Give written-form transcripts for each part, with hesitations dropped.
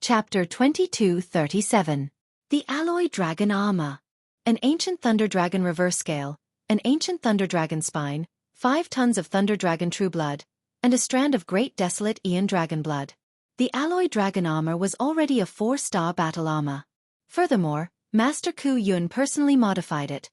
Chapter 2237. The Alloy Dragon Armor. An ancient Thunder Dragon reverse scale, an ancient Thunder Dragon spine, 5 tons of Thunder Dragon true blood, and a strand of Great Desolate Aeon Dragon blood. The Alloy Dragon Armor was already a 4-star battle armor. Furthermore, Master Ku Yun personally modified it,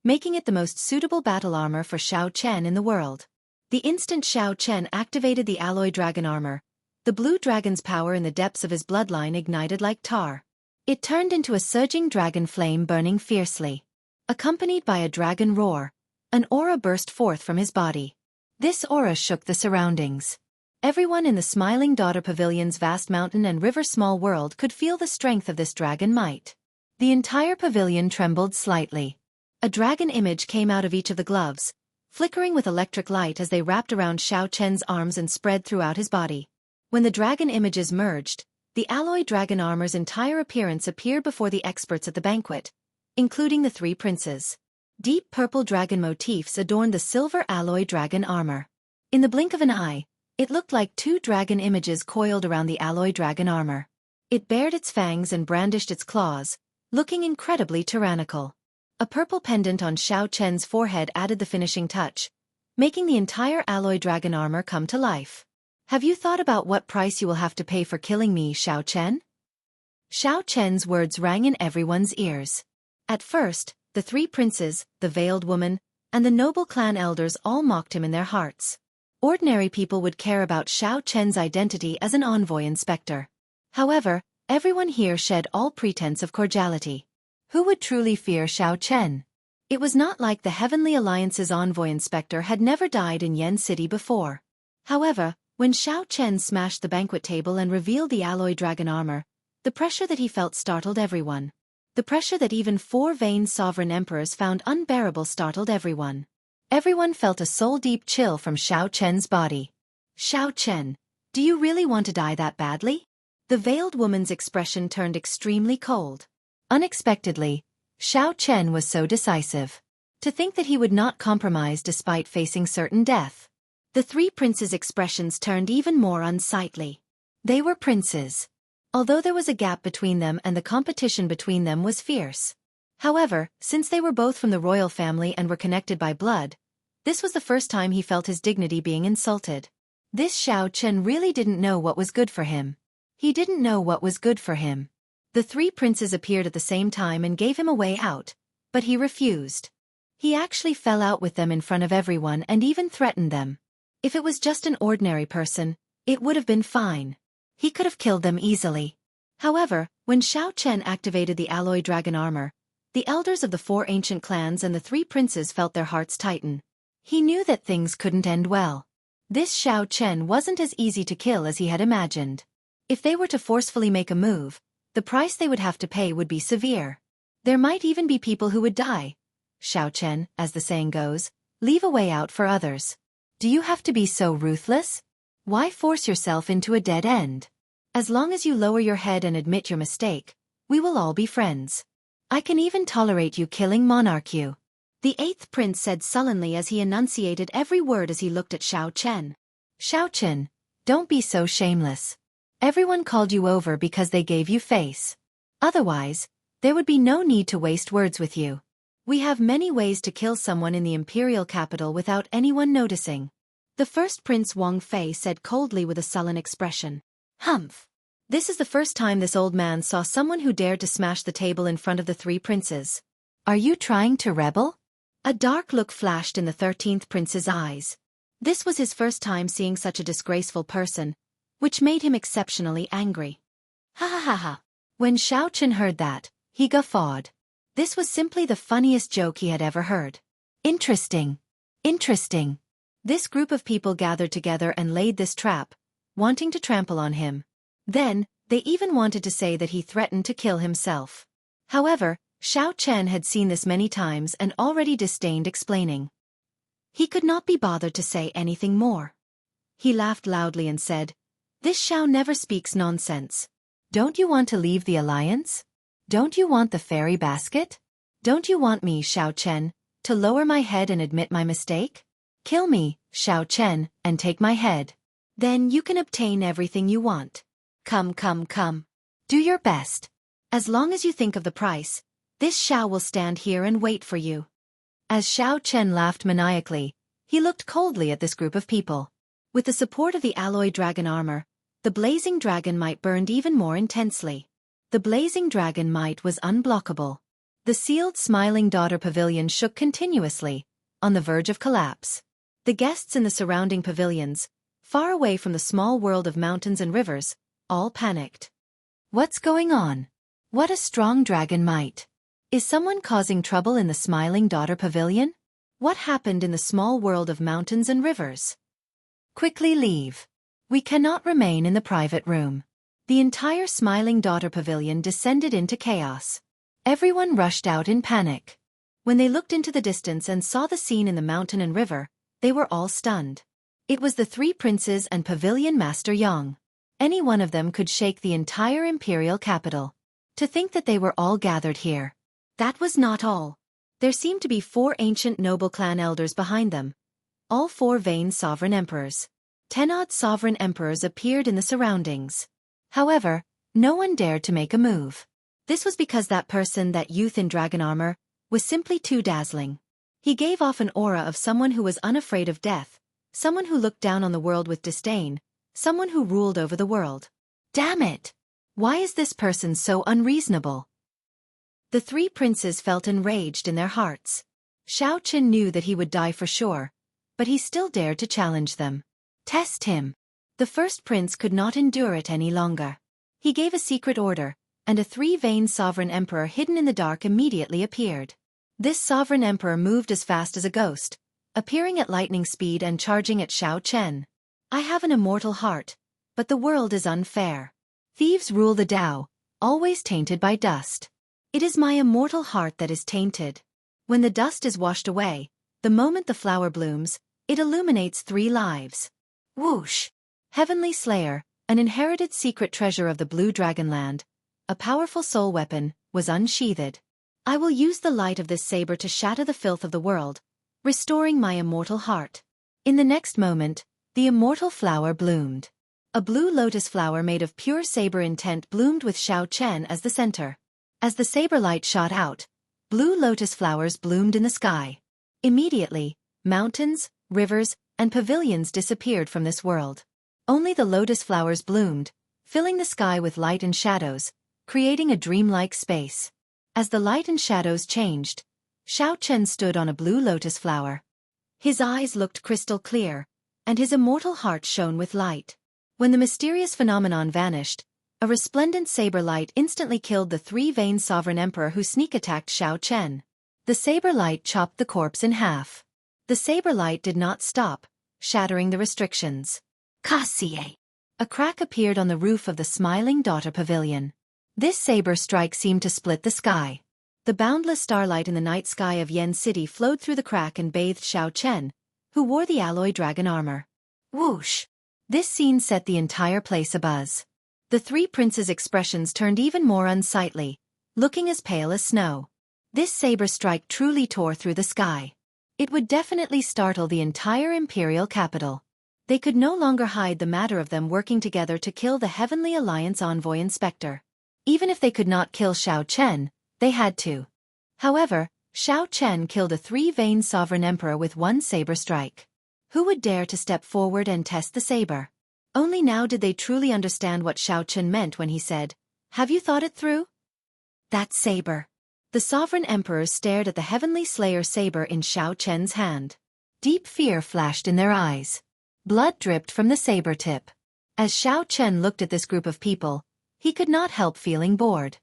making it the most suitable battle armor for Xiao Chen in the world. The instant Xiao Chen activated the Alloy Dragon Armor, the blue dragon's power in the depths of his bloodline ignited like tar. It turned into a surging dragon flame burning fiercely. Accompanied by a dragon roar, an aura burst forth from his body. This aura shook the surroundings. Everyone in the Smiling Daughter Pavilion's vast mountain and river small world could feel the strength of this dragon might. The entire pavilion trembled slightly. A dragon image came out of each of the gloves, flickering with electric light as they wrapped around Xiao Chen's arms and spread throughout his body. When the dragon images merged, the Alloy Dragon Armor's entire appearance appeared before the experts at the banquet, including the 3 princes. Deep purple dragon motifs adorned the silver Alloy Dragon Armor. In the blink of an eye, it looked like 2 dragon images coiled around the Alloy Dragon Armor. It bared its fangs and brandished its claws, looking incredibly tyrannical. A purple pendant on Xiao Chen's forehead added the finishing touch, making the entire Alloy Dragon Armor come to life. Have you thought about what price you will have to pay for killing me, Xiao Chen? Xiao Chen's words rang in everyone's ears. At first, the 3 princes, the veiled woman, and the noble clan elders all mocked him in their hearts. Ordinary people would care about Xiao Chen's identity as an envoy inspector. However, everyone here shed all pretense of cordiality. Who would truly fear Xiao Chen? It was not like the Heavenly Alliance's envoy inspector had never died in Yen City before. However, when Xiao Chen smashed the banquet table and revealed the Alloy Dragon Armor, the pressure that he felt startled everyone. The pressure that even 4 vain sovereign emperors found unbearable startled everyone. Everyone felt a soul-deep chill from Xiao Chen's body. Xiao Chen, do you really want to die that badly? The veiled woman's expression turned extremely cold. Unexpectedly, Xiao Chen was so decisive. To think that he would not compromise despite facing certain death. The 3 princes' expressions turned even more unsightly. They were princes. Although there was a gap between them and the competition between them was fierce. However, since they were both from the royal family and were connected by blood, this was the first time he felt his dignity being insulted. This Xiao Chen really didn't know what was good for him. He didn't know what was good for him. The 3 princes appeared at the same time and gave him a way out, but he refused. He actually fell out with them in front of everyone and even threatened them. If it was just an ordinary person, it would have been fine. He could have killed them easily. However, when Xiao Chen activated the Alloy Dragon Armor, the elders of the 4 ancient clans and the 3 princes felt their hearts tighten. He knew that things couldn't end well. This Xiao Chen wasn't as easy to kill as he had imagined. If they were to forcefully make a move, the price they would have to pay would be severe. There might even be people who would die. Xiao Chen, as the saying goes, leave a way out for others. Do you have to be so ruthless? Why force yourself into a dead end? As long as you lower your head and admit your mistake, we will all be friends. I can even tolerate you killing Monarch-you. The 8th prince said sullenly as he enunciated every word as he looked at Xiao Chen. Xiao Chen, don't be so shameless. Everyone called you over because they gave you face. Otherwise, there would be no need to waste words with you. We have many ways to kill someone in the imperial capital without anyone noticing. The first Prince Wang Fei said coldly with a sullen expression. Humph. This is the first time this old man saw someone who dared to smash the table in front of the 3 princes. Are you trying to rebel? A dark look flashed in the 13th prince's eyes. This was his first time seeing such a disgraceful person, which made him exceptionally angry. Ha ha ha ha. When Xiao Chen heard that, he guffawed. This was simply the funniest joke he had ever heard. Interesting. Interesting. This group of people gathered together and laid this trap, wanting to trample on him. Then, they even wanted to say that he threatened to kill himself. However, Xiao Chen had seen this many times and already disdained explaining. He could not be bothered to say anything more. He laughed loudly and said, "This Xiao never speaks nonsense. Don't you want to leave the alliance? Don't you want the fairy basket? Don't you want me, Xiao Chen, to lower my head and admit my mistake? Kill me, Xiao Chen, and take my head. Then you can obtain everything you want. Come, come, come. Do your best. As long as you think of the price, this Xiao will stand here and wait for you. As Xiao Chen laughed maniacally, he looked coldly at this group of people. With the support of the alloy dragon armor, the blazing dragon might burned even more intensely. The blazing dragon might was unblockable. The sealed Smiling Daughter Pavilion shook continuously, on the verge of collapse. The guests in the surrounding pavilions, far away from the small world of mountains and rivers, all panicked. What's going on? What a strong dragon might! Is someone causing trouble in the Smiling Daughter Pavilion? What happened in the small world of mountains and rivers? Quickly leave. We cannot remain in the private room. The entire Smiling Daughter Pavilion descended into chaos. Everyone rushed out in panic. When they looked into the distance and saw the scene in the mountain and river, they were all stunned. It was the three princes and Pavilion Master Yang. Any one of them could shake the entire imperial capital. To think that they were all gathered here. That was not all. There seemed to be 4 ancient noble clan elders behind them. All 4 vain sovereign emperors. 10 odd sovereign emperors appeared in the surroundings. However, no one dared to make a move. This was because that person, that youth in dragon armor, was simply too dazzling. He gave off an aura of someone who was unafraid of death, someone who looked down on the world with disdain, someone who ruled over the world. Damn it! Why is this person so unreasonable? The 3 princes felt enraged in their hearts. Xiao Qin knew that he would die for sure, but he still dared to challenge them. Test him. The first prince could not endure it any longer. He gave a secret order, and a 3-vain sovereign emperor hidden in the dark immediately appeared. This sovereign emperor moved as fast as a ghost, appearing at lightning speed and charging at Xiao Chen. I have an immortal heart, but the world is unfair. Thieves rule the Tao, always tainted by dust. It is my immortal heart that is tainted. When the dust is washed away, the moment the flower blooms, it illuminates 3 lives. Whoosh! Heavenly Slayer, an inherited secret treasure of the Blue Dragonland, a powerful soul weapon, was unsheathed. I will use the light of this saber to shatter the filth of the world, restoring my immortal heart. In the next moment, the immortal flower bloomed. A blue lotus flower made of pure saber intent bloomed with Xiao Chen as the center. As the saber light shot out, blue lotus flowers bloomed in the sky. Immediately, mountains, rivers, and pavilions disappeared from this world. Only the lotus flowers bloomed, filling the sky with light and shadows, creating a dreamlike space. As the light and shadows changed, Xiao Chen stood on a blue lotus flower. His eyes looked crystal clear, and his immortal heart shone with light. When the mysterious phenomenon vanished, a resplendent saber light instantly killed the 3-vain sovereign emperor who sneak-attacked Xiao Chen. The saber light chopped the corpse in half. The saber light did not stop, shattering the restrictions. Cassie! A crack appeared on the roof of the Smiling Daughter Pavilion. This saber strike seemed to split the sky. The boundless starlight in the night sky of Yen City flowed through the crack and bathed Xiao Chen, who wore the alloy dragon armor. Whoosh! This scene set the entire place abuzz. The 3 princes' expressions turned even more unsightly, looking as pale as snow. This saber strike truly tore through the sky. It would definitely startle the entire imperial capital. They could no longer hide the matter of them working together to kill the Heavenly Alliance envoy inspector. Even if they could not kill Xiao Chen, they had to. However, Xiao Chen killed a 3-vain sovereign emperor with 1 saber strike. Who would dare to step forward and test the saber? Only now did they truly understand what Xiao Chen meant when he said, "Have you thought it through?" That saber. The sovereign emperors stared at the Heavenly Slayer saber in Xiao Chen's hand. Deep fear flashed in their eyes. Blood dripped from the saber tip. As Xiao Chen looked at this group of people, he could not help feeling bored.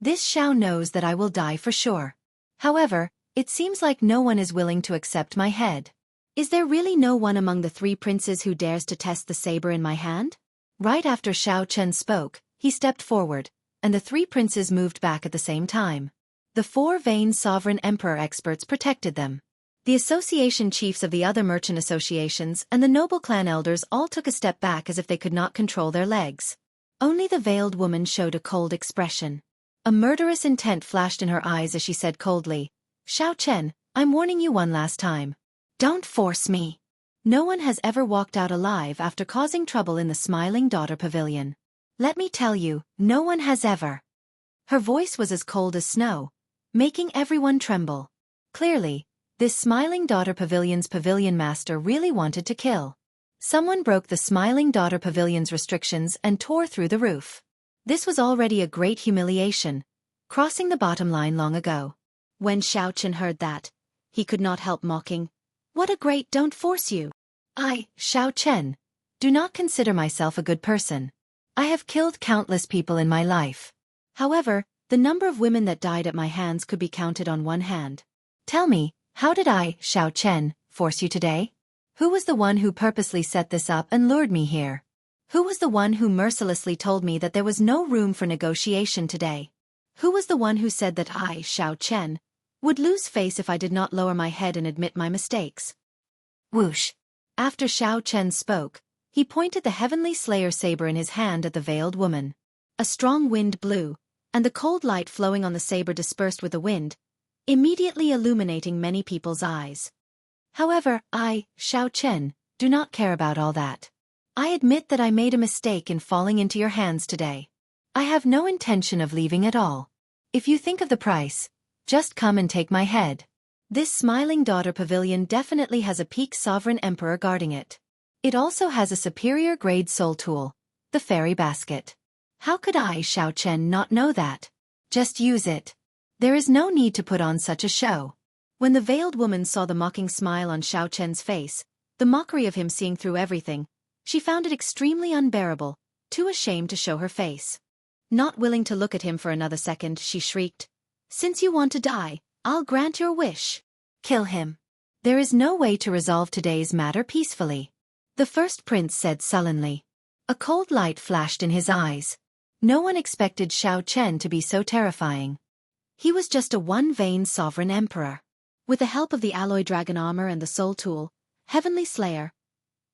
This Xiao knows that I will die for sure. However, it seems like no one is willing to accept my head. Is there really no one among the 3 princes who dares to test the saber in my hand? Right after Xiao Chen spoke, he stepped forward, and the 3 princes moved back at the same time. The 4-vain sovereign emperor experts protected them. The association chiefs of the other merchant associations and the noble clan elders all took a step back as if they could not control their legs. Only the veiled woman showed a cold expression. A murderous intent flashed in her eyes as she said coldly, "Xiao Chen, I'm warning you one last time. Don't force me." No one has ever walked out alive after causing trouble in the Smiling Daughter Pavilion. Let me tell you, no one has ever. Her voice was as cold as snow, making everyone tremble. Clearly, this Smiling Daughter Pavilion's pavilion master really wanted to kill. Someone broke the Smiling Daughter Pavilion's restrictions and tore through the roof. This was already a great humiliation, crossing the bottom line long ago. When Xiao Chen heard that, he could not help mocking. What a great don't force you. I, Xiao Chen, do not consider myself a good person. I have killed countless people in my life. However, the number of women that died at my hands could be counted on one hand. Tell me, how did I, Xiao Chen, force you today? Who was the one who purposely set this up and lured me here? Who was the one who mercilessly told me that there was no room for negotiation today? Who was the one who said that I, Xiao Chen, would lose face if I did not lower my head and admit my mistakes? Whoosh! After Xiao Chen spoke, he pointed the Heavenly Slayer saber in his hand at the veiled woman. A strong wind blew, and the cold light flowing on the saber dispersed with the wind, immediately illuminating many people's eyes. However, I, Xiao Chen, do not care about all that. I admit that I made a mistake in falling into your hands today. I have no intention of leaving at all. If you think of the price, just come and take my head. This Smiling Daughter Pavilion definitely has a peak sovereign emperor guarding it. It also has a superior grade soul tool, the fairy basket. How could I, Xiao Chen, not know that? Just use it. There is no need to put on such a show. When the veiled woman saw the mocking smile on Xiao Chen's face, the mockery of him seeing through everything, she found it extremely unbearable, too ashamed to show her face. Not willing to look at him for another second, she shrieked, "Since you want to die, I'll grant your wish. Kill him. There is no way to resolve today's matter peacefully," the first prince said sullenly. A cold light flashed in his eyes. No one expected Xiao Chen to be so terrifying. He was just a one-vein sovereign emperor. With the help of the alloy dragon armor and the soul tool, Heavenly Slayer,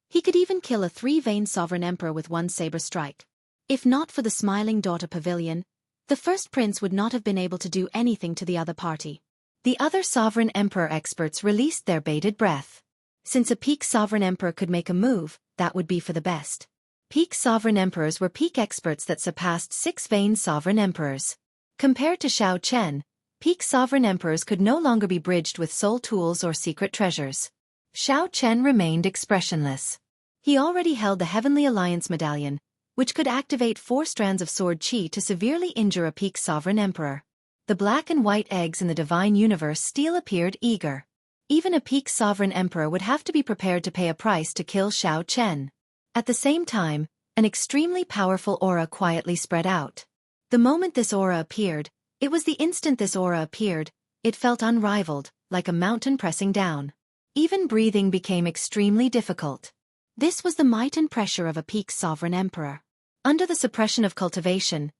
he could even kill a three-vein sovereign emperor with one saber strike. If not for the Smiling Daughter Pavilion, the first prince would not have been able to do anything to the other party. The other sovereign emperor experts released their bated breath. Since a peak sovereign emperor could make a move, that would be for the best. Peak sovereign emperors were peak experts that surpassed six-vein sovereign emperors. Compared to Xiao Chen, peak sovereign emperors could no longer be bridged with soul tools or secret treasures. Xiao Chen remained expressionless. He already held the Heavenly Alliance medallion, which could activate 4 strands of sword chi to severely injure a peak sovereign emperor. The black and white eggs in the divine universe still appeared eager. Even a peak sovereign emperor would have to be prepared to pay a price to kill Xiao Chen. At the same time, an extremely powerful aura quietly spread out. The moment this aura appeared, it was the instant this aura appeared, it felt unrivaled, like a mountain pressing down. Even breathing became extremely difficult. This was the might and pressure of a peak sovereign emperor. Under the suppression of cultivation,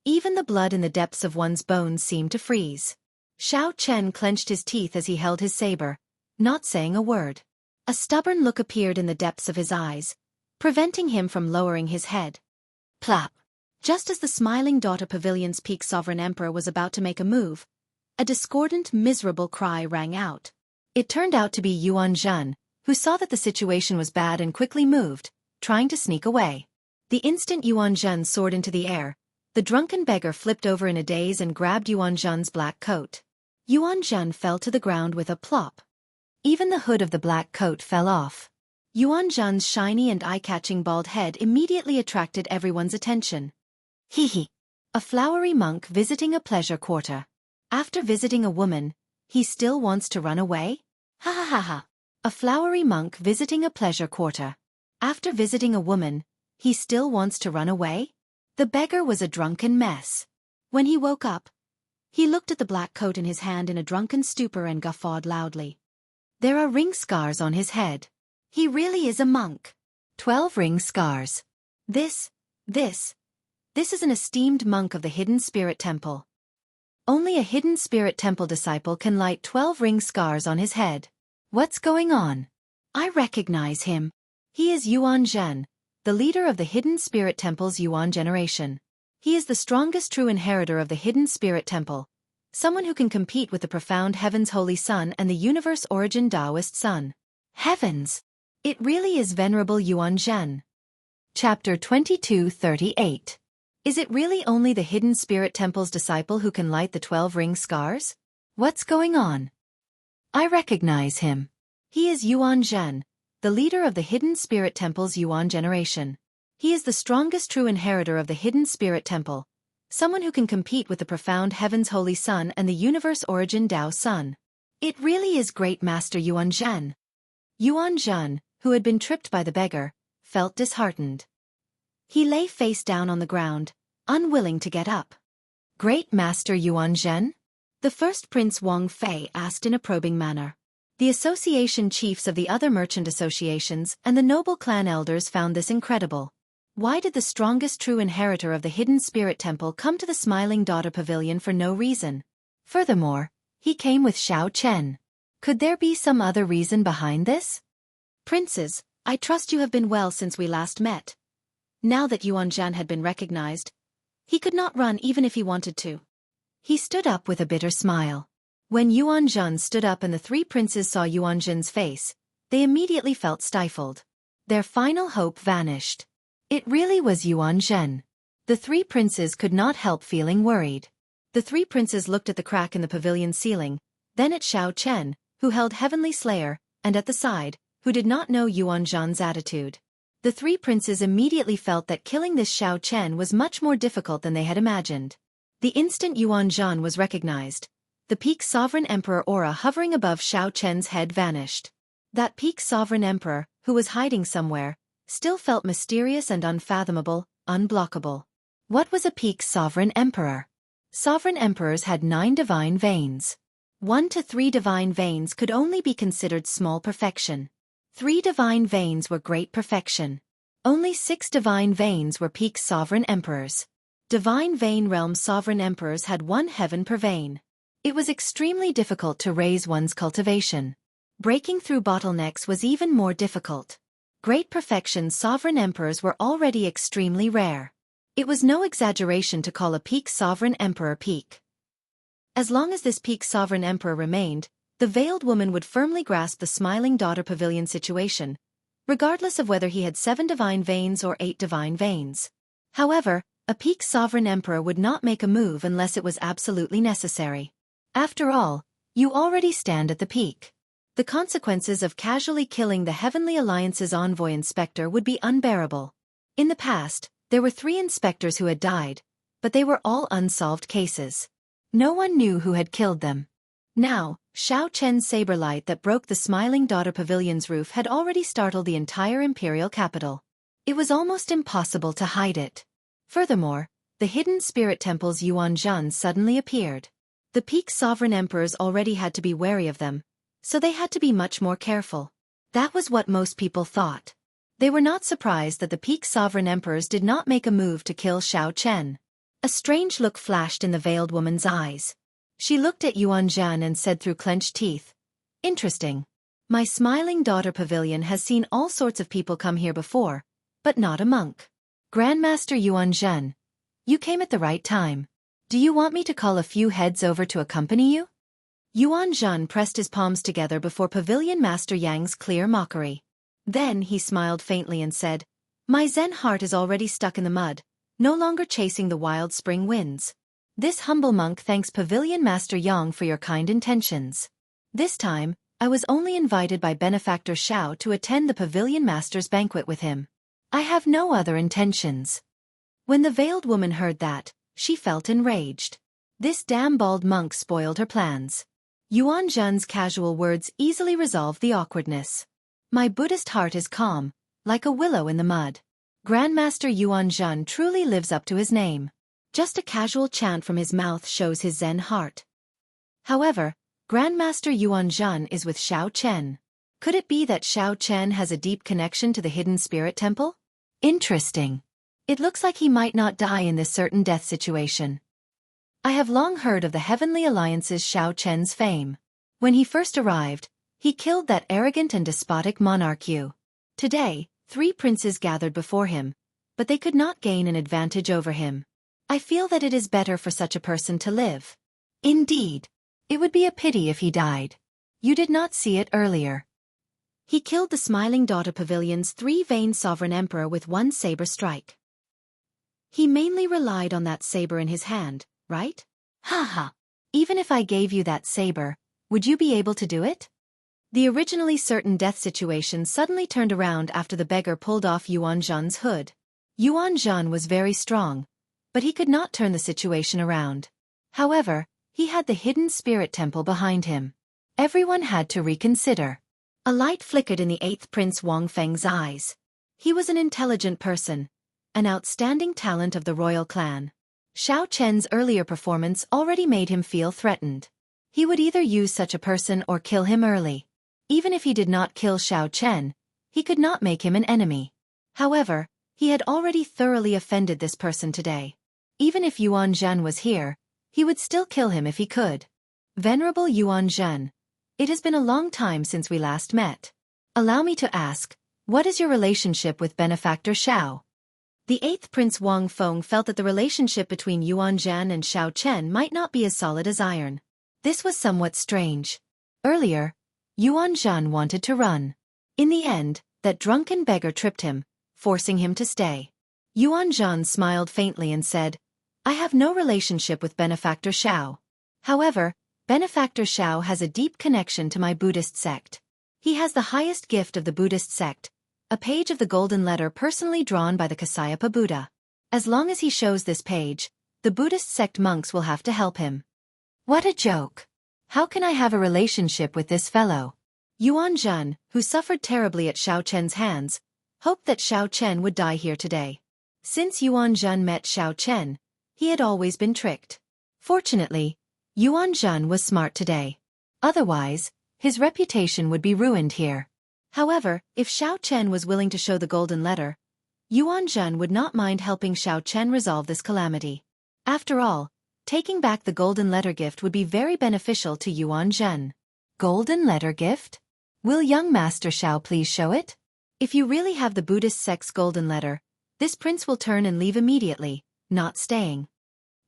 even the blood in the depths of one's bones seemed to freeze. Xiao Chen clenched his teeth as he held his saber, not saying a word. A stubborn look appeared in the depths of his eyes, preventing him from lowering his head. Plop! Just as the Smiling Daughter Pavilion's peak sovereign emperor was about to make a move, a discordant, miserable cry rang out. It turned out to be Yuan Zhen, who saw that the situation was bad and quickly moved, trying to sneak away. The instant Yuan Zhen soared into the air, the drunken beggar flipped over in a daze and grabbed Yuan Zhen's black coat. Yuan Zhen fell to the ground with a plop. Even the hood of the black coat fell off. Yuan Zhen's shiny and eye-catching bald head immediately attracted everyone's attention. Hee. A flowery monk visiting a pleasure quarter. After visiting a woman, he still wants to run away? Ha ha ha ha. A flowery monk visiting a pleasure quarter. After visiting a woman, he still wants to run away? The beggar was a drunken mess. When he woke up, he looked at the black coat in his hand in a drunken stupor and guffawed loudly. There are ring scars on his head. He really is a monk. 12 ring scars. This is an esteemed monk of the Hidden Spirit Temple. Only a Hidden Spirit Temple disciple can light 12 ring scars on his head. What's going on? I recognize him. He is Yuan Zhen, the leader of the Hidden Spirit Temple's Yuan generation. He is the strongest true inheritor of the Hidden Spirit Temple, someone who can compete with the profound Heaven's Holy Sun and the universe origin Taoist Sun. Heavens! It really is Venerable Yuan Zhen. Chapter 2238. Is it really only the Hidden Spirit Temple's disciple who can light the 12-ring scars? What's going on? I recognize him. He is Yuan Zhen, the leader of the Hidden Spirit Temple's Yuan generation. He is the strongest true inheritor of the Hidden Spirit Temple, someone who can compete with the profound Heaven's Holy Sun and the Universe Origin Tao Sun. It really is Great Master Yuan Zhen. Yuan Zhen, who had been tripped by the beggar, felt disheartened. He lay face down on the ground, unwilling to get up. Great Master Yuan Zhen? The first Prince Wang Fei asked in a probing manner. The association chiefs of the other merchant associations and the noble clan elders found this incredible. Why did the strongest true inheritor of the Hidden Spirit Temple come to the Smiling Daughter Pavilion for no reason? Furthermore, he came with Xiao Chen. Could there be some other reason behind this? Princes, I trust you have been well since we last met. Now that Yuan Zhen had been recognized, he could not run even if he wanted to. He stood up with a bitter smile. When Yuan Zhen stood up and the three princes saw Yuan Zhen's face, they immediately felt stifled. Their final hope vanished. It really was Yuan Zhen. The three princes could not help feeling worried. The three princes looked at the crack in the pavilion ceiling, then at Xiao Chen, who held Heavenly Slayer, and at the side, who did not know Yuan Zhen's attitude. The three princes immediately felt that killing this Xiao Chen was much more difficult than they had imagined. The instant Yuan Zhen was recognized, the peak Sovereign Emperor aura hovering above Xiao Chen's head vanished. That peak Sovereign Emperor, who was hiding somewhere, still felt mysterious and unfathomable, unblockable. What was a peak Sovereign Emperor? Sovereign Emperors had 9 divine veins. 1 to 3 divine veins could only be considered small perfection. 3 divine veins were great perfection. Only 6 divine veins were peak Sovereign Emperors. Divine Vein Realm Sovereign Emperors had 1 heaven per vein. It was extremely difficult to raise one's cultivation. Breaking through bottlenecks was even more difficult. Great perfection Sovereign Emperors were already extremely rare. It was no exaggeration to call a peak Sovereign Emperor peak. As long as this peak Sovereign Emperor remained, the Veiled Woman would firmly grasp the Smiling Daughter Pavilion situation, regardless of whether he had 7 divine veins or 8 divine veins. However, a peak Sovereign Emperor would not make a move unless it was absolutely necessary. After all, you already stand at the peak. The consequences of casually killing the Heavenly Alliance's envoy inspector would be unbearable. In the past, there were 3 inspectors who had died, but they were all unsolved cases. No one knew who had killed them. Now, Xiao Chen's saber light that broke the Smiling Daughter Pavilion's roof had already startled the entire imperial capital. It was almost impossible to hide it. Furthermore, the Hidden Spirit Temple's Yuan Zhen suddenly appeared. The peak Sovereign Emperors already had to be wary of them, so they had to be much more careful. That was what most people thought. They were not surprised that the peak Sovereign Emperors did not make a move to kill Xiao Chen. A strange look flashed in the Veiled Woman's eyes. She looked at Yuan Zhen and said through clenched teeth, "Interesting. My Smiling Daughter Pavilion has seen all sorts of people come here before, but not a monk. Grandmaster Yuan Zhen, you came at the right time. Do you want me to call a few heads over to accompany you?" Yuan Zhen pressed his palms together before Pavilion Master Yang's clear mockery. Then he smiled faintly and said, "My Zen heart is already stuck in the mud, no longer chasing the wild spring winds. This humble monk thanks Pavilion Master Yang for your kind intentions. This time, I was only invited by Benefactor Xiao to attend the Pavilion Master's banquet with him. I have no other intentions." When the Veiled Woman heard that, she felt enraged. This damn bald monk spoiled her plans. Yuan Zhen's casual words easily resolved the awkwardness. "My Buddhist heart is calm, like a willow in the mud. Grandmaster Yuan Zhen truly lives up to his name. Just a casual chant from his mouth shows his Zen heart." However, Grandmaster Yuan Zhen is with Xiao Chen. Could it be that Xiao Chen has a deep connection to the Hidden Spirit Temple? Interesting. It looks like he might not die in this certain death situation. I have long heard of the Heavenly Alliance's Xiao Chen's fame. When he first arrived, he killed that arrogant and despotic monarch Yu. Today, 3 princes gathered before him, but they could not gain an advantage over him. I feel that it is better for such a person to live. Indeed. It would be a pity if he died. You did not see it earlier. He killed the Smiling Daughter Pavilion's 3-veined Sovereign Emperor with 1 saber strike. He mainly relied on that saber in his hand, right? Haha. Even if I gave you that saber, would you be able to do it? The originally certain death situation suddenly turned around after the beggar pulled off Yuan Zhan's hood. Yuan Zhan was very strong, but he could not turn the situation around. However, he had the hidden spirit temple behind him. Everyone had to reconsider. A light flickered in the 8th Prince Wang Feng's eyes. He was an intelligent person, an outstanding talent of the royal clan. Xiao Chen's earlier performance already made him feel threatened. He would either use such a person or kill him early. Even if he did not kill Xiao Chen, he could not make him an enemy. However, he had already thoroughly offended this person today. Even if Yuan Zhan was here, he would still kill him if he could. Venerable Yuan Zhan, it has been a long time since we last met. Allow me to ask, what is your relationship with benefactor Xiao? The 8th Prince Wang Feng felt that the relationship between Yuan Zhan and Xiao Chen might not be as solid as iron. This was somewhat strange. Earlier, Yuan Zhan wanted to run. In the end, that drunken beggar tripped him, forcing him to stay. Yuan Zhan smiled faintly and said, I have no relationship with benefactor Xiao. However, benefactor Xiao has a deep connection to my Buddhist sect. He has the highest gift of the Buddhist sect, a page of the golden letter personally drawn by the Kasyapa Buddha. As long as he shows this page, the Buddhist sect monks will have to help him. What a joke! How can I have a relationship with this fellow? Yuan Zhan, who suffered terribly at Xiao Chen's hands, hoped that Xiao Chen would die here today. Since Yuan Zhan met Xiao Chen, he had always been tricked. Fortunately, Yuan Zhan was smart today. Otherwise, his reputation would be ruined here. However, if Xiao Chen was willing to show the golden letter, Yuan Zhan would not mind helping Xiao Chen resolve this calamity. After all, taking back the golden letter gift would be very beneficial to Yuan Zhan. Golden letter gift? Will young Master Xiao please show it? If you really have the Buddhist sect's golden letter, this prince will turn and leave immediately, not staying.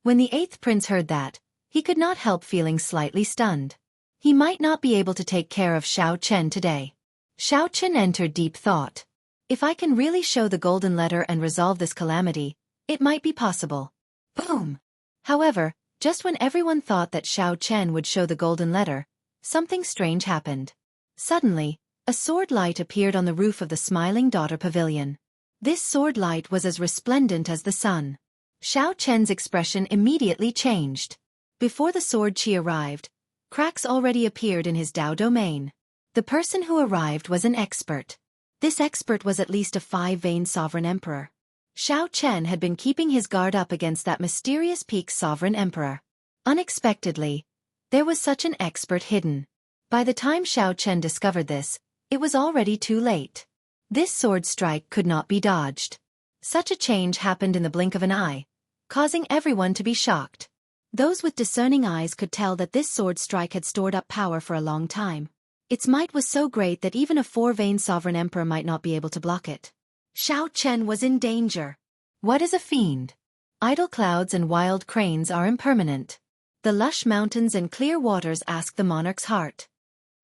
When the 8th prince heard that, he could not help feeling slightly stunned. He might not be able to take care of Xiao Chen today. Xiao Chen entered deep thought. If I can really show the golden letter and resolve this calamity, it might be possible. Boom! However, just when everyone thought that Xiao Chen would show the golden letter, something strange happened. Suddenly, a sword light appeared on the roof of the Smiling Daughter Pavilion. This sword light was as resplendent as the sun. Xiao Chen's expression immediately changed. Before the sword chi arrived, cracks already appeared in his Dao domain. The person who arrived was an expert. This expert was at least a 5-vein sovereign emperor. Xiao Chen had been keeping his guard up against that mysterious peak sovereign emperor. Unexpectedly, there was such an expert hidden. By the time Xiao Chen discovered this, it was already too late. This sword strike could not be dodged. Such a change happened in the blink of an eye, causing everyone to be shocked. Those with discerning eyes could tell that this sword strike had stored up power for a long time. Its might was so great that even a 4-vein sovereign emperor might not be able to block it. Xiao Chen was in danger. What is a fiend? Idle clouds and wild cranes are impermanent. The lush mountains and clear waters ask the monarch's heart.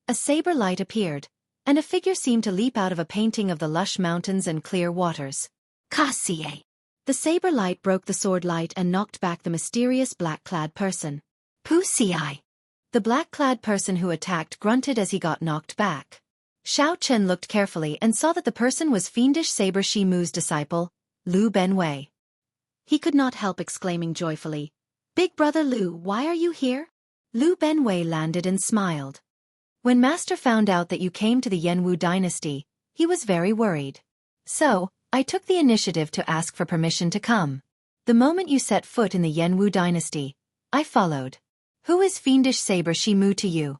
A saber light appeared, and a figure seemed to leap out of a painting of the lush mountains and clear waters. Kasie! The saber light broke the sword light and knocked back the mysterious black-clad person. Pusii! The black-clad person who attacked grunted as he got knocked back. Xiao Chen looked carefully and saw that the person was fiendish Saber Shi Mu's disciple, Lu Benwei. He could not help exclaiming joyfully, "Big brother Lu, why are you here?" Lu Benwei landed and smiled. When Master found out that you came to the Yanwu dynasty, he was very worried. So, I took the initiative to ask for permission to come. The moment you set foot in the Yanwu dynasty, I followed. Who is fiendish Saber Shi Mu to you?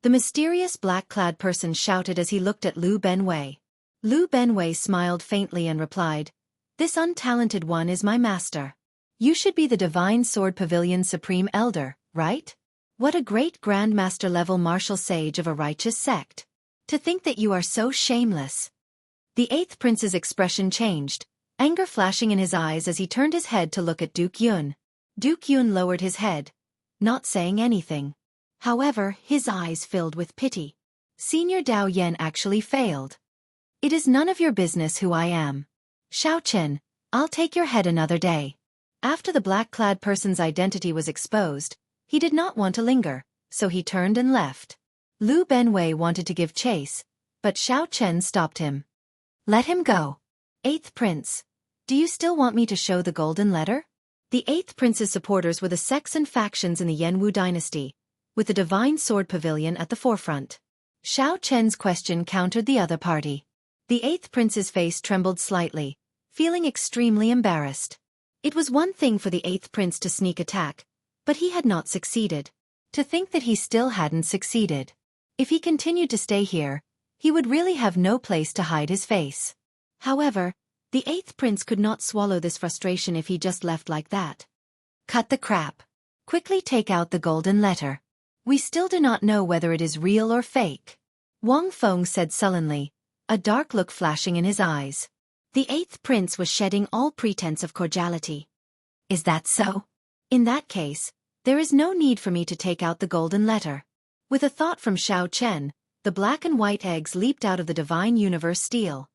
The mysterious black-clad person shouted as he looked at Lu Benwei. Lu Benwei smiled faintly and replied, "This untalented one is my master. You should be the Divine Sword Pavilion's supreme elder, right? What a great grandmaster-level martial sage of a righteous sect. To think that you are so shameless." The 8th prince's expression changed, anger flashing in his eyes as he turned his head to look at Duke Yun. Duke Yun lowered his head, not saying anything. However, his eyes filled with pity. Senior Dao Yan actually failed. It is none of your business who I am. Xiao Chen, I'll take your head another day. After the black-clad person's identity was exposed, he did not want to linger, so he turned and left. Lu Benwei wanted to give chase, but Xiao Chen stopped him. Let him go. Eighth Prince. Do you still want me to show the golden letter? The Eighth Prince's supporters were the sects and factions in the Yanwu dynasty, with the Divine Sword Pavilion at the forefront. Xiao Chen's question countered the other party. The Eighth Prince's face trembled slightly, feeling extremely embarrassed. It was one thing for the Eighth Prince to sneak attack, but he had not succeeded. To think that he still hadn't succeeded. If he continued to stay here, he would really have no place to hide his face. However, the Eighth Prince could not swallow this frustration if he just left like that. Cut the crap. Quickly take out the golden letter. We still do not know whether it is real or fake. Wang Feng said sullenly, a dark look flashing in his eyes. The Eighth Prince was shedding all pretense of cordiality. Is that so? In that case, there is no need for me to take out the golden letter. With a thought from Xiao Chen, the black and white eggs leaped out of the Divine Universe steel.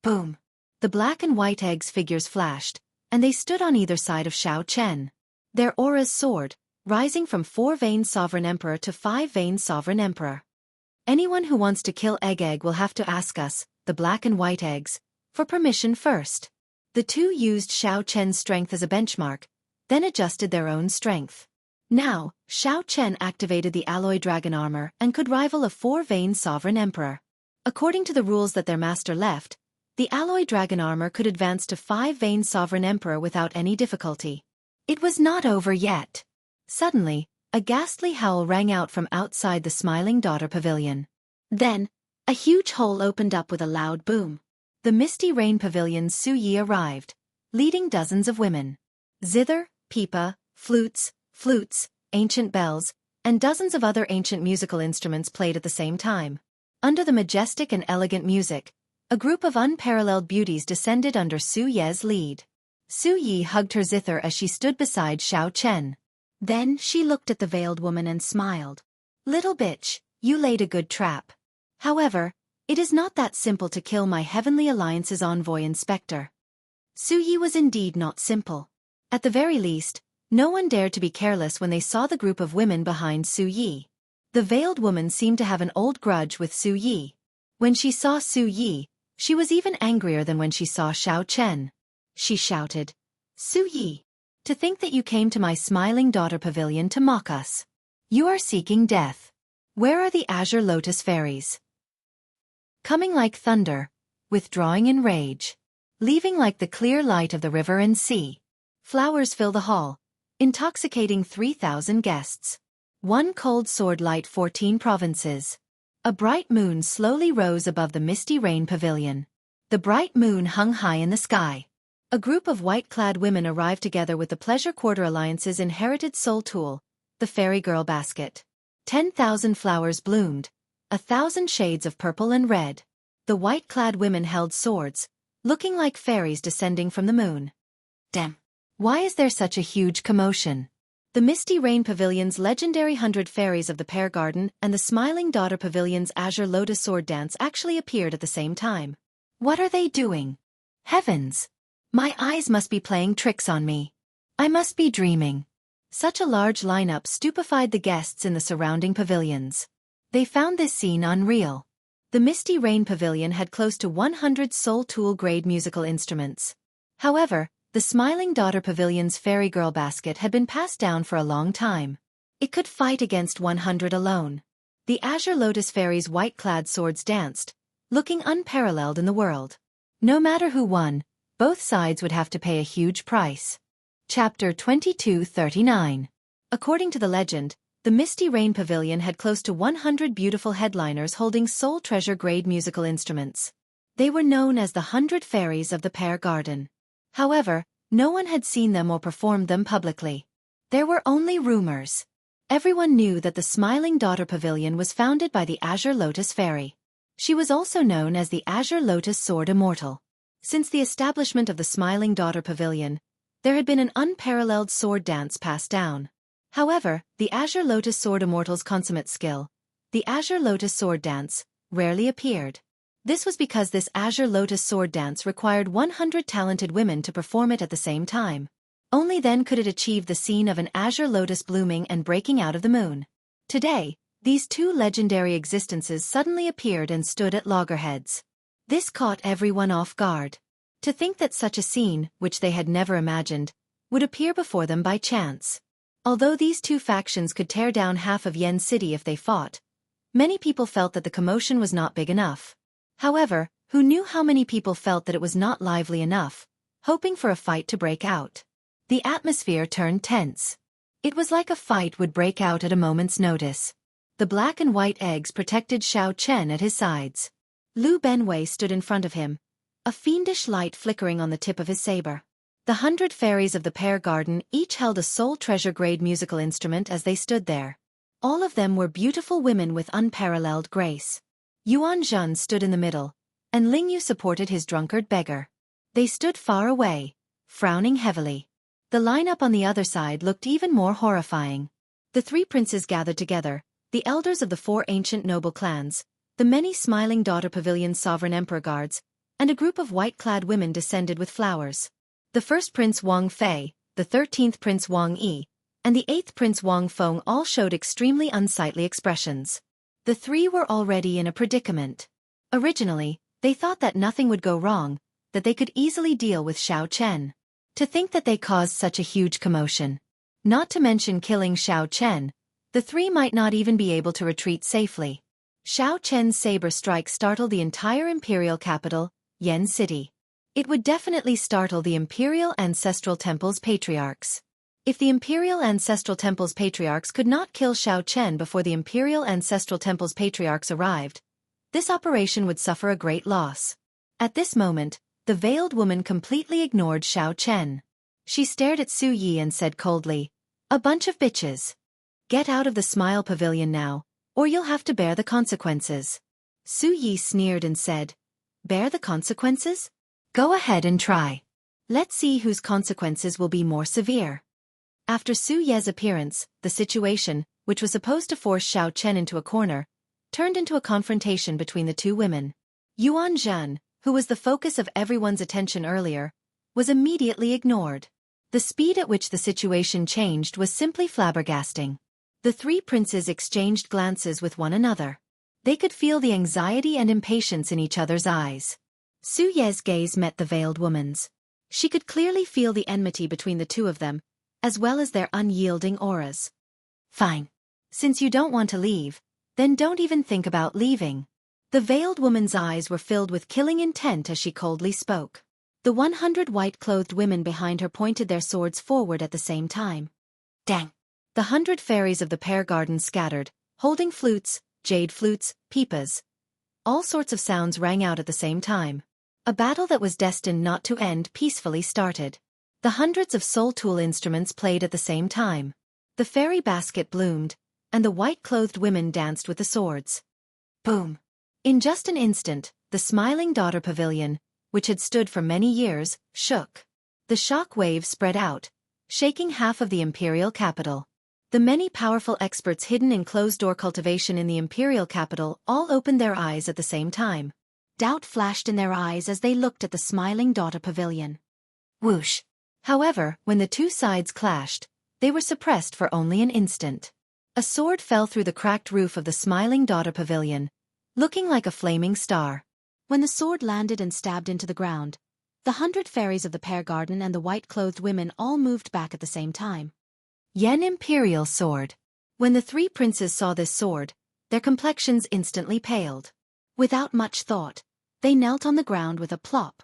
Boom! The black and white eggs figures flashed, and they stood on either side of Xiao Chen. Their auras soared, rising from 4-veined Sovereign Emperor to 5-veined Sovereign Emperor. Anyone who wants to kill Egg will have to ask us, the black and white eggs, for permission first. The two used Xiao Chen's strength as a benchmark, then adjusted their own strength. Now, Xiao Chen activated the alloy dragon armor and could rival a 4-veined Sovereign Emperor. According to the rules that their master left, the alloy dragon armor could advance to 5-veined Sovereign Emperor without any difficulty. It was not over yet. Suddenly, a ghastly howl rang out from outside the Smiling Daughter Pavilion. Then, a huge hole opened up with a loud boom. The Misty Rain Pavilion's Su Yi arrived, leading dozens of women. Zither, pipa, flutes, ancient bells, and dozens of other ancient musical instruments played at the same time. Under the majestic and elegant music, a group of unparalleled beauties descended under Su Ye's lead. Su Yi hugged her zither as she stood beside Xiao Chen. Then she looked at the veiled woman and smiled. Little bitch, you laid a good trap. However, it is not that simple to kill my Heavenly Alliance's envoy inspector. Su Yi was indeed not simple. At the very least, no one dared to be careless when they saw the group of women behind Su Yi. The veiled woman seemed to have an old grudge with Su Yi. When she saw Su Yi, she was even angrier than when she saw Xiao Chen. She shouted, Su Yi, to think that you came to my Smiling Daughter Pavilion to mock us. You are seeking death. Where are the Azure Lotus Fairies? Coming like thunder, withdrawing in rage, leaving like the clear light of the river and sea. Flowers fill the hall, intoxicating 3,000 guests. One cold sword light 14 provinces. A bright moon slowly rose above the Misty Rain Pavilion. The bright moon hung high in the sky. A group of white-clad women arrived together with the Pleasure Quarter Alliance's inherited soul tool, the Fairy Girl Basket. 10,000 flowers bloomed, 1,000 shades of purple and red. The white-clad women held swords, looking like fairies descending from the moon. Damn! Why is there such a huge commotion? The Misty Rain Pavilion's legendary 100 Fairies of the Pear Garden and the Smiling Daughter Pavilion's Azure Lotus Sword Dance actually appeared at the same time. What are they doing? Heavens! My eyes must be playing tricks on me. I must be dreaming. Such a large lineup stupefied the guests in the surrounding pavilions. They found this scene unreal. The Misty Rain Pavilion had close to 100 Soul Tool-grade musical instruments. However, the Smiling Daughter Pavilion's Fairy Girl Basket had been passed down for a long time. It could fight against 100 alone. The Azure Lotus Fairies' white-clad swords danced, looking unparalleled in the world. No matter who won, both sides would have to pay a huge price. Chapter 2239. According to the legend, the Misty Rain Pavilion had close to 100 beautiful headliners holding soul treasure-grade musical instruments. They were known as the 100 Fairies of the Pear Garden. However, no one had seen them or performed them publicly. There were only rumors. Everyone knew that the Smiling Daughter Pavilion was founded by the Azure Lotus Fairy. She was also known as the Azure Lotus Sword Immortal. Since the establishment of the Smiling Daughter Pavilion, there had been an unparalleled sword dance passed down. However, the Azure Lotus Sword Immortal's consummate skill, the Azure Lotus Sword Dance, rarely appeared. This was because this Azure Lotus sword dance required 100 talented women to perform it at the same time. Only then could it achieve the scene of an azure lotus blooming and breaking out of the moon. Today, these two legendary existences suddenly appeared and stood at loggerheads. This caught everyone off guard. To think that such a scene, which they had never imagined, would appear before them by chance. Although these two factions could tear down half of Yen City if they fought, many people felt that the commotion was not big enough. However, who knew how many people felt that it was not lively enough, hoping for a fight to break out? The atmosphere turned tense. It was like a fight would break out at a moment's notice. The black and white eggs protected Xiao Chen at his sides. Lu Benwei stood in front of him, a fiendish light flickering on the tip of his saber. The 100 fairies of the pear garden each held a soul treasure-grade musical instrument as they stood there. All of them were beautiful women with unparalleled grace. Yuan Zhen stood in the middle, and Ling Yu supported his drunkard beggar. They stood far away, frowning heavily. The lineup on the other side looked even more horrifying. The three princes gathered together, the elders of the 4 ancient noble clans, the many smiling daughter pavilions' sovereign emperor guards, and a group of white-clad women descended with flowers. The first prince Wang Fei, the 13th prince Wang Yi, and the 8th prince Wang Feng all showed extremely unsightly expressions. The three were already in a predicament. Originally, they thought that nothing would go wrong, that they could easily deal with Xiao Chen. To think that they caused such a huge commotion. Not to mention killing Xiao Chen, the three might not even be able to retreat safely. Xiao Chen's saber strike startled the entire imperial capital, Yen City. It would definitely startle the Imperial Ancestral Temple's patriarchs. If the Imperial Ancestral Temple's patriarchs could not kill Xiao Chen before the Imperial Ancestral Temple's patriarchs arrived, this operation would suffer a great loss. At this moment, the veiled woman completely ignored Xiao Chen. She stared at Su Yi and said coldly, "A bunch of bitches. Get out of the Smile Pavilion now, or you'll have to bear the consequences." Su Yi sneered and said, "Bear the consequences? Go ahead and try. Let's see whose consequences will be more severe." After Su Ye's appearance, the situation, which was supposed to force Xiao Chen into a corner, turned into a confrontation between the two women. Yuan Zhen, who was the focus of everyone's attention earlier, was immediately ignored. The speed at which the situation changed was simply flabbergasting. The three princes exchanged glances with one another. They could feel the anxiety and impatience in each other's eyes. Su Ye's gaze met the veiled woman's. She could clearly feel the enmity between the two of them, as well as their unyielding auras. "Fine. Since you don't want to leave, then don't even think about leaving." The veiled woman's eyes were filled with killing intent as she coldly spoke. The 100 white-clothed women behind her pointed their swords forward at the same time. Dang! The 100 fairies of the pear garden scattered, holding flutes, jade flutes, pipas. All sorts of sounds rang out at the same time. A battle that was destined not to end peacefully started. The hundreds of soul tool instruments played at the same time. The fairy basket bloomed, and the white-clothed women danced with the swords. Boom! In just an instant, the Smiling Daughter Pavilion, which had stood for many years, shook. The shock wave spread out, shaking half of the imperial capital. The many powerful experts hidden in closed-door cultivation in the imperial capital all opened their eyes at the same time. Doubt flashed in their eyes as they looked at the Smiling Daughter Pavilion. Whoosh! However, when the two sides clashed, they were suppressed for only an instant. A sword fell through the cracked roof of the Smiling Daughter Pavilion, looking like a flaming star. When the sword landed and stabbed into the ground, the 100 fairies of the pear garden and the white-clothed women all moved back at the same time. Yen Imperial Sword. When the three princes saw this sword, their complexions instantly paled. Without much thought, they knelt on the ground with a plop.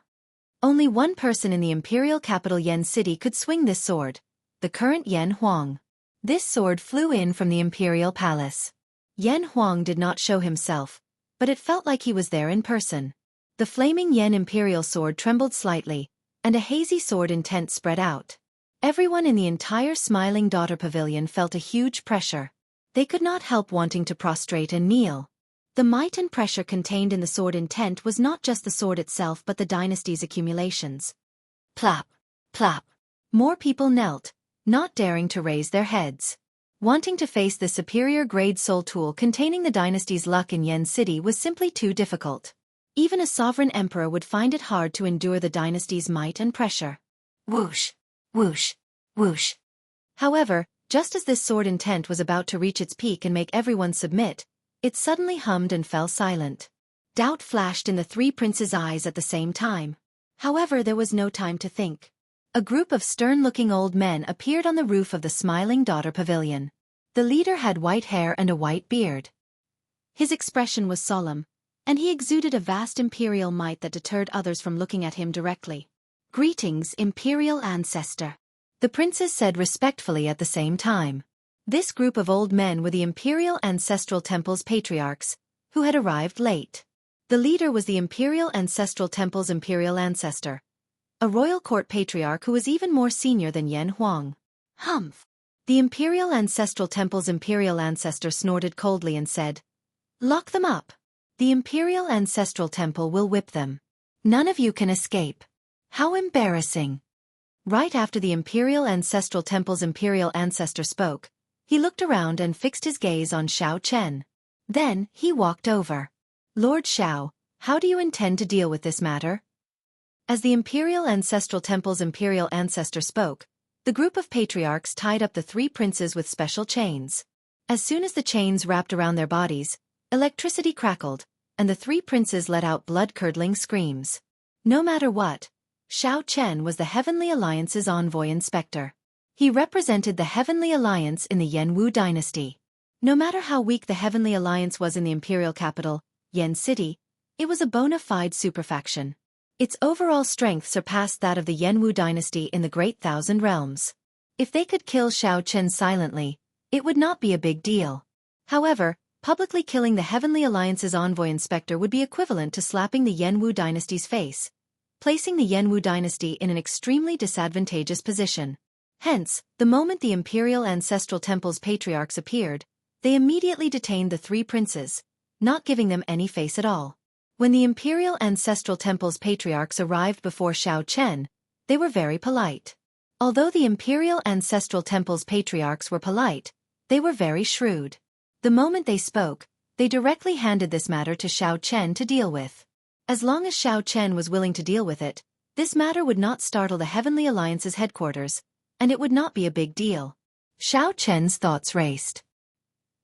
Only one person in the imperial capital Yen City could swing this sword, the current Yen Huang. This sword flew in from the imperial palace. Yen Huang did not show himself, but it felt like he was there in person. The flaming Yen Imperial Sword trembled slightly, and a hazy sword intent spread out. Everyone in the entire Smiling Daughter Pavilion felt a huge pressure. They could not help wanting to prostrate and kneel. The might and pressure contained in the sword intent was not just the sword itself but the dynasty's accumulations. Plop, plop. More people knelt, not daring to raise their heads. Wanting to face the superior grade soul tool containing the dynasty's luck in Yen City was simply too difficult. Even a sovereign emperor would find it hard to endure the dynasty's might and pressure. Whoosh, whoosh, whoosh. However, just as this sword intent was about to reach its peak and make everyone submit, it suddenly hummed and fell silent. Doubt flashed in the three princes' eyes at the same time. However, there was no time to think. A group of stern-looking old men appeared on the roof of the Smiling Daughter Pavilion. The leader had white hair and a white beard. His expression was solemn, and he exuded a vast imperial might that deterred others from looking at him directly. "Greetings, Imperial Ancestor," the princes said respectfully at the same time. This group of old men were the Imperial Ancestral Temple's patriarchs, who had arrived late. The leader was the Imperial Ancestral Temple's imperial ancestor, a royal court patriarch who was even more senior than Yen Huang. Humph! The Imperial Ancestral Temple's imperial ancestor snorted coldly and said, "Lock them up. The Imperial Ancestral Temple will whip them. None of you can escape." How embarrassing! Right after the Imperial Ancestral Temple's imperial ancestor spoke, he looked around and fixed his gaze on Xiao Chen. Then, he walked over. "Lord Xiao, how do you intend to deal with this matter?" As the Imperial Ancestral Temple's imperial ancestor spoke, the group of patriarchs tied up the three princes with special chains. As soon as the chains wrapped around their bodies, electricity crackled, and the three princes let out blood-curdling screams. No matter what, Xiao Chen was the Heavenly Alliance's envoy inspector. He represented the Heavenly Alliance in the Yanwu dynasty. No matter how weak the Heavenly Alliance was in the imperial capital, Yen City, it was a bona fide superfaction. Its overall strength surpassed that of the Yanwu dynasty in the Great Thousand Realms. If they could kill Xiao Chen silently, it would not be a big deal. However, publicly killing the Heavenly Alliance's envoy inspector would be equivalent to slapping the Yanwu dynasty's face, placing the Yanwu dynasty in an extremely disadvantageous position. Hence, the moment the Imperial Ancestral Temple's patriarchs appeared, they immediately detained the three princes, not giving them any face at all. When the Imperial Ancestral Temple's patriarchs arrived before Xiao Chen, they were very polite. Although the Imperial Ancestral Temple's patriarchs were polite, they were very shrewd. The moment they spoke, they directly handed this matter to Xiao Chen to deal with. As long as Xiao Chen was willing to deal with it, this matter would not startle the Heavenly Alliance's headquarters, and it would not be a big deal. Xiao Chen's thoughts raced.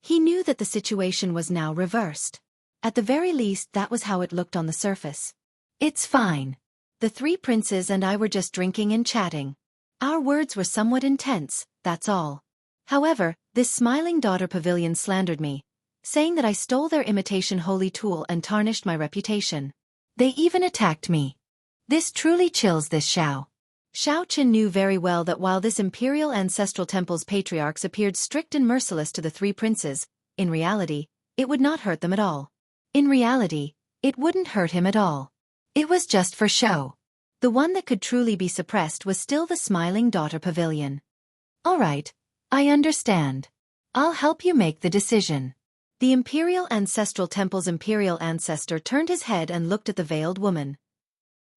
He knew that the situation was now reversed. At the very least, that was how it looked on the surface. "It's fine. The three princes and I were just drinking and chatting. Our words were somewhat intense, that's all. However, this Smiling Daughter Pavilion slandered me, saying that I stole their imitation holy tool and tarnished my reputation. They even attacked me. This truly chills this Xiao." Xiao Chen knew very well that while this Imperial Ancestral Temple's patriarchs appeared strict and merciless to the three princes, in reality, it would not hurt them at all. In reality, it wouldn't hurt him at all. It was just for show. The one that could truly be suppressed was still the Smiling Daughter Pavilion. "All right, I understand. I'll help you make the decision." The Imperial Ancestral Temple's imperial ancestor turned his head and looked at the veiled woman.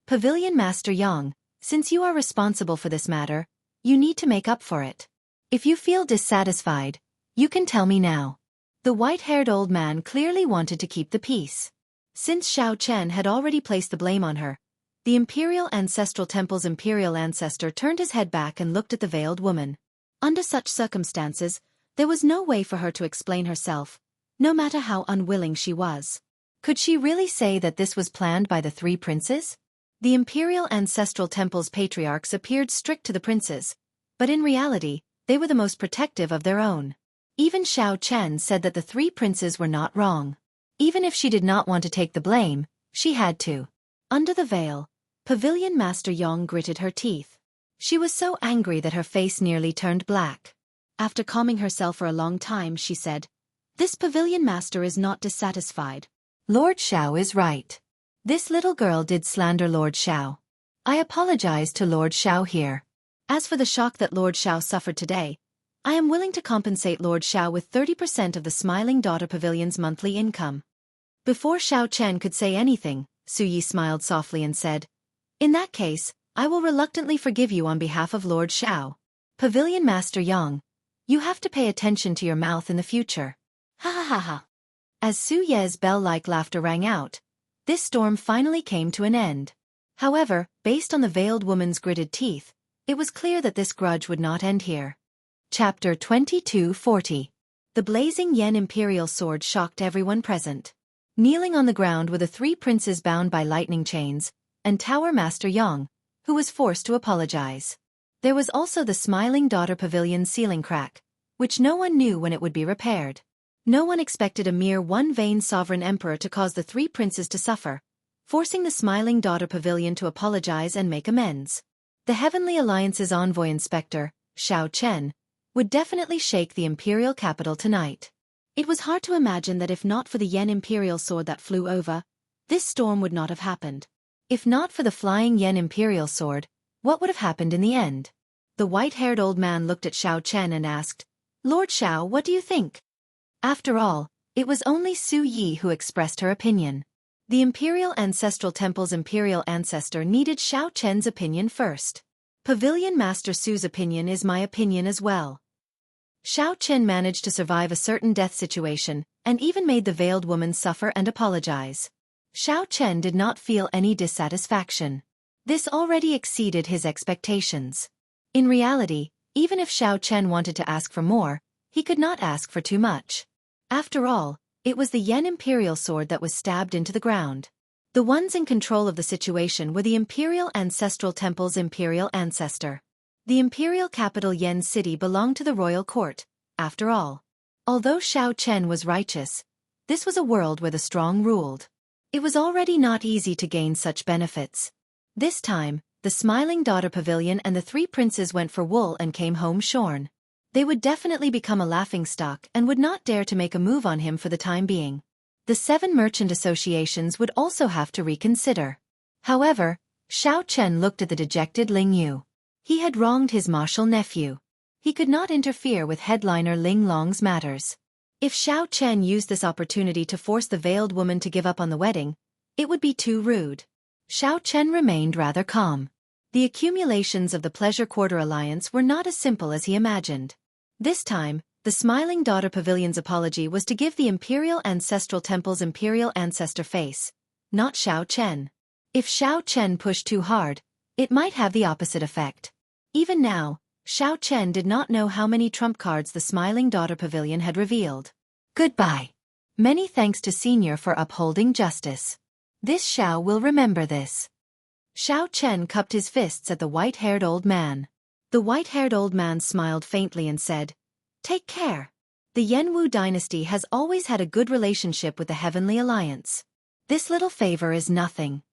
"Pavilion Master Yang, since you are responsible for this matter, you need to make up for it. If you feel dissatisfied, you can tell me now." The white-haired old man clearly wanted to keep the peace. Since Xiao Chen had already placed the blame on her, the Imperial Ancestral Temple's imperial ancestor turned his head back and looked at the veiled woman. Under such circumstances, there was no way for her to explain herself, no matter how unwilling she was. Could she really say that this was planned by the three princes? The Imperial Ancestral Temple's patriarchs appeared strict to the princes, but in reality, they were the most protective of their own. Even Xiao Chen said that the three princes were not wrong. Even if she did not want to take the blame, she had to. Under the veil, Pavilion Master Yang gritted her teeth. She was so angry that her face nearly turned black. After calming herself for a long time, she said, "This Pavilion Master is not dissatisfied. Lord Xiao is right. This little girl did slander Lord Xiao. I apologize to Lord Xiao here. As for the shock that Lord Xiao suffered today, I am willing to compensate Lord Xiao with 30% of the Smiling Daughter Pavilion's monthly income." Before Xiao Chen could say anything, Su Yi smiled softly and said, "In that case, I will reluctantly forgive you on behalf of Lord Xiao. Pavilion Master Yang, you have to pay attention to your mouth in the future." Ha ha ha ha. As Su Ye's bell-like laughter rang out, this storm finally came to an end. However, based on the veiled woman's gritted teeth, it was clear that this grudge would not end here. Chapter 2240. The blazing yen imperial sword shocked everyone present. Kneeling on the ground were the three princes bound by lightning chains, and Tower Master Yang, who was forced to apologize. There was also the Smiling Daughter Pavilion's ceiling crack, which no one knew when it would be repaired. No one expected a mere one-vain sovereign emperor to cause the three princes to suffer, forcing the Smiling Daughter Pavilion to apologize and make amends. The Heavenly Alliance's envoy inspector, Xiao Chen, would definitely shake the imperial capital tonight. It was hard to imagine that if not for the yen imperial sword that flew over, this storm would not have happened. If not for the flying yen imperial sword, what would have happened in the end? The white-haired old man looked at Xiao Chen and asked, "Lord Xiao, what do you think?" After all, it was only Su Yi who expressed her opinion. The Imperial Ancestral Temple's imperial ancestor needed Xiao Chen's opinion first. Pavilion Master Su's opinion is my opinion as well. Xiao Chen managed to survive a certain death situation, and even made the veiled woman suffer and apologize. Xiao Chen did not feel any dissatisfaction. This already exceeded his expectations. In reality, even if Xiao Chen wanted to ask for more, he could not ask for too much. After all, it was the yen imperial sword that was stabbed into the ground. The ones in control of the situation were the Imperial Ancestral Temple's imperial ancestor. The imperial capital Yen City belonged to the royal court, after all. Although Xiao Chen was righteous, this was a world where the strong ruled. It was already not easy to gain such benefits. This time, the Smiling Daughter Pavilion and the three princes went for wool and came home shorn. They would definitely become a laughingstock and would not dare to make a move on him for the time being. The 7 merchant associations would also have to reconsider. However, Xiao Chen looked at the dejected Ling Yu. He had wronged his martial nephew. He could not interfere with headliner Ling Long's matters. If Xiao Chen used this opportunity to force the veiled woman to give up on the wedding, it would be too rude. Xiao Chen remained rather calm. The accumulations of the Pleasure Quarter Alliance were not as simple as he imagined. This time, the Smiling Daughter Pavilion's apology was to give the Imperial Ancestral Temple's imperial ancestor face, not Xiao Chen. If Xiao Chen pushed too hard, it might have the opposite effect. Even now, Xiao Chen did not know how many trump cards the Smiling Daughter Pavilion had revealed. Goodbye. Many thanks to Senior for upholding justice. This Xiao will remember this. Xiao Chen cupped his fists at the white-haired old man. The white-haired old man smiled faintly and said, "Take care. The Yanwu dynasty has always had a good relationship with the Heavenly Alliance. This little favor is nothing."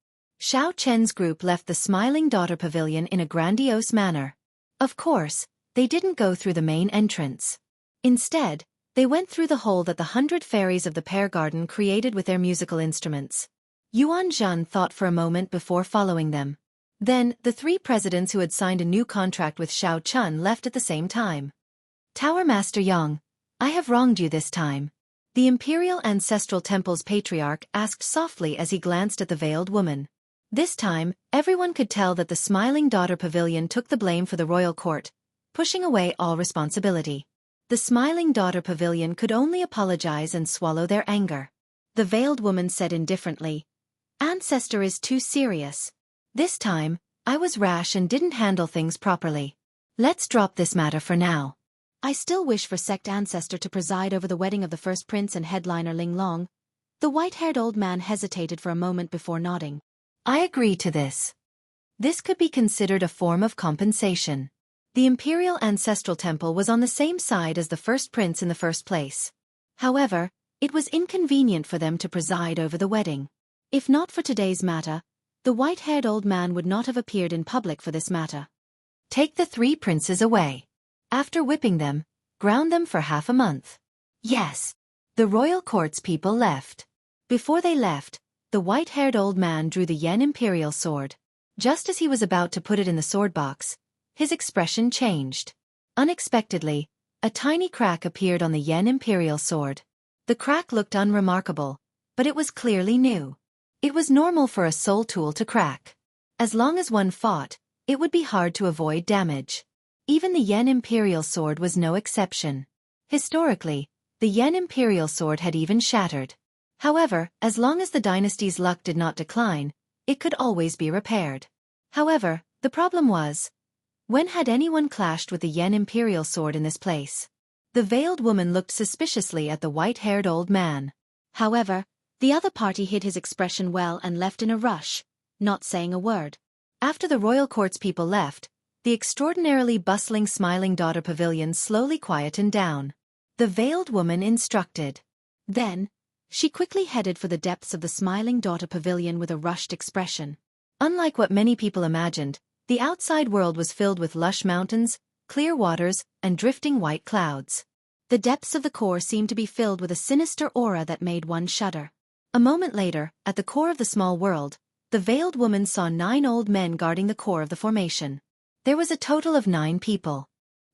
Xiao Chen's group left the Smiling Daughter Pavilion in a grandiose manner. Of course, they didn't go through the main entrance. Instead, they went through the hole that the 100 fairies of the Pear Garden created with their musical instruments. Yuan Zhen thought for a moment before following them. Then, the 3 presidents who had signed a new contract with Xiao Chen left at the same time. "Tower Master Yang, I have wronged you this time," the Imperial Ancestral Temple's patriarch asked softly as he glanced at the veiled woman. This time, everyone could tell that the Smiling Daughter Pavilion took the blame for the royal court, pushing away all responsibility. The Smiling Daughter Pavilion could only apologize and swallow their anger. The veiled woman said indifferently, "Ancestor is too serious. This time, I was rash and didn't handle things properly. Let's drop this matter for now. I still wish for Sect Ancestor to preside over the wedding of the first prince and headliner Ling Long." The white-haired old man hesitated for a moment before nodding. "I agree to this. This could be considered a form of compensation." The Imperial Ancestral Temple was on the same side as the first prince in the first place. However, it was inconvenient for them to preside over the wedding. If not for today's matter, the white-haired old man would not have appeared in public for this matter. "Take the 3 princes away. After whipping them, ground them for half a month." Yes. The royal court's people left. Before they left, the white-haired old man drew the yen imperial sword. Just as he was about to put it in the sword box, his expression changed. Unexpectedly, a tiny crack appeared on the yen imperial sword. The crack looked unremarkable, but it was clearly new. It was normal for a soul tool to crack. As long as one fought, it would be hard to avoid damage. Even the yen imperial sword was no exception. Historically, the yen imperial sword had even shattered. However, as long as the dynasty's luck did not decline, it could always be repaired. However, the problem was, when had anyone clashed with the Yen Imperial sword in this place? The veiled woman looked suspiciously at the white-haired old man. However, the other party hid his expression well and left in a rush, not saying a word. After the royal court's people left, the extraordinarily bustling Smiling Daughter Pavilion slowly quietened down. The veiled woman instructed. Then, she quickly headed for the depths of the Smiling Daughter Pavilion with a rushed expression. Unlike what many people imagined, the outside world was filled with lush mountains, clear waters, and drifting white clouds. The depths of the core seemed to be filled with a sinister aura that made one shudder. A moment later, at the core of the small world, the veiled woman saw 9 old men guarding the core of the formation. There was a total of 9 people.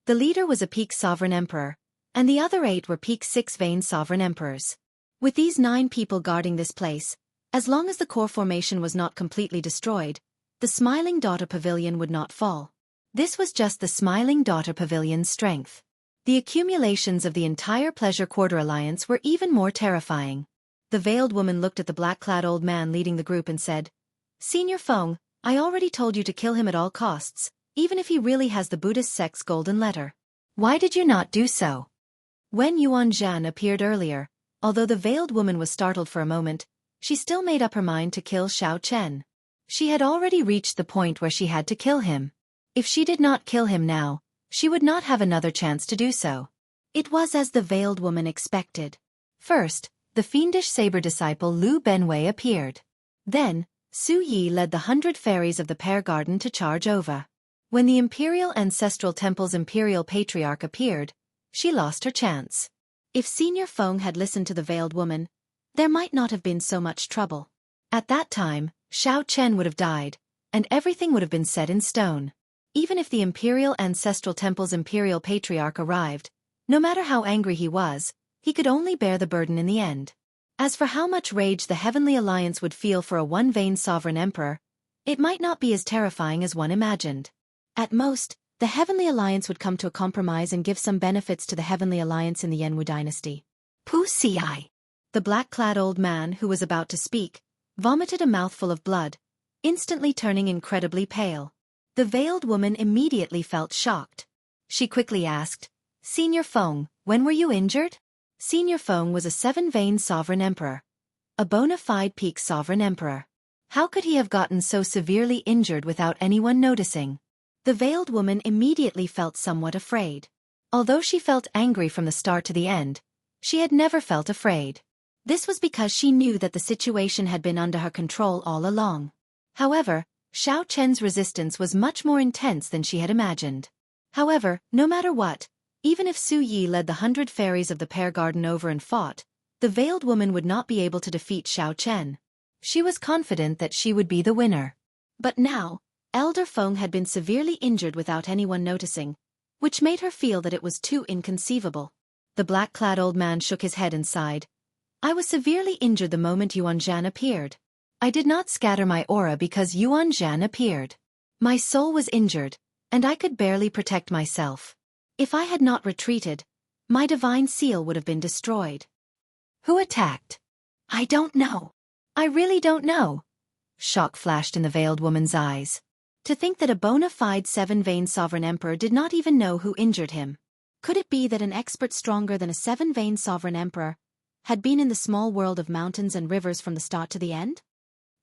The leader was a peak sovereign emperor, and the other 8 were peak 6-vein sovereign emperors. With these 9 people guarding this place, as long as the core formation was not completely destroyed, the Smiling Daughter Pavilion would not fall. This was just the Smiling Daughter Pavilion's strength. The accumulations of the entire Pleasure Quarter Alliance were even more terrifying. The veiled woman looked at the black-clad old man leading the group and said, "Senior Feng, I already told you to kill him at all costs, even if he really has the Buddhist sect's golden letter. Why did you not do so?" When Yuan Zhan appeared earlier, although the veiled woman was startled for a moment, she still made up her mind to kill Xiao Chen. She had already reached the point where she had to kill him. If she did not kill him now, she would not have another chance to do so. It was as the veiled woman expected. First, the fiendish saber disciple Lu Benwei appeared. Then, Su Yi led the 100 fairies of the Pear Garden to charge over. When the Imperial Ancestral Temple's Imperial Patriarch appeared, she lost her chance. If Senior Feng had listened to the veiled woman, there might not have been so much trouble. At that time, Xiao Chen would have died, and everything would have been set in stone. Even if the Imperial Ancestral Temple's Imperial Patriarch arrived, no matter how angry he was, he could only bear the burden in the end. As for how much rage the Heavenly Alliance would feel for a one-vein sovereign emperor, it might not be as terrifying as one imagined. At most, the Heavenly Alliance would come to a compromise and give some benefits to the Heavenly Alliance in the Yenwu dynasty. Pu Ci. The black-clad old man who was about to speak vomited a mouthful of blood, instantly turning incredibly pale. The veiled woman immediately felt shocked. She quickly asked, "Senior Feng, when were you injured?" Senior Feng was a 7-vein sovereign emperor, a bona fide peak sovereign emperor. How could he have gotten so severely injured without anyone noticing? The veiled woman immediately felt somewhat afraid. Although she felt angry from the start to the end, she had never felt afraid. This was because she knew that the situation had been under her control all along. However, Xiao Chen's resistance was much more intense than she had imagined. However, no matter what, even if Su Yi led the 100 fairies of the Pear Garden over and fought, the veiled woman would not be able to defeat Xiao Chen. She was confident that she would be the winner. But now, Elder Feng had been severely injured without anyone noticing, which made her feel that it was too inconceivable. The black-clad old man shook his head and sighed. "I was severely injured the moment Yuan Zhan appeared. I did not scatter my aura because Yuan Zhan appeared. My soul was injured, and I could barely protect myself. If I had not retreated, my divine seal would have been destroyed." "Who attacked?" "I don't know. I really don't know." Shock flashed in the veiled woman's eyes. To think that a bona fide 7-vein sovereign emperor did not even know who injured him. Could it be that an expert stronger than a 7-vein sovereign emperor had been in the small world of mountains and rivers from the start to the end?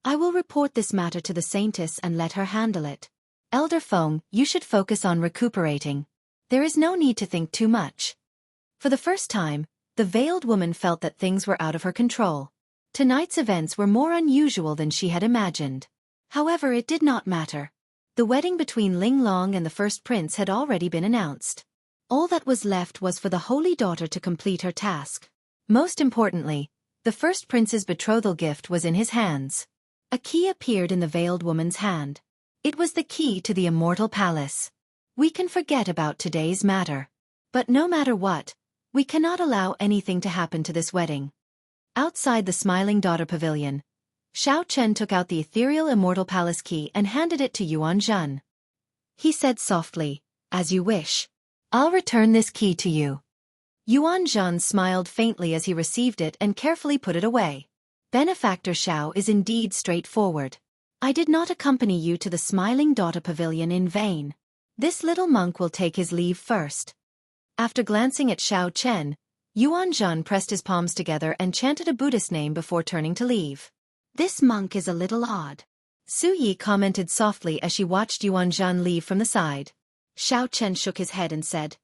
"I will report this matter to the Saintess and let her handle it. Elder Feng, you should focus on recuperating. There is no need to think too much." For the first time, the veiled woman felt that things were out of her control. Tonight's events were more unusual than she had imagined. However, it did not matter. The wedding between Ling Long and the first prince had already been announced. All that was left was for the Holy Daughter to complete her task. Most importantly, the first prince's betrothal gift was in his hands. A key appeared in the veiled woman's hand. It was the key to the Immortal Palace. We can forget about today's matter. But no matter what, we cannot allow anything to happen to this wedding. Outside the Smiling Daughter Pavilion, Xiao Chen took out the ethereal Immortal Palace key and handed it to Yuan Zhan. He said softly, "As you wish. I'll return this key to you." Yuan Zhan smiled faintly as he received it and carefully put it away. Benefactor Xiao is indeed straightforward. I did not accompany you to the Smiling Daughter Pavilion in vain. This little monk will take his leave first. After glancing at Xiao Chen, Yuan Zhen pressed his palms together and chanted a Buddhist name before turning to leave. This monk is a little odd. Su Yi commented softly as she watched Yuan Zhen leave from the side. Xiao Chen shook his head and said,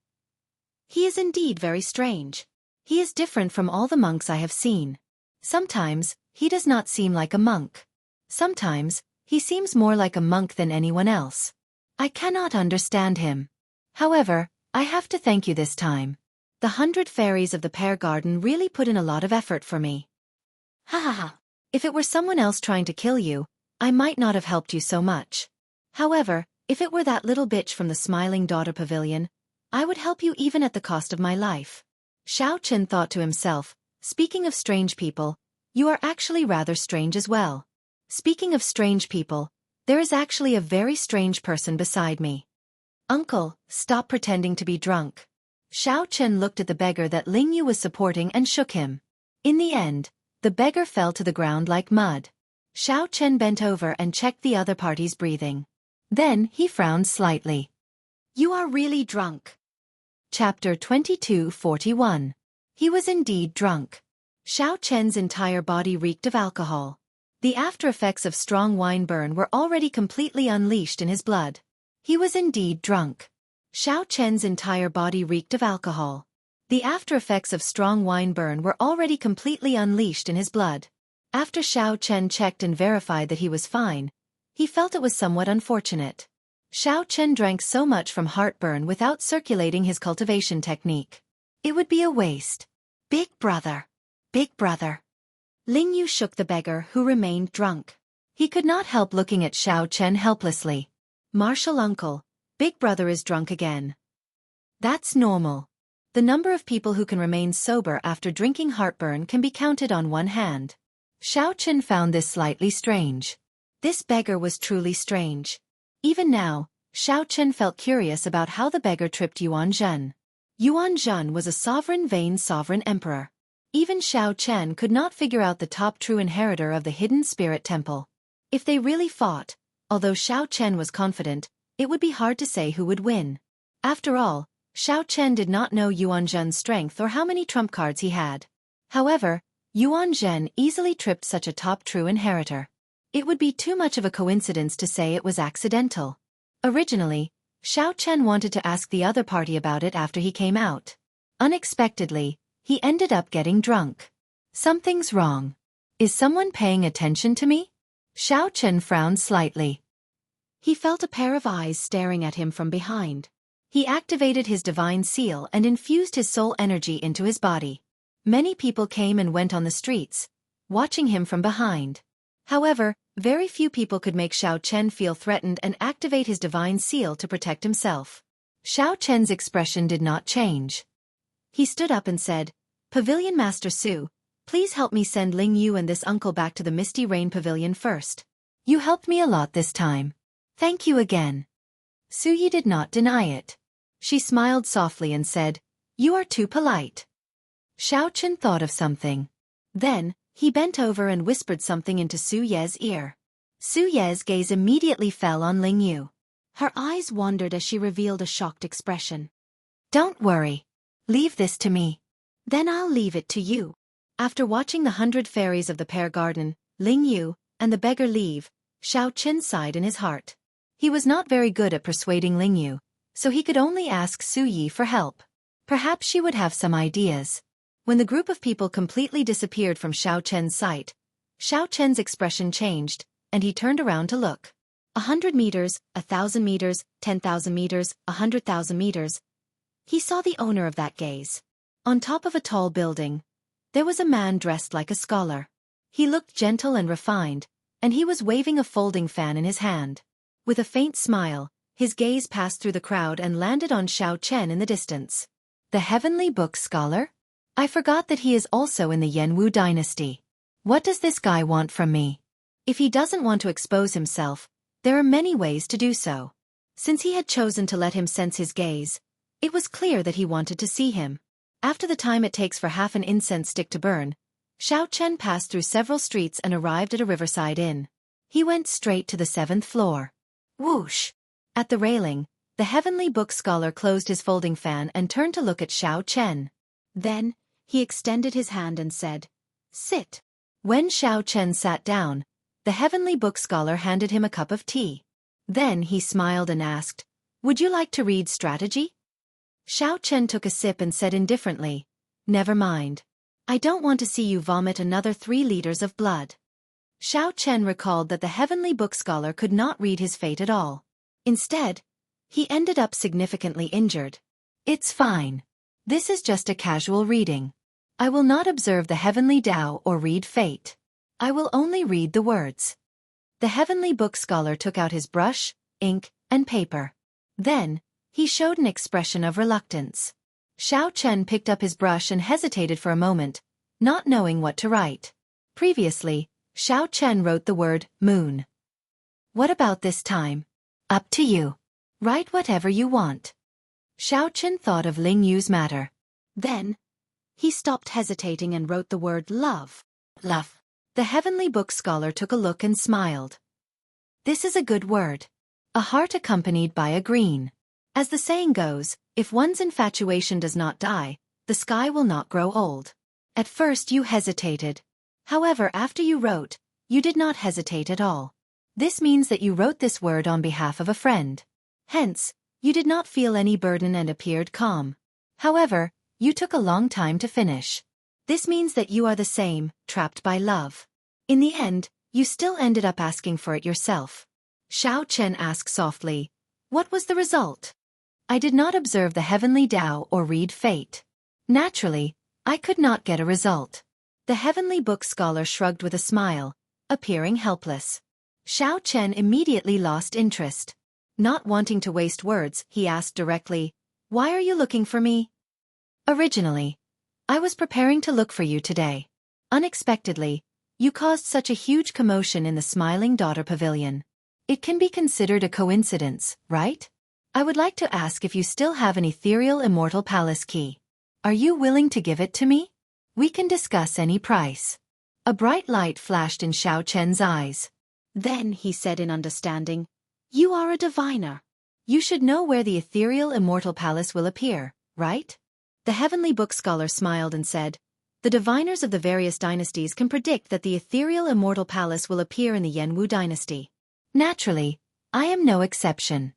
"He is indeed very strange. He is different from all the monks I have seen. Sometimes, he does not seem like a monk. Sometimes, he seems more like a monk than anyone else. I cannot understand him. However, I have to thank you this time. The 100 fairies of the pear garden really put in a lot of effort for me. Ha ha ha. If it were someone else trying to kill you, I might not have helped you so much. However, if it were that little bitch from the Smiling Daughter Pavilion, I would help you even at the cost of my life." Xiao Chen thought to himself, "Speaking of strange people, you are actually rather strange as well. Speaking of strange people, there is actually a very strange person beside me. Uncle, stop pretending to be drunk." Xiao Chen looked at the beggar that Ling Yu was supporting and shook him. In the end, the beggar fell to the ground like mud. Xiao Chen bent over and checked the other party's breathing. Then he frowned slightly. "You are really drunk." Chapter 22:41. He was indeed drunk. Xiao Chen's entire body reeked of alcohol. The after-effects of strong wine burn were already completely unleashed in his blood. He was indeed drunk. Xiao Chen's entire body reeked of alcohol. The after-effects of strong wine burn were already completely unleashed in his blood. After Xiao Chen checked and verified that he was fine, he felt it was somewhat unfortunate. Xiao Chen drank so much from heartburn without circulating his cultivation technique. It would be a waste. Big brother. Big brother. Ling Yu shook the beggar who remained drunk. He could not help looking at Xiao Chen helplessly. "Martial uncle, Big brother is drunk again." That's normal. The number of people who can remain sober after drinking heartburn can be counted on one hand. Xiao Chen found this slightly strange. This beggar was truly strange. Even now, Xiao Chen felt curious about how the beggar tripped Yuan Zhen. Yuan Zhen was a vain sovereign emperor. Even Xiao Chen could not figure out the top true inheritor of the hidden spirit temple. If they really fought, although Xiao Chen was confident, it would be hard to say who would win. After all, Xiao Chen did not know Yuan Zhen's strength or how many trump cards he had. However, Yuan Zhen easily tripped such a top true inheritor. It would be too much of a coincidence to say it was accidental. Originally, Xiao Chen wanted to ask the other party about it after he came out. Unexpectedly, he ended up getting drunk. Something's wrong. Is someone paying attention to me? Xiao Chen frowned slightly. He felt a pair of eyes staring at him from behind. He activated his divine seal and infused his soul energy into his body. Many people came and went on the streets, watching him from behind. However, very few people could make Xiao Chen feel threatened and activate his divine seal to protect himself. Xiao Chen's expression did not change. He stood up and said, "Pavilion Master Su, please help me send Ling Yu and this uncle back to the Misty Rain Pavilion first. You helped me a lot this time. Thank you again." Su Yi did not deny it. She smiled softly and said, "You are too polite." Xiao Chen thought of something. Then, he bent over and whispered something into Su Ye's ear. Su Ye's gaze immediately fell on Ling Yu. Her eyes wandered as she revealed a shocked expression. "Don't worry. Leave this to me. Then I'll leave it to you." After watching the 100 fairies of the pear garden, Ling Yu, and the beggar leave, Xiao Chen sighed in his heart. He was not very good at persuading Ling Yu, so he could only ask Su Yi for help. Perhaps she would have some ideas. When the group of people completely disappeared from Xiao Chen's sight, Xiao Chen's expression changed, and he turned around to look. 100 meters, 1,000 meters, 10,000 meters, 100,000 meters. He saw the owner of that gaze. On top of a tall building, there was a man dressed like a scholar. He looked gentle and refined, and he was waving a folding fan in his hand. With a faint smile, his gaze passed through the crowd and landed on Xiao Chen in the distance. The Heavenly Book Scholar? I forgot that he is also in the Yanwu dynasty. What does this guy want from me? If he doesn't want to expose himself, there are many ways to do so. Since he had chosen to let him sense his gaze, it was clear that he wanted to see him. After the time it takes for half an incense stick to burn, Xiao Chen passed through several streets and arrived at a riverside inn. He went straight to the 7th floor. Whoosh! At the railing, the heavenly book scholar closed his folding fan and turned to look at Xiao Chen. Then, he extended his hand and said, "Sit." When Xiao Chen sat down, the heavenly book scholar handed him a cup of tea. Then he smiled and asked, "Would you like to read strategy?" Xiao Chen took a sip and said indifferently, "Never mind. I don't want to see you vomit another 3 liters of blood." Xiao Chen recalled that the heavenly book scholar could not read his fate at all. Instead, he ended up significantly injured. "It's fine. This is just a casual reading. I will not observe the heavenly Tao or read fate. I will only read the words." The heavenly book scholar took out his brush, ink, and paper. Then, he showed an expression of reluctance. Xiao Chen picked up his brush and hesitated for a moment, not knowing what to write. Previously, Xiao Chen wrote the word moon. "What about this time?" "Up to you. Write whatever you want." Xiao Chen thought of Ling Yu's matter. Then, he stopped hesitating and wrote the word love. Love. The heavenly book scholar took a look and smiled. "This is a good word. A heart accompanied by a green. As the saying goes, if one's infatuation does not die, the sky will not grow old." At first you hesitated. However, after you wrote, you did not hesitate at all. This means that you wrote this word on behalf of a friend. Hence, you did not feel any burden and appeared calm. However, you took a long time to finish. This means that you are the same, trapped by love. In the end, you still ended up asking for it yourself. Xiao Chen asked softly, "What was the result?" "I did not observe the heavenly Tao or read fate. Naturally, I could not get a result." The heavenly book scholar shrugged with a smile, appearing helpless. Xiao Chen immediately lost interest. Not wanting to waste words, he asked directly, "Why are you looking for me?" "Originally, I was preparing to look for you today. Unexpectedly, you caused such a huge commotion in the Smiling Daughter Pavilion. It can be considered a coincidence, right? I would like to ask if you still have an ethereal immortal palace key. Are you willing to give it to me? We can discuss any price." A bright light flashed in Xiao Chen's eyes. Then he said in understanding, "You are a diviner. You should know where the ethereal immortal palace will appear, right?" The heavenly book scholar smiled and said, "The diviners of the various dynasties can predict that the ethereal immortal palace will appear in the Yanwu dynasty. Naturally, I am no exception."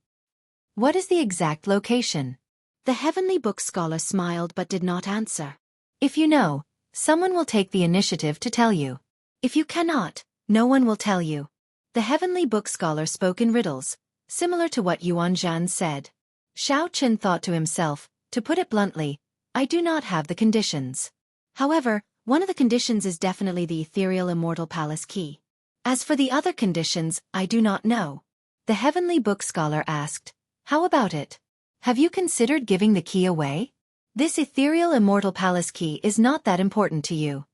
"What is the exact location?" The heavenly book scholar smiled but did not answer. "If you know, someone will take the initiative to tell you. If you cannot, no one will tell you." The heavenly book scholar spoke in riddles, similar to what Yuan Zhan said. Xiao Chen thought to himself, to put it bluntly, I do not have the conditions. However, one of the conditions is definitely the ethereal immortal palace key. As for the other conditions, I do not know. The heavenly book scholar asked, "How about it? Have you considered giving the key away? This ethereal immortal palace key is not that important to you."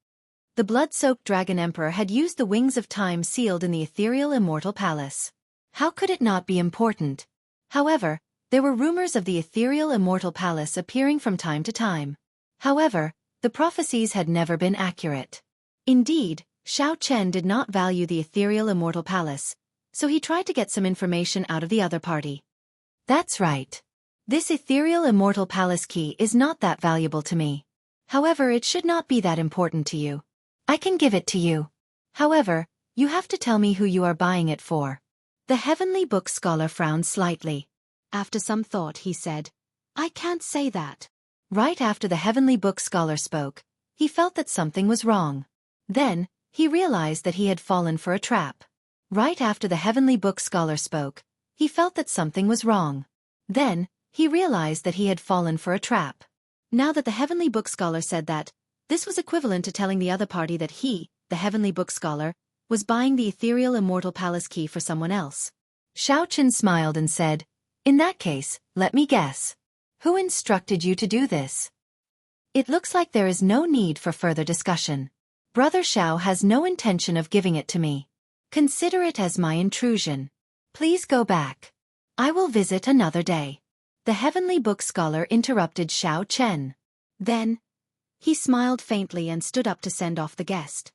The blood-soaked dragon emperor had used the wings of time sealed in the ethereal immortal palace. How could it not be important? However, there were rumors of the ethereal immortal palace appearing from time to time. However, the prophecies had never been accurate. Indeed, Xiao Chen did not value the ethereal immortal palace, so he tried to get some information out of the other party. "That's right. This ethereal immortal palace key is not that valuable to me. However, it should not be that important to you. I can give it to you. However, you have to tell me who you are buying it for." The heavenly book scholar frowned slightly. After some thought he said, "I can't say that." Right after the heavenly book scholar spoke, he felt that something was wrong. Then, he realized that he had fallen for a trap. Right after the heavenly book scholar spoke, he felt that something was wrong. Then, he realized that he had fallen for a trap. Now that the heavenly book scholar said that, this was equivalent to telling the other party that he, the heavenly book scholar, was buying the ethereal immortal palace key for someone else. Xiao Chen smiled and said, "In that case, let me guess. Who instructed you to do this?" "It looks like there is no need for further discussion. Brother Xiao has no intention of giving it to me. Consider it as my intrusion. Please go back. I will visit another day." The heavenly book scholar interrupted Xiao Chen. Then, He smiled faintly and stood up to send off the guest.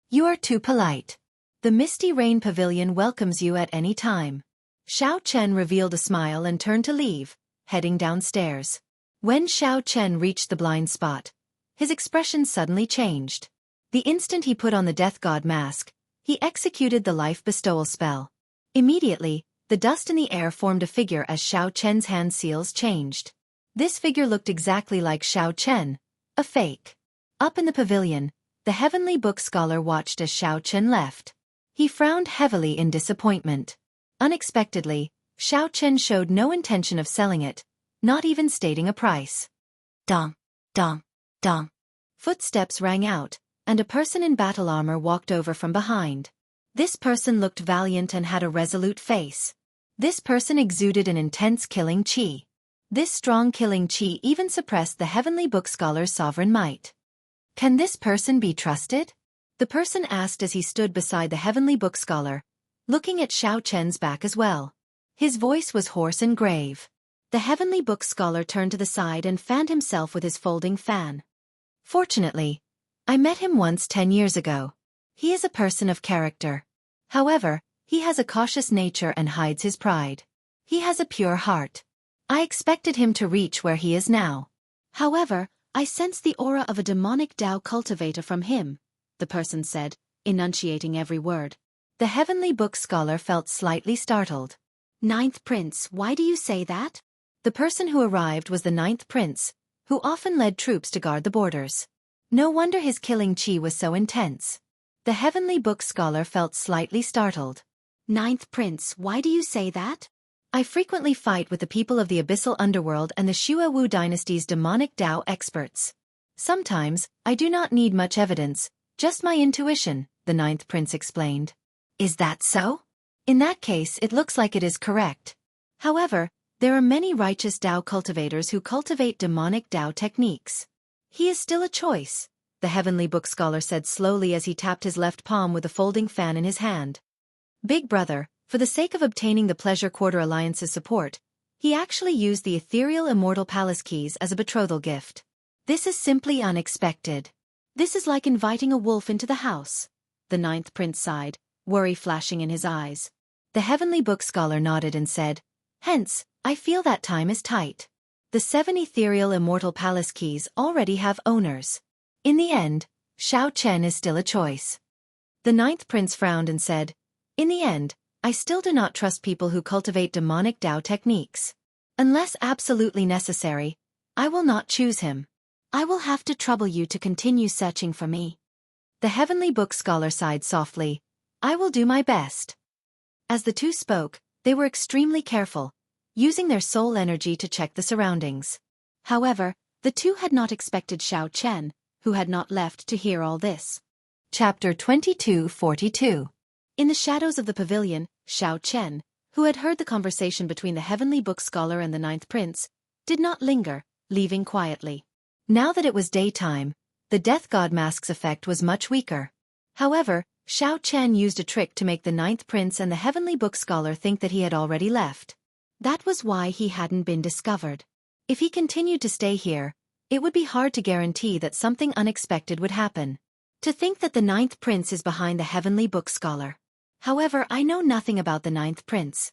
You are too polite. The Misty Rain Pavilion welcomes you at any time. Xiao Chen revealed a smile and turned to leave, heading downstairs. When Xiao Chen reached the blind spot, his expression suddenly changed. The instant he put on the death god mask, he executed the life bestowal spell. Immediately, the dust in the air formed a figure as Xiao Chen's hand seals changed. This figure looked exactly like Xiao Chen, a fake. Up in the pavilion, the Heavenly Book Scholar watched as Xiao Chen left. He frowned heavily in disappointment. Unexpectedly, Xiao Chen showed no intention of selling it, not even stating a price. Dong, dong, dong. Footsteps rang out, and a person in battle armor walked over from behind. This person looked valiant and had a resolute face. This person exuded an intense killing chi. This strong killing chi even suppressed the Heavenly Book Scholar's sovereign might. Can this person be trusted? The person asked as he stood beside the Heavenly Book Scholar, looking at Xiao Chen's back as well. His voice was hoarse and grave. The Heavenly Book Scholar turned to the side and fanned himself with his folding fan. Fortunately, I met him once 10 years ago. He is a person of character. However, he has a cautious nature and hides his pride. He has a pure heart. I expected him to reach where he is now. However, I sense the aura of a demonic Tao cultivator from him, the person said, enunciating every word. The Heavenly Book Scholar felt slightly startled. Ninth Prince, why do you say that? The person who arrived was the Ninth Prince, who often led troops to guard the borders. No wonder his killing chi was so intense. The Heavenly Book Scholar felt slightly startled. Ninth Prince, why do you say that? I frequently fight with the people of the Abyssal Underworld and the Xuewu Dynasty's demonic Tao experts. Sometimes, I do not need much evidence, just my intuition, the Ninth Prince explained. Is that so? In that case it looks like it is correct. However, there are many righteous Tao cultivators who cultivate demonic Tao techniques. He is still a choice, the Heavenly Book Scholar said slowly as he tapped his left palm with a folding fan in his hand. Big brother, for the sake of obtaining the Pleasure Quarter Alliance's support, he actually used the ethereal immortal palace keys as a betrothal gift. This is simply unexpected. This is like inviting a wolf into the house. The Ninth Prince sighed, worry flashing in his eyes. The Heavenly Book Scholar nodded and said, Hence, I feel that time is tight. The 7 ethereal immortal palace keys already have owners. In the end, Xiao Chen is still a choice. The Ninth Prince frowned and said, In the end, I still do not trust people who cultivate demonic Tao techniques. Unless absolutely necessary, I will not choose him. I will have to trouble you to continue searching for me. The Heavenly Book Scholar sighed softly, I will do my best. As the two spoke, they were extremely careful, using their soul energy to check the surroundings. However, the two had not expected Xiao Chen, who had not left to hear all this. Chapter 2242. In the shadows of the pavilion, Xiao Chen, who had heard the conversation between the Heavenly Book Scholar and the Ninth Prince, did not linger, leaving quietly. Now that it was daytime, the Death God Mask's effect was much weaker. However, Xiao Chen used a trick to make the Ninth Prince and the Heavenly Book Scholar think that he had already left. That was why he hadn't been discovered. If he continued to stay here, it would be hard to guarantee that something unexpected would happen. To think that the Ninth Prince is behind the Heavenly Book Scholar. However, I know nothing about the Ninth Prince.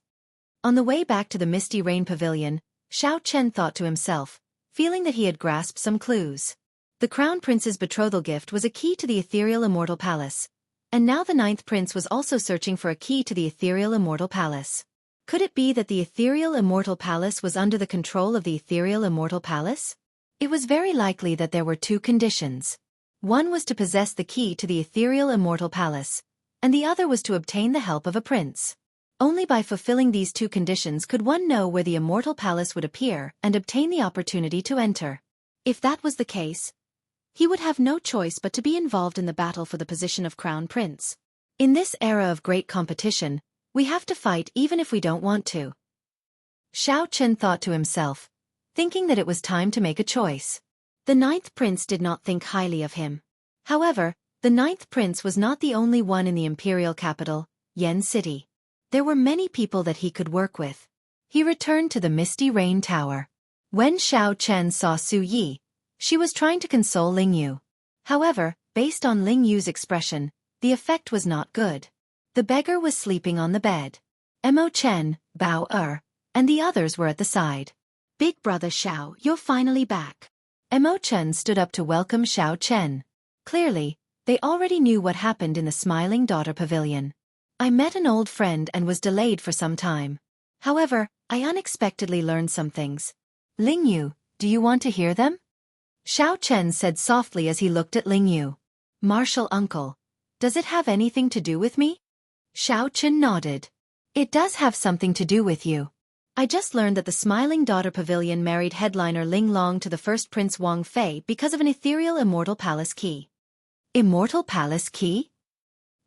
On the way back to the Misty Rain Pavilion, Xiao Chen thought to himself, feeling that he had grasped some clues. The Crown Prince's betrothal gift was a key to the Ethereal Immortal Palace, and now the Ninth Prince was also searching for a key to the Ethereal Immortal Palace. Could it be that the Ethereal Immortal Palace was under the control of the Ethereal Immortal Palace? It was very likely that there were two conditions. One was to possess the key to the Ethereal Immortal Palace, and the other was to obtain the help of a prince. Only by fulfilling these two conditions could one know where the Immortal Palace would appear and obtain the opportunity to enter. If that was the case, he would have no choice but to be involved in the battle for the position of Crown Prince. In this era of great competition, we have to fight even if we don't want to. Xiao Chen thought to himself, thinking that it was time to make a choice. The Ninth Prince did not think highly of him. However, the Ninth Prince was not the only one in the imperial capital, Yen City. There were many people that he could work with. He returned to the Misty Rain Tower. When Xiao Chen saw Su Yi, She was trying to console Ling Yu. However, based on Ling Yu's expression, the effect was not good. The beggar was sleeping on the bed. Mo Chen, Bao and the others were at the side. Big brother Xiao, you're finally back. Mo Chen stood up to welcome Xiao Chen. Clearly, they already knew what happened in the Smiling Daughter Pavilion. I met an old friend and was delayed for some time. However, I unexpectedly learned some things. Ling Yu, do you want to hear them? Xiao Chen said softly as he looked at Ling Yu. Martial uncle. Does it have anything to do with me? Xiao Chen nodded. It does have something to do with you. I just learned that the Smiling Daughter Pavilion married headliner Ling Long to the first Prince Wang Fei because of an ethereal Immortal Palace key. Immortal Palace key?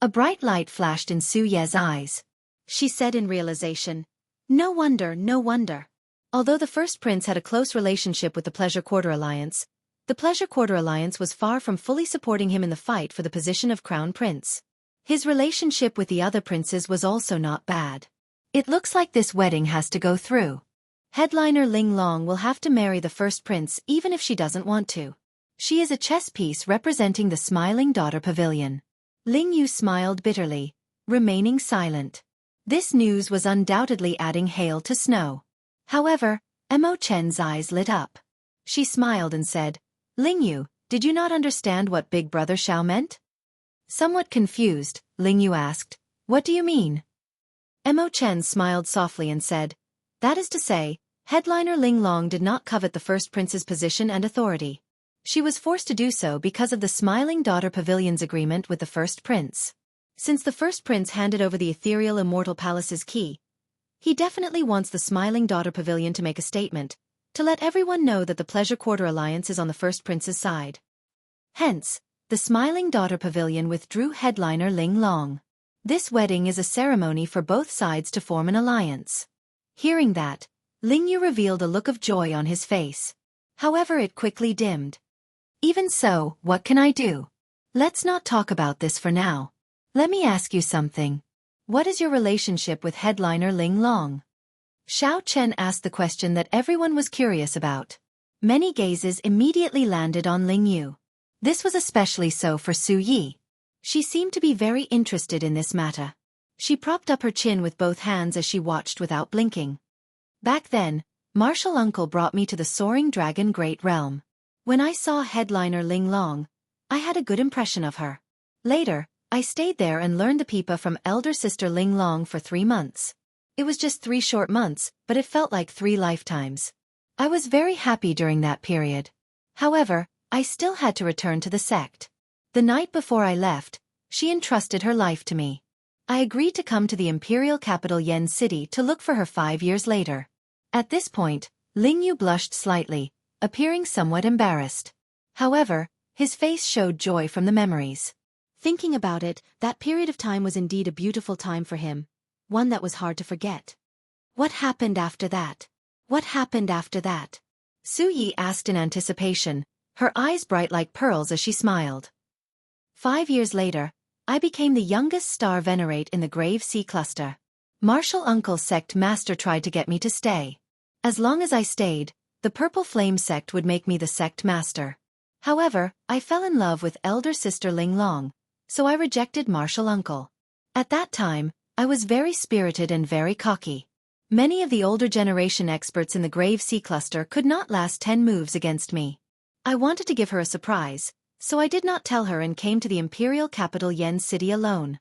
A bright light flashed in Su Ye's eyes. She said in realization, No wonder, no wonder. Although the first prince had a close relationship with the Pleasure Quarter Alliance, the Pleasure Quarter Alliance was far from fully supporting him in the fight for the position of Crown Prince. His relationship with the other princes was also not bad. It looks like this wedding has to go through. Headliner Ling Long will have to marry the first prince even if she doesn't want to. She is a chess piece representing the Smiling Daughter Pavilion. Ling Yu smiled bitterly, remaining silent. This news was undoubtedly adding hail to snow. However, Mo Chen's eyes lit up. She smiled and said, Ling Yu, did you not understand what Big Brother Xiao meant? Somewhat confused, Ling Yu asked, What do you mean? Mo Chen smiled softly and said, That is to say, headliner Ling Long did not covet the first prince's position and authority. She was forced to do so because of the Smiling Daughter Pavilion's agreement with the first prince. Since the first prince handed over the ethereal Immortal Palace's key, he definitely wants the Smiling Daughter Pavilion to make a statement, to let everyone know that the Pleasure Quarter Alliance is on the first prince's side. Hence, the Smiling Daughter Pavilion withdrew headliner Ling Long. This wedding is a ceremony for both sides to form an alliance. Hearing that, Ling Yu revealed a look of joy on his face. However, it quickly dimmed. Even so, what can I do? Let's not talk about this for now. Let me ask you something. What is your relationship with headliner Ling Long? Xiao Chen asked the question that everyone was curious about. Many gazes immediately landed on Ling Yu. This was especially so for Su Yi. She seemed to be very interested in this matter. She propped up her chin with both hands as she watched without blinking. Back then, Martial Uncle brought me to the Soaring Dragon Great Realm. When I saw headliner Ling Long, I had a good impression of her. Later, I stayed there and learned the pipa from elder sister Ling Long for 3 months. It was just 3 short months, but it felt like 3 lifetimes. I was very happy during that period. However, I still had to return to the sect. The night before I left, she entrusted her life to me. I agreed to come to the imperial capital Yen City to look for her 5 years later. At this point, Ling Yu blushed slightly, appearing somewhat embarrassed. However, his face showed joy from the memories. Thinking about it, that period of time was indeed a beautiful time for him, one that was hard to forget. What happened after that? What happened after that? Su Yi asked in anticipation, her eyes bright like pearls as she smiled. 5 years later, I became the youngest star venerate in the Grave Sea Cluster. Martial Uncle's sect master tried to get me to stay. As long as I stayed, the Purple Flame sect would make me the sect master. However, I fell in love with elder sister Ling Long, so I rejected Martial Uncle. At that time, I was very spirited and very cocky. Many of the older generation experts in the Grave Sea Cluster could not last 10 moves against me. I wanted to give her a surprise, so I did not tell her and came to the imperial capital Yen City alone.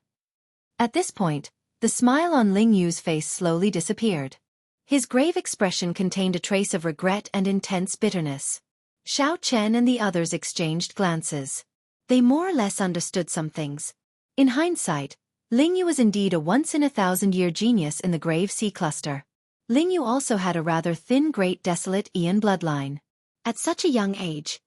At this point, the smile on Ling Yu's face slowly disappeared. His grave expression contained a trace of regret and intense bitterness. Xiao Chen and the others exchanged glances. They more or less understood some things. In hindsight, Ling Yu was indeed a once-in-a-thousand-year genius in the Grave Sea Cluster. Ling Yu also had a rather thin Great Desolate Aeon bloodline. At such a young age,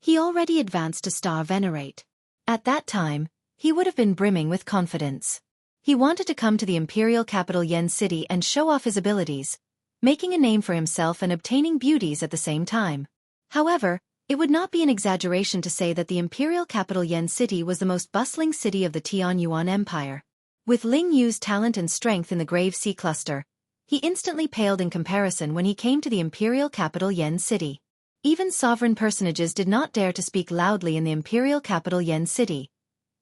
he already advanced to Star Venerate. At that time, he would have been brimming with confidence. He wanted to come to the imperial capital Yen City and show off his abilities, making a name for himself and obtaining beauties at the same time. However, it would not be an exaggeration to say that the imperial capital Yen City was the most bustling city of the Tianyuan Empire. With Ling Yu's talent and strength in the Grave Sea Cluster, he instantly paled in comparison when he came to the imperial capital Yen City. Even sovereign personages did not dare to speak loudly in the imperial capital Yen City.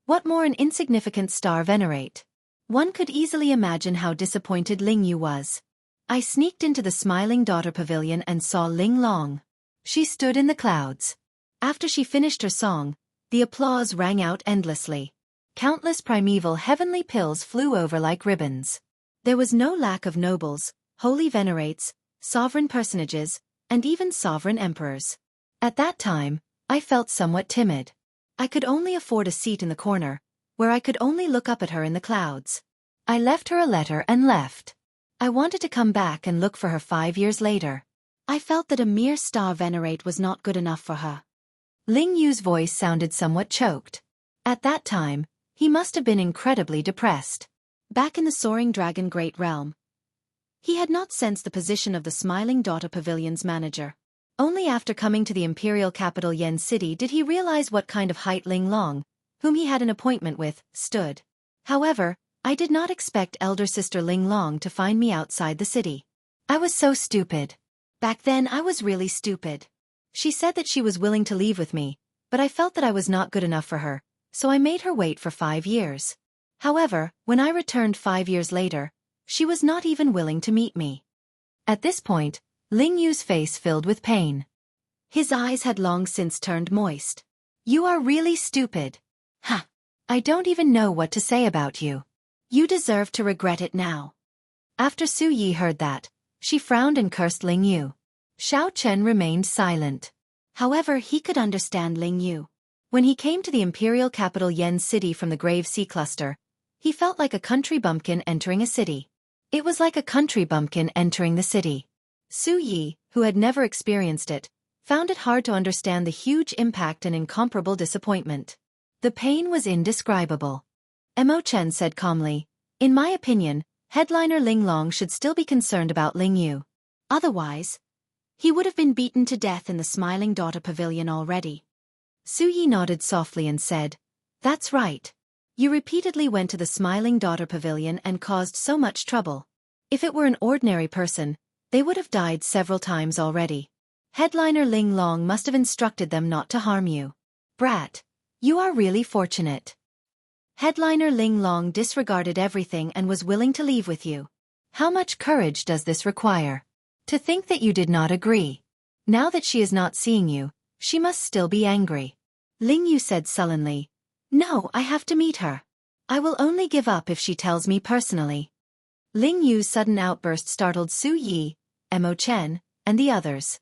What more an insignificant star venerate? One could easily imagine how disappointed Ling Yu was. I sneaked into the Smiling Daughter Pavilion and saw Ling Long. She stood in the clouds. After she finished her song, the applause rang out endlessly. Countless primeval heavenly pills flew over like ribbons. There was no lack of nobles, holy venerates, sovereign personages, and even sovereign emperors. At that time, I felt somewhat timid. I could only afford a seat in the corner, where I could only look up at her in the clouds. I left her a letter and left. I wanted to come back and look for her 5 years later. I felt that a mere star venerate was not good enough for her. Ling Yu's voice sounded somewhat choked. At that time, he must have been incredibly depressed. Back in the Soaring Dragon Great Realm, he had not sensed the position of the Smiling Daughter Pavilion's manager. Only after coming to the imperial capital Yen City did he realize what kind of height Ling Long, whom he had an appointment with, stood. However, I did not expect elder sister Ling Long to find me outside the city. I was so stupid. Back then I was really stupid. She said that she was willing to leave with me, but I felt that I was not good enough for her, so I made her wait for 5 years. However, when I returned 5 years later, she was not even willing to meet me. At this point, Ling Yu's face filled with pain. His eyes had long since turned moist. You are really stupid. Ha! I don't even know what to say about you. You deserve to regret it now. After Su Yi heard that, she frowned and cursed Ling Yu. Xiao Chen remained silent. However, he could understand Ling Yu. When he came to the imperial capital Yen City from the Grave Sea Cluster, he felt like a country bumpkin entering a city. It was like a country bumpkin entering the city. Su Yi, who had never experienced it, found it hard to understand the huge impact and incomparable disappointment. The pain was indescribable. Mo Chen said calmly, "In my opinion, headliner Ling Long should still be concerned about Ling Yu. Otherwise, he would have been beaten to death in the Smiling Daughter Pavilion already." Su Yi nodded softly and said, "That's right. You repeatedly went to the Smiling Daughter Pavilion and caused so much trouble. If it were an ordinary person, they would have died several times already. Headliner Ling Long must have instructed them not to harm you. Brat, you are really fortunate. Headliner Ling Long disregarded everything and was willing to leave with you. How much courage does this require? To think that you did not agree. Now that she is not seeing you, she must still be angry." Ling Yu said sullenly, "No, I have to meet her. I will only give up if she tells me personally." Ling Yu's sudden outburst startled Su Yi, Mo Chen, and the others.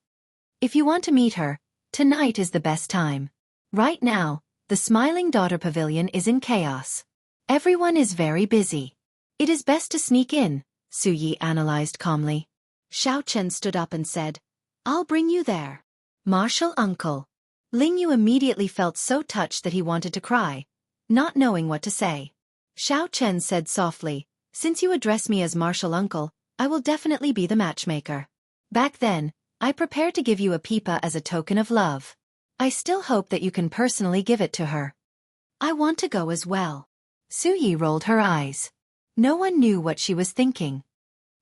"If you want to meet her, tonight is the best time. Right now, the Smiling Daughter Pavilion is in chaos. Everyone is very busy. It is best to sneak in," Su Yi analyzed calmly. Xiao Chen stood up and said, "I'll bring you there." "Martial uncle." Ling Yu immediately felt so touched that he wanted to cry, not knowing what to say. Xiao Chen said softly, "Since you address me as martial uncle, I will definitely be the matchmaker. Back then, I prepared to give you a pipa as a token of love. I still hope that you can personally give it to her." "I want to go as well." Su Yi rolled her eyes. No one knew what she was thinking.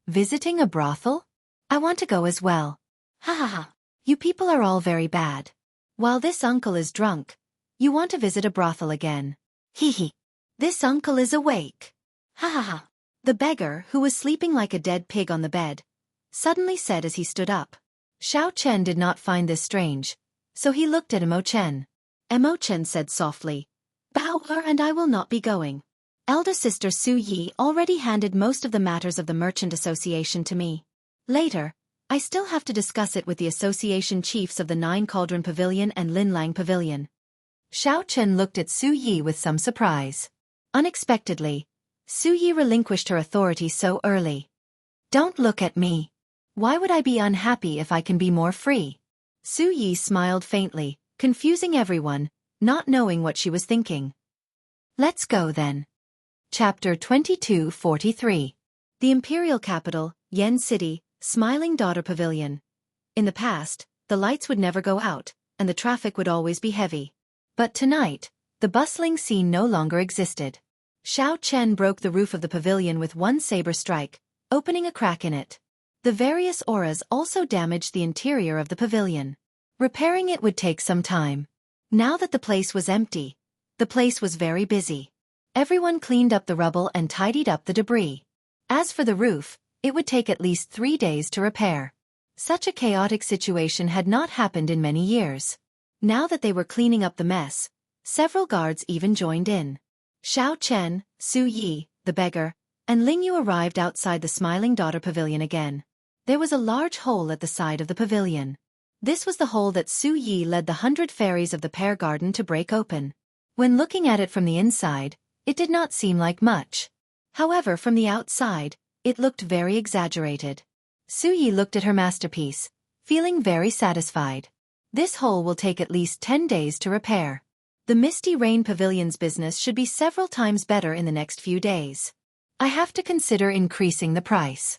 Visiting a brothel? I want to go as well. Ha ha ha. You people are all very bad. While this uncle is drunk, you want to visit a brothel again. Hee hee. This uncle is awake. Ha ha ha. The beggar, who was sleeping like a dead pig on the bed, suddenly said as he stood up. Xiao Chen did not find this strange, so he looked at Mo Chen. Mo Chen said softly, "Bow her and I will not be going. Elder sister Su Yi already handed most of the matters of the Merchant Association to me. Later, I still have to discuss it with the association chiefs of the Nine Cauldron Pavilion and Linlang Pavilion." Xiao Chen looked at Su Yi with some surprise. Unexpectedly, Su Yi relinquished her authority so early. "Don't look at me. Why would I be unhappy if I can be more free?" Su Yi smiled faintly, confusing everyone, not knowing what she was thinking. Let's go then. Chapter 2243. The Imperial Capital, Yen City, Smiling Daughter Pavilion. In the past, the lights would never go out, and the traffic would always be heavy. But tonight, the bustling scene no longer existed. Xiao Chen broke the roof of the pavilion with one saber strike, opening a crack in it. The various auras also damaged the interior of the pavilion. Repairing it would take some time. Now that the place was empty, the place was very busy. Everyone cleaned up the rubble and tidied up the debris. As for the roof, it would take at least 3 days to repair. Such a chaotic situation had not happened in many years. Now that they were cleaning up the mess, several guards even joined in. Xiao Chen, Su Yi, the beggar, and Ling Yu arrived outside the Smiling Daughter Pavilion again. There was a large hole at the side of the pavilion. This was the hole that Su Yi led the 100 fairies of the pear garden to break open. When looking at it from the inside, it did not seem like much. However, from the outside, it looked very exaggerated. Su Yi looked at her masterpiece, feeling very satisfied. This hole will take at least 10 days to repair. The Misty Rain Pavilion's business should be several times better in the next few days. I have to consider increasing the price.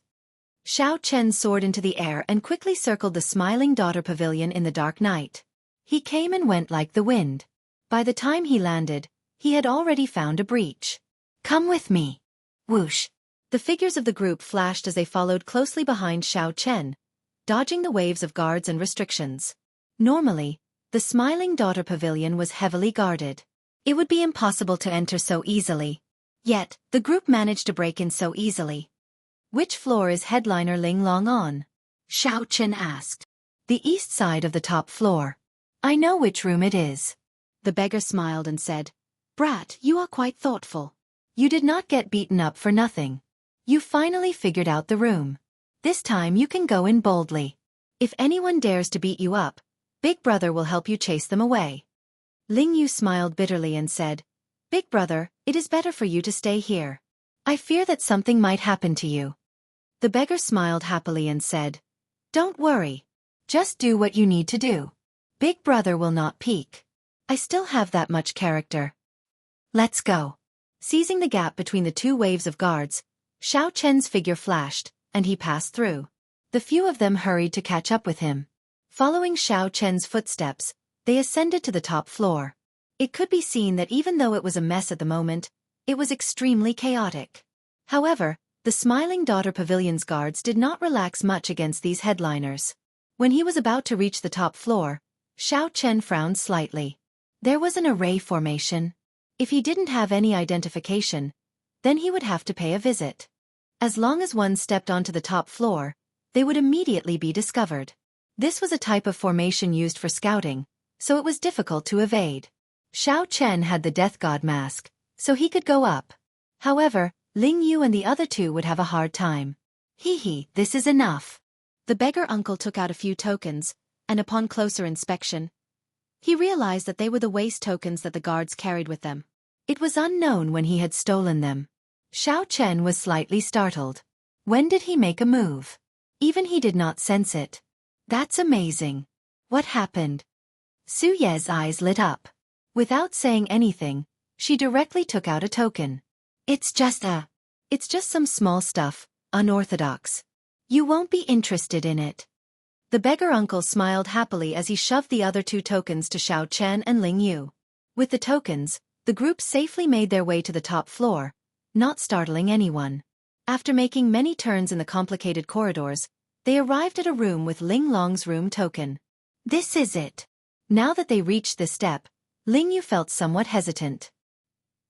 Xiao Chen soared into the air and quickly circled the Smiling Daughter Pavilion in the dark night. He came and went like the wind. By the time he landed, he had already found a breach. Come with me. Whoosh. The figures of the group flashed as they followed closely behind Xiao Chen, dodging the waves of guards and restrictions. Normally, the Smiling Daughter Pavilion was heavily guarded. It would be impossible to enter so easily. Yet, the group managed to break in so easily. Which floor is headliner Ling Long on? Xiao Chen asked. The east side of the top floor. I know which room it is. The beggar smiled and said, Brat, you are quite thoughtful. You did not get beaten up for nothing. You finally figured out the room. This time you can go in boldly. If anyone dares to beat you up, Big Brother will help you chase them away. Ling Yu smiled bitterly and said, Big Brother, it is better for you to stay here. I fear that something might happen to you. The beggar smiled happily and said, Don't worry. Just do what you need to do. Big Brother will not peek. I still have that much character. Let's go. Seizing the gap between the two waves of guards, Xiao Chen's figure flashed, and he passed through. The few of them hurried to catch up with him. Following Xiao Chen's footsteps, they ascended to the top floor. It could be seen that even though it was a mess at the moment, it was extremely chaotic. However, the Smiling Daughter Pavilion's guards did not relax much against these headliners. When he was about to reach the top floor, Xiao Chen frowned slightly. There was an array formation. If he didn't have any identification, then he would have to pay a visit. As long as one stepped onto the top floor, they would immediately be discovered. This was a type of formation used for scouting, so it was difficult to evade. Xiao Chen had the Death God mask, so he could go up. However, Ling Yu and the other two would have a hard time. Hee, this is enough. The beggar uncle took out a few tokens, and upon closer inspection, he realized that they were the waste tokens that the guards carried with them. It was unknown when he had stolen them. Xiao Chen was slightly startled. When did he make a move? Even he did not sense it. That's amazing. What happened? Su Ye's eyes lit up. Without saying anything, she directly took out a token. It's just some small stuff, unorthodox. You won't be interested in it. The beggar uncle smiled happily as he shoved the other two tokens to Xiao Chen and Ling Yu. With the tokens, the group safely made their way to the top floor, not startling anyone. After making many turns in the complicated corridors, they arrived at a room with Ling Long's room token. This is it. Now that they reached this step, Ling Yu felt somewhat hesitant.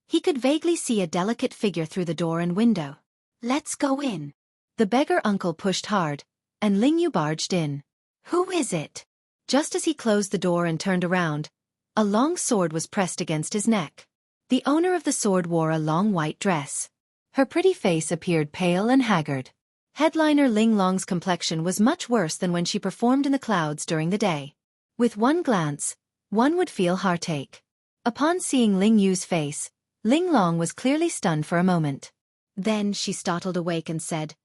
He could vaguely see a delicate figure through the door and window. Let's go in. The beggar uncle pushed hard, and Ling Yu barged in. Who is it? Just as he closed the door and turned around, a long sword was pressed against his neck. The owner of the sword wore a long white dress. Her pretty face appeared pale and haggard. Headliner Ling Long's complexion was much worse than when she performed in the clouds during the day. With one glance, one would feel heartache. Upon seeing Ling Yu's face, Ling Long was clearly stunned for a moment. Then she startled awake and said,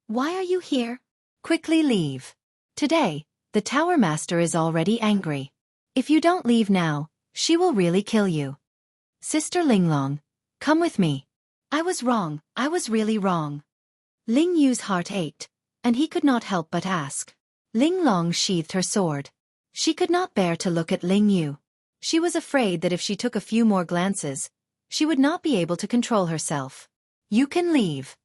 Why are you here? Quickly leave. Today, the Tower Master is already angry. If you don't leave now, she will really kill you. Sister Ling Long, come with me. I was wrong, I was really wrong. Ling Yu's heart ached, and he could not help but ask. Ling Long sheathed her sword. She could not bear to look at Ling Yu. She was afraid that if she took a few more glances, she would not be able to control herself. You can leave.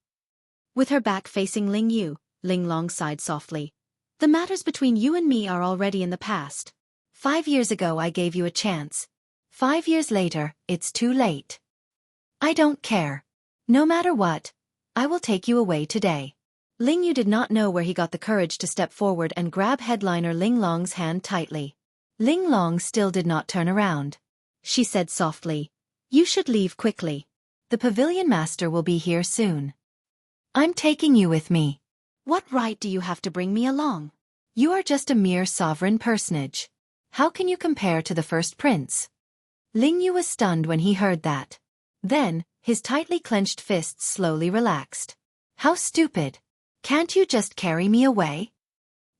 With her back facing Ling Yu, Ling Long sighed softly. The matters between you and me are already in the past. 5 years ago I gave you a chance. 5 years later, it's too late. I don't care. No matter what, I will take you away today. Ling Yu did not know where he got the courage to step forward and grab headliner Ling Long's hand tightly. Ling Long still did not turn around. She said softly, "You should leave quickly. The pavilion master will be here soon." "I'm taking you with me." "What right do you have to bring me along? You are just a mere sovereign personage. How can you compare to the first prince?" Ling Yu was stunned when he heard that. Then, his tightly clenched fists slowly relaxed. "How stupid. Can't you just carry me away?"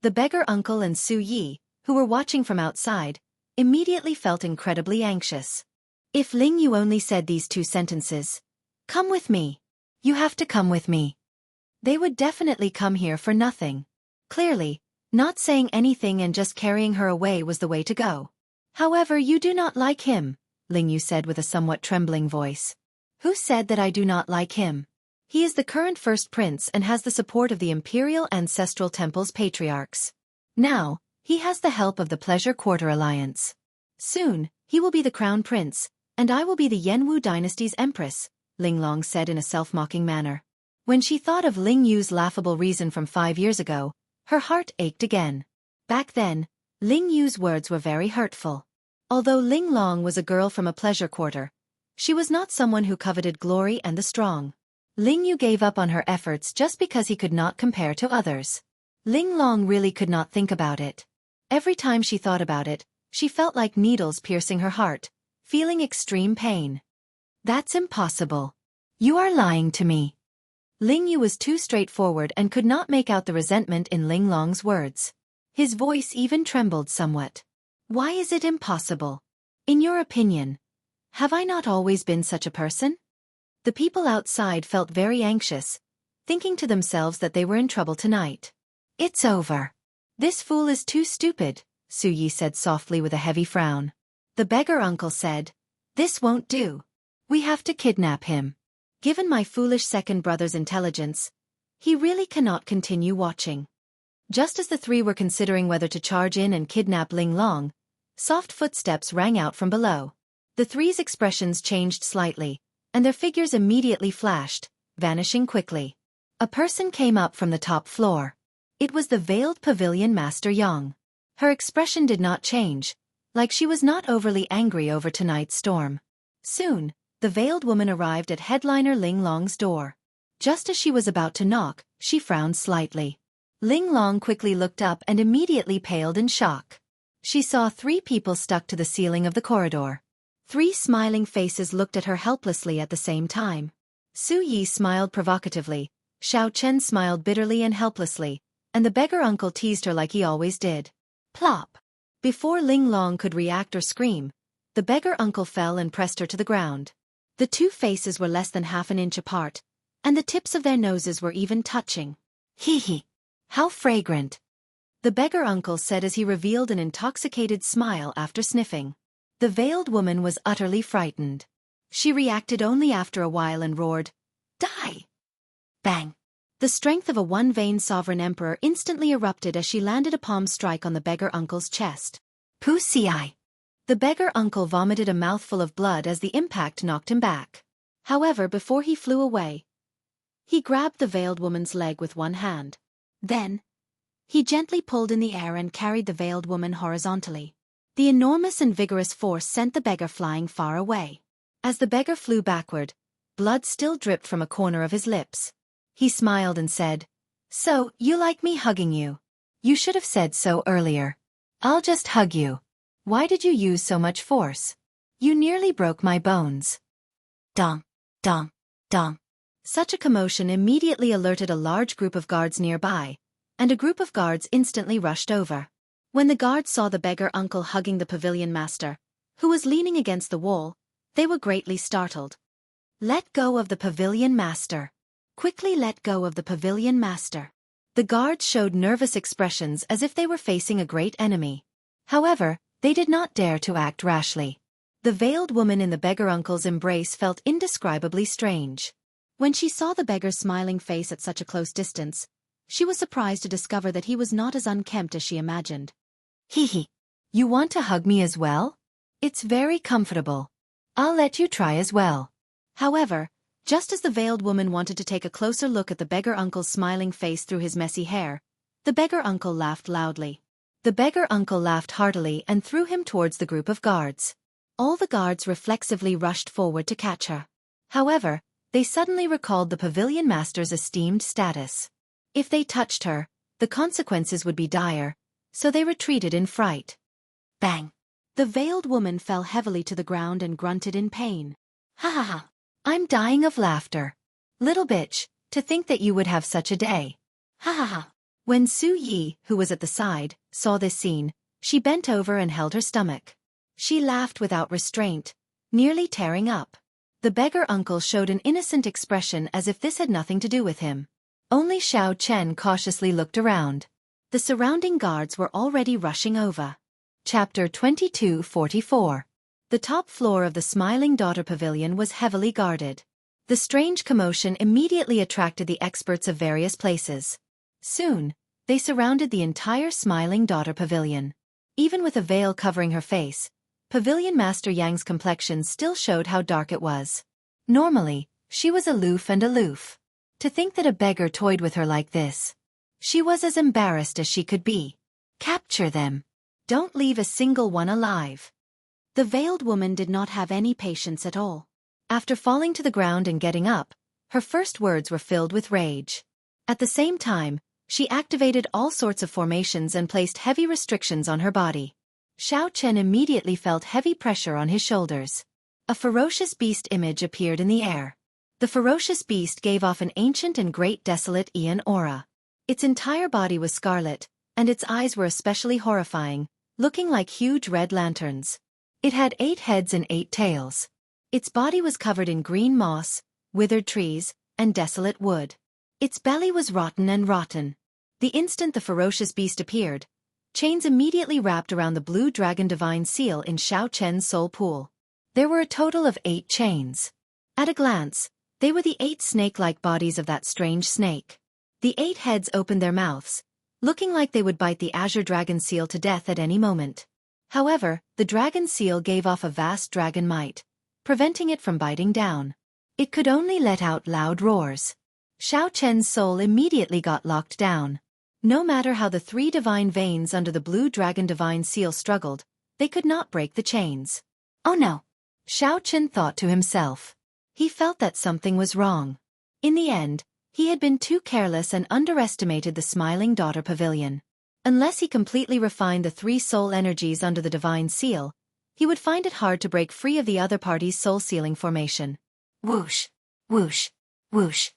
The beggar uncle and Su Yi, who were watching from outside, immediately felt incredibly anxious. If Ling Yu only said these two sentences, "Come with me. You have to come with me," they would definitely come here for nothing. Clearly, not saying anything and just carrying her away was the way to go. "However, you do not like him," Ling Yu said with a somewhat trembling voice. "Who said that I do not like him? He is the current first prince and has the support of the Imperial Ancestral Temple's patriarchs. Now, he has the help of the Pleasure Quarter Alliance. Soon, he will be the crown prince, and I will be the Yanwu dynasty's empress," Ling Long said in a self-mocking manner. When she thought of Ling Yu's laughable reason from 5 years ago, her heart ached again. Back then, Ling Yu's words were very hurtful. Although Ling Long was a girl from a pleasure quarter, she was not someone who coveted glory and the strong. Ling Yu gave up on her efforts just because he could not compare to others. Ling Long really could not think about it. Every time she thought about it, she felt like needles piercing her heart, feeling extreme pain. "That's impossible. You are lying to me." Ling Yu was too straightforward and could not make out the resentment in Ling Long's words. His voice even trembled somewhat. "Why is it impossible? In your opinion, have I not always been such a person?" The people outside felt very anxious, thinking to themselves that they were in trouble tonight. "It's over. This fool is too stupid," Su Yi said softly with a heavy frown. The beggar uncle said, "This won't do. We have to kidnap him. Given my foolish second brother's intelligence, he really cannot continue watching." Just as the three were considering whether to charge in and kidnap Ling Long, soft footsteps rang out from below. The three's expressions changed slightly, and their figures immediately flashed, vanishing quickly. A person came up from the top floor. It was the veiled pavilion master Yang. Her expression did not change, like she was not overly angry over tonight's storm. Soon, the veiled woman arrived at headliner Ling Long's door. Just as she was about to knock, she frowned slightly. Ling Long quickly looked up and immediately paled in shock. She saw 3 people stuck to the ceiling of the corridor. 3 smiling faces looked at her helplessly at the same time. Su Yi smiled provocatively, Xiao Chen smiled bitterly and helplessly, and the beggar uncle teased her like he always did. Plop! Before Ling Long could react or scream, the beggar uncle fell and pressed her to the ground. The 2 faces were less than half an inch apart, and the tips of their noses were even touching. "Hee hee! How fragrant!" the beggar uncle said as he revealed an intoxicated smile after sniffing. The veiled woman was utterly frightened. She reacted only after a while and roared, "Die!" Bang! The strength of a one-vein sovereign emperor instantly erupted as she landed a palm strike on the beggar uncle's chest. Pussy-eye! The beggar uncle vomited a mouthful of blood as the impact knocked him back. However, before he flew away, he grabbed the veiled woman's leg with one hand. Then, he gently pulled in the air and carried the veiled woman horizontally. The enormous and vigorous force sent the beggar flying far away. As the beggar flew backward, blood still dripped from a corner of his lips. He smiled and said, "So, you like me hugging you? You should have said so earlier. I'll just hug you. Why did you use so much force? You nearly broke my bones." Dong, dong, dong. Such a commotion immediately alerted a large group of guards nearby, and a group of guards instantly rushed over. When the guards saw the beggar uncle hugging the pavilion master, who was leaning against the wall, they were greatly startled. "Let go of the pavilion master. Quickly let go of the pavilion master." The guards showed nervous expressions as if they were facing a great enemy. However, they did not dare to act rashly. The veiled woman in the beggar uncle's embrace felt indescribably strange. When she saw the beggar's smiling face at such a close distance, she was surprised to discover that he was not as unkempt as she imagined. "Hee hee! You want to hug me as well? It's very comfortable. I'll let you try as well. However, just as the veiled woman wanted to take a closer look at the beggar uncle's smiling face through his messy hair, the beggar uncle laughed loudly. The beggar uncle laughed heartily and threw him towards the group of guards. All the guards reflexively rushed forward to catch her. However, they suddenly recalled the pavilion master's esteemed status. If they touched her, the consequences would be dire, so they retreated in fright. Bang! The veiled woman fell heavily to the ground and grunted in pain. Ha ha ha! I'm dying of laughter. Little bitch, to think that you would have such a day. Ha ha ha! When Su Yi, who was at the side, saw this scene, she bent over and held her stomach. She laughed without restraint, nearly tearing up. The beggar uncle showed an innocent expression as if this had nothing to do with him. Only Xiao Chen cautiously looked around. The surrounding guards were already rushing over. Chapter 2244. The top floor of the Smiling Daughter Pavilion was heavily guarded. The strange commotion immediately attracted the experts of various places. Soon, they surrounded the entire Smiling Daughter Pavilion. Even with a veil covering her face, Pavilion Master Yang's complexion still showed how dark it was. Normally, she was aloof and aloof. To think that a beggar toyed with her like this. She was as embarrassed as she could be. Capture them. Don't leave a single one alive. The veiled woman did not have any patience at all. After falling to the ground and getting up, her first words were filled with rage. At the same time, she activated all sorts of formations and placed heavy restrictions on her body. Xiao Chen immediately felt heavy pressure on his shoulders. A ferocious beast image appeared in the air. The ferocious beast gave off an ancient and great desolate Aeon aura. Its entire body was scarlet, and its eyes were especially horrifying, looking like huge red lanterns. It had 8 heads and 8 tails. Its body was covered in green moss, withered trees, and desolate wood. Its belly was rotten and rotten. The instant the ferocious beast appeared, chains immediately wrapped around the blue dragon divine seal in Xiao Chen's soul pool. There were a total of 8 chains. At a glance, they were the 8 snake-like bodies of that strange snake. The 8 heads opened their mouths, looking like they would bite the azure dragon seal to death at any moment. However, the dragon seal gave off a vast dragon might, preventing it from biting down. It could only let out loud roars. Xiao Chen's soul immediately got locked down. No matter how the 3 divine veins under the blue dragon divine seal struggled, they could not break the chains. Oh no! Xiao Chen thought to himself. He felt that something was wrong. In the end, he had been too careless and underestimated the Smiling Daughter Pavilion. Unless he completely refined the 3 soul energies under the divine seal, he would find it hard to break free of the other party's soul sealing formation. Whoosh! Whoosh! Whoosh!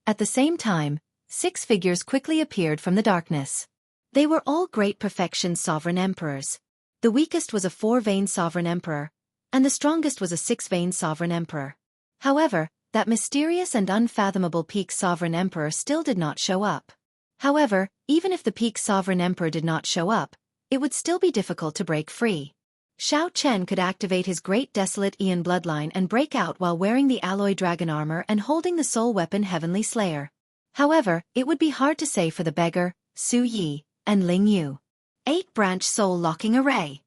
At the same time, 6 figures quickly appeared from the darkness. They were all great perfection sovereign emperors. The weakest was a 4-vein sovereign emperor, and the strongest was a 6-vein sovereign emperor. However, that mysterious and unfathomable peak sovereign emperor still did not show up. However, even if the peak sovereign emperor did not show up, it would still be difficult to break free. Xiao Chen could activate his great desolate Aeon bloodline and break out while wearing the alloy dragon armor and holding the soul weapon Heavenly Slayer. However, it would be hard to say for the beggar, Su Yi, and Ling Yu. 8-branch soul locking array.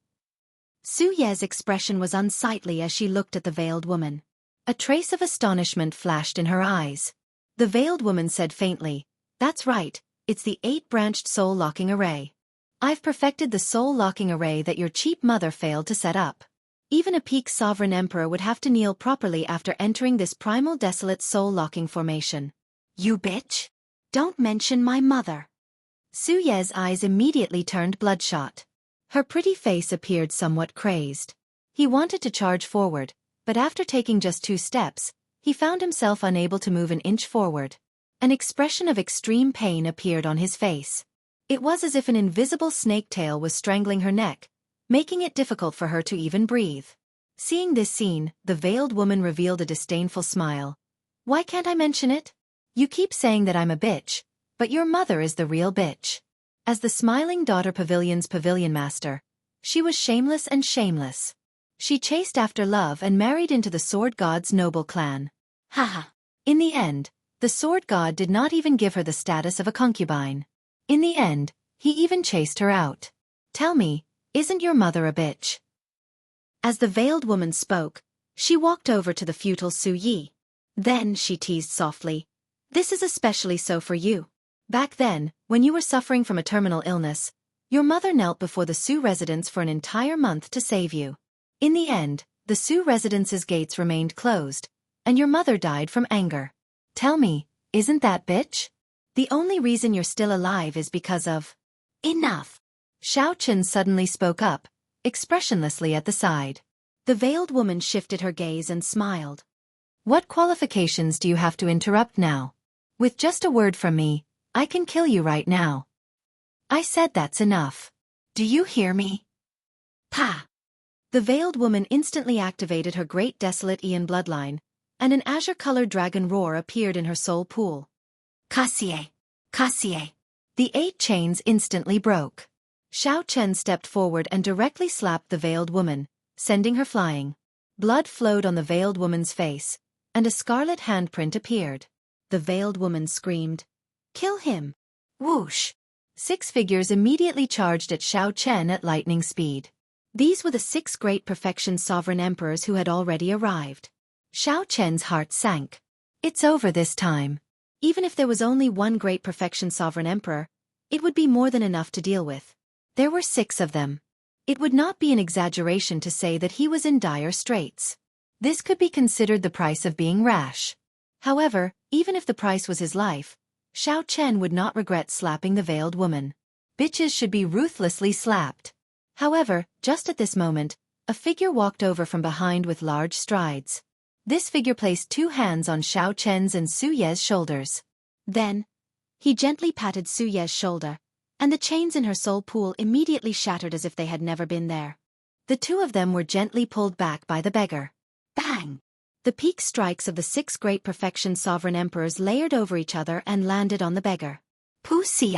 Su Ye's expression was unsightly as she looked at the veiled woman. A trace of astonishment flashed in her eyes. The veiled woman said faintly, "That's right, it's the 8-branched soul locking array. I've perfected the soul locking array that your cheap mother failed to set up. Even a peak sovereign emperor would have to kneel properly after entering this primal desolate soul locking formation." You bitch! Don't mention my mother. Su Ye's eyes immediately turned bloodshot. Her pretty face appeared somewhat crazed. He wanted to charge forward, but after taking just 2 steps, he found himself unable to move an inch forward. An expression of extreme pain appeared on his face. It was as if an invisible snake tail was strangling her neck, making it difficult for her to even breathe. Seeing this scene, the veiled woman revealed a disdainful smile. Why can't I mention it? You keep saying that I'm a bitch, but your mother is the real bitch. As the Smiling Daughter Pavilion's pavilion master, she was shameless and shameless. She chased after love and married into the Sword God's noble clan. Haha. In the end, the Sword God did not even give her the status of a concubine. In the end, he even chased her out. Tell me, Isn't your mother a bitch? As the veiled woman spoke, she walked over to the futile Su Yi. Then she teased softly, "This is especially so for you. Back then, when you were suffering from a terminal illness, your mother knelt before the Su residence for an entire month to save you. In the end, the Su residence's gates remained closed, and your mother died from anger. Tell me, isn't that bitch? The only reason you're still alive is because of—" "Enough!" Xiao Chen suddenly spoke up, expressionlessly at the side. The veiled woman shifted her gaze and smiled. "What qualifications do you have to interrupt now? With just a word from me, I can kill you right now. I said that's enough. Do you hear me?" "Pa!" The veiled woman instantly activated her great desolate Aeon bloodline, and an azure-colored dragon roar appeared in her soul pool. "Cassie! Cassie!" The 8 chains instantly broke. Xiao Chen stepped forward and directly slapped the veiled woman, sending her flying. Blood flowed on the veiled woman's face, and a scarlet handprint appeared. The veiled woman screamed, "Kill him!" Whoosh! 6 figures immediately charged at Xiao Chen at lightning speed. These were the 6 great perfection sovereign emperors who had already arrived. Xiao Chen's heart sank. It's over this time. Even if there was only one great perfection sovereign emperor, it would be more than enough to deal with. There were 6 of them. It would not be an exaggeration to say that he was in dire straits. This could be considered the price of being rash. However, even if the price was his life, Xiao Chen would not regret slapping the veiled woman. Bitches should be ruthlessly slapped. However, just at this moment, a figure walked over from behind with large strides. This figure placed 2 hands on Xiao Chen's and Su Ye's shoulders. Then, he gently patted Su Ye's shoulder, and the chains in her soul pool immediately shattered as if they had never been there. The 2 of them were gently pulled back by the beggar. Bang! The peak strikes of the 6 great perfection sovereign emperors layered over each other and landed on the beggar. Pussy.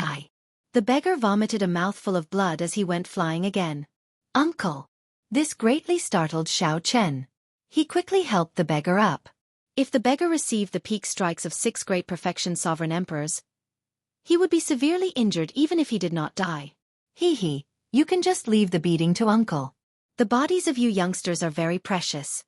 The beggar vomited a mouthful of blood as he went flying again. "Uncle!" This greatly startled Xiao Chen. He quickly helped the beggar up. If the beggar received the peak strikes of 6 great perfection sovereign emperors, he would be severely injured even if he did not die. Hee, you can just leave the beating to Uncle. The bodies of you youngsters are very precious.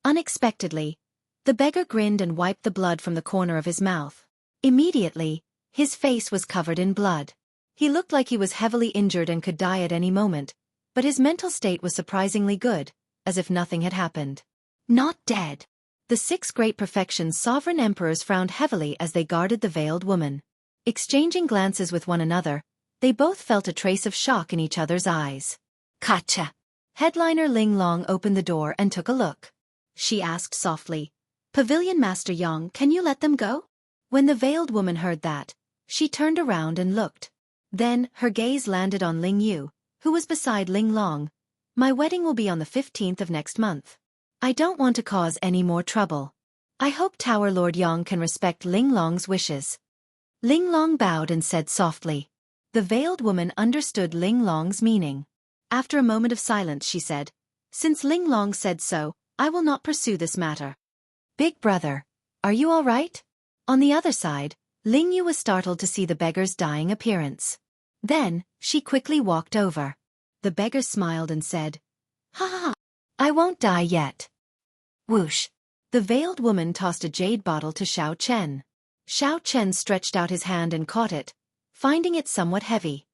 Unexpectedly, the beggar grinned and wiped the blood from the corner of his mouth. Immediately, his face was covered in blood. He looked like he was heavily injured and could die at any moment, but his mental state was surprisingly good, as if nothing had happened. Not dead. The 6 great perfections sovereign emperors frowned heavily as they guarded the veiled woman. Exchanging glances with one another, they both felt a trace of shock in each other's eyes. "Gotcha!" Headliner Ling Long opened the door and took a look. She asked softly, "Pavilion Master Yang, can you let them go?" When the veiled woman heard that, she turned around and looked. Then, her gaze landed on Ling Yu, who was beside Ling Long. "My wedding will be on the 15th of next month. I don't want to cause any more trouble. I hope Tower Lord Yang can respect Ling Long's wishes." Ling Long bowed and said softly. The veiled woman understood Ling Long's meaning. After a moment of silence she said, "Since Ling Long said so, I will not pursue this matter." "Big brother, are you all right?" On the other side, Ling Yu was startled to see the beggar's dying appearance. Then, she quickly walked over. The beggar smiled and said, "Ha ha, I won't die yet." Whoosh! The veiled woman tossed a jade bottle to Xiao Chen. Xiao Chen stretched out his hand and caught it, finding it somewhat heavy.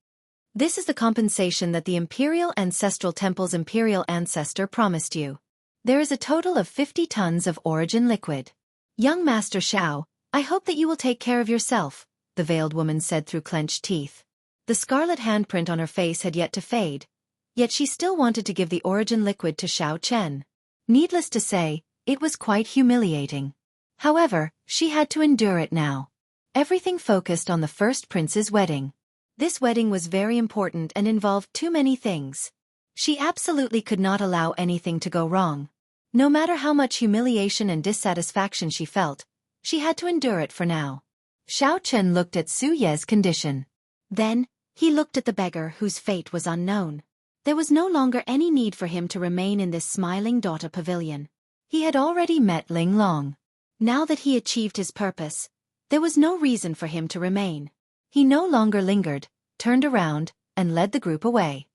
"This is the compensation that the Imperial Ancestral Temple's Imperial Ancestor promised you. There is a total of 50 tons of origin liquid. Young Master Xiao, I hope that you will take care of yourself," the veiled woman said through clenched teeth. The scarlet handprint on her face had yet to fade, yet she still wanted to give the origin liquid to Xiao Chen. Needless to say, it was quite humiliating. However, she had to endure it now. Everything focused on the first prince's wedding. This wedding was very important and involved too many things. She absolutely could not allow anything to go wrong. No matter how much humiliation and dissatisfaction she felt, she had to endure it for now. Xiao Chen looked at Su Ye's condition. Then, he looked at the beggar whose fate was unknown. There was no longer any need for him to remain in this smiling daughter pavilion. He had already met Ling Long. Now that he achieved his purpose, there was no reason for him to remain. He no longer lingered, turned around, and led the group away.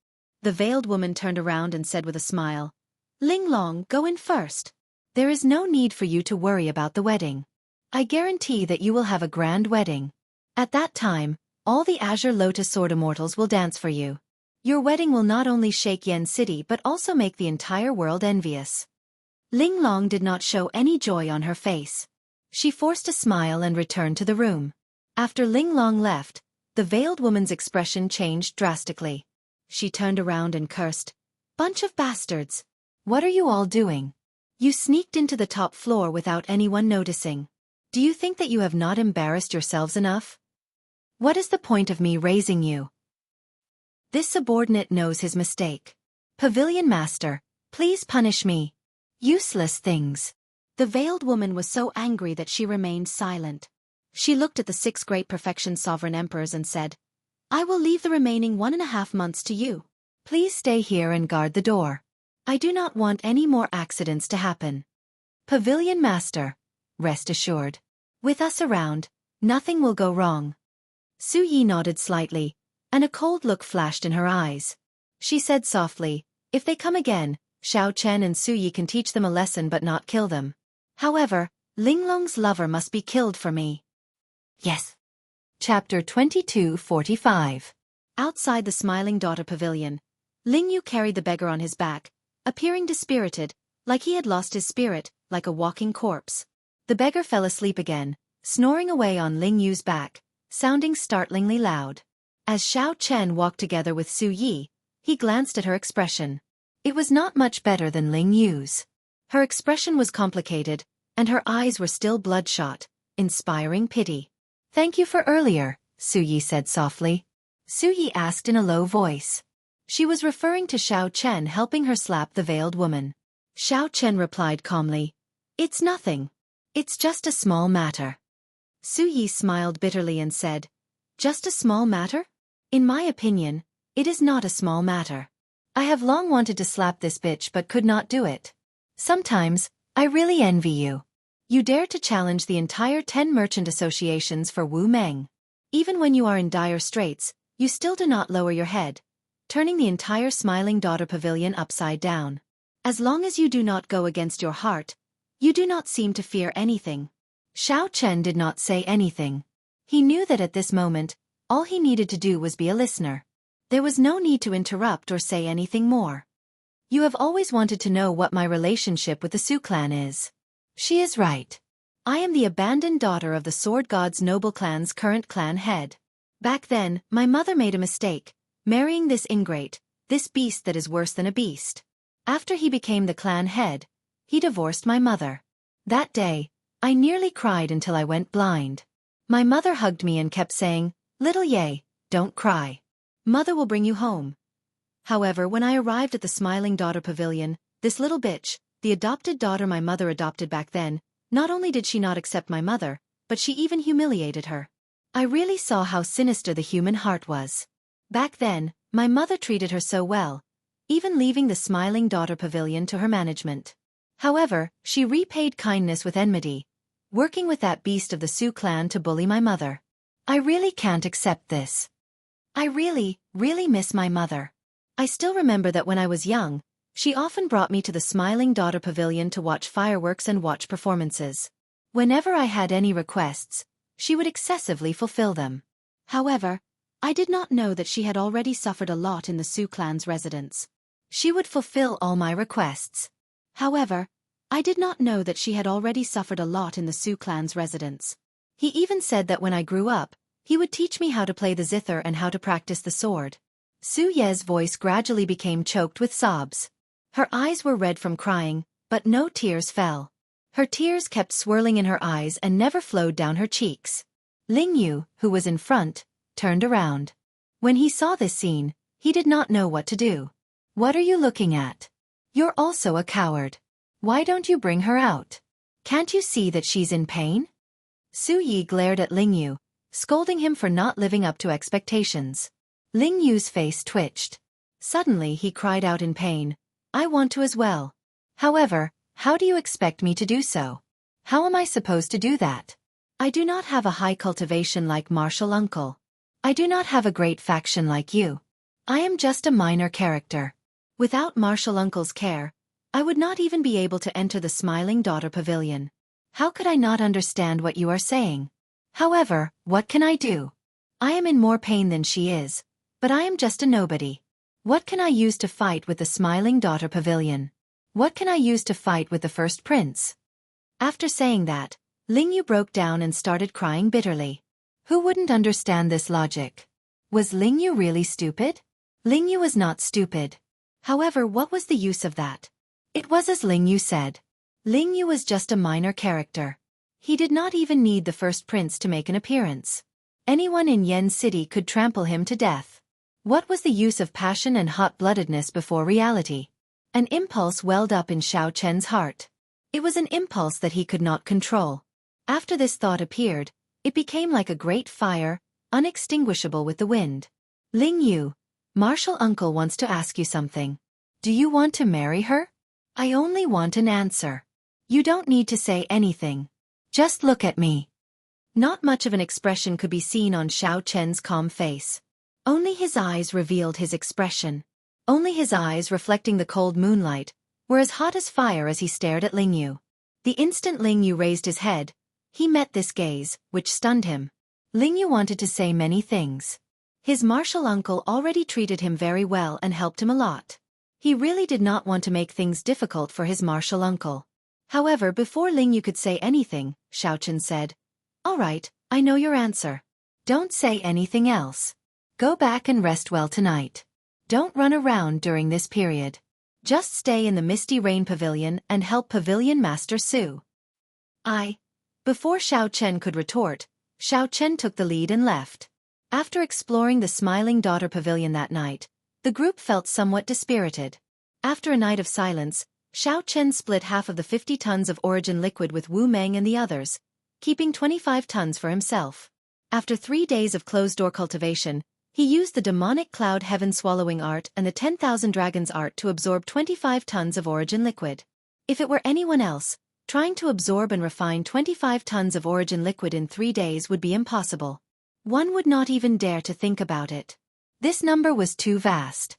The veiled woman turned around and said with a smile, Ling Long, go in first. There is no need for you to worry about the wedding. I guarantee that you will have a grand wedding. At that time, all the Azure Lotus Sword Immortals will dance for you. Your wedding will not only shake Yen City but also make the entire world envious. Ling Long did not show any joy on her face. She forced a smile and returned to the room. After Ling Long left, the veiled woman's expression changed drastically. She turned around and cursed, Bunch of bastards! What are you all doing? You sneaked into the top floor without anyone noticing. Do you think that you have not embarrassed yourselves enough? What is the point of me raising you? This subordinate knows his mistake. Pavilion Master, please punish me. Useless things. The veiled woman was so angry that she remained silent. She looked at the 6 great perfection sovereign emperors and said, I will leave the remaining 1.5 months to you. Please stay here and guard the door. I do not want any more accidents to happen. Pavilion Master, rest assured. With us around, nothing will go wrong. Su Yi nodded slightly, and a cold look flashed in her eyes. She said softly, If they come again, Xiao Chen and Su Yi can teach them a lesson but not kill them. However, Ling Long's lover must be killed for me. Yes. Chapter 2245. Outside the Smiling Daughter Pavilion, Ling Yu carried the beggar on his back, appearing dispirited, like he had lost his spirit, like a walking corpse. The beggar fell asleep again, snoring away on Ling Yu's back, sounding startlingly loud. As Xiao Chen walked together with Su Yi, he glanced at her expression. It was not much better than Ling Yu's. Her expression was complicated, and her eyes were still bloodshot, inspiring pity. Thank you for earlier, Su Yi said softly. Su Yi asked in a low voice. She was referring to Xiao Chen helping her slap the veiled woman. Xiao Chen replied calmly, It's nothing. It's just a small matter. Su Yi smiled bitterly and said, Just a small matter? In my opinion, it is not a small matter. I have long wanted to slap this bitch but could not do it. Sometimes, I really envy you. You dare to challenge the entire 10 merchant associations for Wu Meng. Even when you are in dire straits, you still do not lower your head, turning the entire Smiling Daughter Pavilion upside down. As long as you do not go against your heart, you do not seem to fear anything. Xiao Chen did not say anything. He knew that at this moment, all he needed to do was be a listener. There was no need to interrupt or say anything more. You have always wanted to know what my relationship with the Su clan is. She is right. I am the abandoned daughter of the Sword God's noble clan's current clan head. Back then, my mother made a mistake, marrying this ingrate, this beast that is worse than a beast. After he became the clan head, he divorced my mother. That day, I nearly cried until I went blind. My mother hugged me and kept saying, Little Ye, don't cry. Mother will bring you home. However, when I arrived at the Smiling Daughter Pavilion, this little bitch, the adopted daughter my mother adopted back then, not only did she not accept my mother, but she even humiliated her. I really saw how sinister the human heart was. Back then, my mother treated her so well, even leaving the Smiling Daughter Pavilion to her management. However, she repaid kindness with enmity, working with that beast of the Su clan to bully my mother. I really can't accept this. I really miss my mother. I still remember that when I was young, she often brought me to the Smiling Daughter Pavilion to watch fireworks and watch performances. Whenever I had any requests, she would excessively fulfill them. However, I did not know that she had already suffered a lot in the Su clan's residence. She would fulfill all my requests. However, I did not know that she had already suffered a lot in the Su clan's residence. He even said that when I grew up, he would teach me how to play the zither and how to practice the sword. Su Ye's voice gradually became choked with sobs. Her eyes were red from crying, but no tears fell. Her tears kept swirling in her eyes and never flowed down her cheeks. Ling Yu, who was in front, turned around. When he saw this scene, he did not know what to do. What are you looking at? You're also a coward. Why don't you bring her out? Can't you see that she's in pain? Su Yi glared at Ling Yu, scolding him for not living up to expectations. Ling Yu's face twitched. Suddenly he cried out in pain, I want to as well. However, how do you expect me to do so? How am I supposed to do that? I do not have a high cultivation like martial uncle. I do not have a great faction like you. I am just a minor character. Without Martial Uncle's care, I would not even be able to enter the Smiling Daughter Pavilion. How could I not understand what you are saying? However, what can I do? I am in more pain than she is, but I am just a nobody. What can I use to fight with the Smiling Daughter Pavilion? What can I use to fight with the first prince? After saying that, Lingyu broke down and started crying bitterly. Who wouldn't understand this logic? Was Lingyu really stupid? Lingyu was not stupid. However, what was the use of that? It was as Lingyu said. Lingyu was just a minor character. He did not even need the first prince to make an appearance. Anyone in Yen City could trample him to death. What was the use of passion and hot-bloodedness before reality? An impulse welled up in Xiao Chen's heart. It was an impulse that he could not control. After this thought appeared, it became like a great fire, unextinguishable with the wind. Lingyu, Martial Uncle wants to ask you something. Do you want to marry her? I only want an answer. You don't need to say anything. Just look at me. Not much of an expression could be seen on Xiao Chen's calm face. Only his eyes revealed his expression. Only his eyes, reflecting the cold moonlight, were as hot as fire as he stared at Lingyu. The instant Lingyu raised his head, he met this gaze, which stunned him. Lingyu wanted to say many things. His martial uncle already treated him very well and helped him a lot. He really did not want to make things difficult for his martial uncle. However, before Lingyu could say anything, Xiao Chen said, "All right, I know your answer. Don't say anything else. Go back and rest well tonight. Don't run around during this period. Just stay in the Misty Rain Pavilion and help Pavilion Master Su." Before Xiao Chen could retort, Xiao Chen took the lead and left. After exploring the Smiling Daughter Pavilion that night, the group felt somewhat dispirited. After a night of silence, Xiao Chen split half of the 50 tons of origin liquid with Wu Meng and the others, keeping 25 tons for himself. After 3 days of closed-door cultivation, he used the demonic cloud heaven swallowing art and the 10,000 dragons art to absorb 25 tons of origin liquid. If it were anyone else, trying to absorb and refine 25 tons of origin liquid in 3 days would be impossible. One would not even dare to think about it. This number was too vast.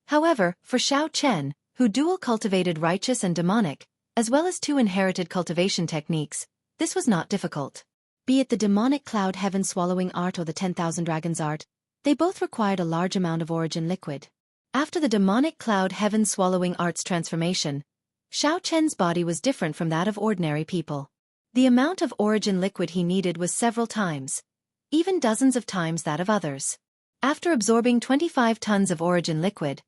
However, for Xiao Chen, who dual cultivated righteous and demonic, as well as 2 inherited cultivation techniques, this was not difficult. Be it the demonic cloud heaven swallowing art or the 10,000 dragons art, they both required a large amount of origin liquid. After the demonic cloud heaven swallowing art's transformation, Xiao Chen's body was different from that of ordinary people. The amount of origin liquid he needed was several times, even dozens of times that of others. After absorbing 25 tons of origin liquid,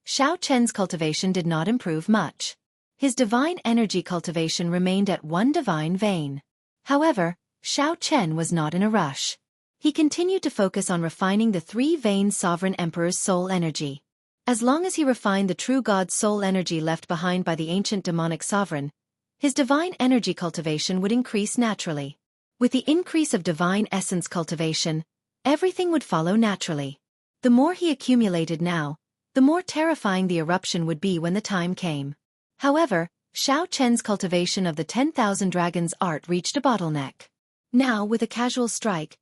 Xiao Chen's cultivation did not improve much. His divine energy cultivation remained at 1 divine vein. However, Xiao Chen was not in a rush. He continued to focus on refining the 3-vein Sovereign Emperor's soul energy. As long as he refined the true God's soul energy left behind by the ancient demonic sovereign, his divine energy cultivation would increase naturally. With the increase of divine essence cultivation, everything would follow naturally. The more he accumulated now, the more terrifying the eruption would be when the time came. However, Xiao Chen's cultivation of the 10,000 dragons art reached a bottleneck. Now, with a casual strike,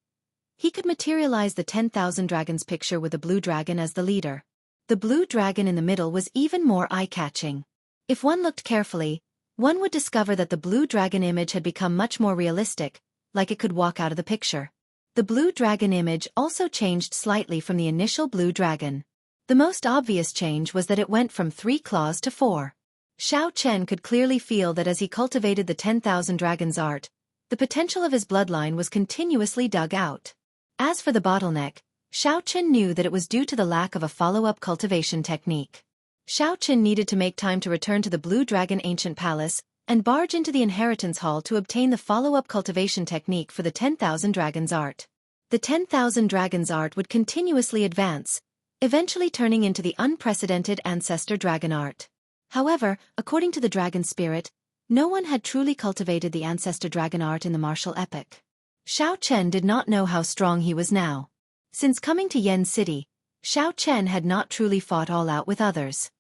he could materialize the 10,000 dragons picture with a blue dragon as the leader. The blue dragon in the middle was even more eye-catching. If one looked carefully, one would discover that the blue dragon image had become much more realistic, like it could walk out of the picture. The blue dragon image also changed slightly from the initial blue dragon. The most obvious change was that it went from 3 claws to 4. Xiao Chen could clearly feel that as he cultivated the 10,000 dragons art, the potential of his bloodline was continuously dug out. As for the bottleneck, Xiao Chen knew that it was due to the lack of a follow-up cultivation technique. Xiao Chen needed to make time to return to the Blue Dragon Ancient Palace and barge into the Inheritance Hall to obtain the follow-up cultivation technique for the 10,000 dragons art. The 10,000 dragons art would continuously advance, eventually turning into the unprecedented Ancestor Dragon art. However, according to the Dragon Spirit, no one had truly cultivated the Ancestor Dragon art in the martial epic. Xiao Chen did not know how strong he was now. Since coming to Yen City, Xiao Chen had not truly fought all out with others.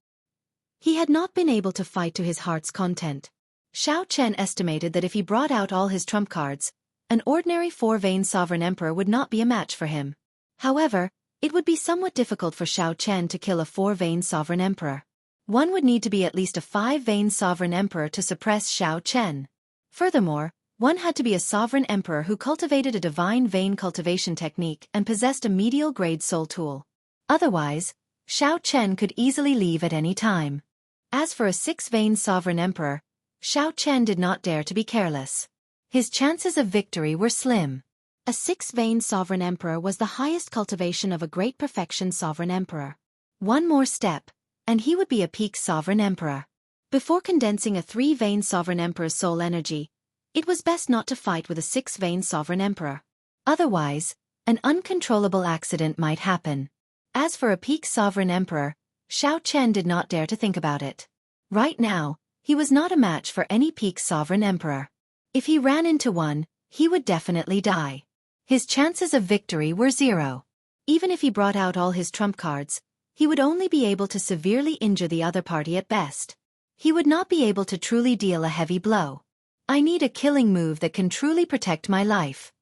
He had not been able to fight to his heart's content. Xiao Chen estimated that if he brought out all his trump cards, an ordinary 4-vein sovereign emperor would not be a match for him. However, It would be somewhat difficult for Xiao Chen to kill a 4-vein sovereign emperor. One would need to be at least a 5-vein sovereign emperor to suppress Xiao Chen. Furthermore, one had to be a sovereign emperor who cultivated a divine vein cultivation technique and possessed a medial-grade soul tool. Otherwise, Xiao Chen could easily leave at any time. As for a 6-vein sovereign emperor, Xiao Chen did not dare to be careless. His chances of victory were slim. A 6-vein sovereign emperor was the highest cultivation of a great perfection sovereign emperor. One more step, and he would be a peak sovereign emperor. Before condensing a 3-vein sovereign emperor's soul energy, it was best not to fight with a 6-vein sovereign emperor. Otherwise, an uncontrollable accident might happen. As for a peak sovereign emperor, Xiao Chen did not dare to think about it. Right now, he was not a match for any peak sovereign emperor. If he ran into one, he would definitely die. His chances of victory were 0. Even if he brought out all his trump cards, he would only be able to severely injure the other party at best. He would not be able to truly deal a heavy blow. I need a killing move that can truly protect my life.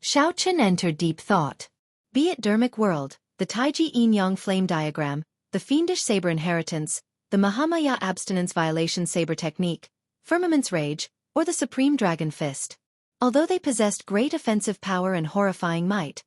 Xiao Chen entered deep thought. Be it Dermic World, the Taiji Yin-Yang Flame Diagram, the Fiendish Saber Inheritance, the Mahamaya Abstinence Violation Saber Technique, Firmament's Rage, or the Supreme Dragon Fist. Although they possessed great offensive power and horrifying might,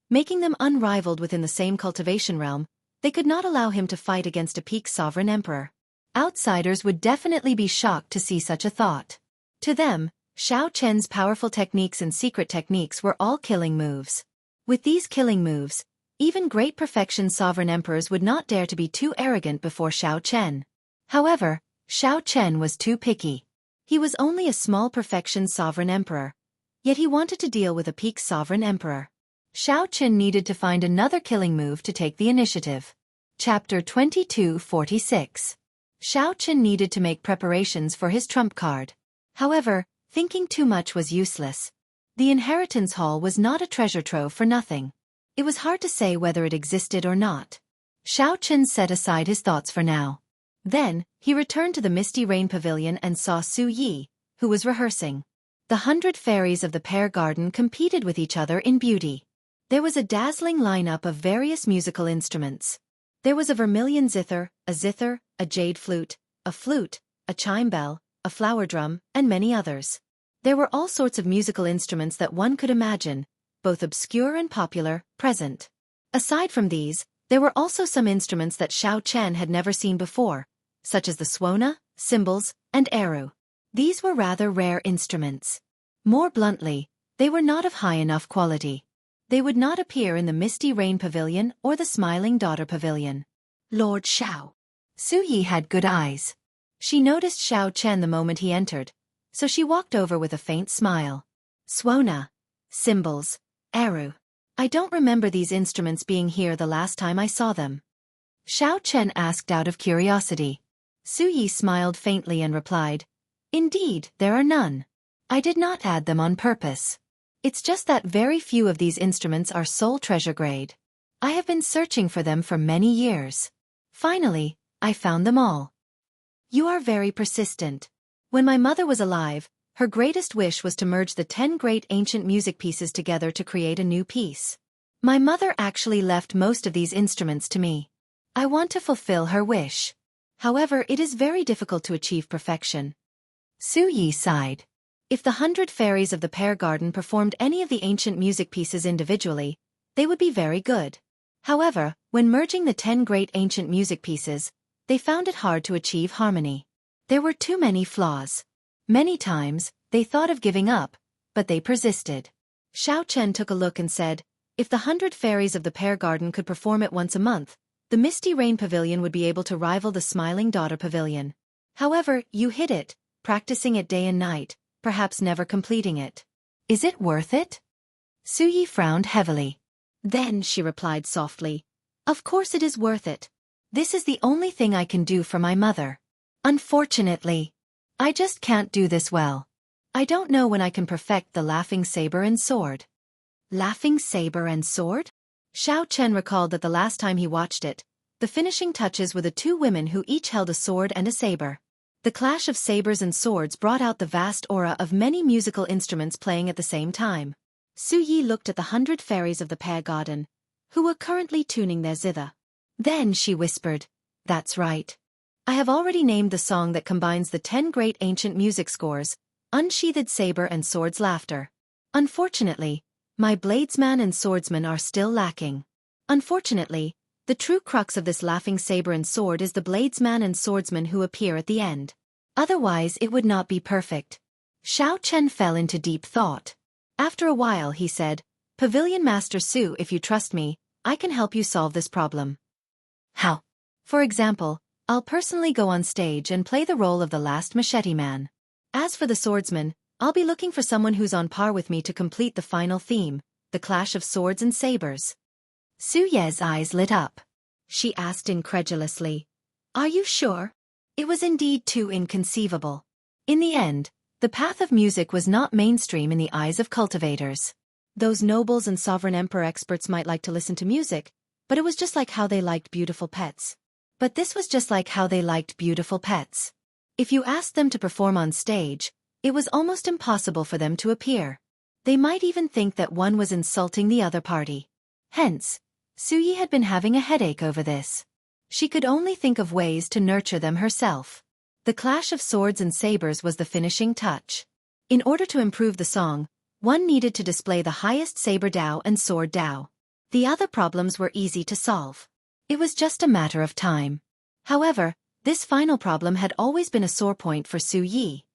making them unrivaled within the same cultivation realm, they could not allow him to fight against a peak sovereign emperor. Outsiders would definitely be shocked to see such a thought. To them, Xiao Chen's powerful techniques and secret techniques were all killing moves. With these killing moves, even great perfection sovereign emperors would not dare to be too arrogant before Xiao Chen. However, Xiao Chen was too picky. He was only a small perfection sovereign emperor, yet he wanted to deal with a peak sovereign emperor. Xiao Chen needed to find another killing move to take the initiative. Chapter 2246. Xiao Chen needed to make preparations for his trump card. However, thinking too much was useless. The inheritance hall was not a treasure trove for nothing. It was hard to say whether it existed or not. Xiao Chen set aside his thoughts for now. Then, he returned to the Misty Rain Pavilion and saw Su Yi, who was rehearsing. The 100 fairies of the Pear Garden competed with each other in beauty. There was a dazzling lineup of various musical instruments. There was a vermilion zither, a jade flute, a chime bell, a flower drum, and many others. There were all sorts of musical instruments that one could imagine, both obscure and popular, present. Aside from these, there were also some instruments that Xiao Chen had never seen before, such as the swona, cymbals, and eru. These were rather rare instruments. More bluntly, they were not of high enough quality. They would not appear in the Misty Rain Pavilion or the Smiling Daughter Pavilion. Lord Xiao. Su Yi had good eyes. She noticed Xiao Chen the moment he entered, so she walked over with a faint smile. Swona, cymbals, eru. I don't remember these instruments being here the last time I saw them. Xiao Chen asked out of curiosity. Su Yi smiled faintly and replied, Indeed, there are none. I did not add them on purpose. It's just that very few of these instruments are soul treasure grade. I have been searching for them for many years. Finally, I found them all. You are very persistent. When my mother was alive, her greatest wish was to merge the 10 great ancient music pieces together to create a new piece. My mother actually left most of these instruments to me. I want to fulfill her wish. However, it is very difficult to achieve perfection. Su Yi sighed. If the 100 fairies of the Pear Garden performed any of the ancient music pieces individually, they would be very good. However, when merging the 10 great ancient music pieces, they found it hard to achieve harmony. There were too many flaws. Many times, they thought of giving up, but they persisted. Xiao Chen took a look and said, If the 100 fairies of the Pear Garden could perform it once a month, the Misty Rain Pavilion would be able to rival the Smiling Daughter Pavilion. However, you hit it, practicing it day and night, perhaps never completing it. Is it worth it? Su Yi frowned heavily. Then she replied softly, Of course it is worth it. This is the only thing I can do for my mother. Unfortunately, I just can't do this well. I don't know when I can perfect the Laughing Saber and Sword. Laughing Saber and Sword? Xiao Chen recalled that the last time he watched it, the finishing touches were the 2 women who each held a sword and a saber. The clash of sabers and swords brought out the vast aura of many musical instruments playing at the same time. Su Yi looked at the 100 fairies of the Pear Garden, who were currently tuning their zither. Then she whispered, "That's right. I have already named the song that combines the 10 great ancient music scores, Unsheathed Saber and Sword's Laughter. Unfortunately, my bladesman and swordsman are still lacking. Unfortunately, the true crux of this laughing saber and sword is the bladesman and swordsman who appear at the end. Otherwise it would not be perfect." Xiao Chen fell into deep thought. After a while he said, "Pavilion Master Su, if you trust me, I can help you solve this problem." "How?" "For example, I'll personally go on stage and play the role of the last machete man. As for the swordsman, I'll be looking for someone who's on par with me to complete the final theme, the clash of swords and sabers." Su Ye's eyes lit up. She asked incredulously, "Are you sure?" It was indeed too inconceivable. In the end, the path of music was not mainstream in the eyes of cultivators. Those nobles and sovereign emperor experts might like to listen to music, but it was just like how they liked beautiful pets. But this was just like how they liked beautiful pets. If you asked them to perform on stage, it was almost impossible for them to appear. They might even think that one was insulting the other party. Hence, Su Yi had been having a headache over this. She could only think of ways to nurture them herself. The clash of swords and sabers was the finishing touch. In order to improve the song, one needed to display the highest saber Dao and sword Dao. The other problems were easy to solve. It was just a matter of time. However, this final problem had always been a sore point for Su Yi.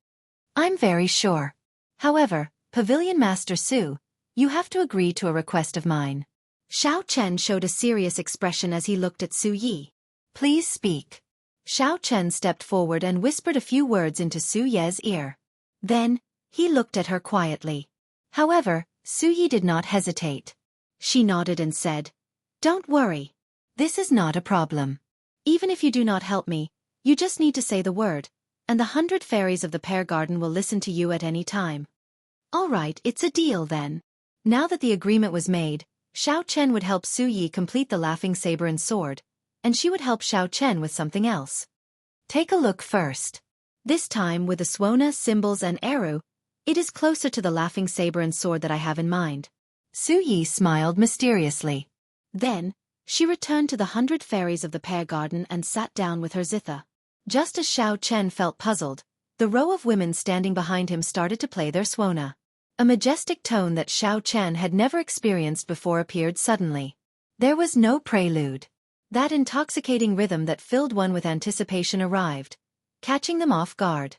"I'm very sure. However, Pavilion Master Su, you have to agree to a request of mine." Xiao Chen showed a serious expression as he looked at Su Yi. "Please speak." Xiao Chen stepped forward and whispered a few words into Su Ye's ear. Then, he looked at her quietly. However, Su Yi did not hesitate. She nodded and said, "Don't worry. This is not a problem. Even if you do not help me, you just need to say the word, and the 100 fairies of the pear garden will listen to you at any time." "All right, it's a deal then." Now that the agreement was made, Xiao Chen would help Su Yi complete the laughing saber and sword, and she would help Xiao Chen with something else. Take a look first. This time with the Swona, cymbals and Eru, it is closer to the laughing saber and sword that I have in mind. Su Yi smiled mysteriously. Then, she returned to the 100 fairies of the pear garden and sat down with her zither. Just as Xiao Chen felt puzzled, the row of women standing behind him started to play their Swona. A majestic tone that Xiao Chen had never experienced before appeared suddenly. There was no prelude. That intoxicating rhythm that filled one with anticipation arrived, catching them off guard.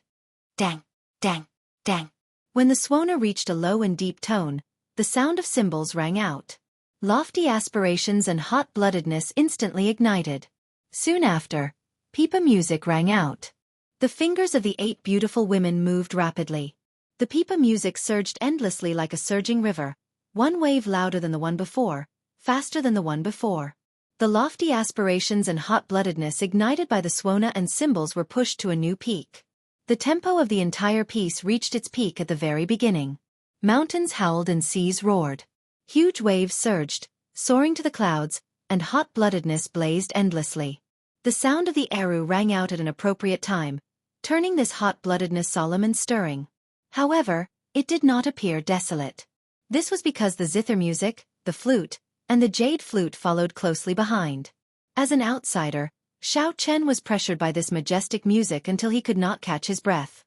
Dang, dang, dang. When the Swona reached a low and deep tone, the sound of cymbals rang out. Lofty aspirations and hot-bloodedness instantly ignited. Soon after, pipa music rang out. The fingers of the 8 beautiful women moved rapidly. The pipa music surged endlessly like a surging river, one wave louder than the one before, faster than the one before. The lofty aspirations and hot-bloodedness ignited by the Swona and cymbals were pushed to a new peak. The tempo of the entire piece reached its peak at the very beginning. Mountains howled and seas roared. Huge waves surged, soaring to the clouds, and hot-bloodedness blazed endlessly. The sound of the Eru rang out at an appropriate time, turning this hot-bloodedness solemn and stirring. However, it did not appear desolate. This was because the zither music, the flute, and the jade flute followed closely behind. As an outsider, Xiao Chen was pressured by this majestic music until he could not catch his breath.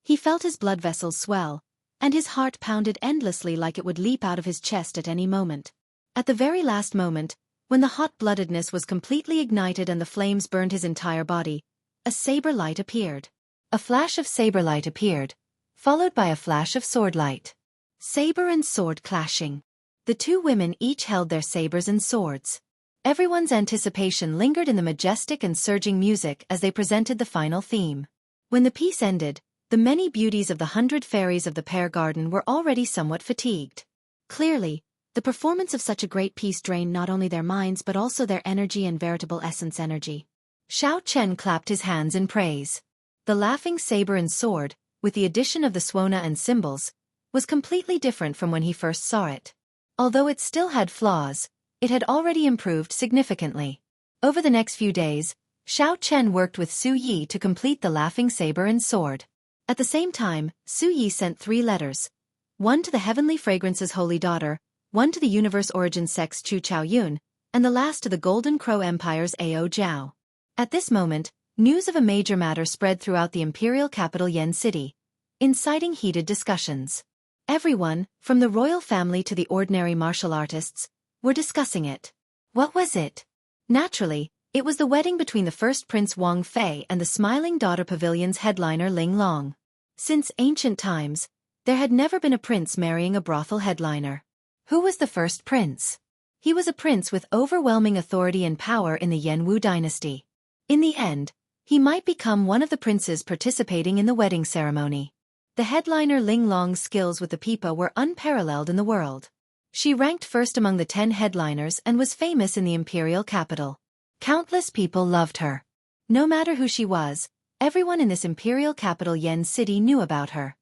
He felt his blood vessels swell, and his heart pounded endlessly like it would leap out of his chest at any moment. At the very last moment, when the hot-bloodedness was completely ignited and the flames burned his entire body, a saber light appeared. A flash of saber light appeared, followed by a flash of sword light. Saber and sword clashing. The 2 women each held their sabers and swords. Everyone's anticipation lingered in the majestic and surging music as they presented the final theme. When the piece ended, the many beauties of the 100 fairies of the pear garden were already somewhat fatigued. Clearly, the performance of such a great piece drained not only their minds but also their energy and veritable essence energy. Xiao Chen clapped his hands in praise. The laughing saber and sword, with the addition of the Swona and cymbals, was completely different from when he first saw it. Although it still had flaws, it had already improved significantly. Over the next few days, Xiao Chen worked with Su Yi to complete the laughing saber and sword. At the same time, Su Yi sent 3 letters, one to the Heavenly Fragrance's holy daughter, one to the universe origin sect's Chu Chaoyun, and the last to the Golden Crow Empire's Ao Jiao. At this moment, news of a major matter spread throughout the imperial capital Yen City, inciting heated discussions. Everyone, from the royal family to the ordinary martial artists, were discussing it. What was it? Naturally, it was the wedding between the first Prince Wang Fei and the Smiling Daughter Pavilion's headliner Ling Long. Since ancient times, there had never been a prince marrying a brothel headliner. Who was the first prince? He was a prince with overwhelming authority and power in the Yenwu dynasty. In the end, he might become one of the princes participating in the wedding ceremony. The headliner Ling Long's skills with the pipa were unparalleled in the world. She ranked first among the 10 headliners and was famous in the imperial capital. Countless people loved her. No matter who she was, everyone in this imperial capital Yen City knew about her.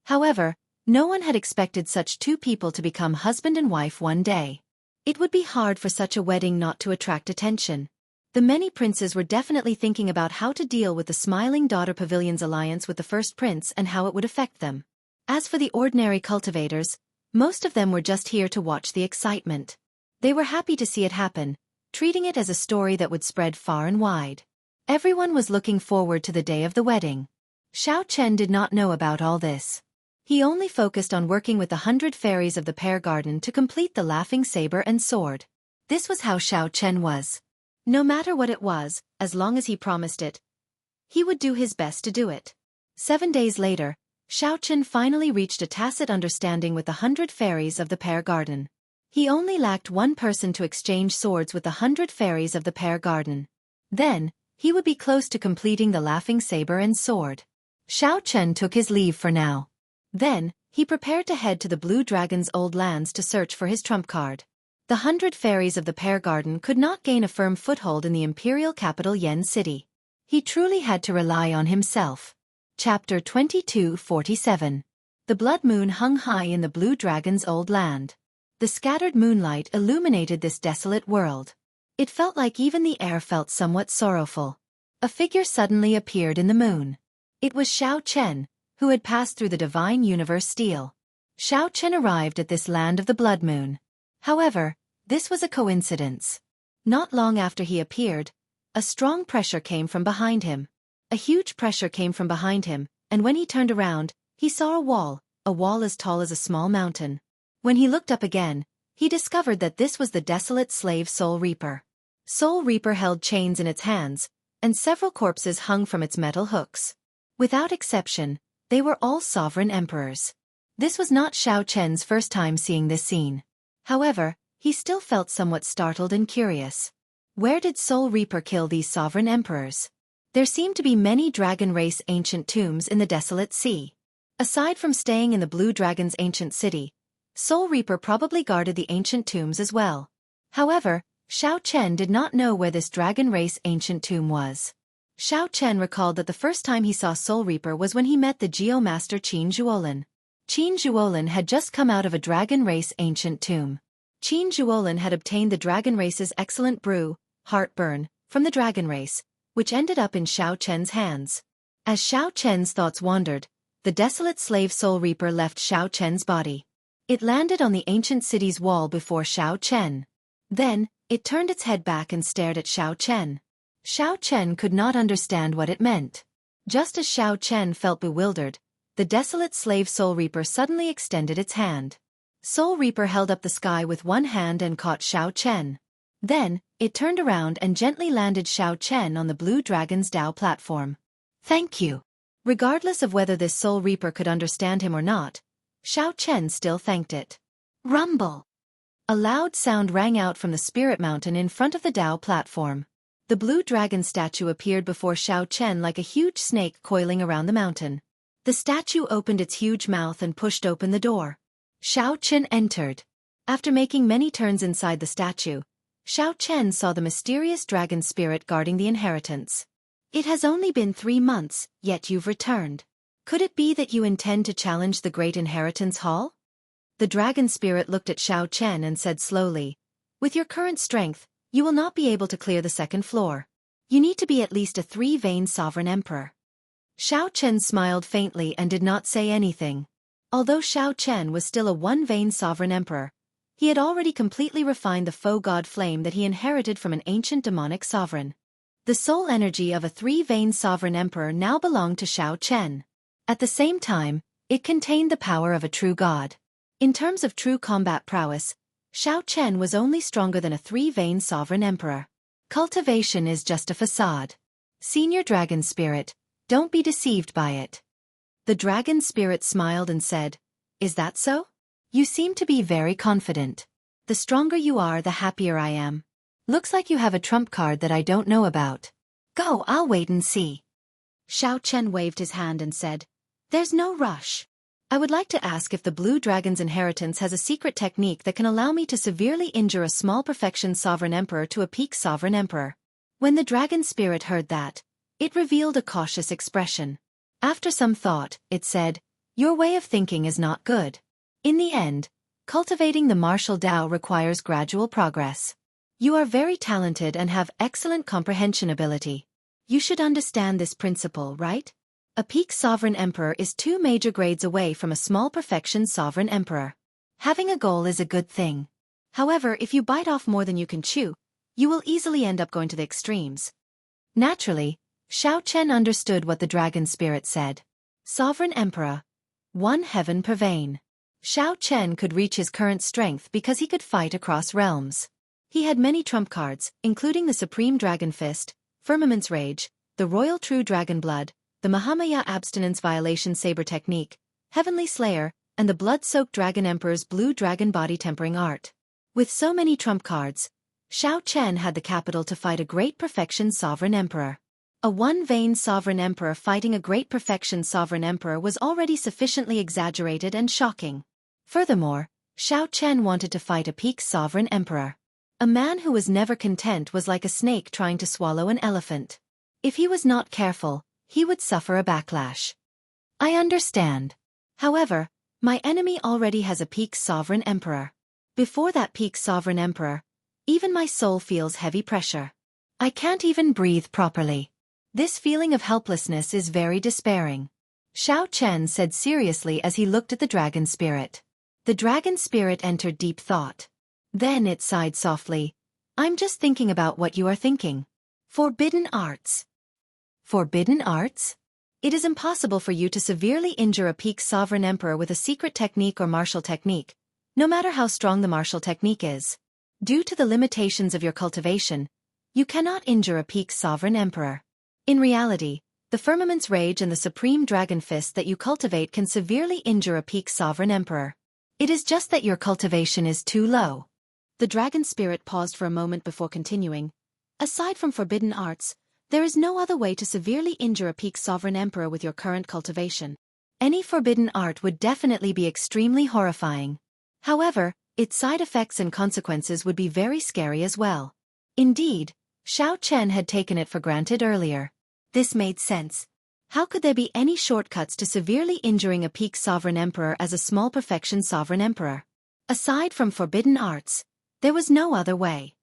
However, no one had expected such two people to become husband and wife one day. It would be hard for such a wedding not to attract attention. The many princes were definitely thinking about how to deal with the Smiling Daughter Pavilion's alliance with the first prince and how it would affect them. As for the ordinary cultivators, most of them were just here to watch the excitement. They were happy to see it happen, treating it as a story that would spread far and wide. Everyone was looking forward to the day of the wedding. Xiao Chen did not know about all this. He only focused on working with the 100 fairies of the pear garden to complete the laughing saber and sword. This was how Xiao Chen was. No matter what it was, as long as he promised it, he would do his best to do it. 7 days later, Xiao Chen finally reached a tacit understanding with the 100 fairies of the pear garden. He only lacked one person to exchange swords with the 100 fairies of the pear garden. Then, he would be close to completing the laughing saber and sword. Xiao Chen took his leave for now. Then, he prepared to head to the Blue Dragon's old lands to search for his trump card. The 100 fairies of the pear garden could not gain a firm foothold in the imperial capital Yen City. He truly had to rely on himself. Chapter 2247. The blood moon hung high in the Blue Dragon's old land. The scattered moonlight illuminated this desolate world. It felt like even the air felt somewhat sorrowful. A figure suddenly appeared in the moon. It was Xiao Chen, who had passed through the divine universe steel. Xiao Chen arrived at this land of the blood moon. However, this was a coincidence. Not long after he appeared, a strong pressure came from behind him. A huge pressure came from behind him, and when he turned around, he saw a wall as tall as a small mountain. When he looked up again, he discovered that this was the desolate slave Soul Reaper. Soul Reaper held chains in its hands, and several corpses hung from its metal hooks. Without exception, they were all sovereign emperors. This was not Xiao Chen's first time seeing this scene. However, he still felt somewhat startled and curious. Where did Soul Reaper kill these sovereign emperors? There seemed to be many dragon race ancient tombs in the desolate sea. Aside from staying in the Blue Dragon's ancient city, Soul Reaper probably guarded the ancient tombs as well. However, Xiao Chen did not know where this dragon race ancient tomb was. Xiao Chen recalled that the first time he saw Soul Reaper was when he met the Geomaster Qin Zhuolin. Qin Zhuolin had just come out of a dragon race ancient tomb. Qin Zhuolin had obtained the dragon race's excellent brew, Heartburn, from the dragon race, which ended up in Xiao Chen's hands. As Xiao Chen's thoughts wandered, the desolate slave Soul Reaper left Xiao Chen's body. It landed on the ancient city's wall before Xiao Chen. Then, it turned its head back and stared at Xiao Chen. Xiao Chen could not understand what it meant. Just as Xiao Chen felt bewildered, the desolate slave Soul Reaper suddenly extended its hand. Soul Reaper held up the sky with one hand and caught Xiao Chen. Then, it turned around and gently landed Xiao Chen on the Blue Dragon's Dao platform. Thank you. Regardless of whether this Soul Reaper could understand him or not, Xiao Chen still thanked it. Rumble! A loud sound rang out from the Spirit Mountain in front of the Dao platform. The Blue Dragon statue appeared before Xiao Chen like a huge snake coiling around the mountain. The statue opened its huge mouth and pushed open the door. Xiao Chen entered. After making many turns inside the statue, Xiao Chen saw the mysterious dragon spirit guarding the inheritance. It has only been 3 months, yet you've returned. Could it be that you intend to challenge the Great Inheritance Hall? The dragon spirit looked at Xiao Chen and said slowly, with your current strength, you will not be able to clear the 2nd floor. You need to be at least a 3-vein sovereign emperor. Xiao Chen smiled faintly and did not say anything. Although Xiao Chen was still a 1-vein sovereign emperor, He had already completely refined the faux god flame that he inherited from an ancient demonic sovereign. The soul energy of a three-veined sovereign emperor now belonged to Xiao Chen. At the same time, it contained the power of a true god. In terms of true combat prowess, Xiao Chen was only stronger than a three-veined sovereign emperor. Cultivation is just a facade. Senior Dragon Spirit, don't be deceived by it. The Dragon Spirit smiled and said, "Is that so? You seem to be very confident. The stronger you are, the happier I am. Looks like you have a trump card that I don't know about. Go, I'll wait and see." Xiao Chen waved his hand and said, "There's no rush. I would like to ask if the Blue Dragon's inheritance has a secret technique that can allow me to severely injure a small perfection sovereign emperor to a peak sovereign emperor." When the Dragon Spirit heard that, it revealed a cautious expression. After some thought, it said, "Your way of thinking is not good. In the end, cultivating the martial Tao requires gradual progress. You are very talented and have excellent comprehension ability. You should understand this principle, right? A peak sovereign emperor is 2 major grades away from a small perfection sovereign emperor. Having a goal is a good thing. However, if you bite off more than you can chew, you will easily end up going to the extremes." Naturally, Xiao Chen understood what the Dragon Spirit said. Sovereign Emperor. 1 heaven per vein. Xiao Chen could reach his current strength because he could fight across realms. He had many trump cards, including the Supreme Dragon Fist, Firmament's Rage, the Royal True Dragon Blood, the Mahamaya Abstinence Violation Saber Technique, Heavenly Slayer, and the Blood-Soaked Dragon Emperor's Blue Dragon Body Tempering Art. With so many trump cards, Xiao Chen had the capital to fight a great perfection sovereign emperor. A one-veined sovereign emperor fighting a great perfection sovereign emperor was already sufficiently exaggerated and shocking. Furthermore, Xiao Chen wanted to fight a peak sovereign emperor. A man who was never content was like a snake trying to swallow an elephant. If he was not careful, he would suffer a backlash. I understand. However, my enemy already has a peak sovereign emperor. Before that peak sovereign emperor, even my soul feels heavy pressure. I can't even breathe properly. This feeling of helplessness is very despairing. Xiao Chen said seriously as he looked at the Dragon Spirit. The Dragon Spirit entered deep thought. Then it sighed softly. "I'm just thinking about what you are thinking. Forbidden arts." Forbidden arts? It is impossible for you to severely injure a peak sovereign emperor with a secret technique or martial technique, no matter how strong the martial technique is. Due to the limitations of your cultivation, you cannot injure a peak sovereign emperor. In reality, the Firmament's Rage and the Supreme Dragon Fist that you cultivate can severely injure a peak sovereign emperor. It is just that your cultivation is too low. The Dragon Spirit paused for a moment before continuing. Aside from forbidden arts, there is no other way to severely injure a peak sovereign emperor with your current cultivation. Any forbidden art would definitely be extremely horrifying. However, its side effects and consequences would be very scary as well. Indeed, Xiao Chen had taken it for granted earlier. This made sense. How could there be any shortcuts to severely injuring a peak sovereign emperor as a small perfection sovereign emperor? Aside from forbidden arts, there was no other way.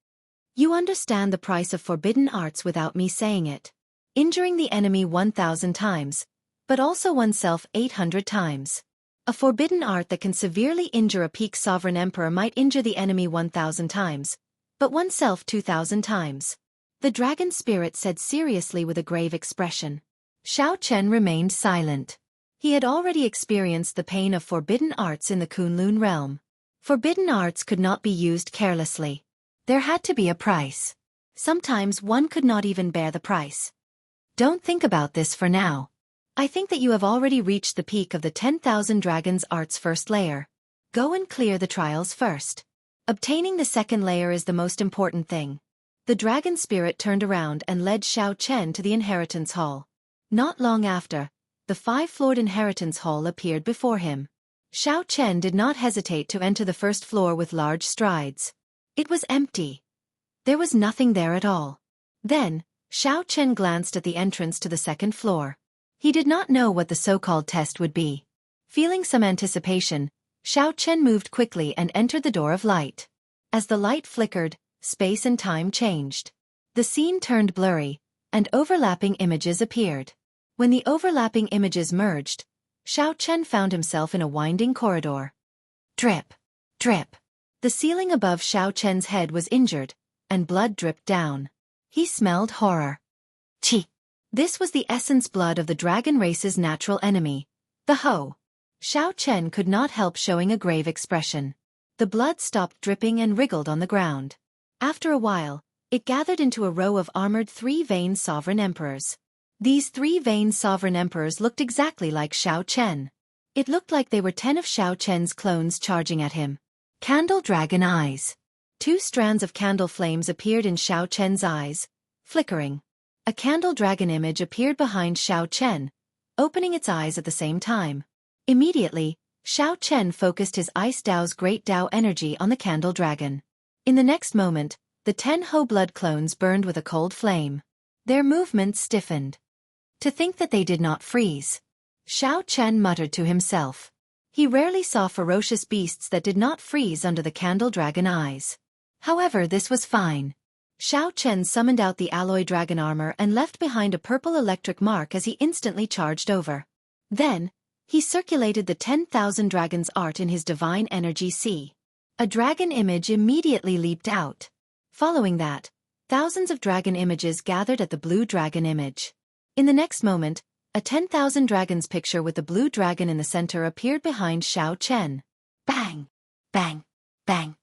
You understand the price of forbidden arts without me saying it. Injuring the enemy 1,000 times, but also oneself 800 times. A forbidden art that can severely injure a peak sovereign emperor might injure the enemy 1,000 times, but oneself 2,000 times. The Dragon Spirit said seriously with a grave expression. Xiao Chen remained silent. He had already experienced the pain of forbidden arts in the Kunlun realm. Forbidden arts could not be used carelessly. There had to be a price. Sometimes one could not even bear the price. Don't think about this for now. I think that you have already reached the peak of the 10,000 Dragons Arts first layer. Go and clear the trials first. Obtaining the second layer is the most important thing. The Dragon Spirit turned around and led Xiao Chen to the Inheritance Hall. Not long after, the 5-floored Inheritance Hall appeared before him. Xiao Chen did not hesitate to enter the first floor with large strides. It was empty. There was nothing there at all. Then, Xiao Chen glanced at the entrance to the second floor. He did not know what the so-called test would be. Feeling some anticipation, Xiao Chen moved quickly and entered the door of light. As the light flickered, space and time changed. The scene turned blurry, and overlapping images appeared. When the overlapping images merged, Xiao Chen found himself in a winding corridor. Drip, drip, The ceiling above Xiao Chen's head was injured, and blood dripped down. He smelled horror. Qi. This was the essence blood of the dragon race's natural enemy, the Ho. Xiao Chen could not help showing a grave expression. The blood stopped dripping and wriggled on the ground. After a while, it gathered into a row of armored three-veined sovereign emperors. These three-veined sovereign emperors looked exactly like Xiao Chen. It looked like they were 10 of Xiao Chen's clones charging at him. Candle dragon eyes. 2 strands of candle flames appeared in Xiao Chen's eyes, flickering. A candle dragon image appeared behind Xiao Chen, opening its eyes at the same time. Immediately, Xiao Chen focused his Ice Dao's Great Dao energy on the candle dragon. In the next moment, the 10 Ho blood clones burned with a cold flame. Their movements stiffened. To think that they did not freeze. Xiao Chen muttered to himself. He rarely saw ferocious beasts that did not freeze under the candle dragon eyes. However, this was fine. Xiao Chen summoned out the alloy dragon armor and left behind a purple electric mark as he instantly charged over. Then, he circulated the 10,000 dragons art in his divine energy sea. A dragon image immediately leaped out. Following that, thousands of dragon images gathered at the blue dragon image. In the next moment, a 10,000 dragons picture with the blue dragon in the center appeared behind Xiao Chen. Bang! Bang! Bang!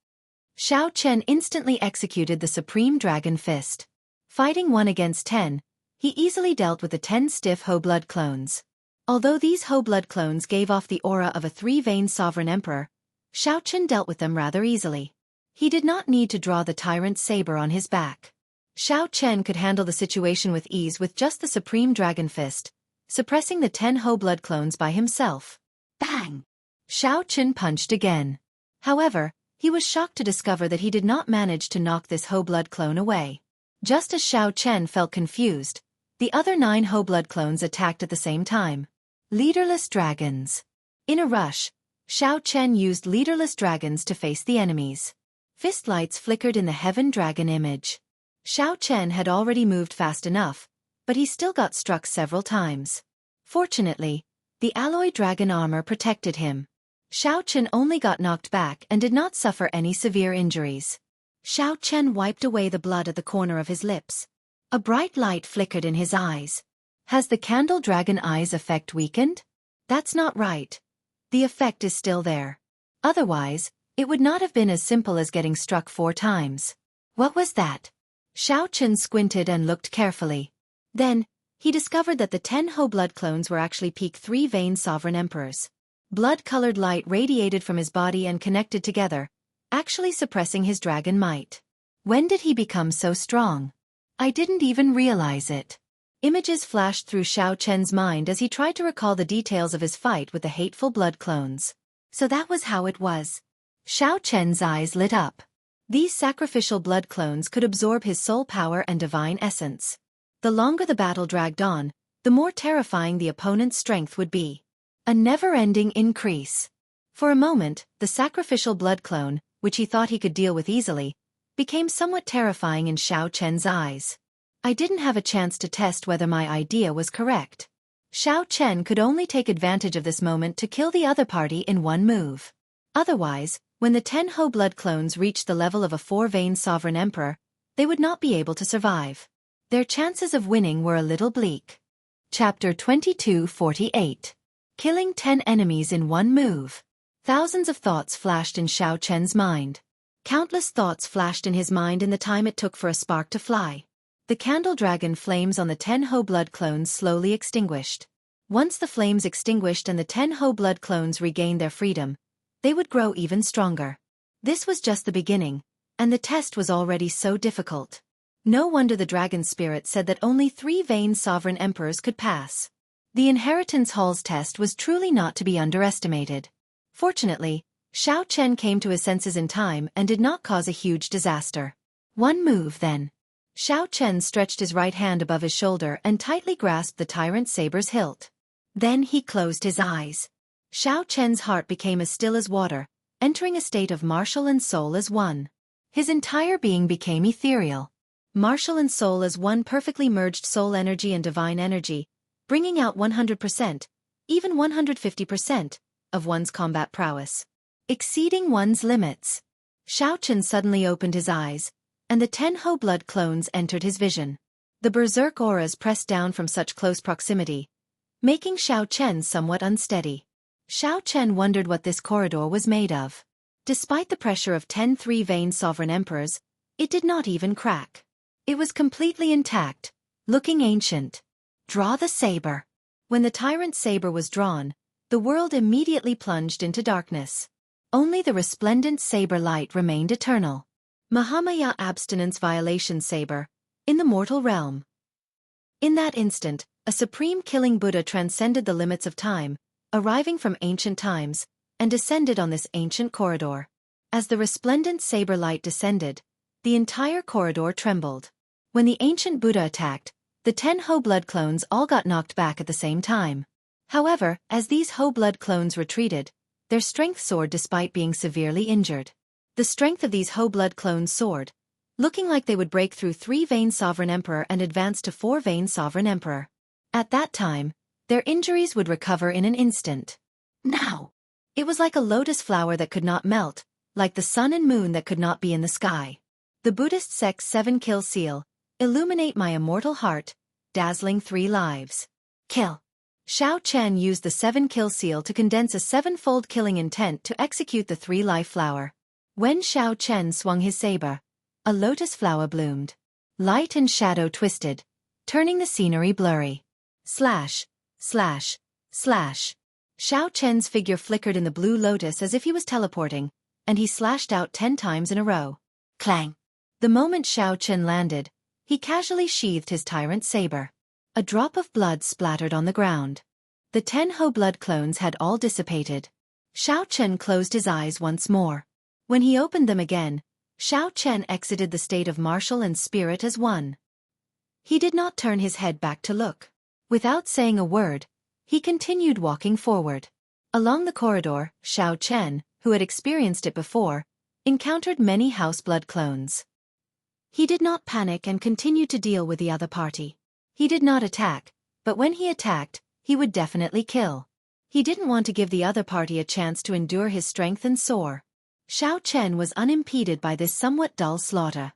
Xiao Chen instantly executed the Supreme Dragon Fist. Fighting 1 against 10, he easily dealt with the 10 stiff Ho blood clones. Although these Ho blood clones gave off the aura of a three-veined sovereign emperor, Xiao Chen dealt with them rather easily. He did not need to draw the tyrant's saber on his back. Xiao Chen could handle the situation with ease with just the Supreme Dragon Fist, suppressing the 10 Ho blood clones by himself. Bang! Xiao Chen punched again. However, he was shocked to discover that he did not manage to knock this Ho blood clone away. Just as Xiao Chen felt confused, the other 9 Ho blood clones attacked at the same time. Leaderless dragons. In a rush, Xiao Chen used leaderless dragons to face the enemies. Fist lights flickered in the heaven dragon image. Xiao Chen had already moved fast enough, but he still got struck several times. Fortunately, the alloy dragon armor protected him. Xiao Chen only got knocked back and did not suffer any severe injuries. Xiao Chen wiped away the blood at the corner of his lips. A bright light flickered in his eyes. Has the candle dragon eyes effect weakened? That's not right. The effect is still there. Otherwise, it would not have been as simple as getting struck 4 times. What was that? Xiao Chen squinted and looked carefully. Then, he discovered that the 10 Ho blood clones were actually peak 3-veined sovereign emperors. Blood-colored light radiated from his body and connected together, actually suppressing his dragon might. When did he become so strong? I didn't even realize it. Images flashed through Xiao Chen's mind as he tried to recall the details of his fight with the hateful blood clones. So that was how it was. Xiao Chen's eyes lit up. These sacrificial blood clones could absorb his soul power and divine essence. The longer the battle dragged on, the more terrifying the opponent's strength would be. A never-ending increase. For a moment, the sacrificial blood clone, which he thought he could deal with easily, became somewhat terrifying in Xiao Chen's eyes. I didn't have a chance to test whether my idea was correct. Xiao Chen could only take advantage of this moment to kill the other party in one move. Otherwise, when the 10 Ho blood clones reached the level of a 4-veined sovereign emperor, they would not be able to survive. Their chances of winning were a little bleak. Chapter 2248. Killing 10 enemies in one move. Thousands of thoughts flashed in Xiao Chen's mind. Countless thoughts flashed in his mind in the time it took for a spark to fly. The candle dragon flames on the 10 Ho blood clones slowly extinguished. Once the flames extinguished and the 10 Ho blood clones regained their freedom, they would grow even stronger. This was just the beginning, and the test was already so difficult. No wonder the dragon spirit said that only 3-veined sovereign emperors could pass. The Inheritance Hall's test was truly not to be underestimated. Fortunately, Xiao Chen came to his senses in time and did not cause a huge disaster. One move then. Xiao Chen stretched his right hand above his shoulder and tightly grasped the tyrant saber's hilt. Then he closed his eyes. Xiao Chen's heart became as still as water, entering a state of martial and soul as one. His entire being became ethereal. Martial and soul as one perfectly merged soul energy and divine energy, bringing out 100%, even 150%, of one's combat prowess. Exceeding one's limits. Xiao Chen suddenly opened his eyes, and the 10 Ho-blood clones entered his vision. The berserk auras pressed down from such close proximity, making Xiao Chen somewhat unsteady. Xiao Chen wondered what this corridor was made of. Despite the pressure of 10 three-veined sovereign emperors, it did not even crack. It was completely intact, looking ancient. Draw the saber. When the tyrant saber was drawn, the world immediately plunged into darkness. Only the resplendent saber light remained eternal. Mahamaya Abstinence Violation Saber, in the mortal realm. In that instant, a supreme killing Buddha transcended the limits of time, arriving from ancient times, and descended on this ancient corridor. As the resplendent saber light descended, the entire corridor trembled. When the ancient Buddha attacked, the 10 Ho-blood clones all got knocked back at the same time. However, as these Ho-blood clones retreated, their strength soared despite being severely injured. The strength of these Ho-blood clones soared, looking like they would break through 3-vein Sovereign Emperor and advance to 4-vein Sovereign Emperor. At that time, their injuries would recover in an instant. Now! It was like a lotus flower that could not melt, like the sun and moon that could not be in the sky. The Buddhist sect's 7-kill seal, illuminate my immortal heart, dazzling 3 lives. Kill. Xiao Chen used the 7-kill seal to condense a 7-fold killing intent to execute the 3-life flower. When Xiao Chen swung his saber, a lotus flower bloomed. Light and shadow twisted, turning the scenery blurry. Slash, slash, slash. Xiao Chen's figure flickered in the blue lotus as if he was teleporting, and he slashed out 10 times in a row. Clang. The moment Xiao Chen landed, he casually sheathed his tyrant saber. A drop of blood splattered on the ground. The 10 Ho-blood clones had all dissipated. Xiao Chen closed his eyes once more. When he opened them again, Xiao Chen exited the state of martial and spirit as one. He did not turn his head back to look. Without saying a word, he continued walking forward. Along the corridor, Xiao Chen, who had experienced it before, encountered many house-blood clones. He did not panic and continued to deal with the other party. He did not attack, but when he attacked, he would definitely kill. He didn't want to give the other party a chance to endure his strength and soar. Xiao Chen was unimpeded by this somewhat dull slaughter.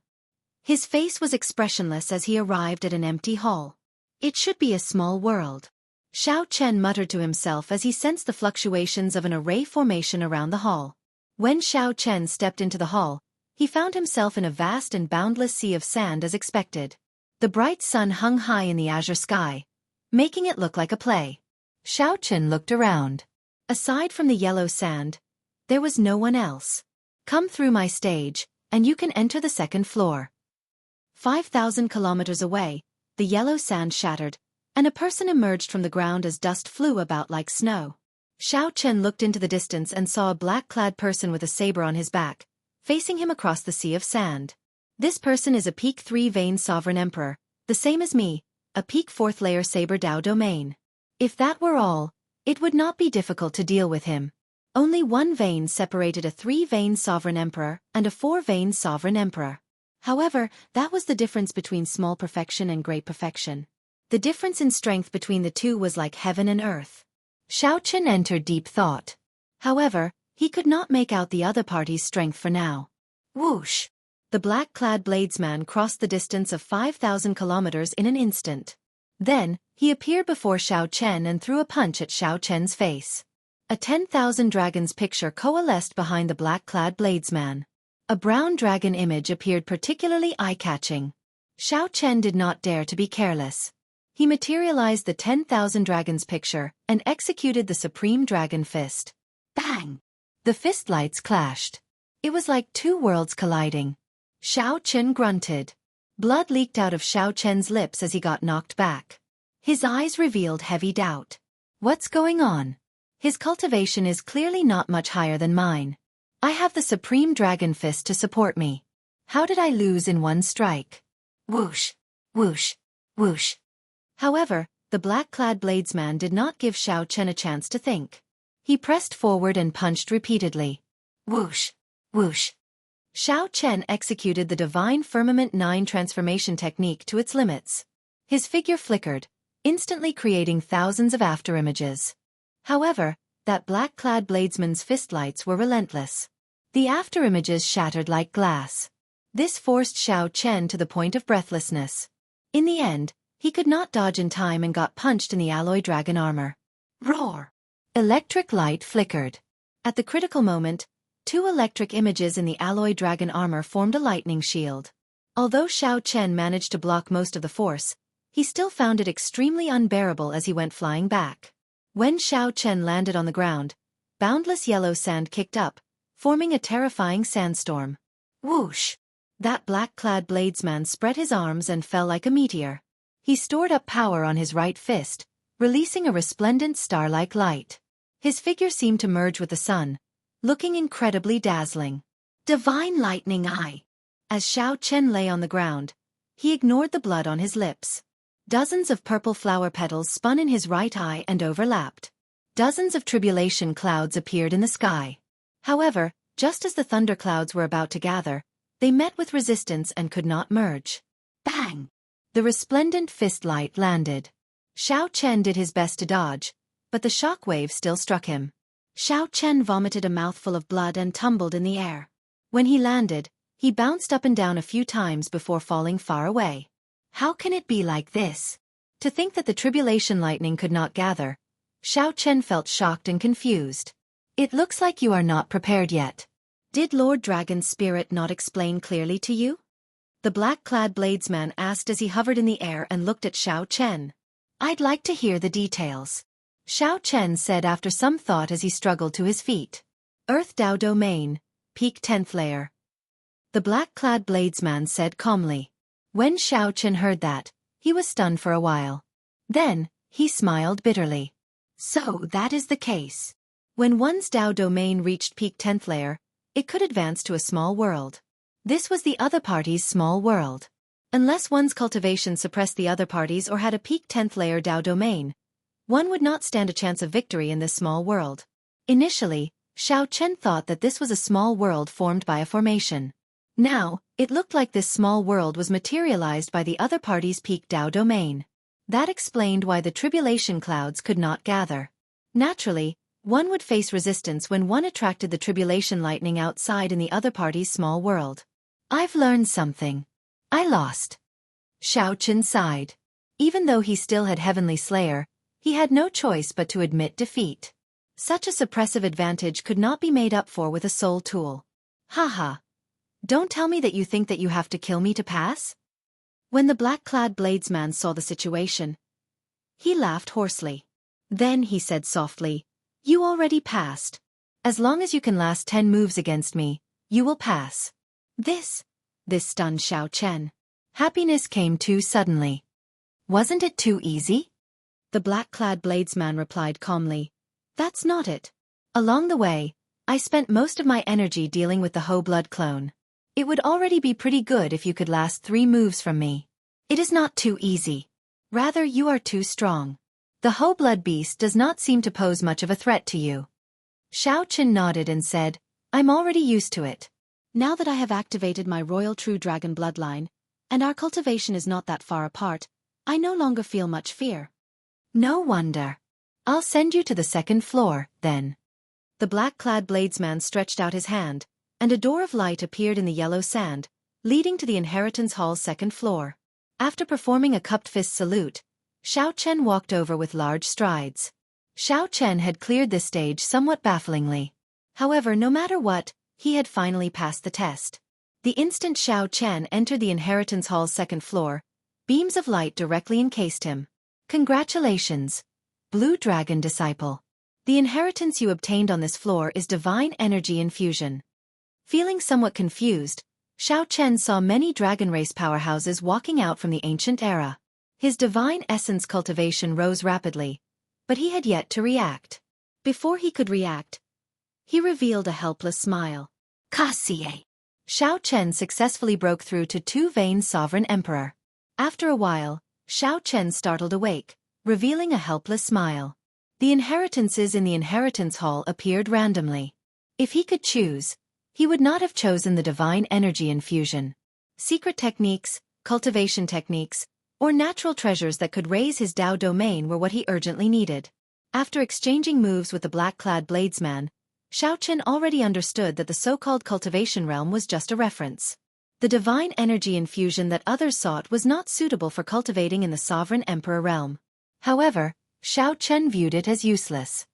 His face was expressionless as he arrived at an empty hall. It should be a small world. Xiao Chen muttered to himself as he sensed the fluctuations of an array formation around the hall. When Xiao Chen stepped into the hall, he found himself in a vast and boundless sea of sand as expected. The bright sun hung high in the azure sky, making it look like a play. Xiao Chen looked around. Aside from the yellow sand, there was no one else. Come through my stage, and you can enter the 2nd floor. 5,000 kilometers away, the yellow sand shattered, and a person emerged from the ground as dust flew about like snow. Xiao Chen looked into the distance and saw a black-clad person with a saber on his back, facing him across the sea of sand. This person is a peak 3-vein Sovereign Emperor, the same as me, a peak 4th-layer Saber Dao domain. If that were all, it would not be difficult to deal with him. Only 1 vein separated a 3-vein Sovereign Emperor and a 4-vein Sovereign Emperor. However, that was the difference between small perfection and great perfection. The difference in strength between the two was like heaven and earth. Xiao Chen entered deep thought. However, he could not make out the other party's strength for now. Whoosh! The black-clad bladesman crossed the distance of 5,000 kilometers in an instant. Then, he appeared before Xiao Chen and threw a punch at Xiao Chen's face. A 10,000 dragons picture coalesced behind the black-clad bladesman. A brown dragon image appeared particularly eye-catching. Xiao Chen did not dare to be careless. He materialized the 10,000 dragons picture and executed the Supreme Dragon Fist. Bang! The fist lights clashed. It was like 2 worlds colliding. Xiao Chen grunted. Blood leaked out of Xiao Chen's lips as he got knocked back. His eyes revealed heavy doubt. What's going on? His cultivation is clearly not much higher than mine. I have the Supreme Dragon Fist to support me. How did I lose in 1 strike? Whoosh! Whoosh! Whoosh! However, the black-clad bladesman did not give Xiao Chen a chance to think. He pressed forward and punched repeatedly. Whoosh! Whoosh! Xiao Chen executed the Divine Firmament 9 transformation technique to its limits. His figure flickered, instantly creating thousands of afterimages. However, that black-clad bladesman's fist lights were relentless. The afterimages shattered like glass. This forced Xiao Chen to the point of breathlessness. In the end, he could not dodge in time and got punched in the alloy dragon armor. Roar! Electric light flickered. At the critical moment, 2 electric images in the alloy dragon armor formed a lightning shield. Although Xiao Chen managed to block most of the force, he still found it extremely unbearable as he went flying back. When Xiao Chen landed on the ground, boundless yellow sand kicked up, forming a terrifying sandstorm. Whoosh! That black-clad bladesman spread his arms and fell like a meteor. He stored up power on his right fist, releasing a resplendent star-like light. His figure seemed to merge with the sun, looking incredibly dazzling. Divine Lightning Eye! As Xiao Chen lay on the ground, he ignored the blood on his lips. Dozens of purple flower petals spun in his right eye and overlapped. Dozens of tribulation clouds appeared in the sky. However, just as the thunderclouds were about to gather, they met with resistance and could not merge. Bang! The resplendent fist light landed. Xiao Chen did his best to dodge, but the shock wave still struck him. Xiao Chen vomited a mouthful of blood and tumbled in the air. When he landed, he bounced up and down a few times before falling far away. How can it be like this? To think that the tribulation lightning could not gather, Xiao Chen felt shocked and confused. It looks like you are not prepared yet. Did Lord Dragon's spirit not explain clearly to you? The black-clad bladesman asked as he hovered in the air and looked at Xiao Chen. I'd like to hear the details. Xiao Chen said after some thought as he struggled to his feet. Earth Dao Domain, Peak 10th Layer. The black-clad bladesman said calmly. When Xiao Chen heard that, he was stunned for a while. Then, he smiled bitterly. So that is the case. When one's Dao domain reached peak 10th layer, it could advance to a small world. This was the other party's small world. Unless one's cultivation suppressed the other parties or had a peak 10th layer Dao domain, one would not stand a chance of victory in this small world. Initially, Xiao Chen thought that this was a small world formed by a formation. Now, it looked like this small world was materialized by the other party's peak Dao domain. That explained why the tribulation clouds could not gather. Naturally, one would face resistance when one attracted the tribulation lightning outside in the other party's small world. I've learned something. I lost. Xiao Chen sighed. Even though he still had Heavenly Slayer, he had no choice but to admit defeat. Such a suppressive advantage could not be made up for with a soul tool. Haha. Don't tell me that you think that you have to kill me to pass? When the black-clad bladesman saw the situation, he laughed hoarsely. Then he said softly, You already passed. As long as you can last 10 moves against me, you will pass. This stunned Xiao Chen. Happiness came too suddenly. Wasn't it too easy? The black-clad bladesman replied calmly. That's not it. Along the way, I spent most of my energy dealing with the Ho-blood clone. It would already be pretty good if you could last 3 moves from me. It is not too easy. Rather, you are too strong. The Ho-blood beast does not seem to pose much of a threat to you. Xiao Chen nodded and said, I'm already used to it. Now that I have activated my royal true dragon bloodline, and our cultivation is not that far apart, I no longer feel much fear. No wonder. I'll send you to the 2nd floor, then. The black-clad bladesman stretched out his hand, and a door of light appeared in the yellow sand, leading to the inheritance hall's 2nd floor. After performing a cupped fist salute, Xiao Chen walked over with large strides. Xiao Chen had cleared this stage somewhat bafflingly. However, no matter what, he had finally passed the test. The instant Xiao Chen entered the inheritance hall's 2nd floor, beams of light directly encased him. Congratulations, Blue Dragon Disciple. The inheritance you obtained on this floor is Divine Energy Infusion. Feeling somewhat confused, Xiao Chen saw many dragon race powerhouses walking out from the ancient era. His divine essence cultivation rose rapidly, but he had yet to react. Before he could react, he revealed a helpless smile. Cassie! Xiao Chen successfully broke through to 2-vein sovereign emperor. After a while, Xiao Chen startled awake, revealing a helpless smile. The inheritances in the inheritance hall appeared randomly. If he could choose, he would not have chosen the divine energy infusion. Secret techniques, cultivation techniques, or natural treasures that could raise his Dao domain were what he urgently needed. After exchanging moves with the black-clad bladesman, Xiao Chen already understood that the so-called cultivation realm was just a reference. The divine energy infusion that others sought was not suitable for cultivating in the sovereign emperor realm. However, Xiao Chen viewed it as useless.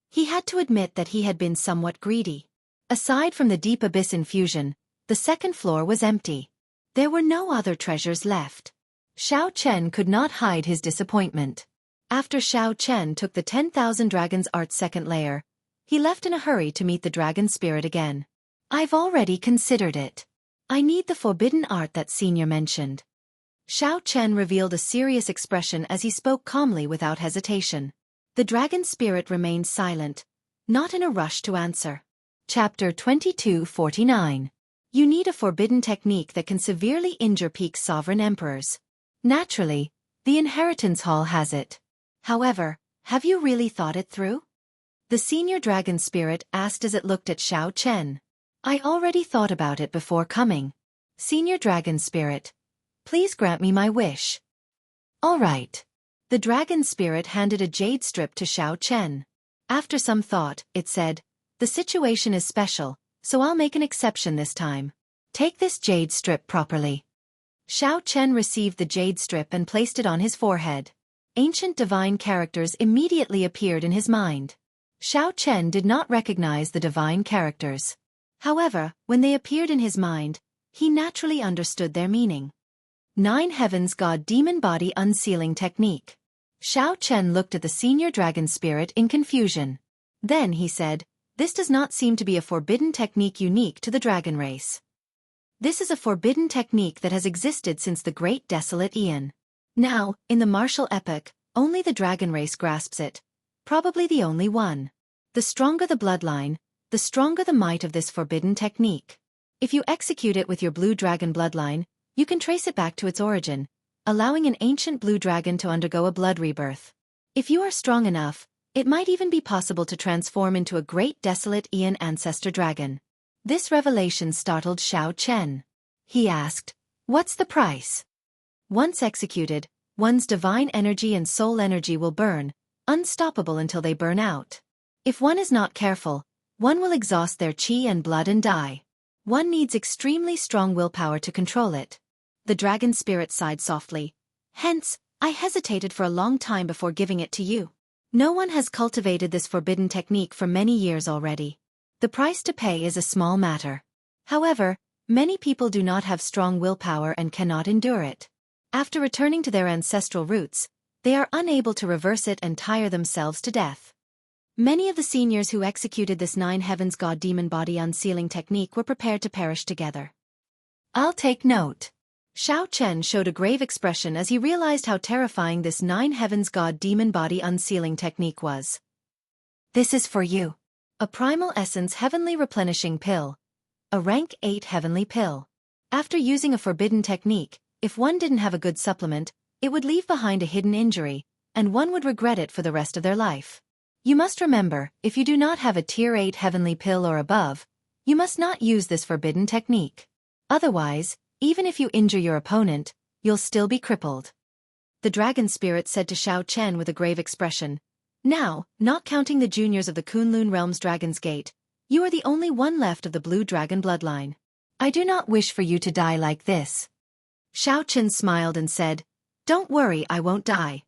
He had to admit that he had been somewhat greedy. Aside from the deep abyss infusion, the second floor was empty. There were no other treasures left. Xiao Chen could not hide his disappointment. After Xiao Chen took the 10,000 Dragons Art second layer, he left in a hurry to meet the dragon spirit again. I've already considered it. I need the forbidden art that Senior mentioned. Xiao Chen revealed a serious expression as he spoke calmly without hesitation. The dragon spirit remained silent, not in a rush to answer. Chapter 2249. You need a forbidden technique that can severely injure peak sovereign emperors. Naturally, the inheritance hall has it. However, have you really thought it through? The senior dragon spirit asked as it looked at Xiao Chen. I already thought about it before coming. Senior dragon spirit, please grant me my wish. All right. The dragon spirit handed a jade strip to Xiao Chen. After some thought, it said, the situation is special, so I'll make an exception this time. Take this jade strip properly. Xiao Chen received the jade strip and placed it on his forehead. Ancient divine characters immediately appeared in his mind. Xiao Chen did not recognize the divine characters. However, when they appeared in his mind, he naturally understood their meaning. 9 Heavens God Demon Body Unsealing Technique. Xiao Chen looked at the senior dragon spirit in confusion. Then he said, this does not seem to be a forbidden technique unique to the dragon race. This is a forbidden technique that has existed since the Great Desolate Aeon. Now, in the martial epoch, only the dragon race grasps it. Probably the only one. The stronger the bloodline, the stronger the might of this forbidden technique. If you execute it with your blue dragon bloodline, you can trace it back to its origin, allowing an ancient blue dragon to undergo a blood rebirth. If you are strong enough, it might even be possible to transform into a great desolate Aeon ancestor dragon. This revelation startled Xiao Chen. He asked, what's the price? Once executed, one's divine energy and soul energy will burn, unstoppable until they burn out. If one is not careful, one will exhaust their chi and blood and die. One needs extremely strong willpower to control it. The dragon spirit sighed softly. Hence, I hesitated for a long time before giving it to you. No one has cultivated this forbidden technique for many years already. The price to pay is a small matter. However, many people do not have strong willpower and cannot endure it. After returning to their ancestral roots, they are unable to reverse it and tire themselves to death. Many of the seniors who executed this 9 Heavens God Demon Body Unsealing technique were prepared to perish together. I'll take note. Xiao Chen showed a grave expression as he realized how terrifying this 9 Heavens God Demon Body Unsealing technique was. This is for you. A Primal Essence Heavenly Replenishing Pill. A Rank 8 Heavenly Pill. After using a forbidden technique, if one didn't have a good supplement, it would leave behind a hidden injury, and one would regret it for the rest of their life. You must remember, if you do not have a Tier 8 Heavenly Pill or above, you must not use this forbidden technique. Otherwise, even if you injure your opponent, you'll still be crippled. The dragon spirit said to Xiao Chen with a grave expression, now, not counting the juniors of the Kunlun Realm's Dragon's Gate, you are the only one left of the blue dragon bloodline. I do not wish for you to die like this. Xiao Chen smiled and said, don't worry, I won't die.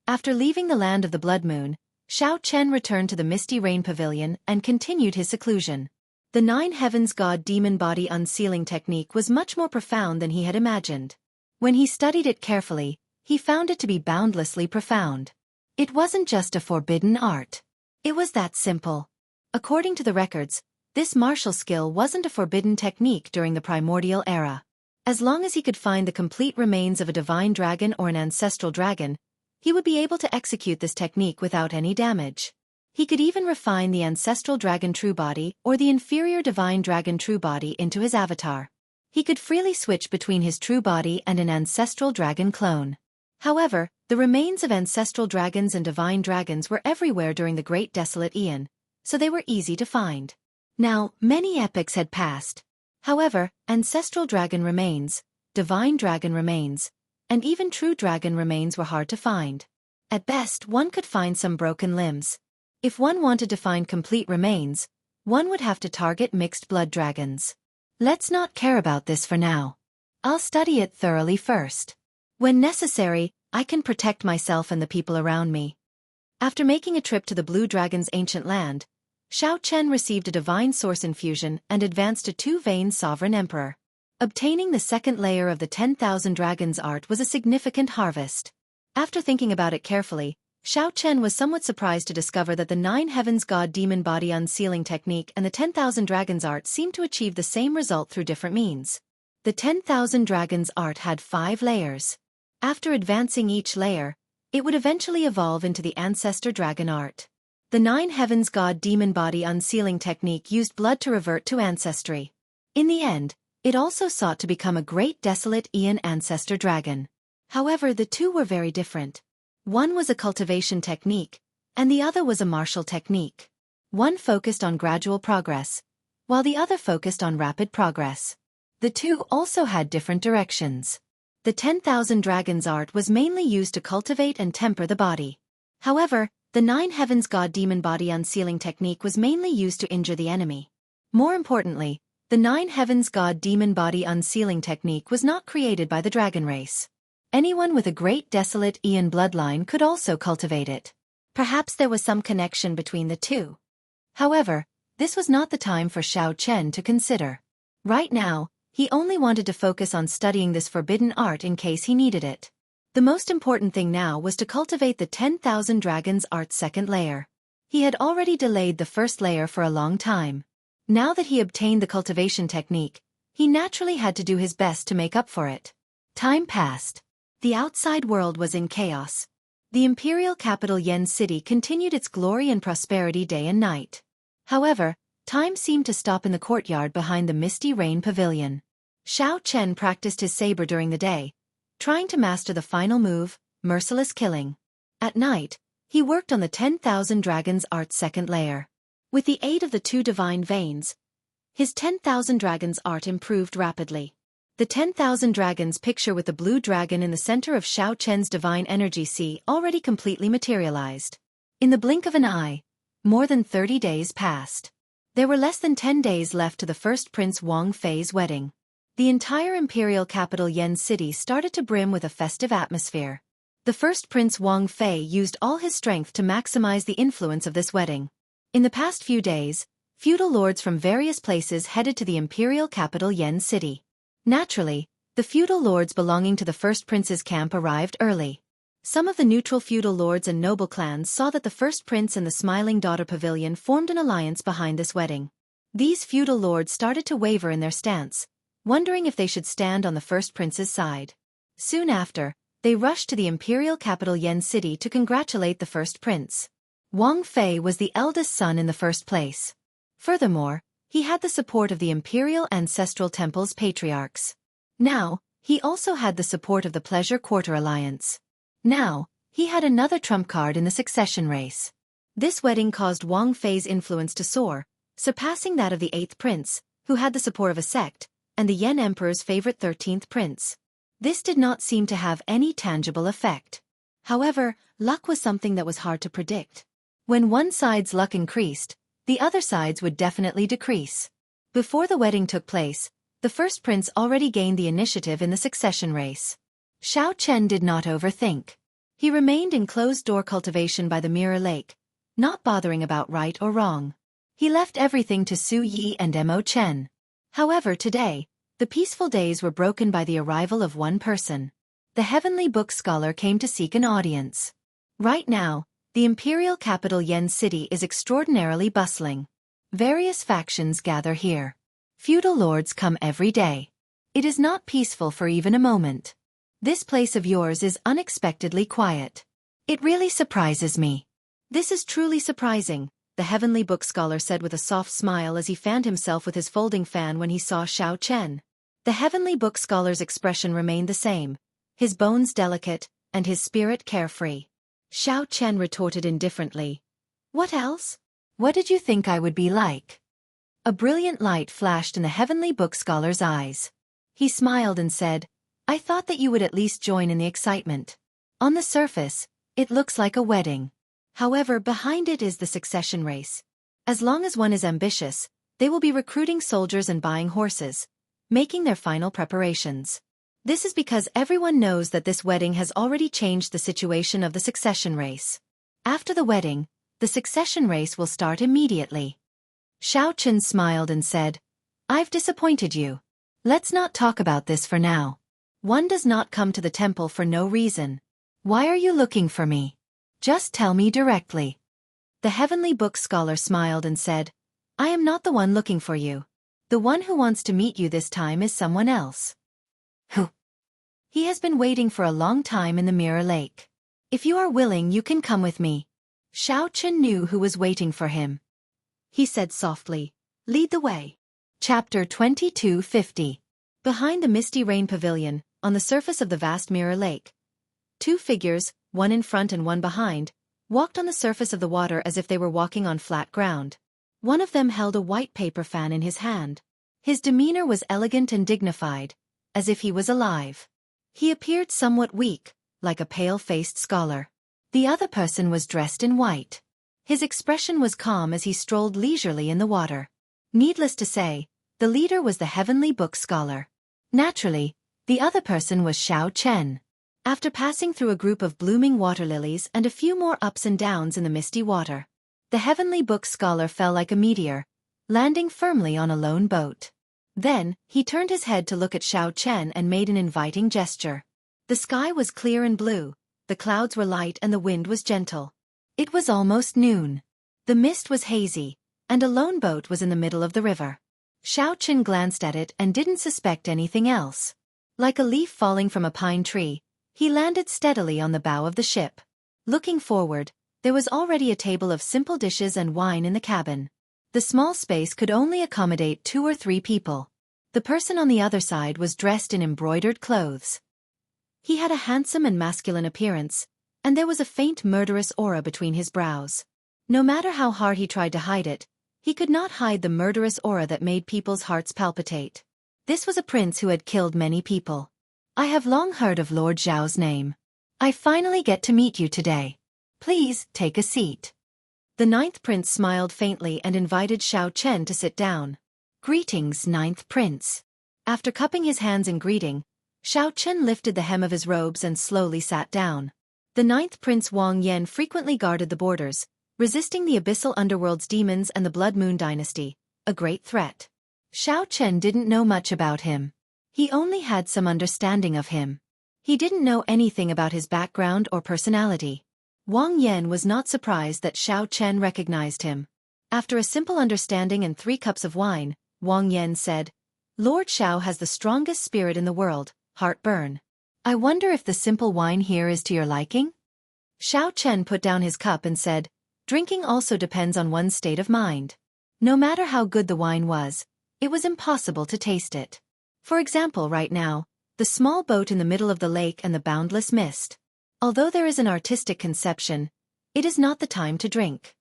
After leaving the land of the Blood Moon, Xiao Chen returned to the Misty Rain Pavilion and continued his seclusion. The 9 Heavens God Demon Body Unsealing technique was much more profound than he had imagined. When he studied it carefully, he found it to be boundlessly profound. It wasn't just a forbidden art. It was that simple. According to the records, this martial skill wasn't a forbidden technique during the primordial era. As long as he could find the complete remains of a divine dragon or an ancestral dragon, he would be able to execute this technique without any damage. He could even refine the ancestral dragon true body or the inferior divine dragon true body into his avatar. He could freely switch between his true body and an ancestral dragon clone. However, the remains of ancestral dragons and divine dragons were everywhere during the Great Desolate Aeon, so they were easy to find. Now, many epochs had passed. However, ancestral dragon remains, divine dragon remains, and even true dragon remains were hard to find. At best, one could find some broken limbs. If one wanted to find complete remains, one would have to target mixed blood dragons. Let's not care about this for now. I'll study it thoroughly first. When necessary, I can protect myself and the people around me. After making a trip to the Blue Dragon's ancient land, Xiao Chen received a divine source infusion and advanced to 2-vein sovereign emperor. Obtaining the second layer of the 10,000 Dragons art was a significant harvest. After thinking about it carefully, Xiao Chen was somewhat surprised to discover that the 9 Heavens God Demon Body Unsealing technique and the 10,000 Dragons art seemed to achieve the same result through different means. The 10,000 Dragons art had 5 layers. After advancing each layer, it would eventually evolve into the Ancestor Dragon art. The 9 Heavens God Demon Body Unsealing technique used blood to revert to ancestry. In the end, it also sought to become a great desolate Aeon Ancestor Dragon. However, the two were very different. One was a cultivation technique, and the other was a martial technique. One focused on gradual progress, while the other focused on rapid progress. The two also had different directions. The 10,000 Dragons art was mainly used to cultivate and temper the body. However, the 9 Heavens God Demon Body Unsealing technique was mainly used to injure the enemy. More importantly, the 9 Heavens God Demon Body Unsealing technique was not created by the dragon race. Anyone with a great desolate Aeon bloodline could also cultivate it. Perhaps there was some connection between the two. However, this was not the time for Xiao Chen to consider. Right now, he only wanted to focus on studying this forbidden art in case he needed it. The most important thing now was to cultivate the 10,000 Dragons art second layer. He had already delayed the first layer for a long time. Now that he obtained the cultivation technique, he naturally had to do his best to make up for it. Time passed. The outside world was in chaos. The imperial capital Yen City continued its glory and prosperity day and night. However, time seemed to stop in the courtyard behind the Misty Rain Pavilion. Xiao Chen practiced his saber during the day, trying to master the final move, merciless killing. At night, he worked on the 10,000 Dragons art second layer. With the aid of the 2 divine veins, his 10,000 Dragons art improved rapidly. The 10,000 Dragons picture with the blue dragon in the center of Xiao Chen's divine energy sea already completely materialized. In the blink of an eye, more than 30 days passed. There were less than 10 days left to the first Prince Wang Fei's wedding. The entire imperial capital Yen City started to brim with a festive atmosphere. The first Prince Wang Fei used all his strength to maximize the influence of this wedding. In the past few days, feudal lords from various places headed to the imperial capital Yen City. Naturally, the feudal lords belonging to the first prince's camp arrived early. Some of the neutral feudal lords and noble clans saw that the first prince and the Smiling Daughter Pavilion formed an alliance behind this wedding. These feudal lords started to waver in their stance, wondering if they should stand on the first prince's side. Soon after, they rushed to the imperial capital Yen City to congratulate the first prince. Wang Fei was the eldest son in the first place. Furthermore, he had the support of the Imperial Ancestral Temple's patriarchs. Now, he also had the support of the Pleasure Quarter Alliance. Now, he had another trump card in the succession race. This wedding caused Wang Fei's influence to soar, surpassing that of the 8th prince, who had the support of a sect, and the Yen Emperor's favorite 13th prince. This did not seem to have any tangible effect. However, luck was something that was hard to predict. When one side's luck increased, the other side's would definitely decrease. Before the wedding took place, the first prince already gained the initiative in the succession race. Xiao Chen did not overthink. He remained in closed-door cultivation by the Mirror Lake, not bothering about right or wrong. He left everything to Su Yi and Mo Chen. However, today, the peaceful days were broken by the arrival of one person. The Heavenly Book Scholar came to seek an audience. Right now, the imperial capital Yen City is extraordinarily bustling. Various factions gather here. Feudal lords come every day. It is not peaceful for even a moment. This place of yours is unexpectedly quiet. It really surprises me. This is truly surprising, the Heavenly Book Scholar said with a soft smile as he fanned himself with his folding fan when he saw Xiao Chen. The Heavenly Book Scholar's expression remained the same, his bones delicate, and his spirit carefree. Xiao Chen retorted indifferently. What else? What did you think I would be like? A brilliant light flashed in the Heavenly Book Scholar's eyes. He smiled and said, I thought that you would at least join in the excitement. On the surface, it looks like a wedding. However, behind it is the succession race. As long as one is ambitious, they will be recruiting soldiers and buying horses, making their final preparations. This is because everyone knows that this wedding has already changed the situation of the succession race. After the wedding, the succession race will start immediately. Xiao Chen smiled and said, "I've disappointed you. Let's not talk about this for now. One does not come to the temple for no reason. Why are you looking for me? Just tell me directly." The Heavenly Book Scholar smiled and said, "I am not the one looking for you. The one who wants to meet you this time is someone else. Who? He has been waiting for a long time in the Mirror Lake. If you are willing, you can come with me." Xiao Chen knew who was waiting for him. He said softly, "Lead the way." Chapter 2250. Behind the misty rain pavilion, on the surface of the vast Mirror Lake, two figures, one in front and one behind, walked on the surface of the water as if they were walking on flat ground. One of them held a white paper fan in his hand. His demeanor was elegant and dignified, as if he was alive. He appeared somewhat weak, like a pale-faced scholar. The other person was dressed in white. His expression was calm as he strolled leisurely in the water. Needless to say, the leader was the Heavenly Book Scholar. Naturally, the other person was Xiao Chen. After passing through a group of blooming water lilies and a few more ups and downs in the misty water, the Heavenly Book Scholar fell like a meteor, landing firmly on a lone boat. Then, he turned his head to look at Xiao Chen and made an inviting gesture. The sky was clear and blue, the clouds were light and the wind was gentle. It was almost noon. The mist was hazy, and a lone boat was in the middle of the river. Xiao Chen glanced at it and didn't suspect anything else. Like a leaf falling from a pine tree, he landed steadily on the bow of the ship. Looking forward, there was already a table of simple dishes and wine in the cabin. The small space could only accommodate 2 or 3 people. The person on the other side was dressed in embroidered clothes. He had a handsome and masculine appearance, and there was a faint murderous aura between his brows. No matter how hard he tried to hide it, he could not hide the murderous aura that made people's hearts palpitate. This was a prince who had killed many people. "I have long heard of Lord Zhao's name. I finally get to meet you today. Please, take a seat." The 9th prince smiled faintly and invited Xiao Chen to sit down. "Greetings, 9th prince." After cupping his hands in greeting, Xiao Chen lifted the hem of his robes and slowly sat down. The 9th prince Wang Yan frequently guarded the borders, resisting the abyssal underworld's demons and the Blood Moon dynasty, a great threat. Xiao Chen didn't know much about him. He only had some understanding of him. He didn't know anything about his background or personality. Wang Yan was not surprised that Xiao Chen recognized him. After a simple understanding and 3 cups of wine, Wang Yan said, "Lord Xiao has the strongest spirit in the world, Heartburn. I wonder if the simple wine here is to your liking?" Xiao Chen put down his cup and said, "Drinking also depends on one's state of mind. No matter how good the wine was, it was impossible to taste it. For example, right now, the small boat in the middle of the lake and the boundless mist. Although there is an artistic conception, it is not the time to drink."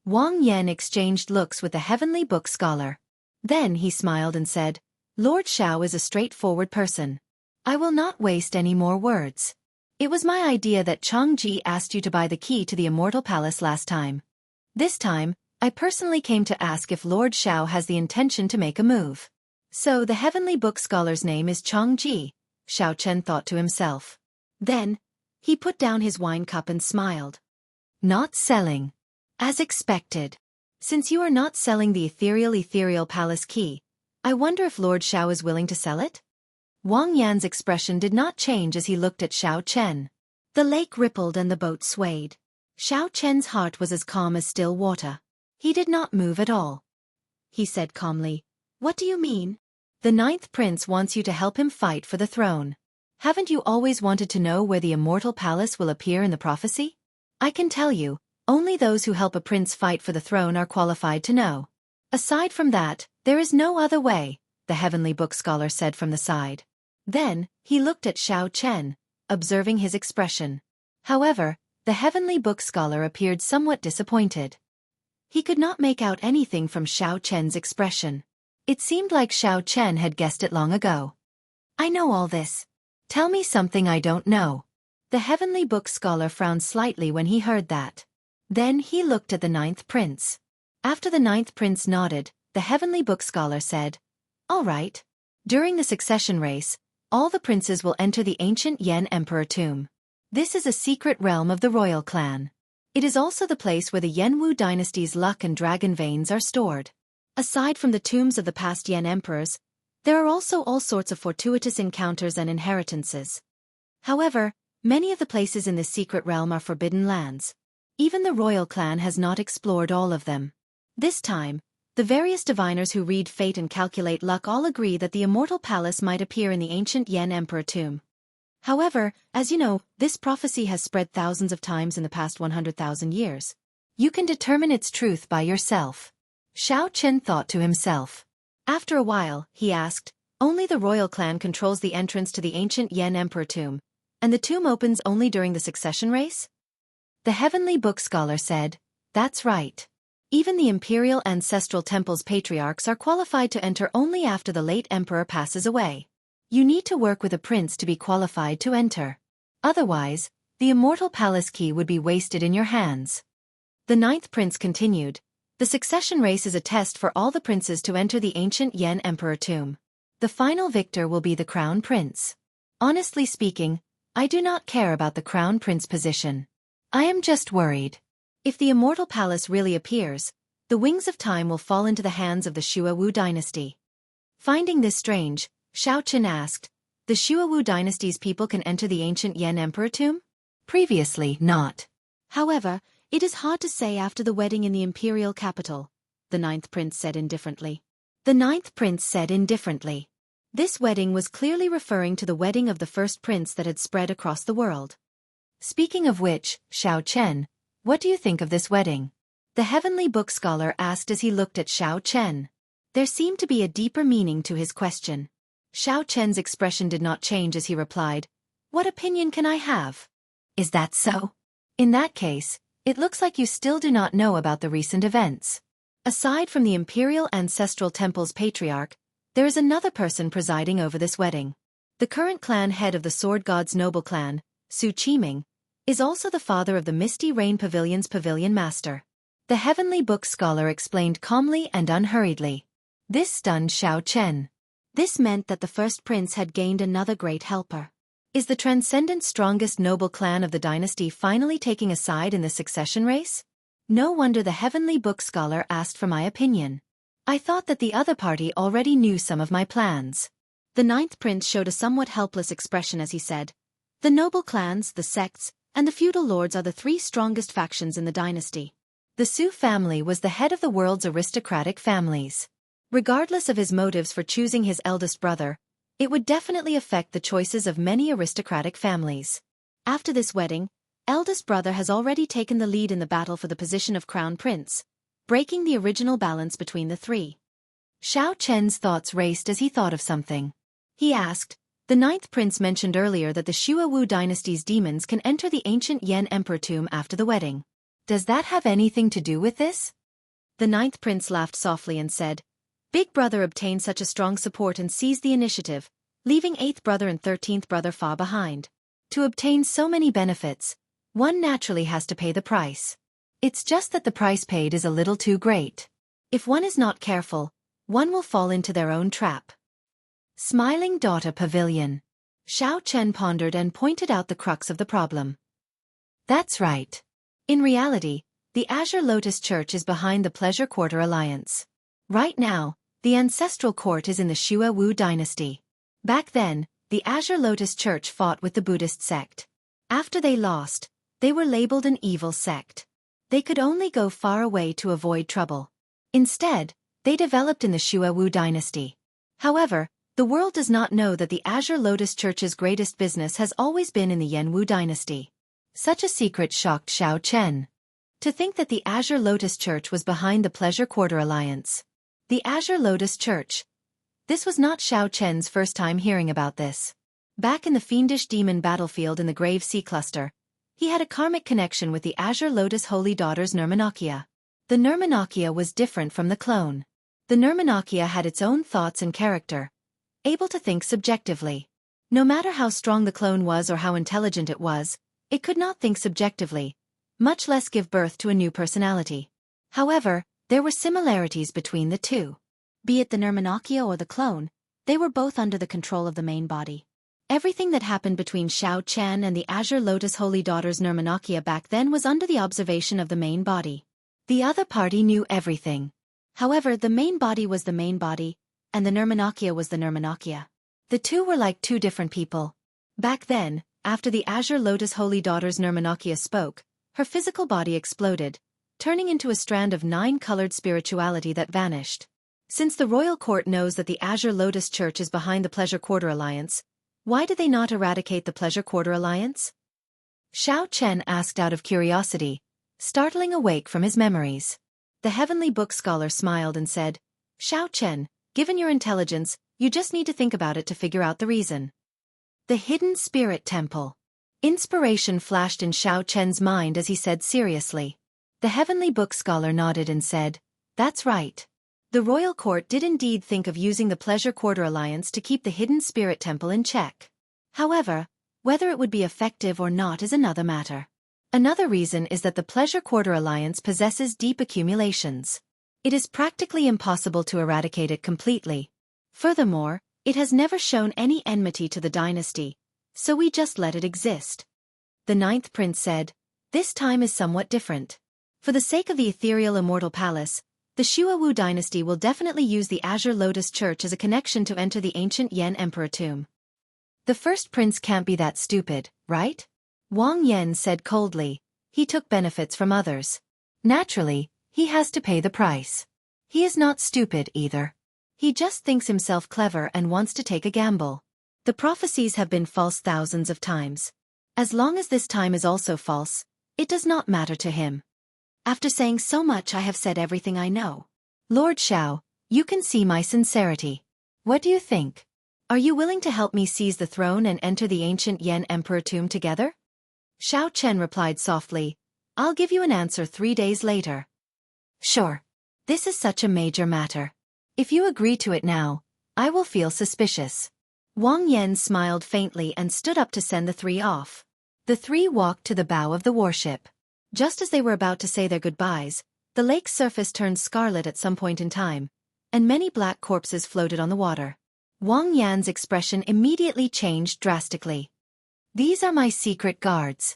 Wang Yan exchanged looks with the Heavenly Book Scholar. Then he smiled and said, "Lord Xiao is a straightforward person. I will not waste any more words. It was my idea that Changji asked you to buy the key to the Immortal Palace last time. This time, I personally came to ask if Lord Xiao has the intention to make a move." So the Heavenly Book Scholar's name is Changji, Xiao Chen thought to himself. Then, he put down his wine cup and smiled. "Not selling. As expected. Since you are not selling the ethereal palace key, I wonder if Lord Xiao is willing to sell it?" Wang Yan's expression did not change as he looked at Xiao Chen. The lake rippled and the boat swayed. Xiao Chen's heart was as calm as still water. He did not move at all. He said calmly, "What do you mean?" "The 9th prince wants you to help him fight for the throne. Haven't you always wanted to know where the Immortal Palace will appear in the prophecy? I can tell you, only those who help a prince fight for the throne are qualified to know. Aside from that, there is no other way," the Heavenly Book Scholar said from the side. Then, he looked at Xiao Chen, observing his expression. However, the Heavenly Book Scholar appeared somewhat disappointed. He could not make out anything from Xiao Chen's expression. It seemed like Xiao Chen had guessed it long ago. "I know all this. Tell me something I don't know." The Heavenly Book Scholar frowned slightly when he heard that. Then he looked at the 9th prince. After the ninth prince nodded, the heavenly book scholar said, "All right. During the succession race, all the princes will enter the ancient Yen Emperor tomb. This is a secret realm of the royal clan. It is also the place where the Yenwu dynasty's luck and dragon veins are stored. Aside from the tombs of the past Yen emperors, there are also all sorts of fortuitous encounters and inheritances. However, many of the places in this secret realm are forbidden lands. Even the royal clan has not explored all of them. This time, the various diviners who read fate and calculate luck all agree that the immortal palace might appear in the ancient Yen Emperor tomb. However, as you know, this prophecy has spread thousands of times in the past 100,000 years. You can determine its truth by yourself." Xiao Chen thought to himself. After a while, he asked, "Only the royal clan controls the entrance to the ancient Yen Emperor tomb, and the tomb opens only during the succession race?" The heavenly book scholar said, "That's right. Even the imperial ancestral temple's patriarchs are qualified to enter only after the late emperor passes away. You need to work with a prince to be qualified to enter. Otherwise, the immortal palace key would be wasted in your hands." The ninth prince continued, "The succession race is a test for all the princes to enter the ancient Yen Emperor tomb. The final victor will be the crown prince. Honestly speaking, I do not care about the crown prince position. I am just worried. If the immortal palace really appears, the wings of time will fall into the hands of the Shuawu dynasty." Finding this strange, Xiao Chen asked, "The Shuawu dynasty's people can enter the ancient Yen Emperor tomb?" "Previously, not. However, it is hard to say after the wedding in the imperial capital," the ninth prince said indifferently. The ninth prince said indifferently. This wedding was clearly referring to the wedding of the first prince that had spread across the world. "Speaking of which, Xiao Chen, what do you think of this wedding?" the heavenly book scholar asked as he looked at Xiao Chen. There seemed to be a deeper meaning to his question. Xiao Chen's expression did not change as he replied, "What opinion can I have?" "Is that so? In that case, it looks like you still do not know about the recent events. Aside from the Imperial Ancestral Temple's patriarch, there is another person presiding over this wedding. The current clan head of the Sword God's noble clan, Su Qiming, is also the father of the Misty Rain Pavilion's pavilion master." The heavenly book scholar explained calmly and unhurriedly. This stunned Xiao Chen. This meant that the first prince had gained another great helper. Is the transcendent strongest noble clan of the dynasty finally taking a side in the succession race? No wonder the heavenly book scholar asked for my opinion. I thought that the other party already knew some of my plans. The ninth prince showed a somewhat helpless expression as he said, "The noble clans, the sects, and the feudal lords are the three strongest factions in the dynasty. The Su family was the head of the world's aristocratic families. Regardless of his motives for choosing his eldest brother, it would definitely affect the choices of many aristocratic families. After this wedding, eldest brother has already taken the lead in the battle for the position of crown prince, breaking the original balance between the three." Xiao Chen's thoughts raced as he thought of something. He asked, "The ninth prince mentioned earlier that the Shuawu dynasty's demons can enter the ancient Yen Emperor tomb after the wedding. Does that have anything to do with this?" The ninth prince laughed softly and said, "Big brother obtained such a strong support and seized the initiative, leaving 8th brother and 13th brother far behind. To obtain so many benefits, one naturally has to pay the price. It's just that the price paid is a little too great. If one is not careful, one will fall into their own trap." Smiling Daughter Pavilion. Xiao Chen pondered and pointed out the crux of the problem. "That's right. In reality, the Azure Lotus Church is behind the Pleasure Quarter Alliance. Right now, the ancestral court is in the Shuawu dynasty. Back then, the Azure Lotus Church fought with the Buddhist sect. After they lost, they were labeled an evil sect. They could only go far away to avoid trouble. Instead, they developed in the Shuawu dynasty. However, the world does not know that the Azure Lotus Church's greatest business has always been in the Yenwu dynasty." Such a secret shocked Xiao Chen. To think that the Azure Lotus Church was behind the Pleasure Quarter Alliance. The Azure Lotus Church. This was not Xiao Chen's first time hearing about this. Back in the fiendish demon battlefield in the Grave Sea Cluster, he had a karmic connection with the Azure Lotus Holy Daughters Nirmanakia. The Nirmanakia was different from the clone. The Nirmanakia had its own thoughts and character, able to think subjectively. No matter how strong the clone was or how intelligent it was, it could not think subjectively, much less give birth to a new personality. However, There were similarities between the two. Be it the Nirmanakia or the clone, they were both under the control of the main body. Everything that happened between Xiao Chen and the Azure Lotus Holy Daughters Nirmanakia back then was under the observation of the main body. The other party knew everything. However, the main body was the main body, and the Nirmanakia was the Nirmanakia. The two were like two different people. Back then, after the Azure Lotus Holy Daughters Nirmanakia spoke, her physical body exploded, turning into a strand of 9-colored spirituality that vanished. Since the royal court knows that the Azure Lotus Church is behind the Pleasure Quarter Alliance, why did they not eradicate the Pleasure Quarter Alliance? Xiao Chen asked out of curiosity, startling awake from his memories. The heavenly book scholar smiled and said, Xiao Chen, given your intelligence, you just need to think about it to figure out the reason. The Hidden Spirit Temple. Inspiration flashed in Xiao Chen's mind as he said seriously. The heavenly book scholar nodded and said, That's right. The royal court did indeed think of using the Pleasure Quarter Alliance to keep the Hidden Spirit Temple in check. However, whether it would be effective or not is another matter. Another reason is that the Pleasure Quarter Alliance possesses deep accumulations. It is practically impossible to eradicate it completely. Furthermore, it has never shown any enmity to the dynasty, so we just let it exist. The ninth prince said, This time is somewhat different. For the sake of the ethereal immortal palace, the Shuawu dynasty will definitely use the Azure Lotus Church as a connection to enter the ancient Yan Emperor tomb. The first prince can't be that stupid, right? Wang Yan said coldly. He took benefits from others. Naturally, he has to pay the price. He is not stupid either. He just thinks himself clever and wants to take a gamble. The prophecies have been false thousands of times. As long as this time is also false, it does not matter to him. After saying so much, I have said everything I know. Lord Xiao, you can see my sincerity. What do you think? Are you willing to help me seize the throne and enter the ancient Yan Emperor tomb together? Xiao Chen replied softly, I'll give you an answer 3 days later. Sure. This is such a major matter. If you agree to it now, I will feel suspicious. Wang Yan smiled faintly and stood up to send the three off. The three walked to the bow of the warship. Just as they were about to say their goodbyes, the lake's surface turned scarlet at some point in time, and many black corpses floated on the water. Wang Yan's expression immediately changed drastically. These are my secret guards.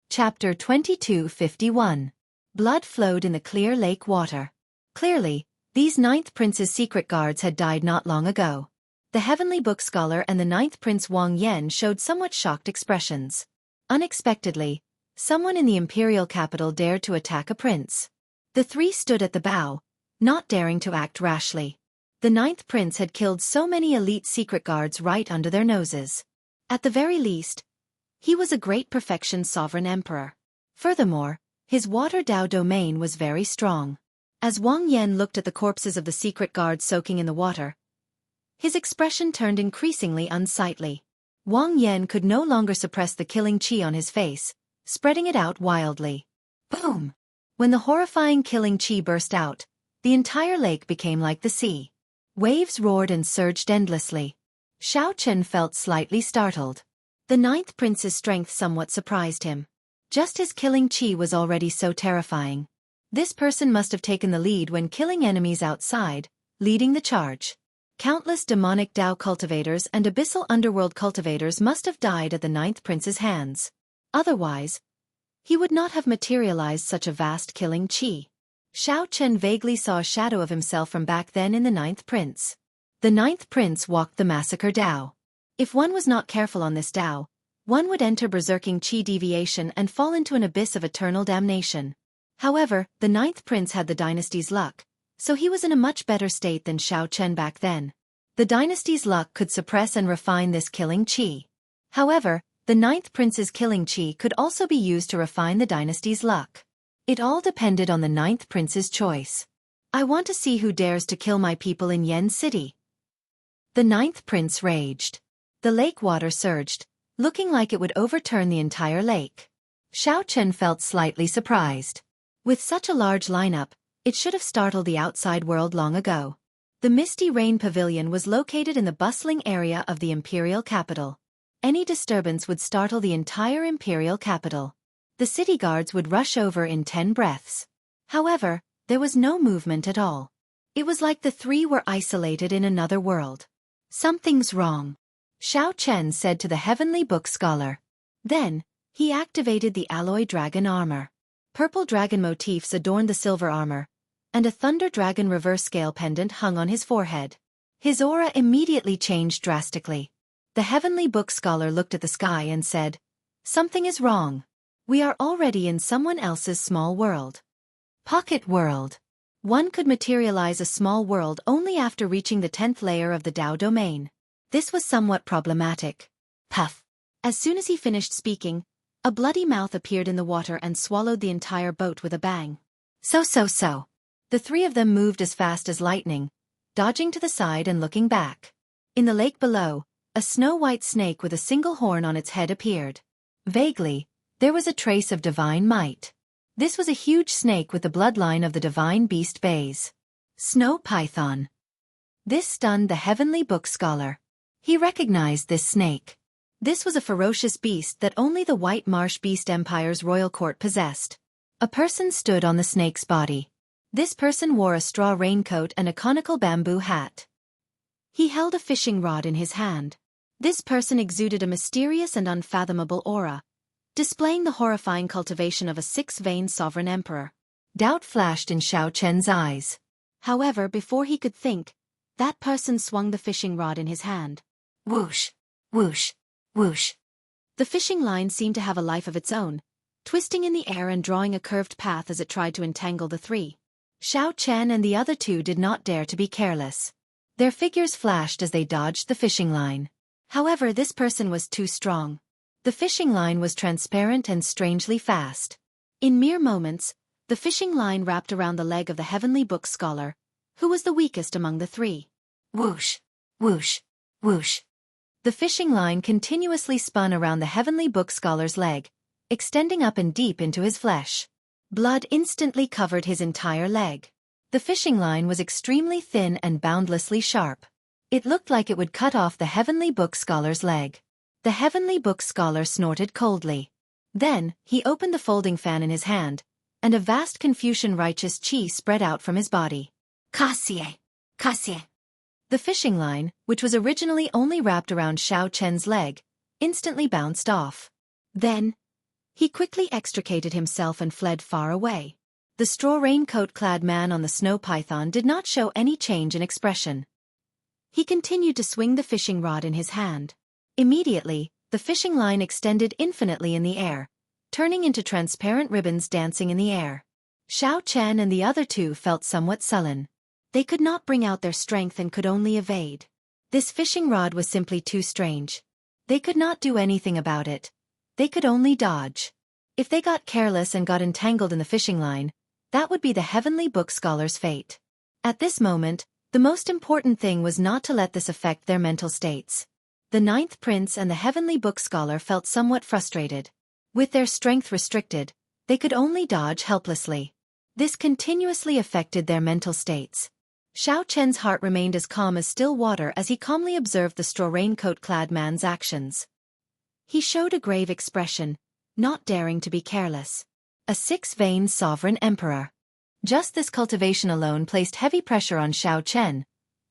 Chapter 2251. Blood flowed in the clear lake water. Clearly, these ninth prince's secret guards had died not long ago. The heavenly book scholar and the ninth prince Wang Yan showed somewhat shocked expressions. Unexpectedly, someone in the imperial capital dared to attack a prince. The three stood at the bow, not daring to act rashly. The ninth prince had killed so many elite secret guards right under their noses. At the very least, he was a great perfection sovereign emperor. Furthermore, his water Dao domain was very strong. As Wang Yan looked at the corpses of the secret guards soaking in the water, his expression turned increasingly unsightly. Wang Yan could no longer suppress the killing qi on his face, spreading it out wildly. Boom! When the horrifying killing qi burst out, the entire lake became like the sea. Waves roared and surged endlessly. Xiao Chen felt slightly startled. The ninth prince's strength somewhat surprised him. Just his killing qi was already so terrifying. This person must have taken the lead when killing enemies outside, leading the charge. Countless demonic Dao cultivators and abyssal underworld cultivators must have died at the ninth prince's hands. Otherwise, he would not have materialized such a vast killing qi. Xiao Chen vaguely saw a shadow of himself from back then in the ninth prince. The ninth prince walked the massacre Dao. If one was not careful on this Dao, one would enter berserking qi deviation and fall into an abyss of eternal damnation. However, the ninth prince had the dynasty's luck, so he was in a much better state than Xiao Chen back then. The dynasty's luck could suppress and refine this killing qi. However, the ninth prince's killing qi could also be used to refine the dynasty's luck. It all depended on the ninth prince's choice. I want to see who dares to kill my people in Yen City. The ninth prince raged. The lake water surged, looking like it would overturn the entire lake. Xiao Chen felt slightly surprised. With such a large lineup, it should have startled the outside world long ago. The Misty Rain Pavilion was located in the bustling area of the imperial capital. Any disturbance would startle the entire imperial capital. The city guards would rush over in 10 breaths. However, There was no movement at all. It was like the three were isolated in another world. Something's wrong, Xiao Chen said to the Heavenly Book Scholar. Then, he activated the alloy dragon armor. Purple dragon motifs adorned the silver armor, and a thunder dragon reverse scale pendant hung on his forehead. His aura immediately changed drastically. The Heavenly Book Scholar looked at the sky and said, "Something is wrong. We are already in someone else's small world." Pocket world. One could materialize a small world only after reaching the 10th layer of the Dao domain. This was somewhat problematic. Puff. As soon as he finished speaking, a bloody mouth appeared in the water and swallowed the entire boat with a bang. So. The three of them moved as fast as lightning, dodging to the side and looking back. In the lake below, a snow-white snake with a single horn on its head appeared. Vaguely, there was a trace of divine might. This was a huge snake with the bloodline of the divine beast Bays. Snow python. This stunned the Heavenly Book Scholar. He recognized this snake. This was a ferocious beast that only the White Marsh Beast Empire's royal court possessed. A person stood on the snake's body. This person wore a straw raincoat and a conical bamboo hat. He held a fishing rod in his hand. This person exuded a mysterious and unfathomable aura, displaying the horrifying cultivation of a six-veined sovereign emperor. Doubt flashed in Xiao Chen's eyes. However, before he could think, that person swung the fishing rod in his hand. Whoosh, whoosh, whoosh. The fishing line seemed to have a life of its own, twisting in the air and drawing a curved path as it tried to entangle the three. Xiao Chen and the other two did not dare to be careless. Their figures flashed as they dodged the fishing line. However, this person was too strong. The fishing line was transparent and strangely fast. In mere moments, the fishing line wrapped around the leg of the Heavenly Book Scholar, who was the weakest among the three. Whoosh, whoosh, whoosh. The fishing line continuously spun around the Heavenly Book Scholar's leg, extending up and deep into his flesh. Blood instantly covered his entire leg. The fishing line was extremely thin and boundlessly sharp. It looked like it would cut off the Heavenly Book Scholar's leg. The Heavenly Book Scholar snorted coldly. Then, he opened the folding fan in his hand, and a vast Confucian righteous chi spread out from his body. Kasie! Kasie! The fishing line, which was originally only wrapped around Xiao Chen's leg, instantly bounced off. Then, he quickly extricated himself and fled far away. The straw raincoat-clad man on the snow python did not show any change in expression. He continued to swing the fishing rod in his hand. Immediately, the fishing line extended infinitely in the air, turning into transparent ribbons dancing in the air. Xiao Chen and the other two felt somewhat sullen. They could not bring out their strength and could only evade. This fishing rod was simply too strange. They could not do anything about it. They could only dodge. If they got careless and got entangled in the fishing line, that would be the Heavenly Book Scholar's fate. At this moment, the most important thing was not to let this affect their mental states. The Ninth Prince and the Heavenly Book Scholar felt somewhat frustrated. With their strength restricted, they could only dodge helplessly. This continuously affected their mental states. Xiao Chen's heart remained as calm as still water as he calmly observed the straw raincoat-clad man's actions. He showed a grave expression, not daring to be careless. A six-veined sovereign emperor. Just this cultivation alone placed heavy pressure on Xiao Chen,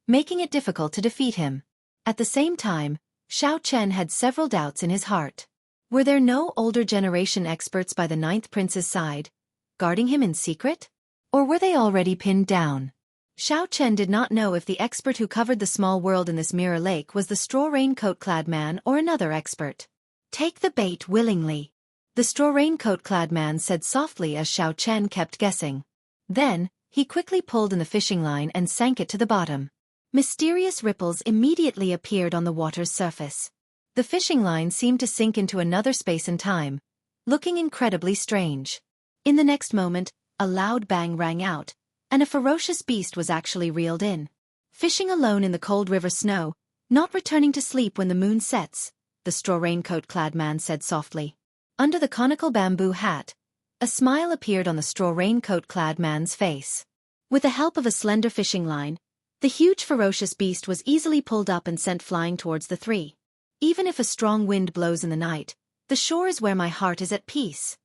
making it difficult to defeat him. At the same time, Xiao Chen had several doubts in his heart. Were there no older generation experts by the Ninth Prince's side, guarding him in secret? Or were they already pinned down? Xiao Chen did not know if the expert who covered the small world in this mirror lake was the straw raincoat-clad man or another expert. Take the bait willingly, the straw raincoat-clad man said softly as Xiao Chen kept guessing. Then, he quickly pulled in the fishing line and sank it to the bottom. Mysterious ripples immediately appeared on the water's surface. The fishing line seemed to sink into another space and time, looking incredibly strange. In the next moment, a loud bang rang out, and a ferocious beast was actually reeled in. Fishing alone in the cold river snow, not returning to sleep when the moon sets, the straw raincoat-clad man said softly. Under the conical bamboo hat, a smile appeared on the straw raincoat-clad man's face. With the help of a slender fishing line, the huge ferocious beast was easily pulled up and sent flying towards the three. Even if a strong wind blows in the night, the shore is where my heart is at peace.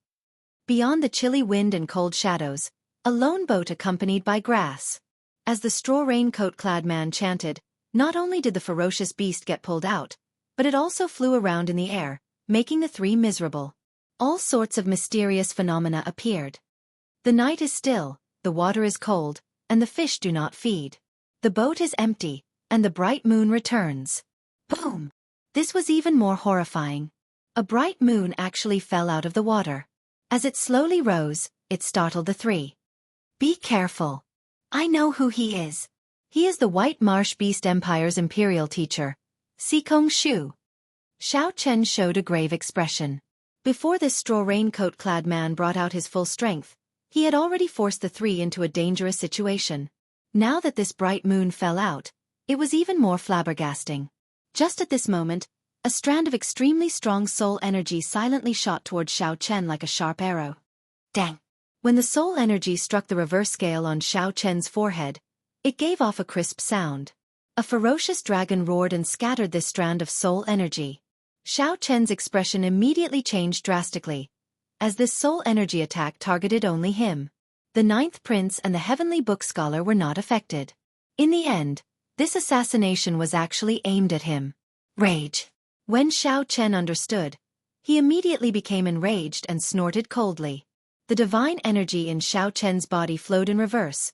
Beyond the chilly wind and cold shadows, A lone boat accompanied by grass. As the straw raincoat-clad man chanted, not only did the ferocious beast get pulled out, but it also flew around in the air, making the three miserable. All sorts of mysterious phenomena appeared. The night is still, the water is cold, and the fish do not feed. The boat is empty, and the bright moon returns. Boom! This was even more horrifying. A bright moon actually fell out of the water. As it slowly rose, it startled the three. Be careful. I know who he is. He is the White Marsh Beast Empire's imperial teacher, Sikong Shu. Xiao Chen showed a grave expression. Before this straw raincoat-clad man brought out his full strength, he had already forced the three into a dangerous situation. Now that this bright moon fell out, it was even more flabbergasting. Just at this moment, a strand of extremely strong soul energy silently shot toward Xiao Chen like a sharp arrow. Dang! When the soul energy struck the reverse scale on Xiao Chen's forehead, it gave off a crisp sound. A ferocious dragon roared and scattered this strand of soul energy. Xiao Chen's expression immediately changed drastically, as this soul energy attack targeted only him. The ninth prince and the heavenly book scholar were not affected. In the end, this assassination was actually aimed at him. Rage. When Xiao Chen understood, he immediately became enraged and snorted coldly. The divine energy in Xiao Chen's body flowed in reverse,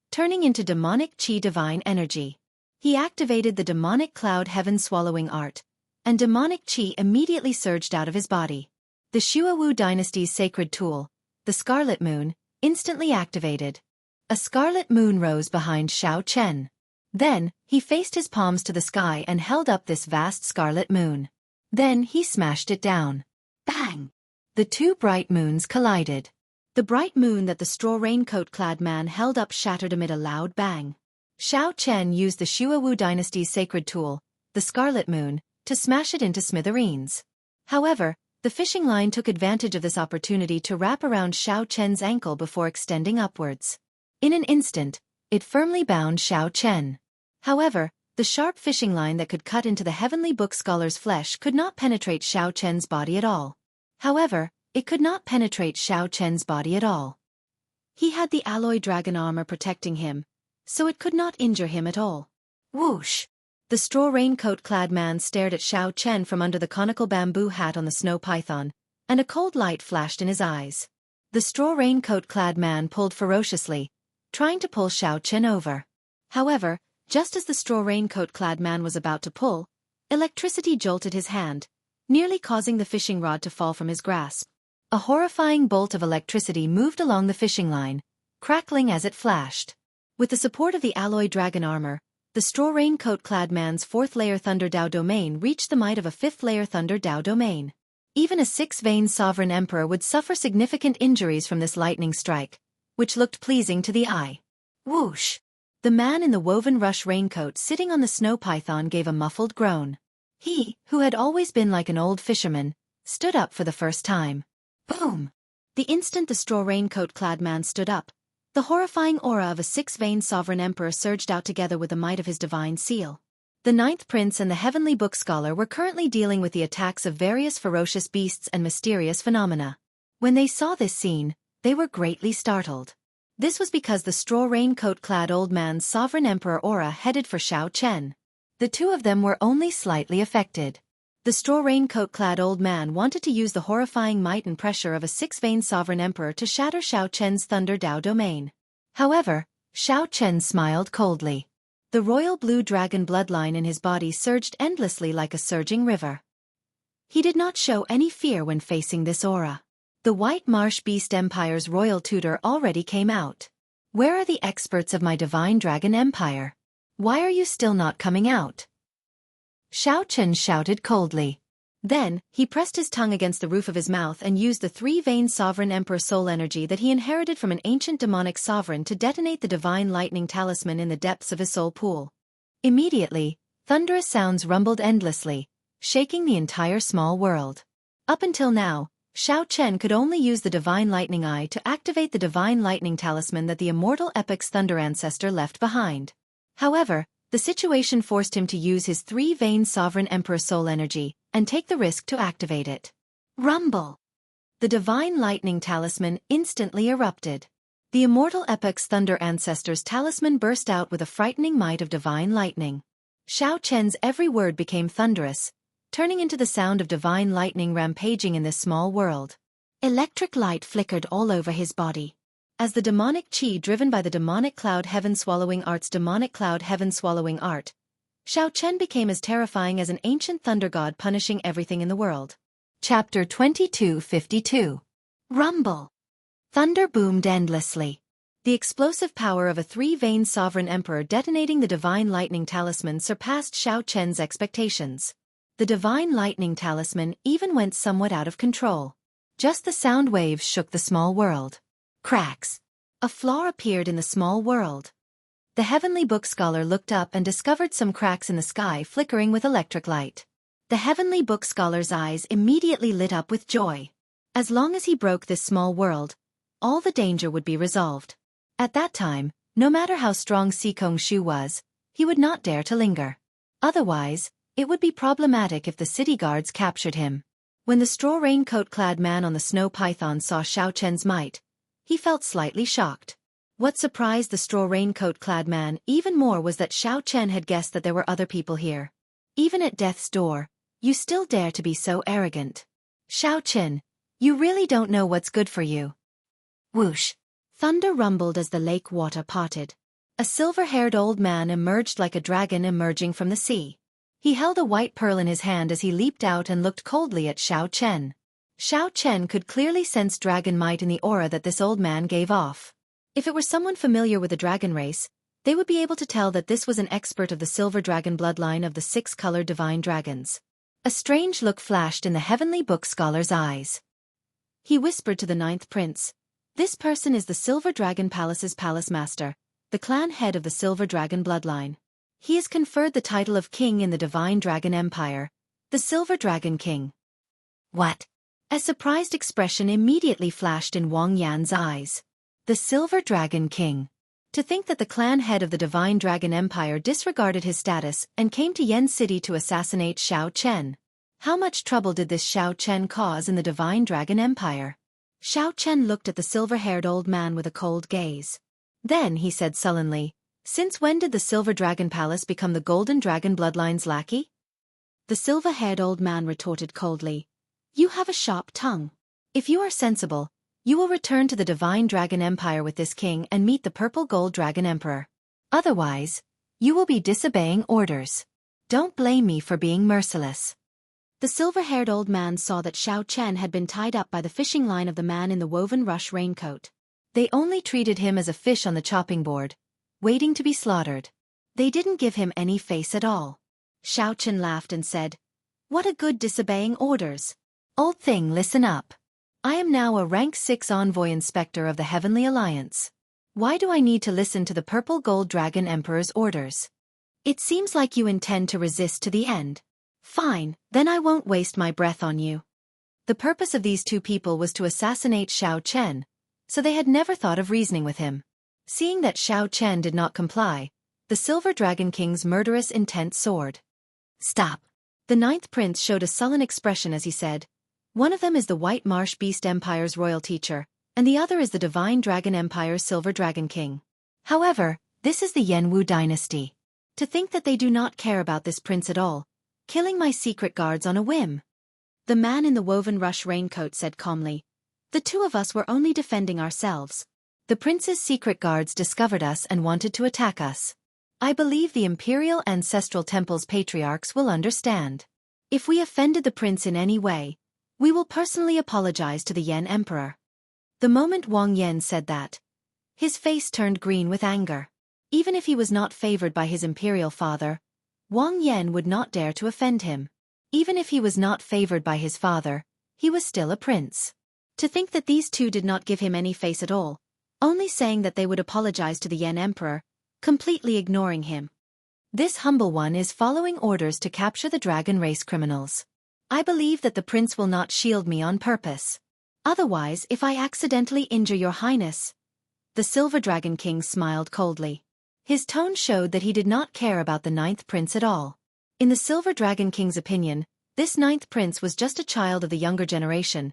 turning into demonic qi divine energy. He activated the demonic cloud heaven swallowing art, and demonic qi immediately surged out of his body. The Shuawu dynasty's sacred tool, the Scarlet Moon, instantly activated. A scarlet moon rose behind Xiao Chen. Then, he faced his palms to the sky and held up this vast scarlet moon. Then he smashed it down. Bang! The two bright moons collided. The bright moon that the straw raincoat-clad man held up shattered amid a loud bang. Xiao Chen used the Shuawu dynasty's sacred tool, the Scarlet Moon, to smash it into smithereens. However, the fishing line took advantage of this opportunity to wrap around Xiao Chen's ankle before extending upwards. In an instant, it firmly bound Xiao Chen. However, the sharp fishing line that could cut into the heavenly book scholar's flesh could not penetrate Xiao Chen's body at all. However, it could not penetrate Xiao Chen's body at all. He had the alloy dragon armor protecting him, so it could not injure him at all. Whoosh! The straw raincoat-clad man stared at Xiao Chen from under the conical bamboo hat on the snow python, and a cold light flashed in his eyes. The straw raincoat-clad man pulled ferociously, trying to pull Xiao Chen over. However, just as the straw raincoat-clad man was about to pull, electricity jolted his hand, nearly causing the fishing rod to fall from his grasp. A horrifying bolt of electricity moved along the fishing line, crackling as it flashed. With the support of the alloy dragon armor, the straw raincoat-clad man's fourth-layer Thunder Dao domain reached the might of a fifth-layer Thunder Dao domain. Even a six-vein sovereign emperor would suffer significant injuries from this lightning strike, which looked pleasing to the eye. Whoosh! The man in the woven rush raincoat sitting on the snow python gave a muffled groan. He, who had always been like an old fisherman, stood up for the first time. Boom! The instant the straw raincoat-clad man stood up, the horrifying aura of a six-vein sovereign emperor surged out together with the might of his divine seal. The ninth prince and the heavenly book scholar were currently dealing with the attacks of various ferocious beasts and mysterious phenomena. When they saw this scene, they were greatly startled. This was because the straw raincoat-clad old man's sovereign emperor aura headed for Xiao Chen. The two of them were only slightly affected. The straw raincoat-clad old man wanted to use the horrifying might and pressure of a six-vein sovereign emperor to shatter Xiao Chen's Thunder Dao domain. However, Xiao Chen smiled coldly. The royal blue dragon bloodline in his body surged endlessly like a surging river. He did not show any fear when facing this aura. The White Marsh Beast Empire's royal tutor already came out. Where are the experts of my divine dragon empire? Why are you still not coming out? Xiao Chen shouted coldly. Then, he pressed his tongue against the roof of his mouth and used the three-vein sovereign emperor soul energy that he inherited from an ancient demonic sovereign to detonate the divine lightning talisman in the depths of his soul pool. Immediately, thunderous sounds rumbled endlessly, shaking the entire small world. Up until now, Xiao Chen could only use the divine lightning eye to activate the divine lightning talisman that the immortal epic's thunder ancestor left behind. However, the situation forced him to use his three-vein sovereign emperor soul energy and take the risk to activate it. Rumble! The divine lightning talisman instantly erupted. The immortal epic's thunder ancestor's talisman burst out with a frightening might of divine lightning. Xiao Chen's every word became thunderous, turning into the sound of divine lightning rampaging in this small world. Electric light flickered all over his body. As the demonic chi driven by the demonic cloud heaven-swallowing art's demonic cloud heaven-swallowing art, Xiao Chen became as terrifying as an ancient thunder god punishing everything in the world. Chapter 2252. Rumble. Thunder boomed endlessly. The explosive power of a three-veined sovereign emperor detonating the divine lightning talisman surpassed Xiao Chen's expectations. The divine lightning talisman even went somewhat out of control. Just the sound waves shook the small world. Cracks. A flaw appeared in the small world. The heavenly book scholar looked up and discovered some cracks in the sky flickering with electric light. The heavenly book scholar's eyes immediately lit up with joy. As long as he broke this small world, all the danger would be resolved. At that time, no matter how strong Sikong Shu was, he would not dare to linger. Otherwise, it would be problematic if the city guards captured him. When the straw raincoat-clad man on the snow python saw Xiao Chen's might, he felt slightly shocked. What surprised the straw raincoat-clad man even more was that Xiao Chen had guessed that there were other people here. Even at death's door, you still dare to be so arrogant. Xiao Chen, you really don't know what's good for you. Whoosh. Thunder rumbled as the lake water parted. A silver-haired old man emerged like a dragon emerging from the sea. He held a white pearl in his hand as he leaped out and looked coldly at Xiao Chen. Xiao Chen could clearly sense dragon might in the aura that this old man gave off. If it were someone familiar with the dragon race, they would be able to tell that this was an expert of the silver dragon bloodline of the six-colored divine dragons. A strange look flashed in the heavenly book scholar's eyes. He whispered to the ninth prince, "This person is the Silver Dragon Palace's palace master, the clan head of the Silver Dragon bloodline. He is conferred the title of king in the Divine Dragon Empire, the Silver Dragon King." What? A surprised expression immediately flashed in Wang Yan's eyes. The Silver Dragon King. To think that the clan head of the Divine Dragon Empire disregarded his status and came to Yen City to assassinate Xiao Chen. How much trouble did this Xiao Chen cause in the Divine Dragon Empire? Xiao Chen looked at the silver-haired old man with a cold gaze. Then he said sullenly, "Since when did the Silver Dragon Palace become the Golden Dragon bloodline's lackey?" The silver-haired old man retorted coldly, "You have a sharp tongue. If you are sensible, you will return to the Divine Dragon Empire with this king and meet the Purple Gold Dragon Emperor. Otherwise, you will be disobeying orders. Don't blame me for being merciless." The silver-haired old man saw that Xiao Chen had been tied up by the fishing line of the man in the woven rush raincoat. They only treated him as a fish on the chopping board, waiting to be slaughtered. They didn't give him any face at all. Xiao Chen laughed and said, "What a good disobeying orders. Old thing, listen up. I am now a rank 6 envoy inspector of the Heavenly Alliance. Why do I need to listen to the Purple Gold Dragon Emperor's orders? It seems like you intend to resist to the end. Fine, then I won't waste my breath on you." The purpose of these two people was to assassinate Xiao Chen, so they had never thought of reasoning with him. Seeing that Xiao Chen did not comply, the Silver Dragon King's murderous intent soared. "Stop." The ninth prince showed a sullen expression as he said, "One of them is the White Marsh Beast Empire's royal teacher, and the other is the Divine Dragon Empire's Silver Dragon King. However, this is the Yanwu dynasty. To think that they do not care about this prince at all, killing my secret guards on a whim." The man in the woven rush raincoat said calmly, "The two of us were only defending ourselves. The prince's secret guards discovered us and wanted to attack us. I believe the Imperial Ancestral Temple's patriarchs will understand. If we offended the prince in any way, we will personally apologize to the Yen Emperor." The moment Wang Yan said that, his face turned green with anger. Even if he was not favored by his imperial father, Wang Yan would not dare to offend him. Even if he was not favored by his father, he was still a prince. To think that these two did not give him any face at all, only saying that they would apologize to the Yen Emperor, completely ignoring him. This humble one is following orders to capture the dragon race criminals. I believe that the prince will not shield me on purpose. Otherwise, if I accidentally injure your highness. The Silver Dragon King smiled coldly. His tone showed that he did not care about the ninth prince at all. In the Silver Dragon King's opinion, this ninth prince was just a child of the younger generation,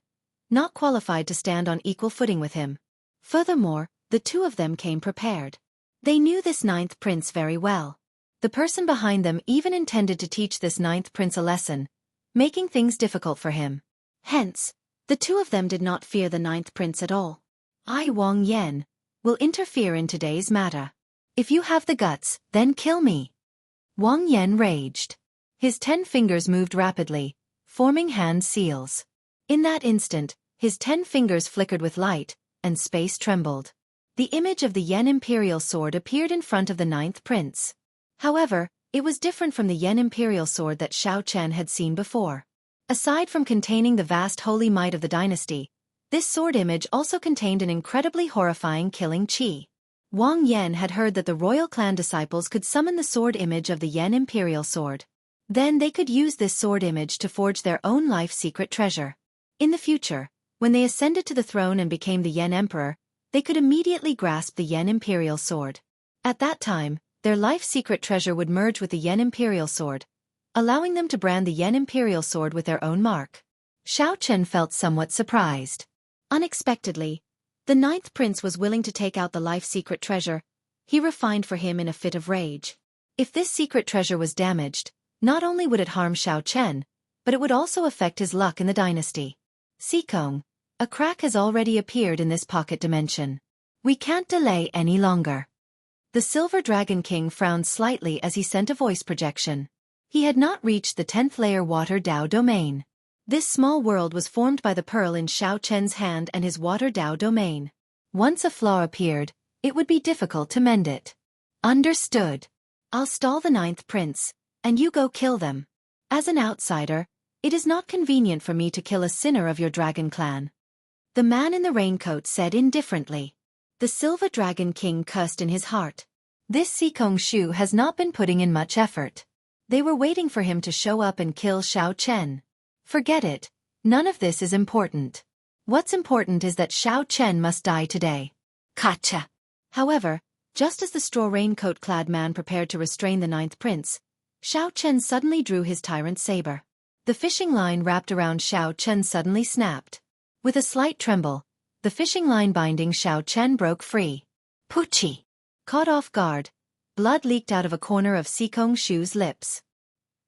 not qualified to stand on equal footing with him. Furthermore, the two of them came prepared. They knew this ninth prince very well. The person behind them even intended to teach this ninth prince a lesson, making things difficult for him. Hence, the two of them did not fear the ninth prince at all. I, Wang Yan, will interfere in today's matter. If you have the guts, then kill me. Wang Yan raged. His 10 fingers moved rapidly, forming hand seals. In that instant, his 10 fingers flickered with light, and space trembled. The image of the Yen Imperial Sword appeared in front of the ninth prince. However, it was different from the Yen Imperial Sword that Xiao Chen had seen before. Aside from containing the vast holy might of the dynasty, this sword image also contained an incredibly horrifying killing chi. Wang Yan had heard that the royal clan disciples could summon the sword image of the Yen Imperial Sword. Then they could use this sword image to forge their own life secret treasure. In the future, when they ascended to the throne and became the Yen Emperor, they could immediately grasp the Yen Imperial Sword. At that time, their life secret treasure would merge with the Yen Imperial Sword, allowing them to brand the Yen Imperial Sword with their own mark. Xiao Chen felt somewhat surprised. Unexpectedly, the ninth prince was willing to take out the life secret treasure he refined for him in a fit of rage. If this secret treasure was damaged, not only would it harm Xiao Chen, but it would also affect his luck in the dynasty. Sikong, a crack has already appeared in this pocket dimension. We can't delay any longer. The Silver Dragon King frowned slightly as he sent a voice projection. He had not reached the 10th layer Water Dao domain. This small world was formed by the pearl in Xiao Chen's hand and his Water Dao domain. Once a flaw appeared, it would be difficult to mend it. Understood. I'll stall the ninth prince, and you go kill them. As an outsider, it is not convenient for me to kill a sinner of your dragon clan. The man in the raincoat said indifferently. The Silver Dragon King cursed in his heart. This Sikong Shu has not been putting in much effort. They were waiting for him to show up and kill Xiao Chen. Forget it, none of this is important. What's important is that Xiao Chen must die today. Gotcha. However, just as the straw raincoat-clad man prepared to restrain the ninth prince, Xiao Chen suddenly drew his tyrant saber. The fishing line wrapped around Xiao Chen suddenly snapped. With a slight tremble, the fishing line binding Xiao Chen broke free. Poochie! Caught off guard, blood leaked out of a corner of Sikong Shu's lips.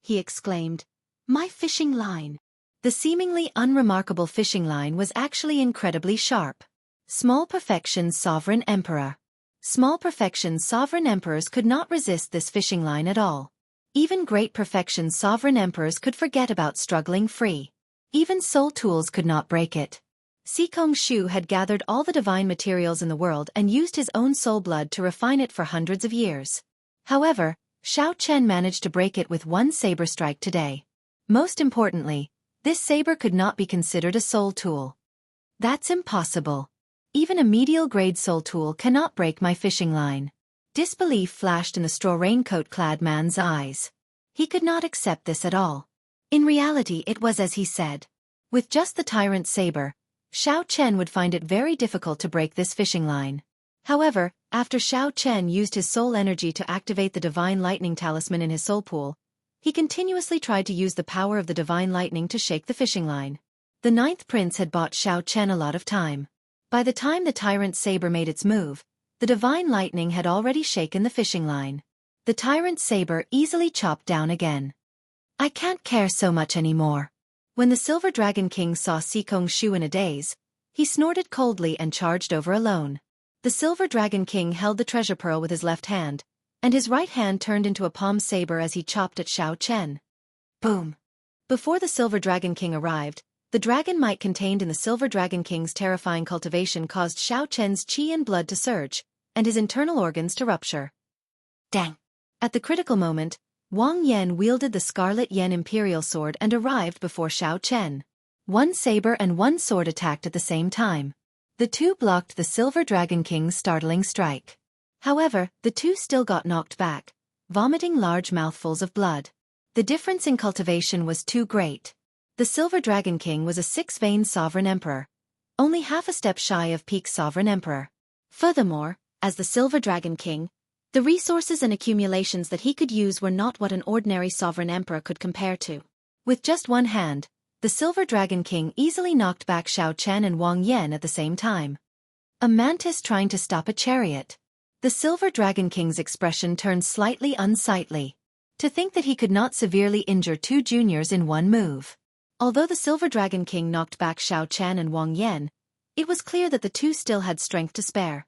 He exclaimed, "My fishing line!" The seemingly unremarkable fishing line was actually incredibly sharp. Small Perfection's Sovereign Emperor. Small Perfection's Sovereign Emperors could not resist this fishing line at all. Even Great Perfection's Sovereign Emperors could forget about struggling free. Even soul tools could not break it. Sikong Shu had gathered all the divine materials in the world and used his own soul blood to refine it for hundreds of years. However, Xiao Chen managed to break it with one saber strike today. Most importantly, this saber could not be considered a soul tool. That's impossible. Even a medial-grade soul tool cannot break my fishing line. Disbelief flashed in the straw raincoat-clad man's eyes. He could not accept this at all. In reality it was as he said. With just the tyrant saber, Xiao Chen would find it very difficult to break this fishing line. However, after Xiao Chen used his soul energy to activate the Divine Lightning Talisman in his soul pool, he continuously tried to use the power of the Divine Lightning to shake the fishing line. The ninth prince had bought Xiao Chen a lot of time. By the time the tyrant saber made its move, the Divine Lightning had already shaken the fishing line. The tyrant saber easily chopped down again. I can't care so much anymore. When the Silver Dragon King saw Sikong Shu in a daze, he snorted coldly and charged over alone. The Silver Dragon King held the treasure pearl with his left hand, and his right hand turned into a palm saber as he chopped at Xiao Chen. Boom! Before the Silver Dragon King arrived, the dragon might contained in the Silver Dragon King's terrifying cultivation caused Xiao Chen's qi and blood to surge, and his internal organs to rupture. Dang! At the critical moment, Wang Yan wielded the Scarlet Yen Imperial Sword and arrived before Xiao Chen. One saber and one sword attacked at the same time. The two blocked the Silver Dragon King's startling strike. However, the two still got knocked back, vomiting large mouthfuls of blood. The difference in cultivation was too great. The Silver Dragon King was a six-vein sovereign emperor, only half a step shy of peak sovereign emperor. Furthermore, as the Silver Dragon King, the resources and accumulations that he could use were not what an ordinary sovereign emperor could compare to. With just one hand, the Silver Dragon King easily knocked back Xiao Chen and Wang Yan at the same time. A mantis trying to stop a chariot. The Silver Dragon King's expression turned slightly unsightly. To think that he could not severely injure two juniors in one move. Although the Silver Dragon King knocked back Xiao Chen and Wang Yan, it was clear that the two still had strength to spare.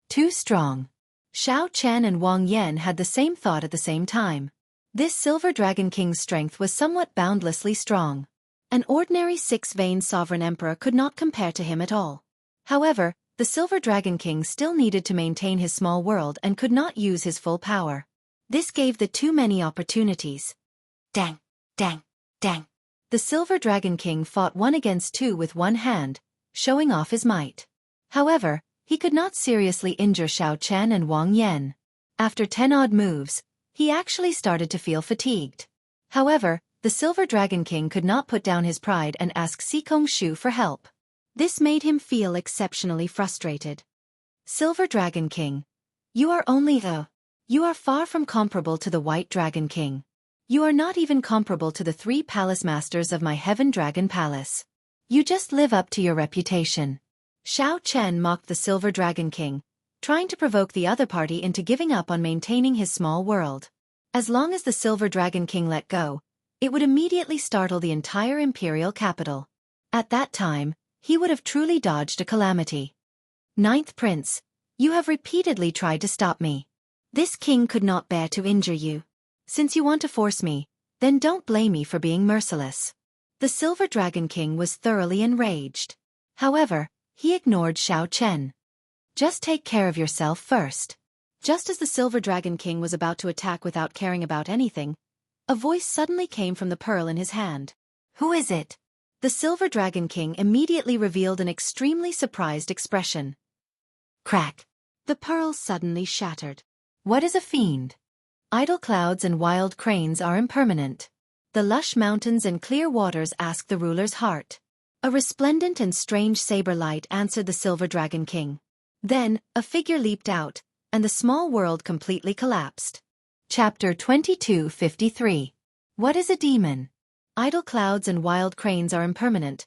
Too strong. Xiao Chen and Wang Yan had the same thought at the same time. This Silver Dragon King's strength was somewhat boundlessly strong. An ordinary six-veined sovereign emperor could not compare to him at all. However, the Silver Dragon King still needed to maintain his small world and could not use his full power. This gave the two many opportunities. Dang, dang, dang. The Silver Dragon King fought one against two with one hand, showing off his might. However, he could not seriously injure Xiao Chen and Wang Yan. After 10 odd moves, he actually started to feel fatigued. However, the Silver Dragon King could not put down his pride and ask Xikong Shu for help. This made him feel exceptionally frustrated. Silver Dragon King, you are You are far from comparable to the White Dragon King. You are not even comparable to the 3 palace masters of my Heaven Dragon Palace. You just live up to your reputation. Xiao Chen mocked the Silver Dragon King, trying to provoke the other party into giving up on maintaining his small world. As long as the Silver Dragon King let go, it would immediately startle the entire imperial capital. At that time, he would have truly dodged a calamity. Ninth Prince, you have repeatedly tried to stop me. This king could not bear to injure you. Since you want to force me, then don't blame me for being merciless. The Silver Dragon King was thoroughly enraged. However, he ignored Xiao Chen. Just take care of yourself first. Just as the Silver Dragon King was about to attack without caring about anything, a voice suddenly came from the pearl in his hand. Who is it? The Silver Dragon King immediately revealed an extremely surprised expression. Crack. The pearl suddenly shattered. What is a fiend? Idle clouds and wild cranes are impermanent. The lush mountains and clear waters ask the ruler's heart. A resplendent and strange saber light answered the Silver Dragon King. Then, a figure leaped out, and the small world completely collapsed. Chapter 2253. What is a demon? Idle clouds and wild cranes are impermanent.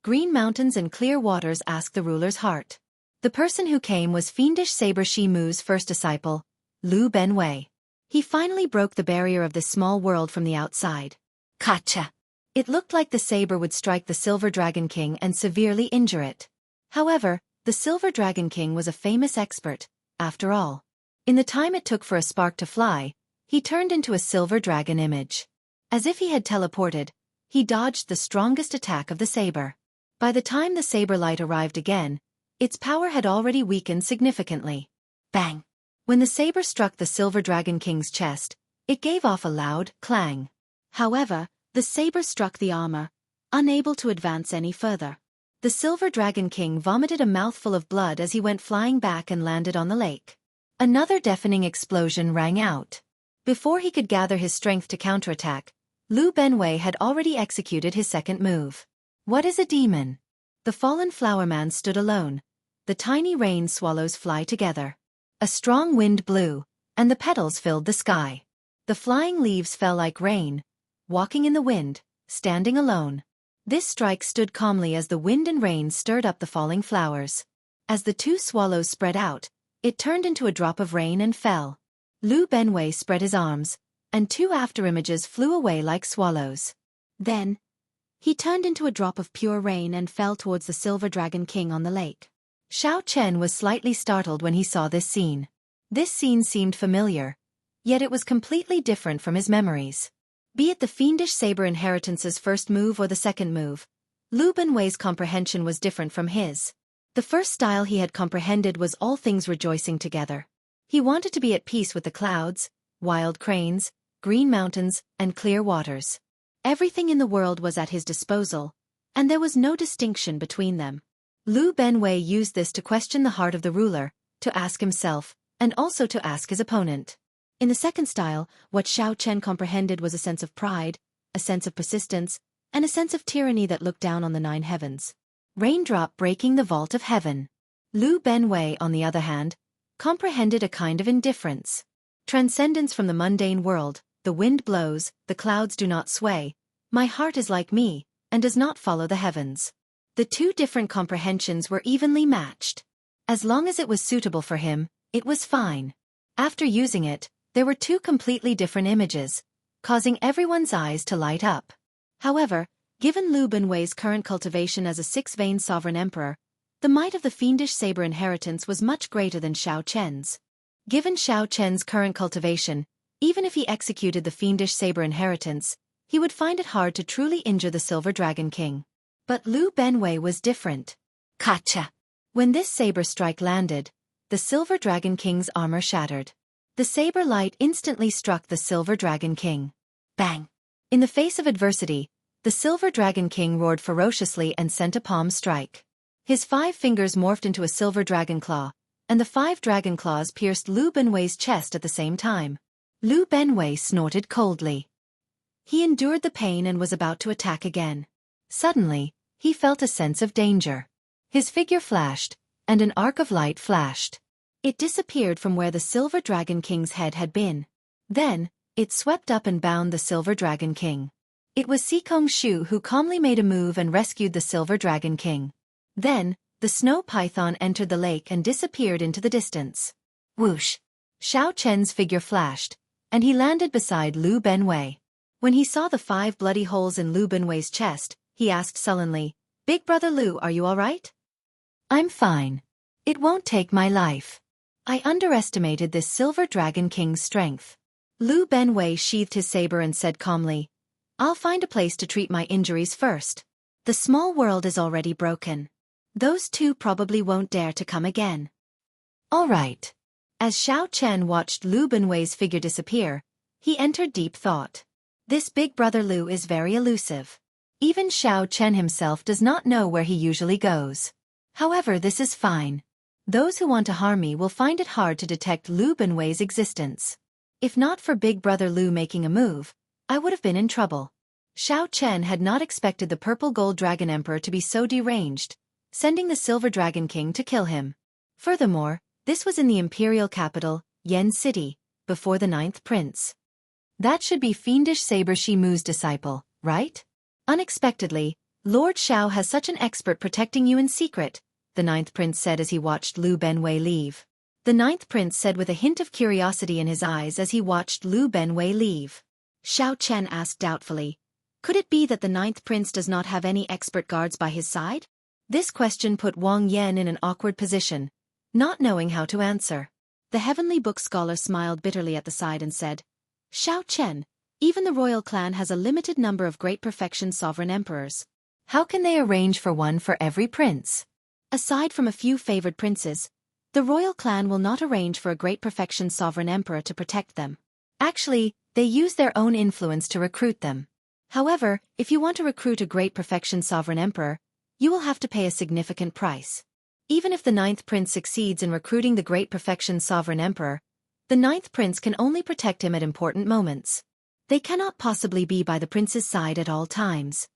Green mountains and clear waters ask the ruler's heart. The person who came was fiendish Saber Shi Mu's first disciple, Lu Benwei. He finally broke the barrier of this small world from the outside. Gotcha! It looked like the saber would strike the Silver Dragon King and severely injure it. However, the Silver Dragon King was a famous expert, after all. In the time it took for a spark to fly, he turned into a silver dragon image. As if he had teleported, he dodged the strongest attack of the saber. By the time the saber light arrived again, its power had already weakened significantly. Bang! When the saber struck the Silver Dragon King's chest, it gave off a loud clang. However, the saber struck the armor, unable to advance any further. The Silver Dragon King vomited a mouthful of blood as he went flying back and landed on the lake. Another deafening explosion rang out. Before he could gather his strength to counterattack, Lu Benwei had already executed his second move. What is a demon? The fallen flower man stood alone. The tiny rain swallows fly together. A strong wind blew, and the petals filled the sky. The flying leaves fell like rain, walking in the wind, standing alone. This strike stood calmly as the wind and rain stirred up the falling flowers. As the two swallows spread out, it turned into a drop of rain and fell. Lu Benwei spread his arms, and 2 afterimages flew away like swallows. Then, he turned into a drop of pure rain and fell towards the Silver Dragon King on the lake. Xiao Chen was slightly startled when he saw this scene. This scene seemed familiar, yet it was completely different from his memories. Be it the fiendish saber inheritance's first move or the second move, Lu Benwei's comprehension was different from his. The first style he had comprehended was all things rejoicing together. He wanted to be at peace with the clouds, wild cranes, green mountains, and clear waters. Everything in the world was at his disposal, and there was no distinction between them. Lu Benwei used this to question the heart of the ruler, to ask himself, and also to ask his opponent. In the second style, what Xiao Chen comprehended was a sense of pride, a sense of persistence, and a sense of tyranny that looked down on the 9 heavens. Raindrop breaking the vault of heaven. Lu Benwei, on the other hand, comprehended a kind of indifference. Transcendence from the mundane world, the wind blows, the clouds do not sway, my heart is like me, and does not follow the heavens. The two different comprehensions were evenly matched. As long as it was suitable for him, it was fine. After using it, there were two completely different images, causing everyone's eyes to light up. However, given Lu Benwei's current cultivation as a six-veined sovereign emperor, the might of the fiendish saber inheritance was much greater than Xiao Chen's. Given Xiao Chen's current cultivation, even if he executed the fiendish saber inheritance, he would find it hard to truly injure the Silver Dragon King. But Lu Benwei was different. Kacha! When this saber strike landed, the Silver Dragon King's armor shattered. The saber light instantly struck the Silver Dragon King. Bang! In the face of adversity, the Silver Dragon King roared ferociously and sent a palm strike. His 5 fingers morphed into a silver dragon claw, and the 5 dragon claws pierced Lu Benwei's chest at the same time. Lu Benwei snorted coldly. He endured the pain and was about to attack again. Suddenly, he felt a sense of danger. His figure flashed, and an arc of light flashed. It disappeared from where the Silver Dragon King's head had been. Then, it swept up and bound the Silver Dragon King. It was Xikong Shu who calmly made a move and rescued the Silver Dragon King. Then, the snow python entered the lake and disappeared into the distance. Whoosh! Xiao Chen's figure flashed, and he landed beside Lu Benwei. When he saw the 5 bloody holes in Lu Benwei's chest, he asked sullenly, "Big brother Lu, are you all right?" "I'm fine. It won't take my life." I underestimated this Silver Dragon King's strength. Lu Benwei sheathed his saber and said calmly, "I'll find a place to treat my injuries first. The small world is already broken. Those 2 probably won't dare to come again." "All right." As Xiao Chen watched Lu Benwei's figure disappear, he entered deep thought. This big brother Lu is very elusive. Even Xiao Chen himself does not know where he usually goes. However, this is fine. Those who want to harm me will find it hard to detect Lu Benwei's existence. If not for big brother Lu making a move, I would have been in trouble. Xiao Chen had not expected the Purple Gold Dragon Emperor to be so deranged, sending the Silver Dragon King to kill him. Furthermore, this was in the imperial capital, Yen City, before the 9th prince. That should be fiendish Saber Shimu's disciple, right? Unexpectedly, Lord Xiao has such an expert protecting you in secret, the 9th prince said as he watched Lu Benwei leave. The 9th prince said with a hint of curiosity in his eyes as he watched Lu Benwei leave. Xiao Chen asked doubtfully, "Could it be that the 9th prince does not have any expert guards by his side?" This question put Wang Yan in an awkward position, not knowing how to answer. The Heavenly Book scholar smiled bitterly at the side and said, "Xiao Chen, even the royal clan has a limited number of great perfection sovereign emperors. How can they arrange for one for every prince? Aside from a few favored princes, the royal clan will not arrange for a great perfection sovereign emperor to protect them. Actually, they use their own influence to recruit them. However, if you want to recruit a great perfection sovereign emperor, you will have to pay a significant price. Even if the 9th prince succeeds in recruiting the great perfection sovereign emperor, the 9th prince can only protect him at important moments. They cannot possibly be by the prince's side at all times.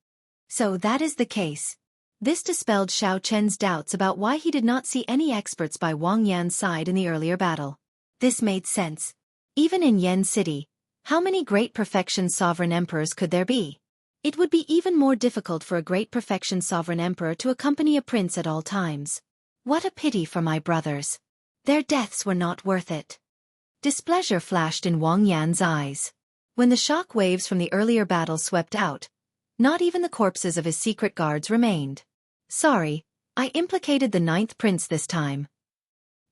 So that is the case." This dispelled Xiao Chen's doubts about why he did not see any experts by Wang Yan's side in the earlier battle. This made sense. Even in Yen City, how many great perfection sovereign emperors could there be? It would be even more difficult for a great perfection sovereign emperor to accompany a prince at all times. What a pity for my brothers. Their deaths were not worth it. Displeasure flashed in Wang Yan's eyes. When the shock waves from the earlier battle swept out, not even the corpses of his secret guards remained. "Sorry, I implicated the 9th prince this time."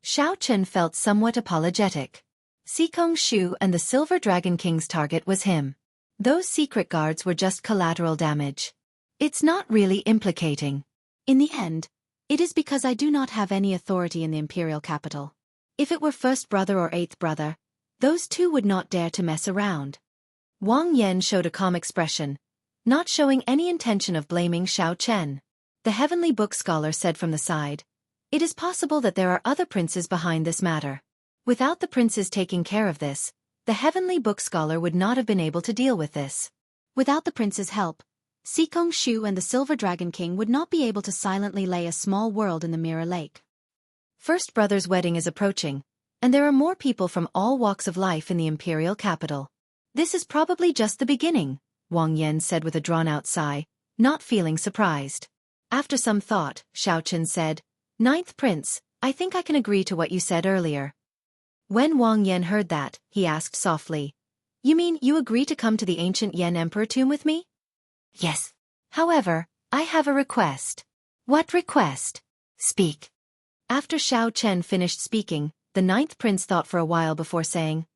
Xiao Chen felt somewhat apologetic. Xikong Shu and the Silver Dragon King's target was him. Those secret guards were just collateral damage. It's not really implicating. In the end, it is because I do not have any authority in the imperial capital. If it were 1st brother or 8th brother, those 2 would not dare to mess around. Wang Yan showed a calm expression, not showing any intention of blaming Xiao Chen. The Heavenly Book scholar said from the side, "It is possible that there are other princes behind this matter. Without the princes taking care of this, the Heavenly Book scholar would not have been able to deal with this. Without the prince's help, Xikong Shu and the Silver Dragon King would not be able to silently lay a small world in the Mirror Lake. 1st brother's wedding is approaching, and there are more people from all walks of life in the imperial capital. This is probably just the beginning," Wang Yan said with a drawn-out sigh, not feeling surprised. After some thought, Xiao Chen said, "9th prince, I think I can agree to what you said earlier. When Wang Yan heard that, he asked softly, You mean you agree to come to the ancient Yan Emperor tomb with me? Yes. However, I have a request. What request? Speak. After Xiao Chen finished speaking, the ninth prince thought for a while before saying,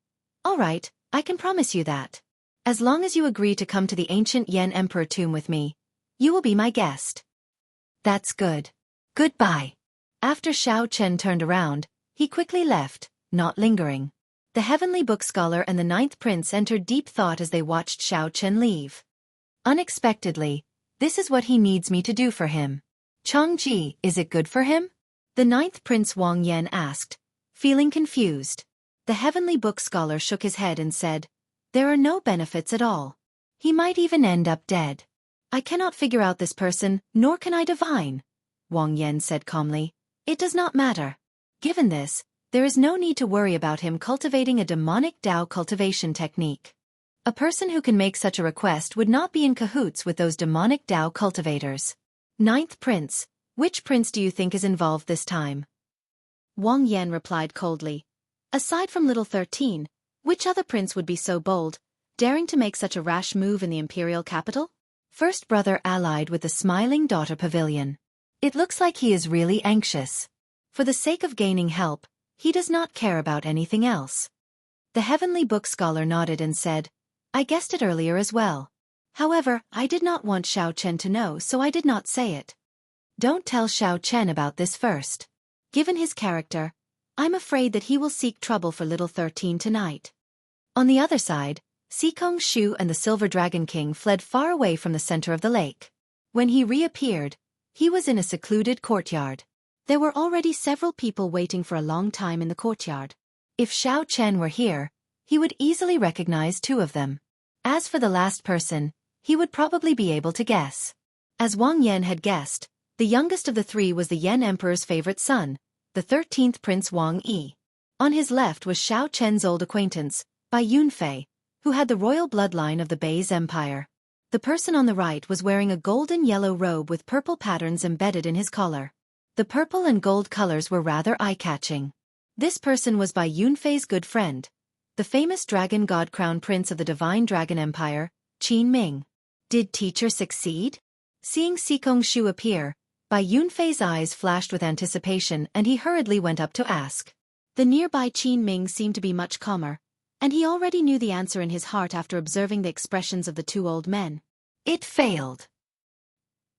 All right, I can promise you that. As long as you agree to come to the ancient Yan Emperor tomb with me, you will be my guest. That's good. Goodbye. After Xiao Chen turned around, he quickly left, not lingering. The heavenly book scholar and the ninth prince entered deep thought as they watched Xiao Chen leave. Unexpectedly, this is what he needs me to do for him. Changji, is it good for him? The ninth prince Wang Yan asked, feeling confused. The heavenly book scholar shook his head and said, There are no benefits at all. He might even end up dead. I cannot figure out this person, nor can I divine. Wang Yan said calmly, It does not matter. Given this, there is no need to worry about him cultivating a demonic Tao cultivation technique. A person who can make such a request would not be in cahoots with those demonic Tao cultivators. Ninth prince, which prince do you think is involved this time? Wang Yan replied coldly. Aside from little 13, which other prince would be so bold, daring to make such a rash move in the imperial capital? First brother allied with the smiling daughter pavilion. It looks like he is really anxious. For the sake of gaining help, he does not care about anything else. The heavenly book scholar nodded and said, I guessed it earlier as well. However, I did not want Xiao Chen to know, so I did not say it. Don't tell Xiao Chen about this first. Given his character, I'm afraid that he will seek trouble for little 13 tonight. On the other side, Xikong Shu and the Silver Dragon King fled far away from the center of the lake. When he reappeared, he was in a secluded courtyard. There were already several people waiting for a long time in the courtyard. If Xiao Chen were here, he would easily recognize two of them. As for the last person, he would probably be able to guess. As Wang Yan had guessed, the youngest of the three was the Yan Emperor's favorite son, the 13th Prince Wang Yi. On his left was Xiao Chen's old acquaintance, Bai Yunfei, who had the royal bloodline of the Bai's empire. The person on the right was wearing a golden-yellow robe with purple patterns embedded in his collar. The purple and gold colors were rather eye-catching. This person was Bai Yunfei's good friend, the famous dragon god crown prince of the divine dragon empire, Qin Ming. Did teacher succeed? Seeing Xikong Shu appear, Bai Yunfei's eyes flashed with anticipation and he hurriedly went up to ask. The nearby Qin Ming seemed to be much calmer, and he already knew the answer in his heart after observing the expressions of the two old men. It failed.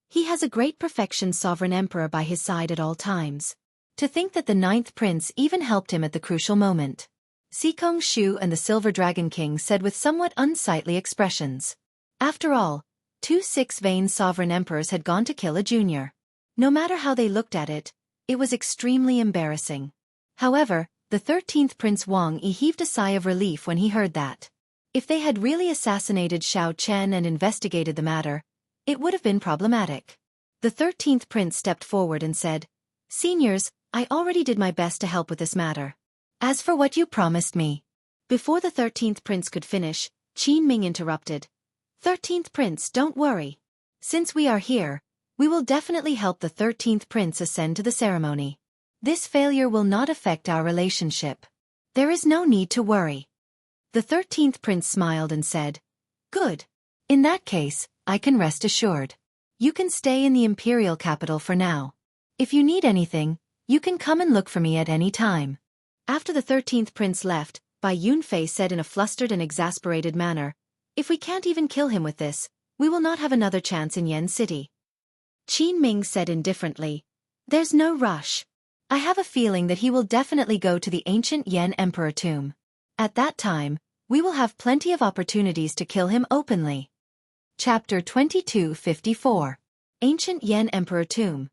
He has a great perfection sovereign emperor by his side at all times. To think that the ninth prince even helped him at the crucial moment. Xikong Shu and the Silver Dragon King said with somewhat unsightly expressions. After all, 2 six-vein sovereign emperors had gone to kill a junior. No matter how they looked at it, it was extremely embarrassing. However, the 13th Prince Wang Yi heaved a sigh of relief when he heard that. If they had really assassinated Xiao Chen and investigated the matter, it would have been problematic. The 13th Prince stepped forward and said, Seniors, I already did my best to help with this matter. As for what you promised me. Before the 13th Prince could finish, Qin Ming interrupted. 13th Prince, don't worry. Since we are here, we will definitely help the 13th Prince ascend to the ceremony. This failure will not affect our relationship. There is no need to worry. The 13th Prince smiled and said, Good. In that case, I can rest assured. You can stay in the imperial capital for now. If you need anything, you can come and look for me at any time. After the 13th Prince left, Bai Yunfei said in a flustered and exasperated manner, If we can't even kill him with this, we will not have another chance in Yen City. Qin Ming said indifferently, There's no rush. I have a feeling that he will definitely go to the ancient Yen Emperor tomb. At that time, we will have plenty of opportunities to kill him openly. Chapter 2254. Ancient Yen Emperor Tomb.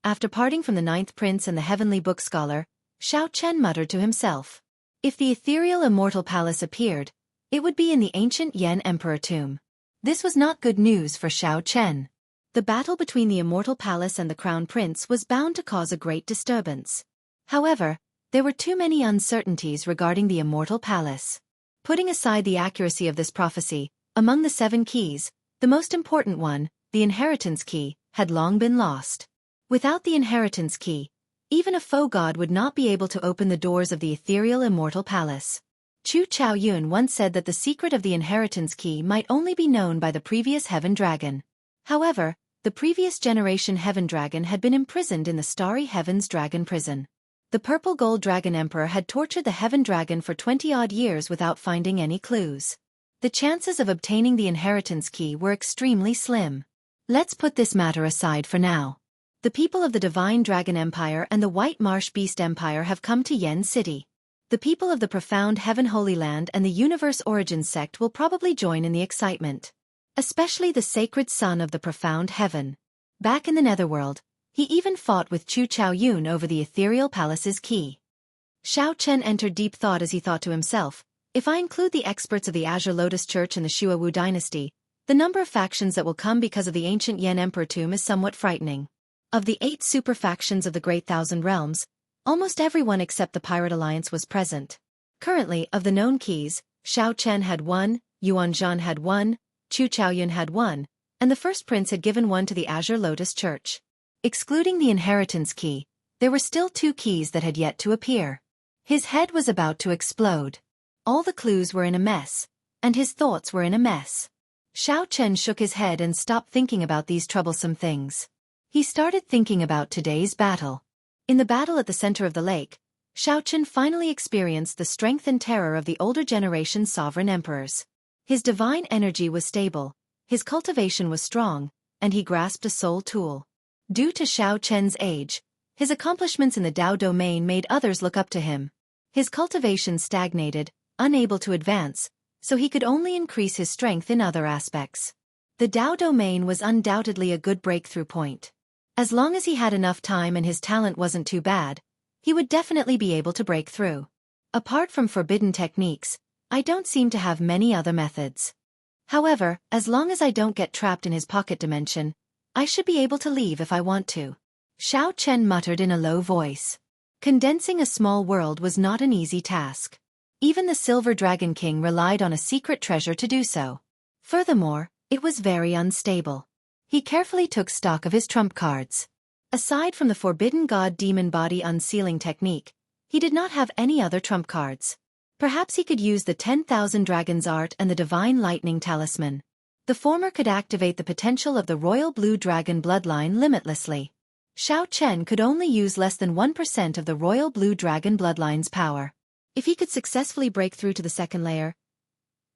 After parting from the ninth prince and the heavenly book scholar, Xiao Chen muttered to himself. If the ethereal immortal palace appeared, it would be in the ancient Yen Emperor tomb. This was not good news for Xiao Chen. The battle between the immortal palace and the crown prince was bound to cause a great disturbance. However, there were too many uncertainties regarding the immortal palace. Putting aside the accuracy of this prophecy, among the 7 keys, the most important one, the inheritance key, had long been lost. Without the inheritance key, Even a faux god would not be able to open the doors of the ethereal immortal palace. Chu Chaoyun once said that the secret of the inheritance key might only be known by the previous Heaven Dragon. However, the previous generation Heaven Dragon had been imprisoned in the Starry Heavens Dragon Prison. The Purple Gold Dragon Emperor had tortured the Heaven Dragon for 20-odd years without finding any clues. The chances of obtaining the inheritance key were extremely slim. Let's put this matter aside for now. The people of the Divine Dragon Empire and the White Marsh Beast Empire have come to Yen City. The people of the Profound Heaven Holy Land and the Universe Origins sect will probably join in the excitement. Especially the Sacred Son of the Profound Heaven. Back in the Netherworld, he even fought with Chu Chaoyun over the Ethereal Palace's key. Xiao Chen entered deep thought as he thought to himself, if I include the experts of the Azure Lotus Church and the Xue Wu dynasty, the number of factions that will come because of the ancient Yen Emperor tomb is somewhat frightening. Of the 8 super factions of the Great Thousand Realms, almost everyone except the Pirate Alliance was present. Currently, of the known keys, Xiao Chen had 1, Yuan Zhan had 1, Chu Chaoyun had 1, and the First Prince had given 1 to the Azure Lotus Church. Excluding the inheritance key, there were still 2 keys that had yet to appear. His head was about to explode. All the clues were in a mess, and his thoughts were in a mess. Xiao Chen shook his head and stopped thinking about these troublesome things. He started thinking about today's battle. In the battle at the center of the lake, Xiao Chen finally experienced the strength and terror of the older generation sovereign emperors. His divine energy was stable, his cultivation was strong, and he grasped a soul tool. Due to Xiao Chen's age, his accomplishments in the Dao domain made others look up to him. His cultivation stagnated, unable to advance, so he could only increase his strength in other aspects. The Dao domain was undoubtedly a good breakthrough point. As long as he had enough time and his talent wasn't too bad, he would definitely be able to break through. Apart from forbidden techniques, I don't seem to have many other methods. However, as long as I don't get trapped in his pocket dimension, I should be able to leave if I want to. Xiao Chen muttered in a low voice. Condensing a small world was not an easy task. Even the Silver Dragon King relied on a secret treasure to do so. Furthermore, it was very unstable. He carefully took stock of his trump cards. Aside from the Forbidden God Demon Body unsealing technique, he did not have any other trump cards. Perhaps he could use the 10,000 Dragons Art and the Divine Lightning Talisman. The former could activate the potential of the Royal Blue Dragon bloodline limitlessly. Xiao Chen could only use less than 1% of the Royal Blue Dragon bloodline's power. If he could successfully break through to the second layer,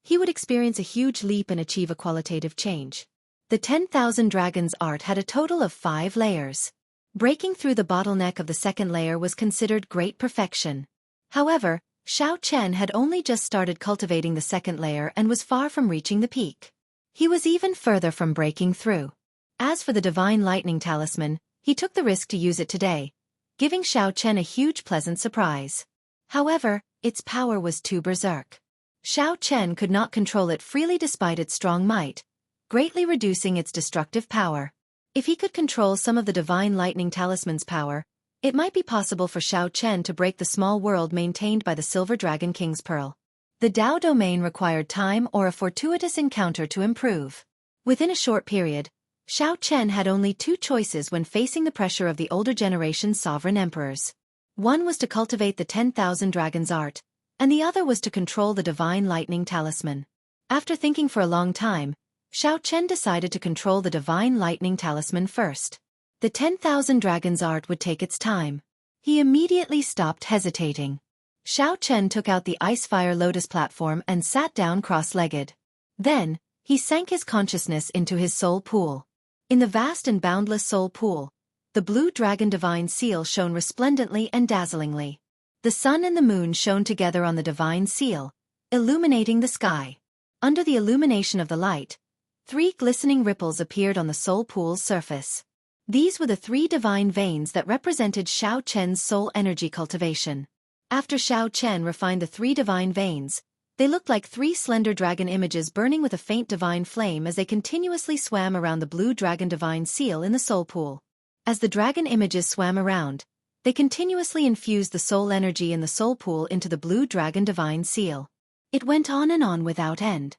he would experience a huge leap and achieve a qualitative change. The 10,000 Dragons Art had a total of 5 layers. Breaking through the bottleneck of the second layer was considered great perfection. However, Xiao Chen had only just started cultivating the second layer and was far from reaching the peak. He was even further from breaking through. As for the Divine Lightning Talisman, he took the risk to use it today, giving Xiao Chen a huge pleasant surprise. However, its power was too berserk. Xiao Chen could not control it freely despite its strong might, greatly reducing its destructive power. If he could control some of the Divine Lightning Talisman's power, it might be possible for Xiao Chen to break the small world maintained by the Silver Dragon King's Pearl. The Dao domain required time or a fortuitous encounter to improve. Within a short period, Xiao Chen had only 2 choices when facing the pressure of the older generation sovereign emperors. One was to cultivate the 10,000 Dragons Art, and the other was to control the Divine Lightning Talisman. After thinking for a long time, Xiao Chen decided to control the Divine Lightning Talisman first. The 10,000 Dragons Art would take its time. He immediately stopped hesitating. Xiao Chen took out the Icefire Lotus platform and sat down cross-legged. Then, he sank his consciousness into his soul pool. In the vast and boundless soul pool, the blue dragon divine seal shone resplendently and dazzlingly. The sun and the moon shone together on the divine seal, illuminating the sky. Under the illumination of the light, 3 glistening ripples appeared on the soul pool's surface. These were the 3 divine veins that represented Xiao Chen's soul energy cultivation. After Xiao Chen refined the 3 divine veins, they looked like 3 slender dragon images burning with a faint divine flame as they continuously swam around the blue dragon divine seal in the soul pool. As the dragon images swam around, they continuously infused the soul energy in the soul pool into the blue dragon divine seal. It went on and on without end.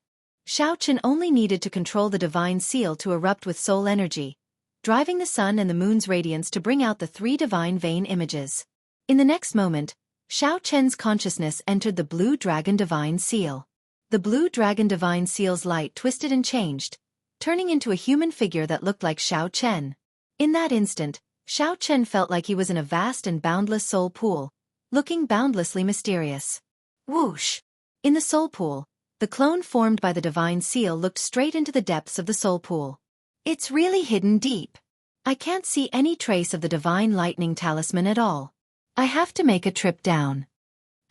Xiao Chen only needed to control the divine seal to erupt with soul energy. driving the sun and the moon's radiance to bring out the three divine vein images. In the next moment, Xiao Chen's consciousness entered the Blue Dragon Divine Seal. The Blue Dragon Divine Seal's light twisted and changed, turning into a human figure that looked like Xiao Chen. In that instant, Xiao Chen felt like he was in a vast and boundless soul pool, looking boundlessly mysterious. Whoosh! In the soul pool, the clone formed by the Divine Seal looked straight into the depths of the soul pool. It's really hidden deep. I can't see any trace of the Divine Lightning Talisman at all. I have to make a trip down.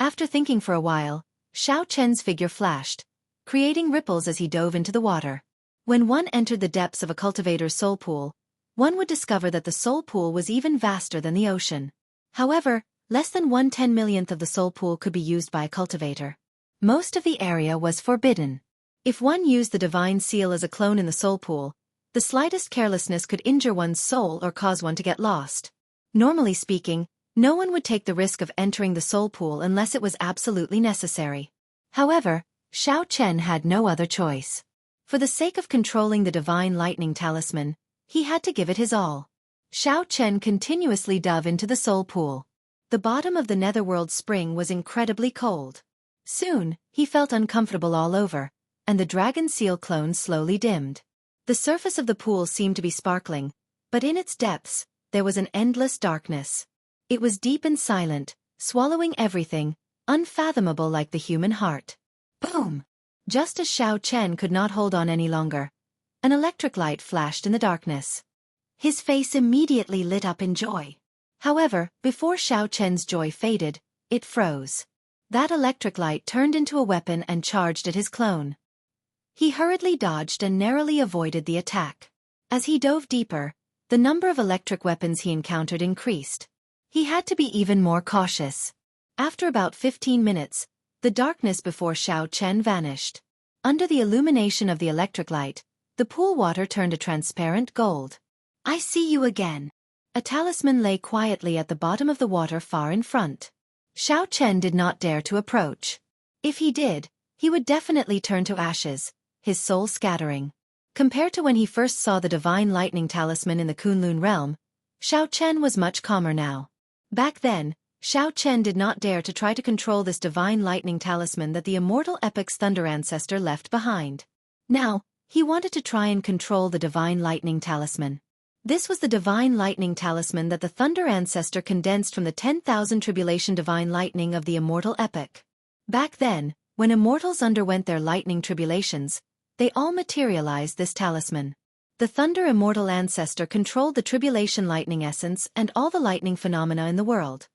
After thinking for a while, Xiao Chen's figure flashed, creating ripples as he dove into the water. When one entered the depths of a cultivator's soul pool, one would discover that the soul pool was even vaster than the ocean. However, less than 1/10,000,000th of the soul pool could be used by a cultivator. Most of the area was forbidden. If one used the Divine Seal as a clone in the soul pool, the slightest carelessness could injure one's soul or cause one to get lost. Normally speaking, no one would take the risk of entering the soul pool unless it was absolutely necessary. However, Xiao Chen had no other choice. For the sake of controlling the Divine Lightning Talisman, he had to give it his all. Xiao Chen continuously dove into the soul pool. The bottom of the netherworld spring was incredibly cold. Soon, he felt uncomfortable all over, and the Dragon Seal clone slowly dimmed. The surface of the pool seemed to be sparkling, but in its depths, there was an endless darkness. It was deep and silent, swallowing everything, unfathomable like the human heart. Boom! Just as Xiao Chen could not hold on any longer, an electric light flashed in the darkness. His face immediately lit up in joy. However, before Xiao Chen's joy faded, it froze. That electric light turned into a weapon and charged at his clone. He hurriedly dodged and narrowly avoided the attack. As he dove deeper, the number of electric weapons he encountered increased. He had to be even more cautious. After about 15 minutes, the darkness before Xiao Chen vanished. Under the illumination of the electric light, the pool water turned a transparent gold. I see you again. A talisman lay quietly at the bottom of the water far in front. Xiao Chen did not dare to approach. If he did, he would definitely turn to ashes, his soul scattering. Compared to when he first saw the Divine Lightning Talisman in the Kunlun realm, Xiao Chen was much calmer now. Back then, Xiao Chen did not dare to try to control this Divine Lightning Talisman that the immortal epic's thunder ancestor left behind. Now, he wanted to try and control the Divine Lightning Talisman. This was the Divine Lightning Talisman that the thunder ancestor condensed from the 10,000 tribulation divine lightning of the immortal epic. Back then, when immortals underwent their lightning tribulations, they all materialized this talisman. The thunder immortal ancestor controlled the tribulation lightning essence and all the lightning phenomena in the world.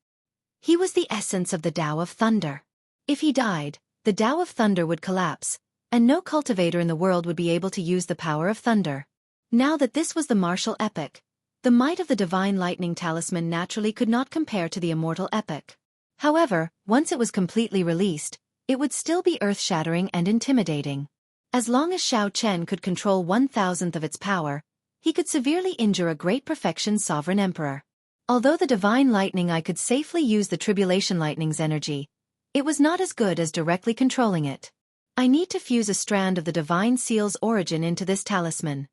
He was the essence of the Tao of Thunder. If he died, the Tao of Thunder would collapse, and no cultivator in the world would be able to use the power of thunder. Now that this was the martial epic, the might of the Divine Lightning Talisman naturally could not compare to the immortal epic. However, once it was completely released, it would still be earth-shattering and intimidating. As long as Xiao Chen could control 1/1000th of its power, he could severely injure a great perfection sovereign emperor. Although the Divine Lightning I could safely use the Tribulation Lightning's energy, it was not as good as directly controlling it. I need to fuse a strand of the Divine Seal's origin into this talisman.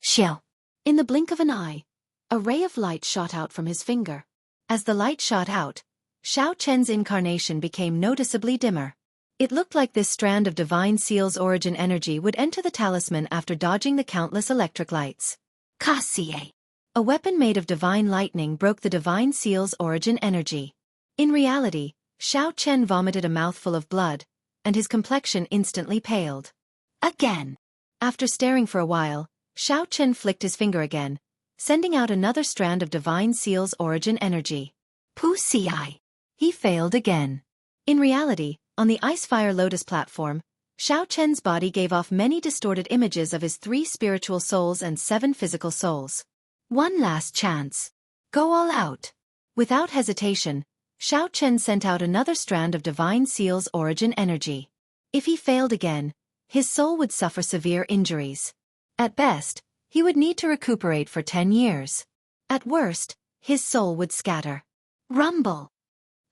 Xiao! In the blink of an eye, a ray of light shot out from his finger. As the light shot out, Xiao Chen's incarnation became noticeably dimmer. It looked like this strand of Divine Seal's origin energy would enter the talisman after dodging the countless electric lights. Kasie! A weapon made of Divine Lightning broke the Divine Seal's origin energy. In reality, Xiao Chen vomited a mouthful of blood, and his complexion instantly paled. Again! After staring for a while, Xiao Chen flicked his finger again, sending out another strand of Divine Seal's origin energy. Pussy! He failed again. In reality, on the Icefire Lotus platform, Xiao Chen's body gave off many distorted images of his 3 spiritual souls and 7 physical souls. One last chance. Go all out. Without hesitation, Xiao Chen sent out another strand of Divine Seal's origin energy. If he failed again, his soul would suffer severe injuries. At best, he would need to recuperate for 10 years. At worst, his soul would scatter. Rumble!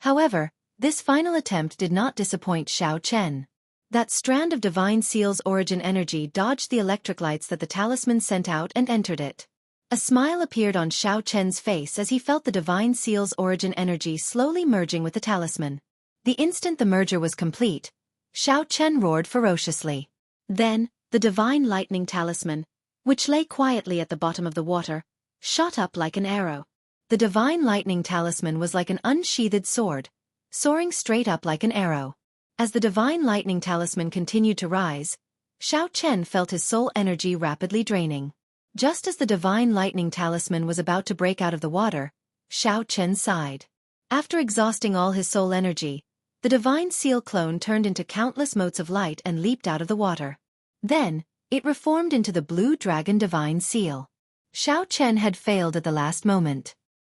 However, this final attempt did not disappoint Xiao Chen. That strand of Divine Seal's origin energy dodged the electric lights that the talisman sent out and entered it. A smile appeared on Xiao Chen's face as he felt the divine seal's origin energy slowly merging with the talisman. The instant the merger was complete, Xiao Chen roared ferociously. Then, the divine lightning talisman, which lay quietly at the bottom of the water, shot up like an arrow. The divine lightning talisman was like an unsheathed sword, soaring straight up like an arrow. As the divine lightning talisman continued to rise, Xiao Chen felt his soul energy rapidly draining. Just as the divine lightning talisman was about to break out of the water, Xiao Chen sighed. After exhausting all his soul energy, the divine seal clone turned into countless motes of light and leaped out of the water. Then, it reformed into the blue dragon divine seal. Xiao Chen had failed at the last moment.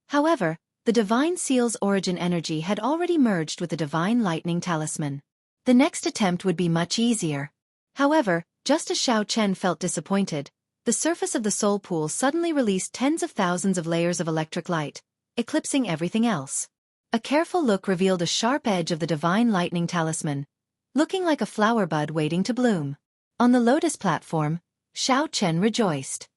However, the divine seal's origin energy had already merged with the divine lightning talisman. The next attempt would be much easier. However, just as Xiao Chen felt disappointed, the surface of the soul pool suddenly released tens of thousands of layers of electric light, eclipsing everything else. A careful look revealed a sharp edge of the divine lightning talisman, looking like a flower bud waiting to bloom. On the lotus platform, Xiao Chen rejoiced.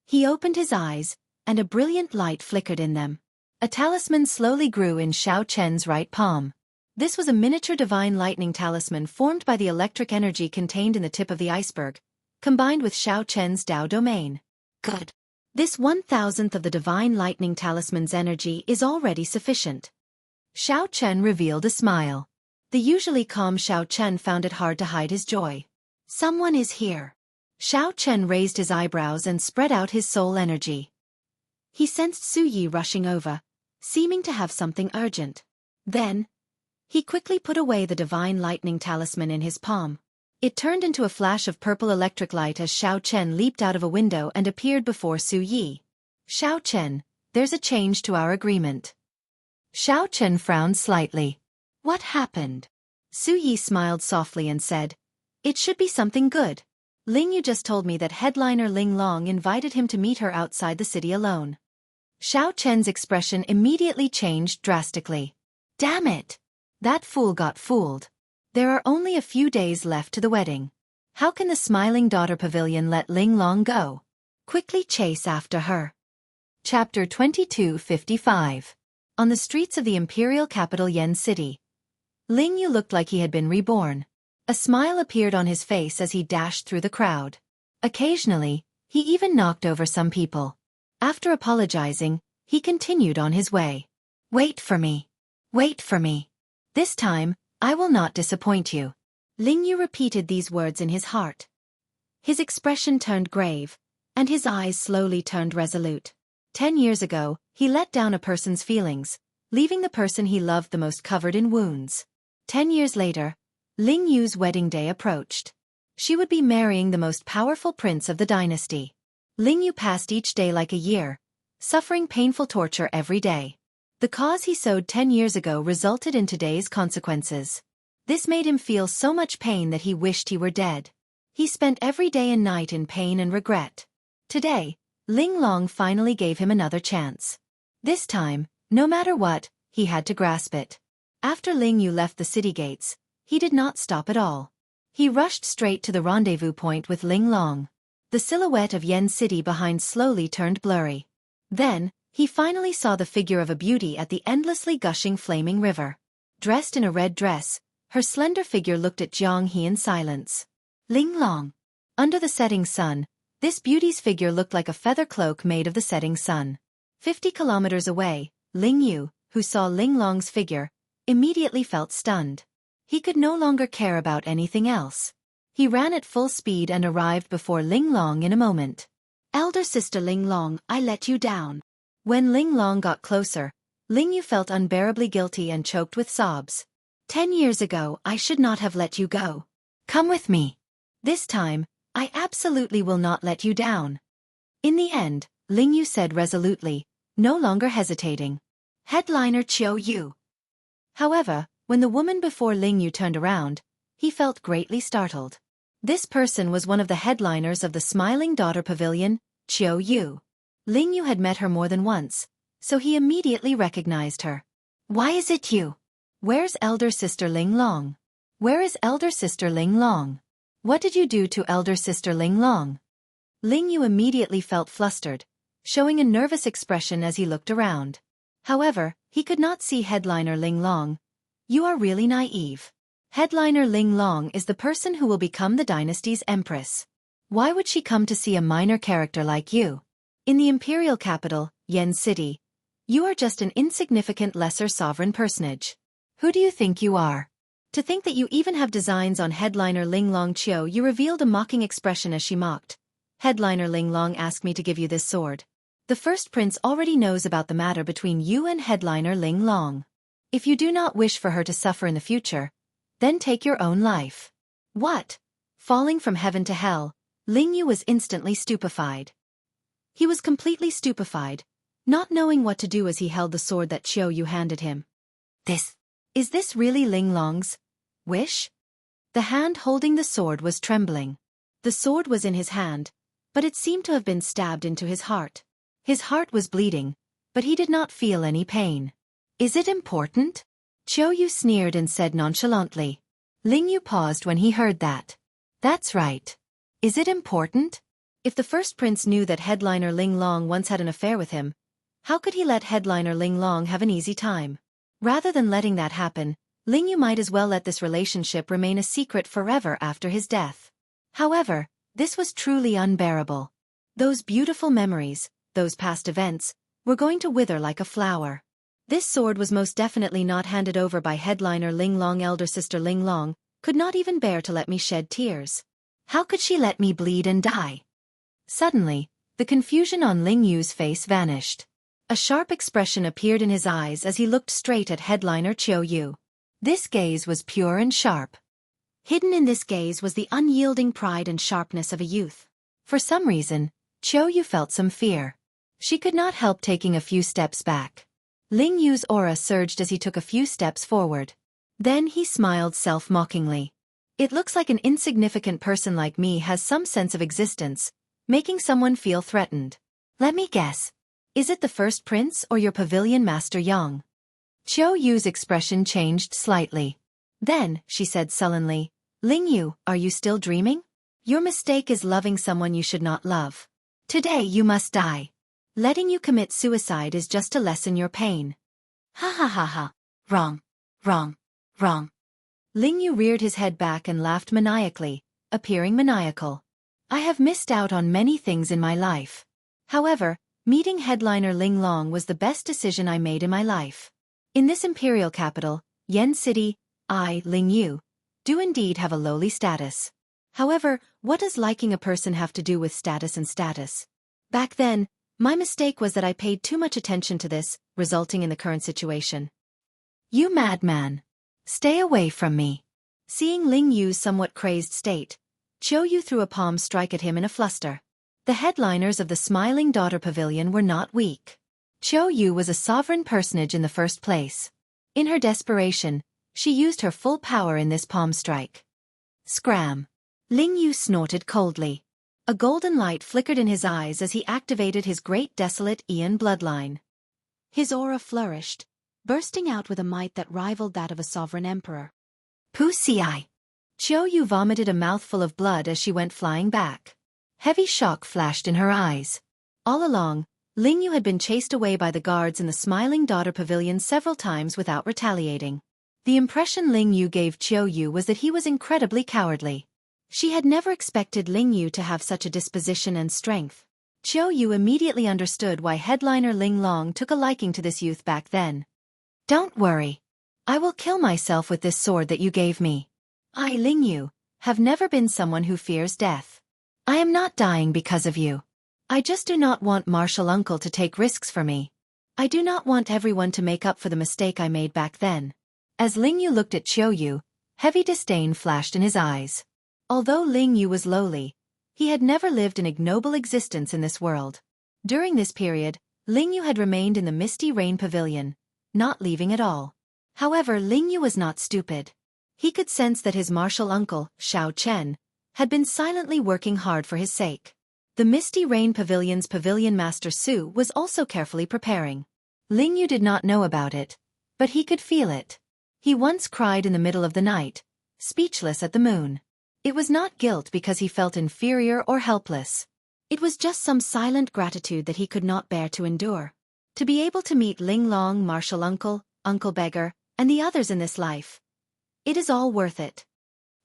He opened his eyes, and a brilliant light flickered in them. A talisman slowly grew in Xiao Chen's right palm. This was a miniature divine lightning talisman formed by the electric energy contained in the tip of the iceberg, combined with Xiao Chen's Dao domain. Good. This 1,000th of the divine lightning talisman's energy is already sufficient. Xiao Chen revealed a smile. The usually calm Xiao Chen found it hard to hide his joy. Someone is here. Xiao Chen raised his eyebrows and spread out his soul energy. He sensed Su Yi rushing over, seeming to have something urgent. Then, he quickly put away the divine lightning talisman in his palm. It turned into a flash of purple electric light as Xiao Chen leaped out of a window and appeared before Su Yi. Xiao Chen, there's a change to our agreement. Xiao Chen frowned slightly. What happened? Su Yi smiled softly and said, it should be something good. Ling Yu just told me that headliner Ling Long invited him to meet her outside the city alone. Xiao Chen's expression immediately changed drastically. Damn it! That fool got fooled. There are only a few days left to the wedding. How can the Smiling Daughter Pavilion let Ling Long go? Quickly chase after her. Chapter 2255. On the streets of the imperial capital Yen City, Ling Yu looked like he had been reborn. A smile appeared on his face as he dashed through the crowd. Occasionally, he even knocked over some people. After apologizing, he continued on his way. Wait for me. Wait for me. This time, I will not disappoint you. Ling Yu repeated these words in his heart. His expression turned grave, and his eyes slowly turned resolute. 10 years ago, he let down a person's feelings, leaving the person he loved the most covered in wounds. 10 years later, Ling Yu's wedding day approached. She would be marrying the most powerful prince of the dynasty. Ling Yu passed each day like a year, suffering painful torture every day. The cause he sowed 10 years ago resulted in today's consequences. This made him feel so much pain that he wished he were dead. He spent every day and night in pain and regret. Today, Ling Long finally gave him another chance. This time, no matter what, he had to grasp it. After Ling Yu left the city gates, he did not stop at all. He rushed straight to the rendezvous point with Ling Long. The silhouette of Yen City behind slowly turned blurry. Then, he finally saw the figure of a beauty at the endlessly gushing flaming river. Dressed in a red dress, her slender figure looked at Jiang He in silence. Ling Long. Under the setting sun, this beauty's figure looked like a feather cloak made of the setting sun. 50 kilometers away, Ling Yu, who saw Ling Long's figure, immediately felt stunned. He could no longer care about anything else. He ran at full speed and arrived before Ling Long in a moment. Elder sister Ling Long, I let you down. When Ling Long got closer, Ling Yu felt unbearably guilty and choked with sobs. 10 years ago, I should not have let you go. Come with me. This time, I absolutely will not let you down. In the end, Ling Yu said resolutely, no longer hesitating. Headliner Qiu Yu. However, when the woman before Ling Yu turned around, he felt greatly startled. This person was one of the headliners of the Smiling Daughter Pavilion, Qiu Yu. Ling Yu had met her more than once, so he immediately recognized her. Why is it you? Where's elder sister Ling Long? Where is elder sister Ling Long? What did you do to elder sister Ling Long? Ling Yu immediately felt flustered, showing a nervous expression as he looked around. However, he could not see headliner Ling Long. You are really naive. Headliner Ling Long is the person who will become the dynasty's empress. Why would she come to see a minor character like you? In the imperial capital, Yen City, you are just an insignificant lesser sovereign personage. Who do you think you are? To think that you even have designs on headliner Ling Long. Chiu Yu revealed a mocking expression as she mocked. Headliner Ling Long asked me to give you this sword. The first prince already knows about the matter between you and headliner Ling Long. If you do not wish for her to suffer in the future, then take your own life. What? Falling from heaven to hell, Ling Yu was instantly stupefied. He was completely stupefied, not knowing what to do as he held the sword that Chiu Yu handed him. Is this really Ling Long's wish? The hand holding the sword was trembling. The sword was in his hand, but it seemed to have been stabbed into his heart. His heart was bleeding, but he did not feel any pain. Is it important? Chiu Yu sneered and said nonchalantly. Ling Yu paused when he heard that. That's right. Is it important? If the first prince knew that headliner Ling Long once had an affair with him, how could he let headliner Ling Long have an easy time? Rather than letting that happen, Ling Yu might as well let this relationship remain a secret forever after his death. However, this was truly unbearable. Those beautiful memories, those past events, were going to wither like a flower. This sword was most definitely not handed over by headliner Ling Long. Elder sister Ling Long could not even bear to let me shed tears. How could she let me bleed and die? Suddenly, the confusion on Ling Yu's face vanished. A sharp expression appeared in his eyes as he looked straight at headliner Chiu Yu. This gaze was pure and sharp. Hidden in this gaze was the unyielding pride and sharpness of a youth. For some reason, Chiu Yu felt some fear. She could not help taking a few steps back. Ling Yu's aura surged as he took a few steps forward. Then he smiled self-mockingly. It looks like an insignificant person like me has some sense of existence, making someone feel threatened. Let me guess. Is it the first prince or your pavilion master Yang? Chiu Yu's expression changed slightly. Then, she said sullenly, Ling Yu, are you still dreaming? Your mistake is loving someone you should not love. Today you must die. Letting you commit suicide is just to lessen your pain. Ha ha ha ha. Wrong. Wrong. Wrong. Ling Yu reared his head back and laughed maniacally, appearing maniacal. I have missed out on many things in my life. However, meeting headliner Ling Long was the best decision I made in my life. In this imperial capital, Yen City, I, Ling Yu, do indeed have a lowly status. However, what does liking a person have to do with status and status? Back then, my mistake was that I paid too much attention to this, resulting in the current situation. You madman! Stay away from me. Seeing Ling Yu's somewhat crazed state, Chiu Yu threw a palm strike at him in a fluster. The headliners of the Smiling Daughter Pavilion were not weak. Chiu Yu was a sovereign personage in the first place. In her desperation, she used her full power in this palm strike. Scram! Ling Yu snorted coldly. A golden light flickered in his eyes as he activated his great desolate Aeon bloodline. His aura flourished, bursting out with a might that rivaled that of a sovereign emperor. Pussy! Chiu Yu vomited a mouthful of blood as she went flying back. Heavy shock flashed in her eyes. All along, Ling Yu had been chased away by the guards in the Smiling Daughter Pavilion several times without retaliating. The impression Ling Yu gave Chiu Yu was that he was incredibly cowardly. She had never expected Ling Yu to have such a disposition and strength. Chiu Yu immediately understood why headliner Ling Long took a liking to this youth back then. Don't worry. I will kill myself with this sword that you gave me. I, Ling Yu, have never been someone who fears death. I am not dying because of you. I just do not want Martial Uncle to take risks for me. I do not want everyone to make up for the mistake I made back then. As Ling Yu looked at Chiu Yu, heavy disdain flashed in his eyes. Although Ling Yu was lowly, he had never lived an ignoble existence in this world. During this period, Ling Yu had remained in the Misty Rain Pavilion, not leaving at all. However, Ling Yu was not stupid. He could sense that his martial uncle, Shao Chen, had been silently working hard for his sake. The Misty Rain Pavilion's Pavilion Master Su was also carefully preparing. Ling Yu did not know about it, but he could feel it. He once cried in the middle of the night, speechless at the moon. It was not guilt because he felt inferior or helpless. It was just some silent gratitude that he could not bear to endure. To be able to meet Ling Long, Martial Uncle, Uncle Beggar, and the others in this life. It is all worth it.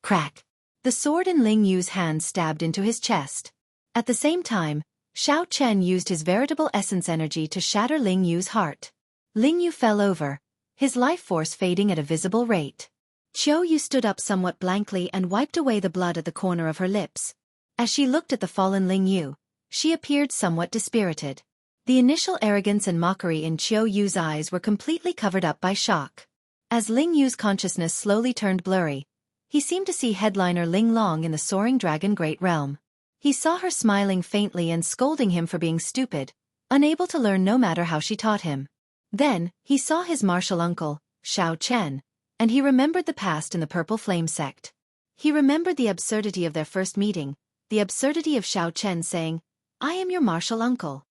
Crack. The sword in Ling Yu's hand stabbed into his chest. At the same time, Xiao Chen used his veritable essence energy to shatter Ling Yu's heart. Ling Yu fell over, his life force fading at a visible rate. Qiu Yu stood up somewhat blankly and wiped away the blood at the corner of her lips. As she looked at the fallen Ling Yu, she appeared somewhat dispirited. The initial arrogance and mockery in Qiu Yu's eyes were completely covered up by shock. As Ling Yu's consciousness slowly turned blurry, he seemed to see headliner Ling Long in the soaring dragon great realm. He saw her smiling faintly and scolding him for being stupid, unable to learn no matter how she taught him. Then, he saw his martial uncle, Xiao Chen, and he remembered the past in the Purple Flame sect. He remembered the absurdity of their first meeting, the absurdity of Xiao Chen saying, "I am your martial uncle."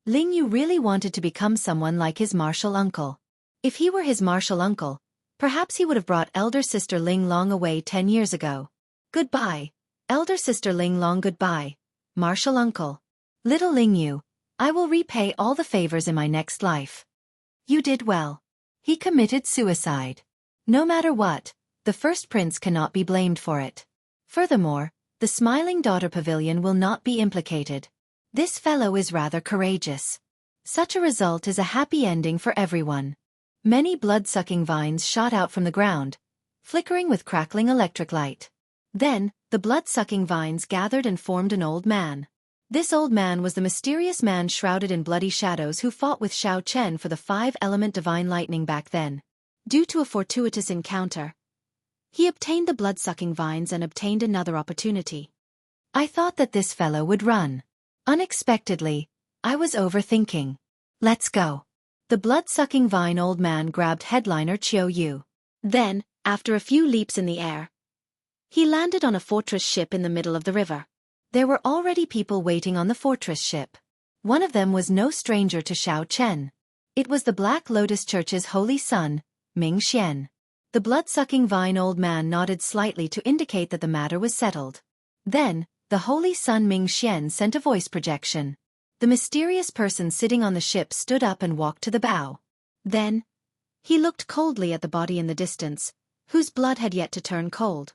Ling Yu really wanted to become someone like his martial uncle. If he were his martial uncle, perhaps he would have brought elder sister Ling Long away 10 years ago. Goodbye, elder sister Ling Long, goodbye, martial uncle. Little Ling Yu, I will repay all the favors in my next life. You did well. He committed suicide. No matter what, the first prince cannot be blamed for it. Furthermore, the smiling daughter pavilion will not be implicated. This fellow is rather courageous. Such a result is a happy ending for everyone. Many blood-sucking vines shot out from the ground, flickering with crackling electric light. Then, the blood-sucking vines gathered and formed an old man. This old man was the mysterious man shrouded in bloody shadows who fought with Xiao Chen for the 5-element divine lightning back then. Due to a fortuitous encounter, he obtained the blood-sucking vines and obtained another opportunity. I thought that this fellow would run. Unexpectedly, I was overthinking. Let's go. The blood-sucking vine old man grabbed headliner Qiu Yu. Then, after a few leaps in the air, he landed on a fortress ship in the middle of the river. There were already people waiting on the fortress ship. One of them was no stranger to Xiao Chen. It was the Black Lotus Church's holy son, Ming Xian. The blood-sucking vine old man nodded slightly to indicate that the matter was settled. Then, the holy son Ming Xian sent a voice projection. The mysterious person sitting on the ship stood up and walked to the bow. Then, he looked coldly at the body in the distance, whose blood had yet to turn cold.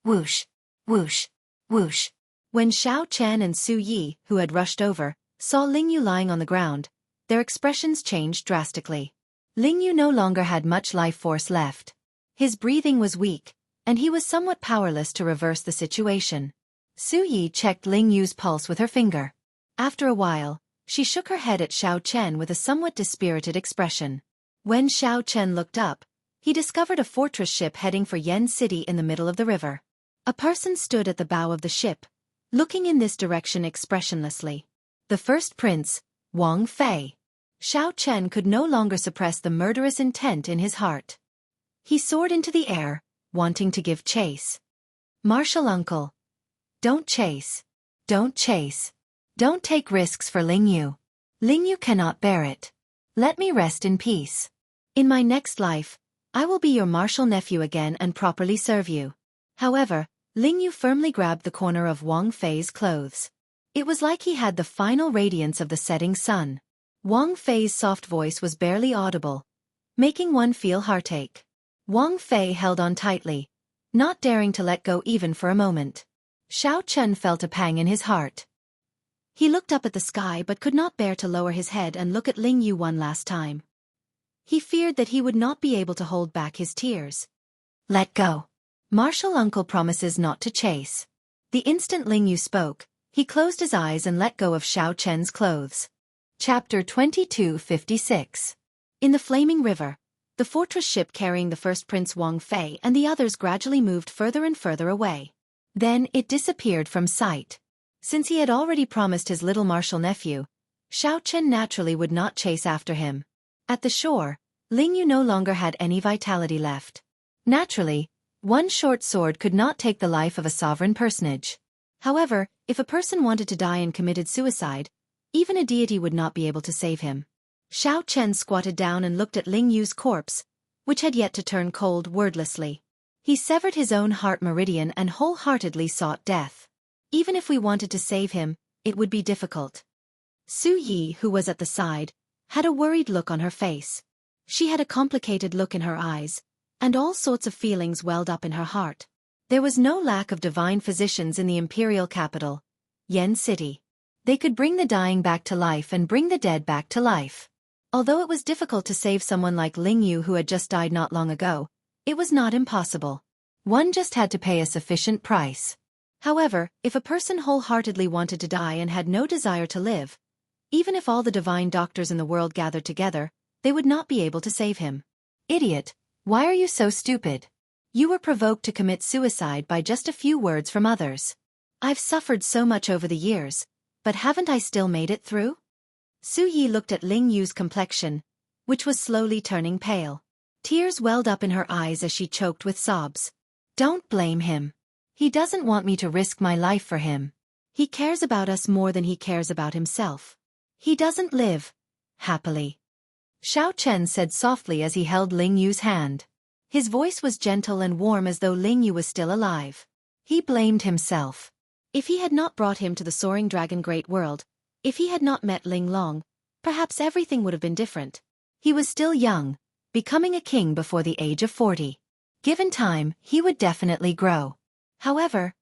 Whoosh, whoosh, whoosh. When Xiao Chen and Su Yi, who had rushed over, saw Ling Yu lying on the ground, their expressions changed drastically. Ling Yu no longer had much life force left. His breathing was weak, and he was somewhat powerless to reverse the situation. Su Yi checked Ling Yu's pulse with her finger. After a while, she shook her head at Xiao Chen with a somewhat dispirited expression. When Xiao Chen looked up, he discovered a fortress ship heading for Yen City in the middle of the river. A person stood at the bow of the ship, looking in this direction expressionlessly. The first prince, Wang Fei. Xiao Chen could no longer suppress the murderous intent in his heart. He soared into the air, wanting to give chase. Martial uncle. Don't chase. Don't chase. Don't take risks for Ling Yu. Ling Yu cannot bear it. Let me rest in peace. In my next life, I will be your martial nephew again and properly serve you. However, Ling Yu firmly grabbed the corner of Wang Fei's clothes. It was like he had the final radiance of the setting sun. Wang Fei's soft voice was barely audible, making one feel heartache. Wang Fei held on tightly, not daring to let go even for a moment. Xiao Chen felt a pang in his heart. He looked up at the sky but could not bear to lower his head and look at Ling Yu one last time. He feared that he would not be able to hold back his tears. Let go. Martial uncle promises not to chase. The instant Ling Yu spoke, he closed his eyes and let go of Xiao Chen's clothes. Chapter 2256. In the flaming river, the fortress ship carrying the first Prince Wang Fei and the others gradually moved further and further away. Then it disappeared from sight. Since he had already promised his little martial nephew, Xiao Chen naturally would not chase after him. At the shore, Ling Yu no longer had any vitality left. Naturally, one short sword could not take the life of a sovereign personage. However, if a person wanted to die and committed suicide, even a deity would not be able to save him. Xiao Chen squatted down and looked at Ling Yu's corpse, which had yet to turn cold, wordlessly. He severed his own heart meridian and wholeheartedly sought death. Even if we wanted to save him, it would be difficult. Su Yi, who was at the side, had a worried look on her face. She had a complicated look in her eyes, and all sorts of feelings welled up in her heart. There was no lack of divine physicians in the imperial capital, Yen City. They could bring the dying back to life and bring the dead back to life. Although it was difficult to save someone like Ling Yu who had just died not long ago, it was not impossible. One just had to pay a sufficient price. However, if a person wholeheartedly wanted to die and had no desire to live, even if all the divine doctors in the world gathered together, they would not be able to save him. Idiot, why are you so stupid? You were provoked to commit suicide by just a few words from others. I've suffered so much over the years, but haven't I still made it through? Su Yi looked at Ling Yu's complexion, which was slowly turning pale. Tears welled up in her eyes as she choked with sobs. Don't blame him. He doesn't want me to risk my life for him. He cares about us more than he cares about himself. He doesn't live happily. Xiao Chen said softly as he held Ling Yu's hand. His voice was gentle and warm as though Ling Yu was still alive. He blamed himself. If he had not brought him to the soaring dragon great world, if he had not met Ling Long, perhaps everything would have been different. He was still young, becoming a king before the age of 40. Given time, he would definitely grow. However,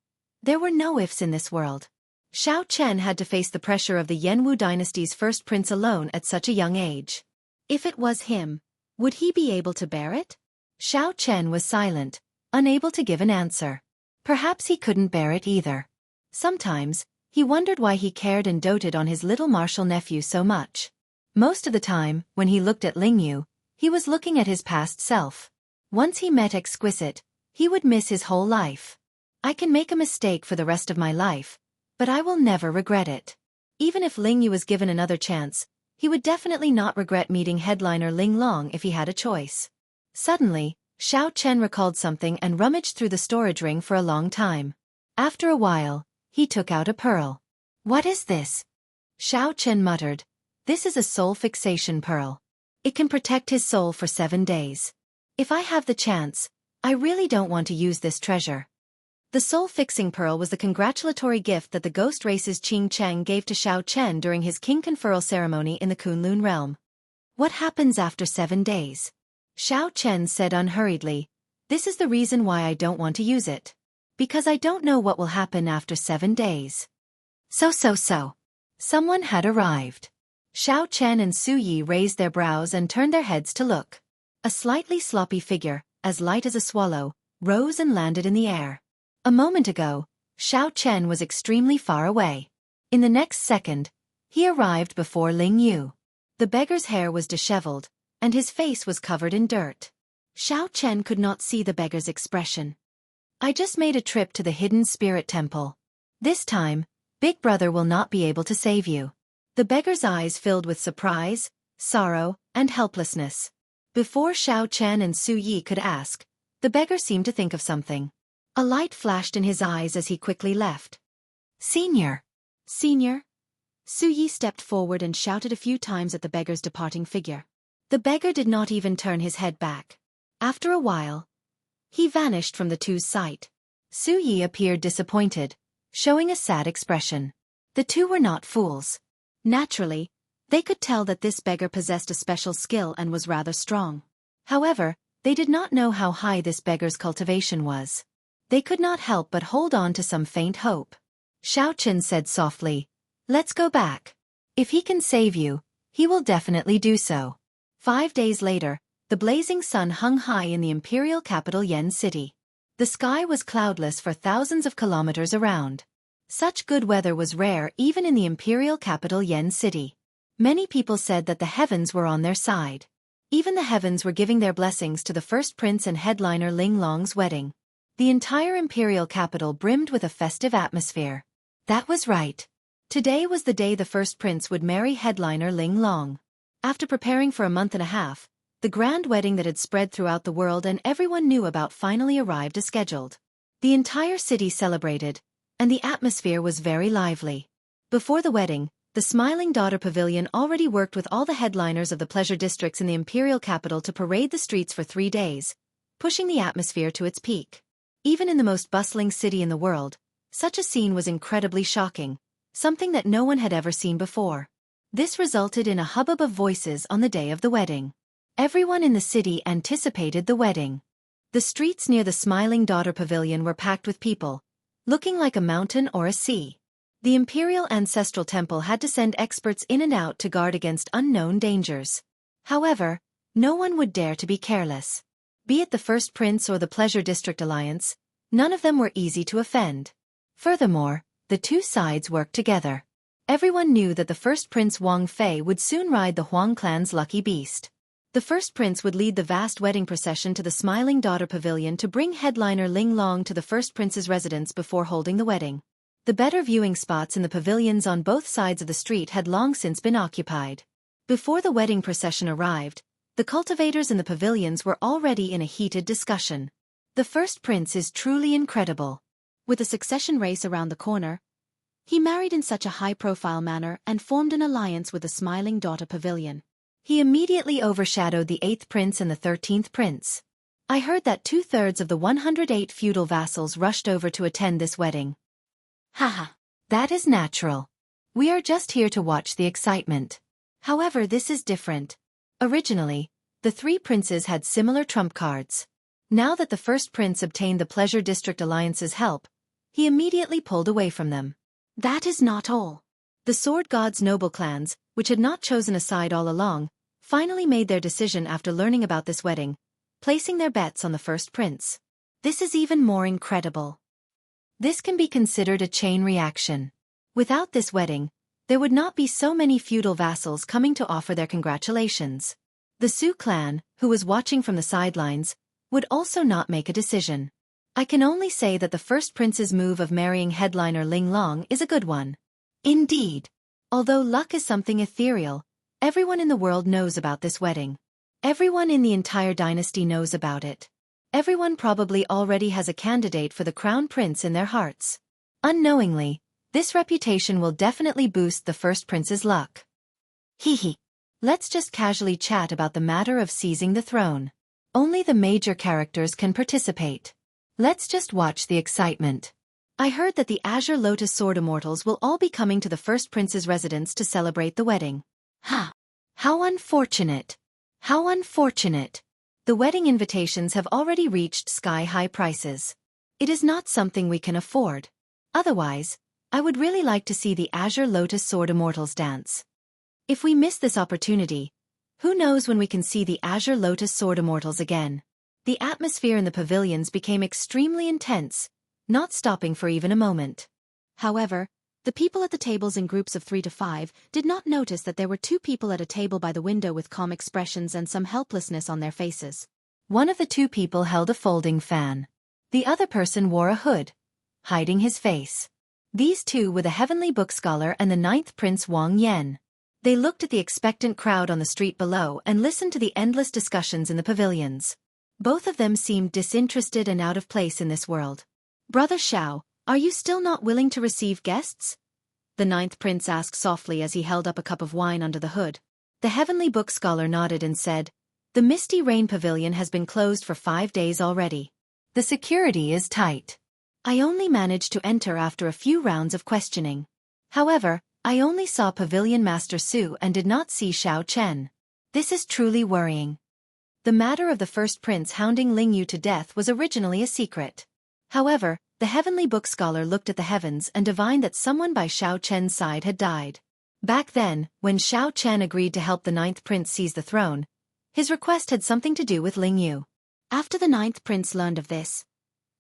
there were no ifs in this world. Xiao Chen had to face the pressure of the Yanwu dynasty's first prince alone at such a young age. If it was him, would he be able to bear it? Xiao Chen was silent, unable to give an answer. Perhaps he couldn't bear it either. Sometimes, he wondered why he cared and doted on his little martial nephew so much. Most of the time, when he looked at Ling Yu, he was looking at his past self. Once he met Exquisite, he would miss his whole life. I can make a mistake for the rest of my life, but I will never regret it. Even if Ling Yu was given another chance, he would definitely not regret meeting headliner Ling Long if he had a choice. Suddenly, Xiao Chen recalled something and rummaged through the storage ring for a long time. After a while, he took out a pearl. What is this? Xiao Chen muttered. This is a soul fixation pearl. It can protect his soul for 7 days. If I have the chance, I really don't want to use this treasure. The soul-fixing pearl was the congratulatory gift that the ghost race's Qing Cheng gave to Xiao Chen during his king conferral ceremony in the Kunlun realm. What happens after 7 days? Xiao Chen said unhurriedly, this is the reason why I don't want to use it. Because I don't know what will happen after 7 days. So. Someone had arrived. Xiao Chen and Su Yi raised their brows and turned their heads to look. A slightly sloppy figure, as light as a swallow, rose and landed in the air. A moment ago, Xiao Chen was extremely far away. In the next second, he arrived before Ling Yu. The beggar's hair was disheveled, and his face was covered in dirt. Xiao Chen could not see the beggar's expression. I just made a trip to the hidden spirit temple. This time, Big Brother will not be able to save you. The beggar's eyes filled with surprise, sorrow, and helplessness. Before Xiao Chen and Su Yi could ask, the beggar seemed to think of something. A light flashed in his eyes as he quickly left. Senior! Senior! Su Yi stepped forward and shouted a few times at the beggar's departing figure. The beggar did not even turn his head back. After a while, he vanished from the two's sight. Su Yi appeared disappointed, showing a sad expression. The two were not fools. Naturally, they could tell that this beggar possessed a special skill and was rather strong. However, they did not know how high this beggar's cultivation was. They could not help but hold on to some faint hope. Xiao Chen said softly, let's go back. If he can save you, he will definitely do so. 5 days later, the blazing sun hung high in the imperial capital Yen City. The sky was cloudless for thousands of kilometers around. Such good weather was rare even in the imperial capital Yen City. Many people said that the heavens were on their side. Even the heavens were giving their blessings to the first prince and headliner Ling Long's wedding. The entire imperial capital brimmed with a festive atmosphere. That was right. Today was the day the first prince would marry headliner Ling Long. After preparing for a month and a half, the grand wedding that had spread throughout the world and everyone knew about finally arrived as scheduled. The entire city celebrated, and the atmosphere was very lively. Before the wedding, the Smiling Daughter Pavilion already worked with all the headliners of the pleasure districts in the imperial capital to parade the streets for 3 days, pushing the atmosphere to its peak. Even in the most bustling city in the world, such a scene was incredibly shocking, something that no one had ever seen before. This resulted in a hubbub of voices on the day of the wedding. Everyone in the city anticipated the wedding. The streets near the Smiling Daughter Pavilion were packed with people, looking like a mountain or a sea. The Imperial Ancestral Temple had to send experts in and out to guard against unknown dangers. However, no one would dare to be careless. Be it the First Prince or the Pleasure District Alliance, none of them were easy to offend. Furthermore, the two sides worked together. Everyone knew that the First Prince Wang Fei would soon ride the Huang clan's lucky beast. The First Prince would lead the vast wedding procession to the Smiling Daughter Pavilion to bring headliner Ling Long to the First Prince's residence before holding the wedding. The better viewing spots in the pavilions on both sides of the street had long since been occupied. Before the wedding procession arrived, the cultivators in the pavilions were already in a heated discussion. The First Prince is truly incredible. With a succession race around the corner, he married in such a high-profile manner and formed an alliance with the Smiling Daughter Pavilion. He immediately overshadowed the 8th Prince and the 13th Prince. I heard that 2/3 of the 108 feudal vassals rushed over to attend this wedding. Haha. That is natural. We are just here to watch the excitement. However, this is different. Originally, the 3 princes had similar trump cards. Now that the First Prince obtained the Pleasure District Alliance's help, he immediately pulled away from them. That is not all. The Sword God's noble clans, which had not chosen a side all along, finally made their decision after learning about this wedding, placing their bets on the First Prince. This is even more incredible. This can be considered a chain reaction. Without this wedding, there would not be so many feudal vassals coming to offer their congratulations. The Su clan, who was watching from the sidelines, would also not make a decision. I can only say that the First Prince's move of marrying headliner Ling Long is a good one. Indeed. Although luck is something ethereal, everyone in the world knows about this wedding. Everyone in the entire dynasty knows about it. Everyone probably already has a candidate for the crown prince in their hearts. Unknowingly, this reputation will definitely boost the First Prince's luck. Hee. Let's just casually chat about the matter of seizing the throne. Only the major characters can participate. Let's just watch the excitement. I heard that the Azure Lotus Sword Immortals will all be coming to the First Prince's residence to celebrate the wedding. Ha! How unfortunate. How unfortunate. The wedding invitations have already reached sky-high prices. It is not something we can afford. Otherwise, I would really like to see the Azure Lotus Sword Immortals dance. If we miss this opportunity, who knows when we can see the Azure Lotus Sword Immortals again. The atmosphere in the pavilions became extremely intense, not stopping for even a moment. However, the people at the tables in groups of 3 to 5 did not notice that there were 2 people at a table by the window with calm expressions and some helplessness on their faces. One of the 2 people held a folding fan. The other person wore a hood, hiding his face. These 2 were the Heavenly Book Scholar and the 9th Prince Wang Yan. They looked at the expectant crowd on the street below and listened to the endless discussions in the pavilions. Both of them seemed disinterested and out of place in this world. Brother Xiao, are you still not willing to receive guests? The 9th Prince asked softly as he held up a cup of wine under the hood. The Heavenly Book Scholar nodded and said, "The Misty Rain Pavilion has been closed for 5 days already. The security is tight. I only managed to enter after a few rounds of questioning. However, I only saw Pavilion Master Su and did not see Xiao Chen. This is truly worrying." The matter of the First Prince hounding Ling Yu to death was originally a secret. However, the Heavenly Book Scholar looked at the heavens and divined that someone by Xiao Chen's side had died. Back then, when Xiao Chen agreed to help the 9th Prince seize the throne, his request had something to do with Ling Yu. After the 9th Prince learned of this,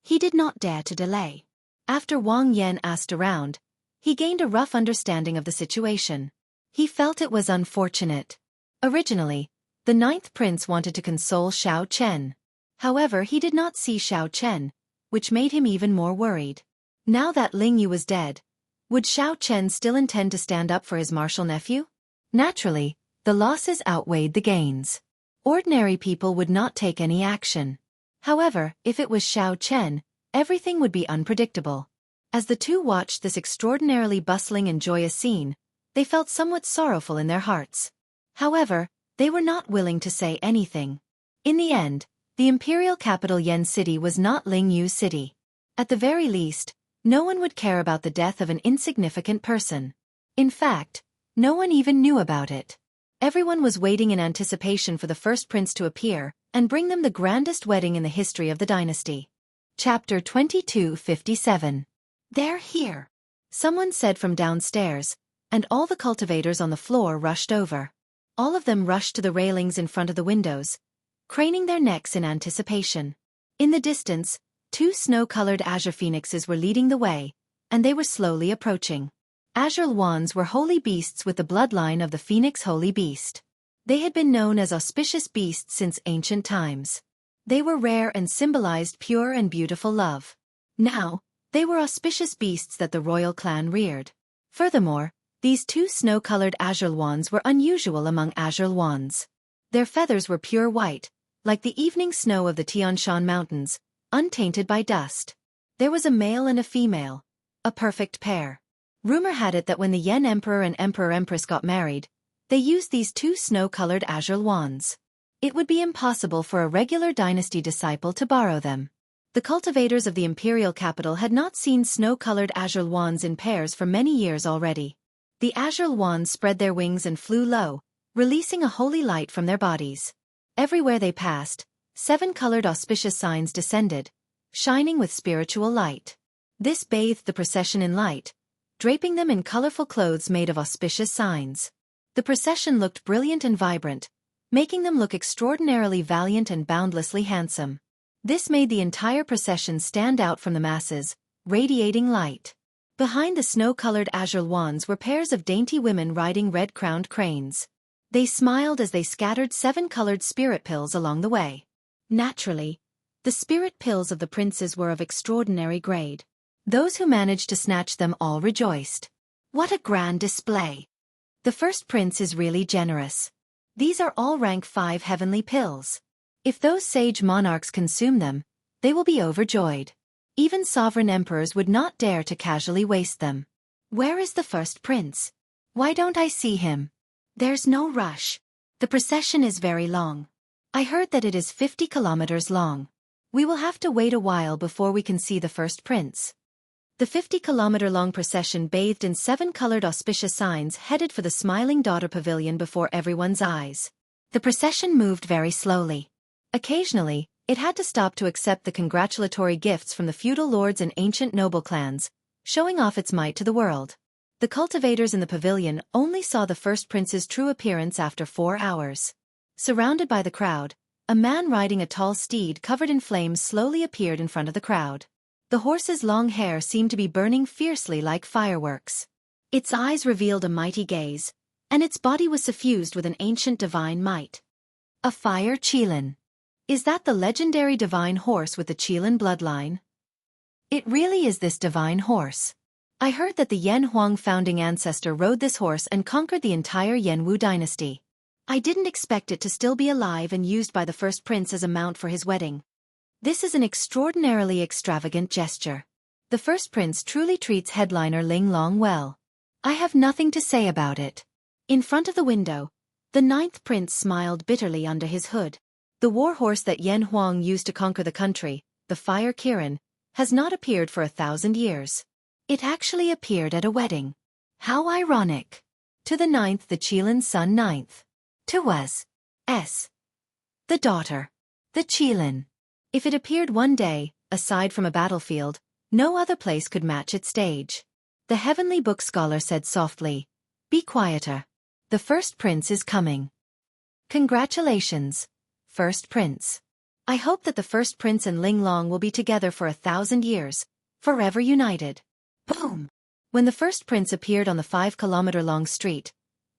he did not dare to delay. After Wang Yan asked around, he gained a rough understanding of the situation. He felt it was unfortunate. Originally, the 9th Prince wanted to console Xiao Chen. However, he did not see Xiao Chen, which made him even more worried. Now that Ling Yu was dead, would Xiao Chen still intend to stand up for his martial nephew? Naturally, the losses outweighed the gains. Ordinary people would not take any action. However, if it was Xiao Chen, everything would be unpredictable. As the 2 watched this extraordinarily bustling and joyous scene, they felt somewhat sorrowful in their hearts. However, they were not willing to say anything. In the end, the imperial capital Yen City was not Ling Yu's city. At the very least, No one would care about the death of an insignificant person. In fact, no one even knew about it. Everyone was waiting in anticipation for the first prince to appear and bring them the grandest wedding in the history of the dynasty. Chapter 2257. They're here, someone said from downstairs, and all the cultivators on the floor rushed over. All of them rushed to the railings in front of the windows, craning their necks in anticipation. In the distance, 2 snow-colored azure phoenixes were leading the way, and they were slowly approaching. Azure wands were holy beasts with the bloodline of the phoenix holy beast. They had been known as auspicious beasts since ancient times. They were rare and symbolized pure and beautiful love. Now, they were auspicious beasts that the royal clan reared. Furthermore, these 2 snow-colored azure wands were unusual among azure wands. Their feathers were pure white, like the evening snow of the Tian Shan Mountains, untainted by dust. There was a male and a female, a perfect pair. Rumor had it that when the Yen Emperor and Emperor-Empress got married, they used these 2 snow-colored azure wands. It would be impossible for a regular dynasty disciple to borrow them. The cultivators of the imperial capital had not seen snow-colored azure wands in pairs for many years already. The azure wands spread their wings and flew low, releasing a holy light from their bodies. Everywhere they passed, 7 colored auspicious signs descended, shining with spiritual light. This bathed the procession in light, draping them in colorful clothes made of auspicious signs. The procession looked brilliant and vibrant, making them look extraordinarily valiant and boundlessly handsome. This made the entire procession stand out from the masses, radiating light. Behind the snow-colored azure wands were pairs of dainty women riding red-crowned cranes. They smiled as they scattered 7 colored spirit pills along the way. Naturally, the spirit pills of the princes were of extraordinary grade. Those who managed to snatch them all rejoiced. What a grand display! The first prince is really generous. These are all rank 5 heavenly pills. If those sage monarchs consume them, they will be overjoyed. Even sovereign emperors would not dare to casually waste them. Where is the first prince? Why don't I see him? There's no rush. The procession is very long. I heard that it is 50 kilometers long. We will have to wait a while before we can see the first prince. The 50-kilometer-long procession bathed in 7 colored auspicious signs headed for the Smiling Daughter Pavilion before everyone's eyes. The procession moved very slowly. Occasionally, it had to stop to accept the congratulatory gifts from the feudal lords and ancient noble clans, showing off its might to the world. The cultivators in the pavilion only saw the first prince's true appearance after 4 hours. Surrounded by the crowd, a man riding a tall steed covered in flames slowly appeared in front of the crowd. The horse's long hair seemed to be burning fiercely like fireworks. Its eyes revealed a mighty gaze, and its body was suffused with an ancient divine might. A fire Qilin. Is that the legendary divine horse with the Qilin bloodline? It really is this divine horse. I heard that the Yan Huang founding ancestor rode this horse and conquered the entire Yanwu dynasty. I didn't expect it to still be alive and used by the first prince as a mount for his wedding. This is an extraordinarily extravagant gesture. The first prince truly treats headliner Ling Long well. I have nothing to say about it. In front of the window, the 9th prince smiled bitterly under his hood. The war horse that Yan Huang used to conquer the country, the Fire Kirin, has not appeared for 1,000 years. It actually appeared at a wedding. How ironic. To the 9th the Qilin's son 9th. To us. The daughter. The Qilin. If it appeared one day, aside from a battlefield, no other place could match its stage. The heavenly book scholar said softly, "Be quieter. The first prince is coming." Congratulations, first prince. I hope that the first prince and Ling Long will be together for 1,000 years, forever united. Boom! When the first prince appeared on the 5-kilometer-long street,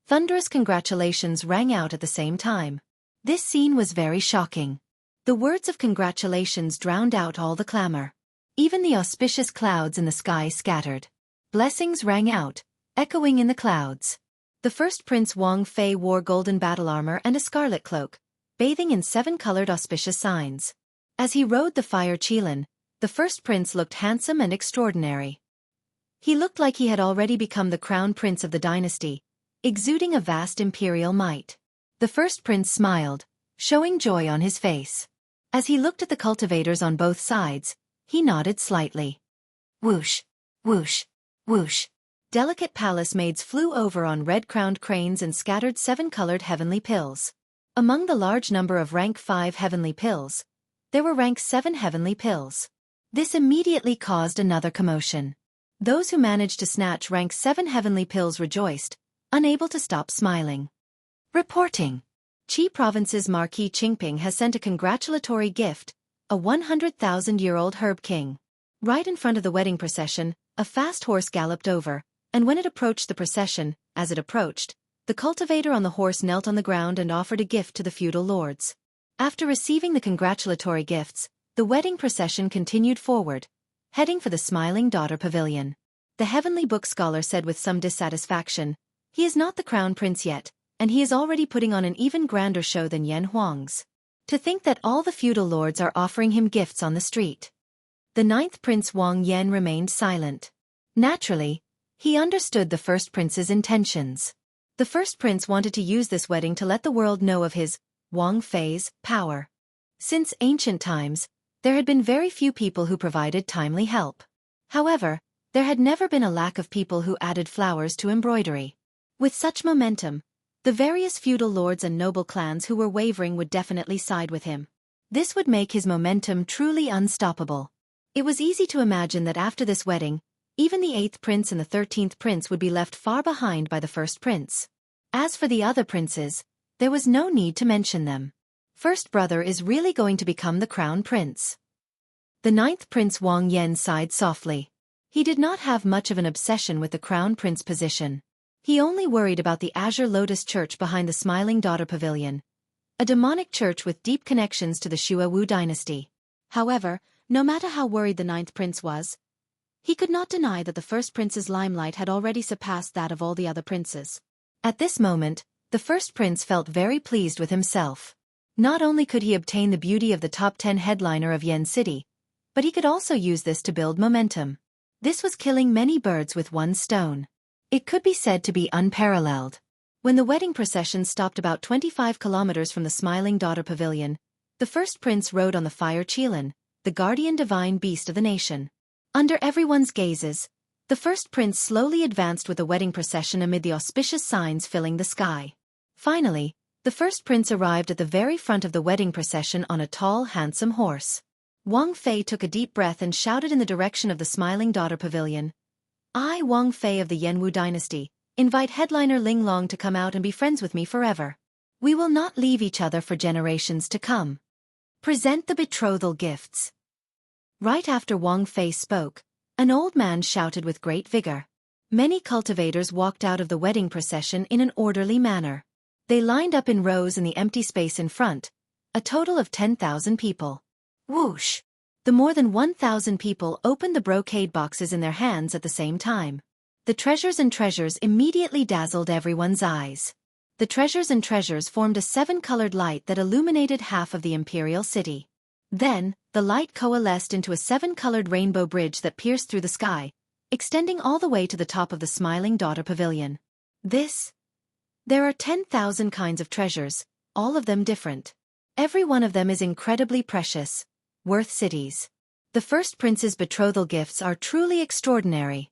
thunderous congratulations rang out at the same time. This scene was very shocking. The words of congratulations drowned out all the clamor. Even the auspicious clouds in the sky scattered. Blessings rang out, echoing in the clouds. The first Prince Wang Fei wore golden battle armor and a scarlet cloak, bathing in 7-colored auspicious signs. As he rode the Fire Qilin, the first prince looked handsome and extraordinary. He looked like he had already become the crown prince of the dynasty, exuding a vast imperial might. The first prince smiled, showing joy on his face. As he looked at the cultivators on both sides, he nodded slightly. Whoosh! Whoosh, whoosh. Delicate palace maids flew over on red-crowned cranes and scattered 7-colored heavenly pills. Among the large number of rank 5 heavenly pills, there were rank 7 heavenly pills. This immediately caused another commotion. Those who managed to snatch rank 7 heavenly pills rejoiced, unable to stop smiling. Reporting. Qi Province's Marquis Qingping has sent a congratulatory gift, a 100,000-year-old herb king. Right in front of the wedding procession, a fast horse galloped over, and when it approached the procession, as it approached, the cultivator on the horse knelt on the ground and offered a gift to the feudal lords. After receiving the congratulatory gifts, the wedding procession continued forward, heading for the Smiling Daughter Pavilion. The Heavenly Book Scholar said with some dissatisfaction, "He is not the crown prince yet, and he is already putting on an even grander show than Yan Huang's. To think that all the feudal lords are offering him gifts on the street." The 9th Prince Wang Yan remained silent. Naturally, he understood the first prince's intentions. The first prince wanted to use this wedding to let the world know of his, Wang Fei's, power. Since ancient times, there had been very few people who provided timely help. However, there had never been a lack of people who added flowers to embroidery. With such momentum, the various feudal lords and noble clans who were wavering would definitely side with him. This would make his momentum truly unstoppable. It was easy to imagine that after this wedding, even the 8th prince and the 13th prince would be left far behind by the first prince. As for the other princes, there was no need to mention them. First brother is really going to become the crown prince. The 9th Prince Wang Yan sighed softly. He did not have much of an obsession with the crown prince position. He only worried about the Azure Lotus Church behind the Smiling Daughter Pavilion, a demonic church with deep connections to the Xue Wu dynasty. However, no matter how worried the 9th prince was, he could not deny that the first prince's limelight had already surpassed that of all the other princes. At this moment, the first prince felt very pleased with himself. Not only could he obtain the beauty of the top 10 headliner of Yen City, but he could also use this to build momentum. This was killing many birds with one stone. It could be said to be unparalleled. When the wedding procession stopped about 25 kilometers from the Smiling Daughter Pavilion, the first prince rode on the fire Qilin, the guardian divine beast of the nation. Under everyone's gazes, the first prince slowly advanced with the wedding procession amid the auspicious signs filling the sky. Finally, the first prince arrived at the very front of the wedding procession on a tall, handsome horse. Wang Fei took a deep breath and shouted in the direction of the Smiling Daughter Pavilion. "I, Wang Fei of the Yanwu dynasty, invite headliner Ling Long to come out and be friends with me forever. We will not leave each other for generations to come. Present the betrothal gifts." Right after Wang Fei spoke, an old man shouted with great vigor. Many cultivators walked out of the wedding procession in an orderly manner. They lined up in rows in the empty space in front, a total of 10,000 people. Whoosh! The more than 1,000 people opened the brocade boxes in their hands at the same time. The treasures and treasures immediately dazzled everyone's eyes. The treasures and treasures formed a 7-colored light that illuminated half of the imperial city. Then, the light coalesced into a 7-colored rainbow bridge that pierced through the sky, extending all the way to the top of the Smiling Daughter Pavilion. There are 10,000 kinds of treasures, all of them different. Every one of them is incredibly precious, worth cities. The first prince's betrothal gifts are truly extraordinary.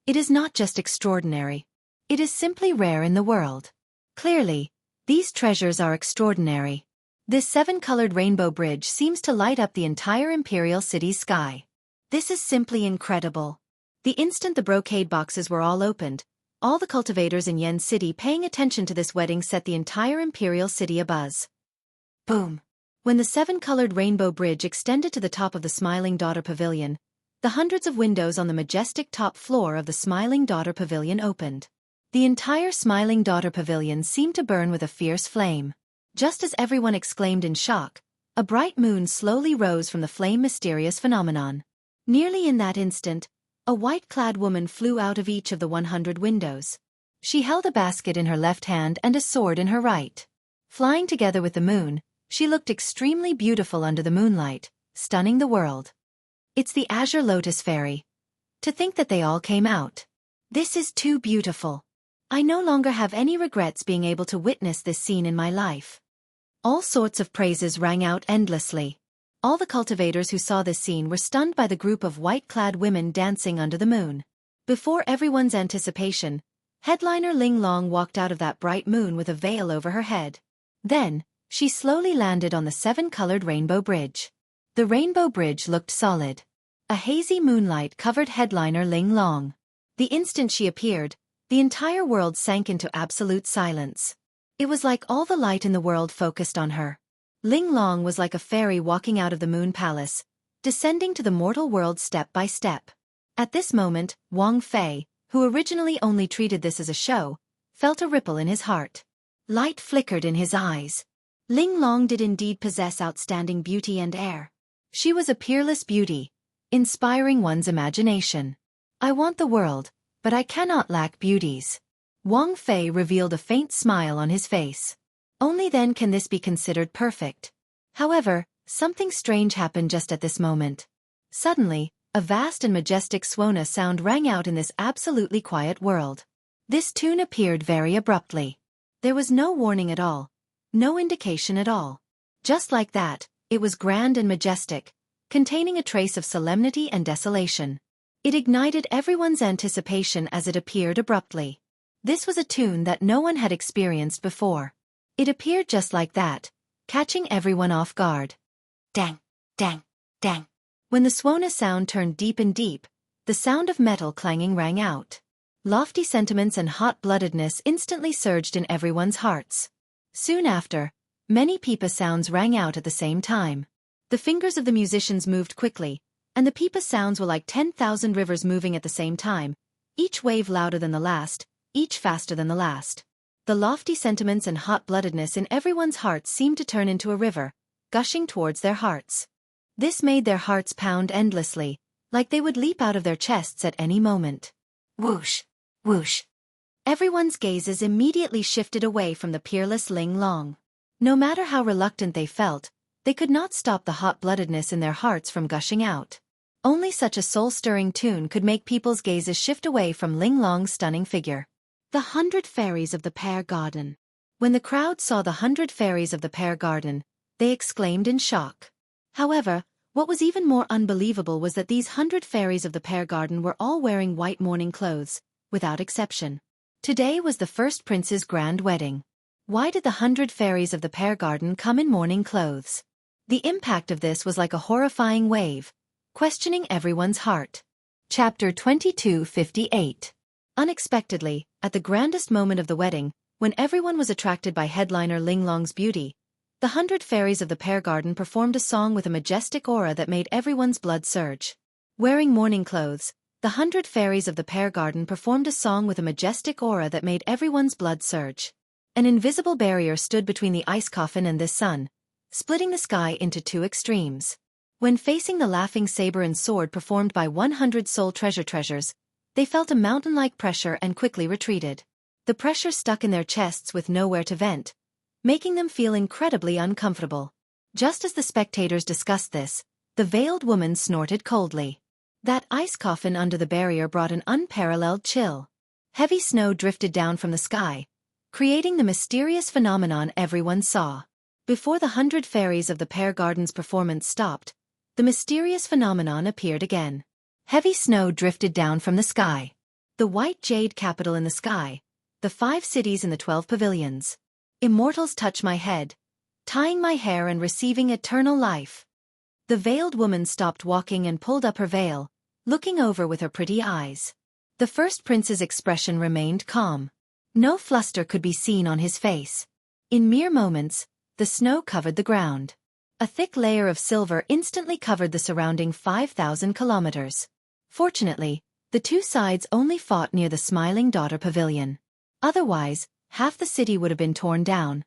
It is not just extraordinary. It is simply rare in the world. Clearly, these treasures are extraordinary. This 7-colored rainbow bridge seems to light up the entire imperial city's sky. This is simply incredible. The instant the brocade boxes were all opened, all the cultivators in Yen City paying attention to this wedding set the entire imperial city abuzz. Boom! When the 7-colored rainbow bridge extended to the top of the Smiling Daughter Pavilion, the hundreds of windows on the majestic top floor of the Smiling Daughter Pavilion opened. The entire Smiling Daughter Pavilion seemed to burn with a fierce flame. Just as everyone exclaimed in shock, a bright moon slowly rose from the flame mysterious phenomenon. Nearly in that instant, a white-clad woman flew out of each of the 100 windows. She held a basket in her left hand and a sword in her right. Flying together with the moon, she looked extremely beautiful under the moonlight, stunning the world. It's the Azure Lotus Fairy. To think that they all came out. This is too beautiful. I no longer have any regrets being able to witness this scene in my life. All sorts of praises rang out endlessly. All the cultivators who saw this scene were stunned by the group of white-clad women dancing under the moon. Before everyone's anticipation, headliner Ling Long walked out of that bright moon with a veil over her head. Then, she slowly landed on the seven-colored Rainbow Bridge. The Rainbow Bridge looked solid. A hazy moonlight covered headliner Ling Long. The instant she appeared, the entire world sank into absolute silence. It was like all the light in the world focused on her. Ling Long was like a fairy walking out of the Moon Palace, descending to the mortal world step by step. At this moment, Wang Fei, who originally only treated this as a show, felt a ripple in his heart. Light flickered in his eyes. Ling Long did indeed possess outstanding beauty and air. She was a peerless beauty, inspiring one's imagination. I want the world, but I cannot lack beauties. Wang Fei revealed a faint smile on his face. Only then can this be considered perfect. However, something strange happened just at this moment. Suddenly, a vast and majestic Swona sound rang out in this absolutely quiet world. This tune appeared very abruptly. There was no warning at all, no indication at all. Just like that, it was grand and majestic, containing a trace of solemnity and desolation. It ignited everyone's anticipation as it appeared abruptly. This was a tune that no one had experienced before. It appeared just like that, catching everyone off guard. Dang, dang, dang. When the Swona sound turned deep and deep, the sound of metal clanging rang out. Lofty sentiments and hot-bloodedness instantly surged in everyone's hearts. Soon after, many pipa sounds rang out at the same time. The fingers of the musicians moved quickly, and the pipa sounds were like 10,000 rivers moving at the same time, each wave louder than the last, each faster than the last. The lofty sentiments and hot-bloodedness in everyone's hearts seemed to turn into a river, gushing towards their hearts. This made their hearts pound endlessly, like they would leap out of their chests at any moment. Whoosh, whoosh. Everyone's gazes immediately shifted away from the peerless Ling Long. No matter how reluctant they felt, they could not stop the hot-bloodedness in their hearts from gushing out. Only such a soul-stirring tune could make people's gazes shift away from Ling Long's stunning figure. The 100 Fairies of the Pear Garden. When the crowd saw the 100 Fairies of the Pear Garden, they exclaimed in shock. However, what was even more unbelievable was that these 100 Fairies of the Pear Garden were all wearing white mourning clothes, without exception. Today was the first prince's grand wedding. Why did the 100 Fairies of the Pear Garden come in mourning clothes? The impact of this was like a horrifying wave, questioning everyone's heart. Chapter 2258. Unexpectedly, at the grandest moment of the wedding, when everyone was attracted by headliner Ling Long's beauty, the 100 Fairies of the Pear Garden performed a song with a majestic aura that made everyone's blood surge. Wearing mourning clothes, the 100 Fairies of the Pear Garden performed a song with a majestic aura that made everyone's blood surge. An invisible barrier stood between the ice coffin and this sun, splitting the sky into two extremes. When facing the laughing saber and sword performed by 100 soul treasures, they felt a mountain-like pressure and quickly retreated. The pressure stuck in their chests with nowhere to vent, making them feel incredibly uncomfortable. Just as the spectators discussed this, the veiled woman snorted coldly. That ice coffin under the barrier brought an unparalleled chill. Heavy snow drifted down from the sky, creating the mysterious phenomenon everyone saw. Before the 100 Fairies of the Pear Garden's performance stopped, the mysterious phenomenon appeared again. Heavy snow drifted down from the sky. The white jade capital in the sky, the 5 cities in the 12 pavilions. Immortals touch my head, tying my hair and receiving eternal life. The veiled woman stopped walking and pulled up her veil, looking over with her pretty eyes. The first prince's expression remained calm. No fluster could be seen on his face. In mere moments, the snow covered the ground. A thick layer of silver instantly covered the surrounding 5,000 kilometers. Fortunately, the two sides only fought near the Smiling Daughter Pavilion. Otherwise, half the city would have been torn down.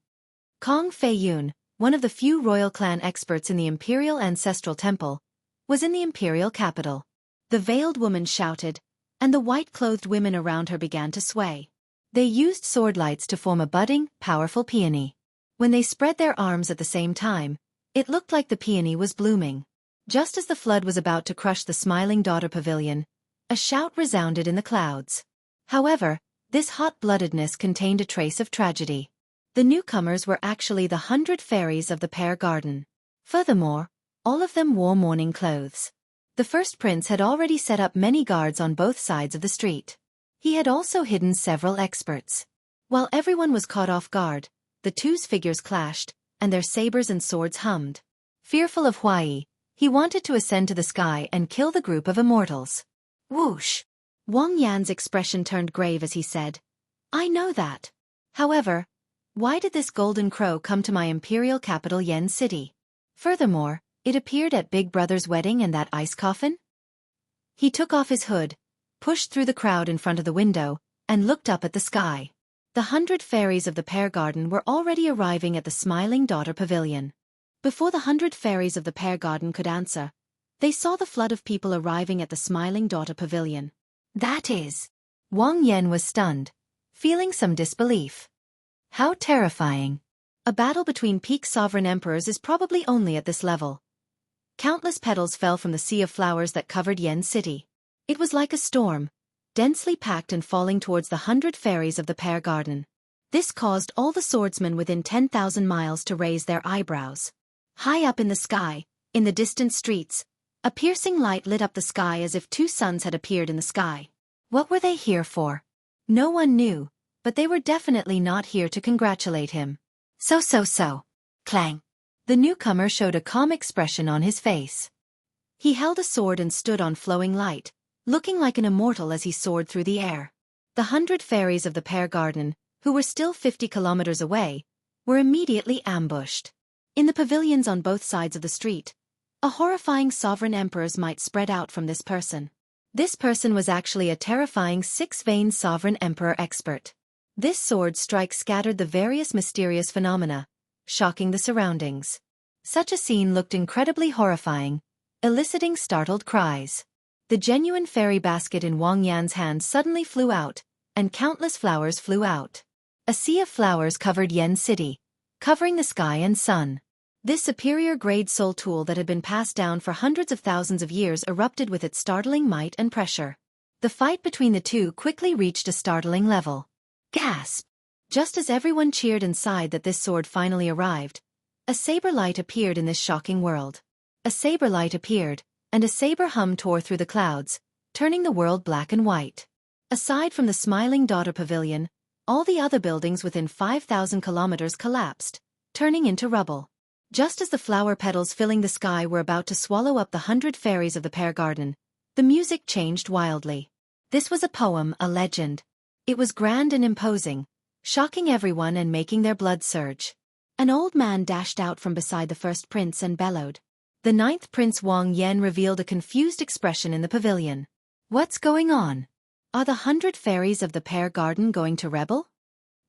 Kong Fei Yun, one of the few royal clan experts in the Imperial Ancestral Temple, was in the imperial capital. The veiled woman shouted, and the white-clothed women around her began to sway. They used sword lights to form a budding, powerful peony. When they spread their arms at the same time, it looked like the peony was blooming. Just as the flood was about to crush the Smiling Daughter Pavilion, a shout resounded in the clouds. However, this hot-bloodedness contained a trace of tragedy. The newcomers were actually the 100 Fairies of the Pear Garden. Furthermore, All of them wore mourning clothes. The first prince had already set up many guards on both sides of the street. He had also hidden several experts. While everyone was caught off guard, the two's figures clashed, and their sabers and swords hummed. Fearful of Huai, he wanted to ascend to the sky and kill the group of immortals. Whoosh! Wang Yan's expression turned grave as he said, "I know that. However, why did this golden crow come to my imperial capital Yen City? Furthermore, it appeared at Big Brother's wedding in that ice coffin?" He took off his hood, pushed through the crowd in front of the window, and looked up at the sky. The 100 fairies of the pear garden were already arriving at the Smiling Daughter Pavilion. Before the 100 fairies of the pear garden could answer, they saw the flood of people arriving at the Smiling Daughter Pavilion. That is, Wang Yan was stunned, feeling some disbelief. How terrifying. A battle between peak sovereign emperors is probably only at this level. Countless petals fell from the sea of flowers that covered Yen City. It was like a storm, densely packed and falling towards the 100 fairies of the pear garden. This caused all the swordsmen within 10,000 miles to raise their eyebrows. High up in the sky, in the distant streets, a piercing light lit up the sky as if two suns had appeared in the sky. What were they here for? No one knew, but they were definitely not here to congratulate him. So. Clang. The newcomer showed a calm expression on his face. He held a sword and stood on flowing light, looking like an immortal as he soared through the air. The 100 fairies of the pear garden, who were still 50 kilometers away, were immediately ambushed. In the pavilions on both sides of the street, a horrifying sovereign emperor's might spread out from this person. This person was actually a terrifying six-vein sovereign emperor expert. This sword strike scattered the various mysterious phenomena, shocking the surroundings. Such a scene looked incredibly horrifying, eliciting startled cries. The genuine fairy basket in Wang Yan's hand suddenly flew out, and countless flowers flew out. A sea of flowers covered Yen City, covering the sky and sun. This superior-grade soul tool that had been passed down for hundreds of thousands of years erupted with its startling might and pressure. The fight between the two quickly reached a startling level. Gasp! Just as everyone cheered and sighed that this sword finally arrived, a saber light appeared in this shocking world. A saber light appeared, and a saber hum tore through the clouds, turning the world black and white. Aside from the Smiling Daughter Pavilion, all the other buildings within 5,000 kilometers collapsed, turning into rubble. Just as the flower petals filling the sky were about to swallow up the 100 fairies of the pear garden, the music changed wildly. This was a poem, a legend. It was grand and imposing, shocking everyone and making their blood surge. An old man dashed out from beside the first prince and bellowed. The 9th Prince Wang Yan revealed a confused expression in the pavilion. What's going on? Are the 100 fairies of the pear garden going to rebel?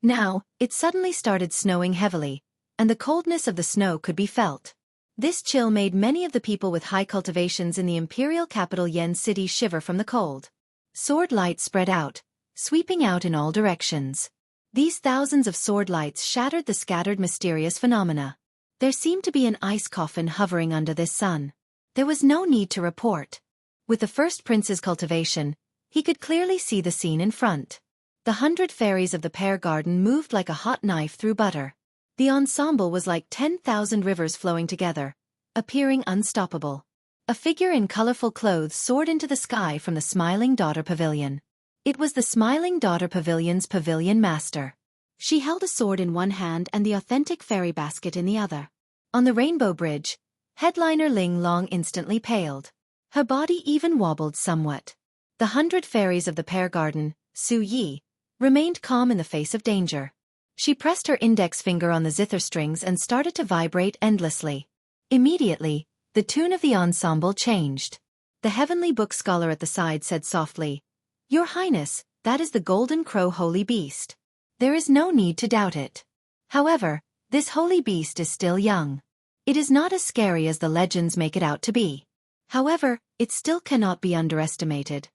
Now, it suddenly started snowing heavily, and the coldness of the snow could be felt. This chill made many of the people with high cultivations in the imperial capital Yen City shiver from the cold. Sword lights spread out, sweeping out in all directions. These thousands of sword lights shattered the scattered mysterious phenomena. There seemed to be an ice coffin hovering under this sun. There was no need to report. With the first prince's cultivation, he could clearly see the scene in front. The 100 fairies of the pear garden moved like a hot knife through butter. The ensemble was like 10,000 rivers flowing together, appearing unstoppable. A figure in colorful clothes soared into the sky from the Smiling Daughter Pavilion. It was the Smiling Daughter Pavilion's pavilion master. She held a sword in one hand and the authentic fairy basket in the other. On the Rainbow Bridge, headliner Ling Long instantly paled. Her body even wobbled somewhat. The 100 fairies of the pear garden, Su Yi, remained calm in the face of danger. She pressed her index finger on the zither strings and started to vibrate endlessly. Immediately, the tune of the ensemble changed. The heavenly book scholar at the side said softly, "Your Highness, that is the golden crow holy beast. There is no need to doubt it. However, this holy beast is still young. It is not as scary as the legends make it out to be. However, it still cannot be underestimated."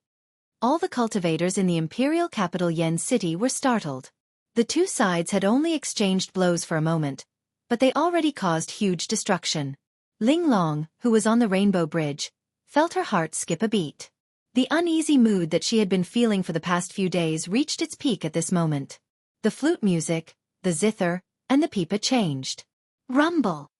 All the cultivators in the imperial capital Yen City were startled. The two sides had only exchanged blows for a moment, but they already caused huge destruction. Ling Long, who was on the Rainbow Bridge, felt her heart skip a beat. The uneasy mood that she had been feeling for the past few days reached its peak at this moment. The flute music, the zither, and the pipa changed. Rumble!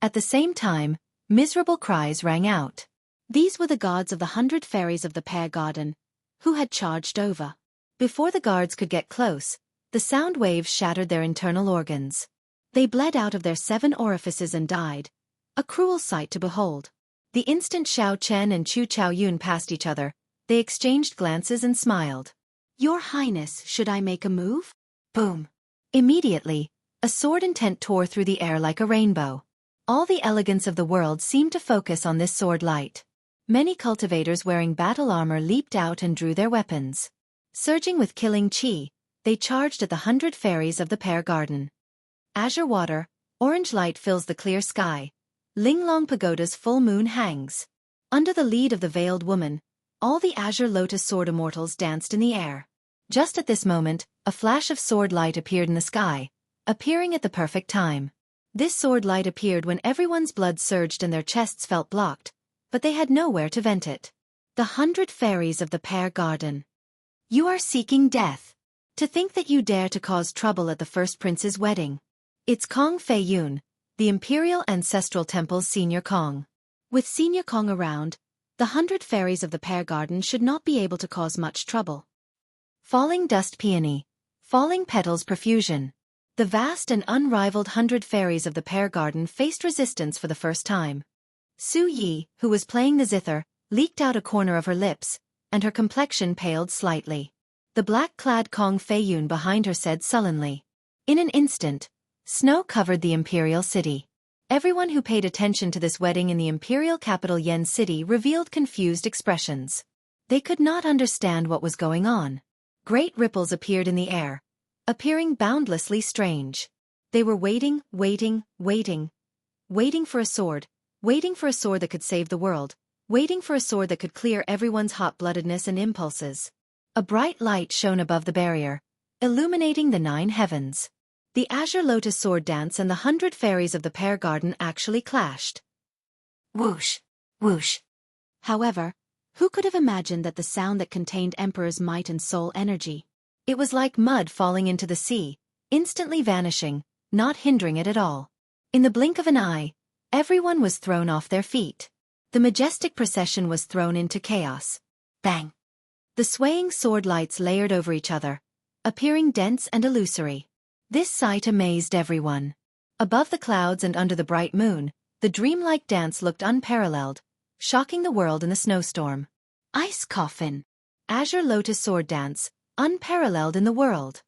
At the same time, Miserable cries rang out. These were the gods of the 100 fairies of the pear garden, who had charged over. Before the guards could get close, the sound waves shattered their internal organs. They bled out of their 7 orifices and died, a cruel sight to behold. The instant Xiao Chen and Chu Chao Yun passed each other, they exchanged glances and smiled. "Your Highness, should I make a move?" Boom. Immediately, a sword intent tore through the air like a rainbow. All the elegance of the world seemed to focus on this sword light. Many cultivators wearing battle armor leaped out and drew their weapons. Surging with killing chi, they charged at the 100 fairies of the pear garden. Azure water, orange light fills the clear sky. Linglong Pagoda's full moon hangs. Under the lead of the veiled woman, all the azure lotus sword immortals danced in the air. Just at this moment, a flash of sword light appeared in the sky, appearing at the perfect time. This sword light appeared when everyone's blood surged and their chests felt blocked, but they had nowhere to vent it. The 100 fairies of the pear garden. You are seeking death. To think that you dare to cause trouble at the first prince's wedding. It's Kong Fei Yun, the Imperial Ancestral Temple's Senior Kong. With Senior Kong around, the 100 fairies of the pear garden should not be able to cause much trouble. Falling dust peony. Falling petals profusion. The vast and unrivaled 100 fairies of the pear garden faced resistance for the first time. Su Yi, who was playing the zither, leaked out a corner of her lips, and her complexion paled slightly. The black-clad Kong Fei Yun behind her said sullenly. In an instant, snow covered the imperial city. Everyone who paid attention to this wedding in the imperial capital Yen City revealed confused expressions. They could not understand what was going on. Great ripples appeared in the air, appearing boundlessly strange. They were waiting for a sword that could save the world, waiting for a sword that could clear everyone's hot-bloodedness and impulses. A bright light shone above the barrier, illuminating the 9 heavens. The azure lotus sword dance and the 100 fairies of the pear garden actually clashed. Whoosh, whoosh. However, who could have imagined that the sound that contained Emperor's might and soul energy? It was like mud falling into the sea, instantly vanishing, not hindering it at all. In the blink of an eye, everyone was thrown off their feet. The majestic procession was thrown into chaos. Bang! The swaying sword lights layered over each other, appearing dense and illusory. This sight amazed everyone. Above the clouds and under the bright moon, the dreamlike dance looked unparalleled, shocking the world in the snowstorm. Ice coffin. Azure lotus sword dance, unparalleled in the world.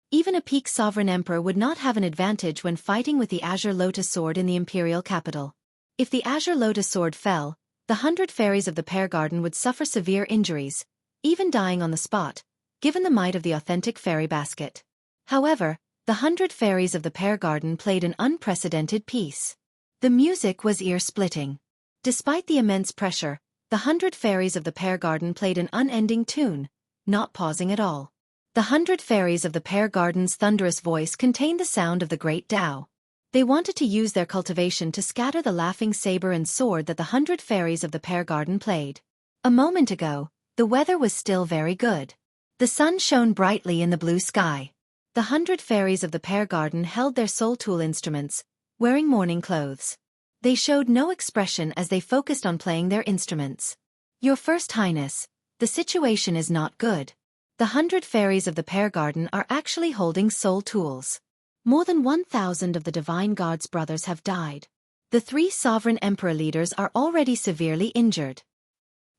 Even a peak sovereign emperor would not have an advantage when fighting with the azure lotus sword in the imperial capital. If the azure lotus sword fell, the 100 fairies of the pear garden would suffer severe injuries, even dying on the spot, given the might of the authentic fairy basket. However, the 100 fairies of the pear garden played an unprecedented piece. The music was ear-splitting. Despite the immense pressure, the 100 fairies of the pear garden played an unending tune, not pausing at all. The 100 fairies of the pear garden's thunderous voice contained the sound of the great Tao. They wanted to use their cultivation to scatter the laughing saber and sword that the 100 fairies of the pear garden played. A moment ago, the weather was still very good. The sun shone brightly in the blue sky. The 100 fairies of the pear garden held their soul tool instruments, wearing mourning clothes. They showed no expression as they focused on playing their instruments. Your First Highness, the situation is not good. The 100 fairies of the pear garden are actually holding soul tools. More than 1,000 of the divine god's brothers have died. The 3 sovereign emperor leaders are already severely injured.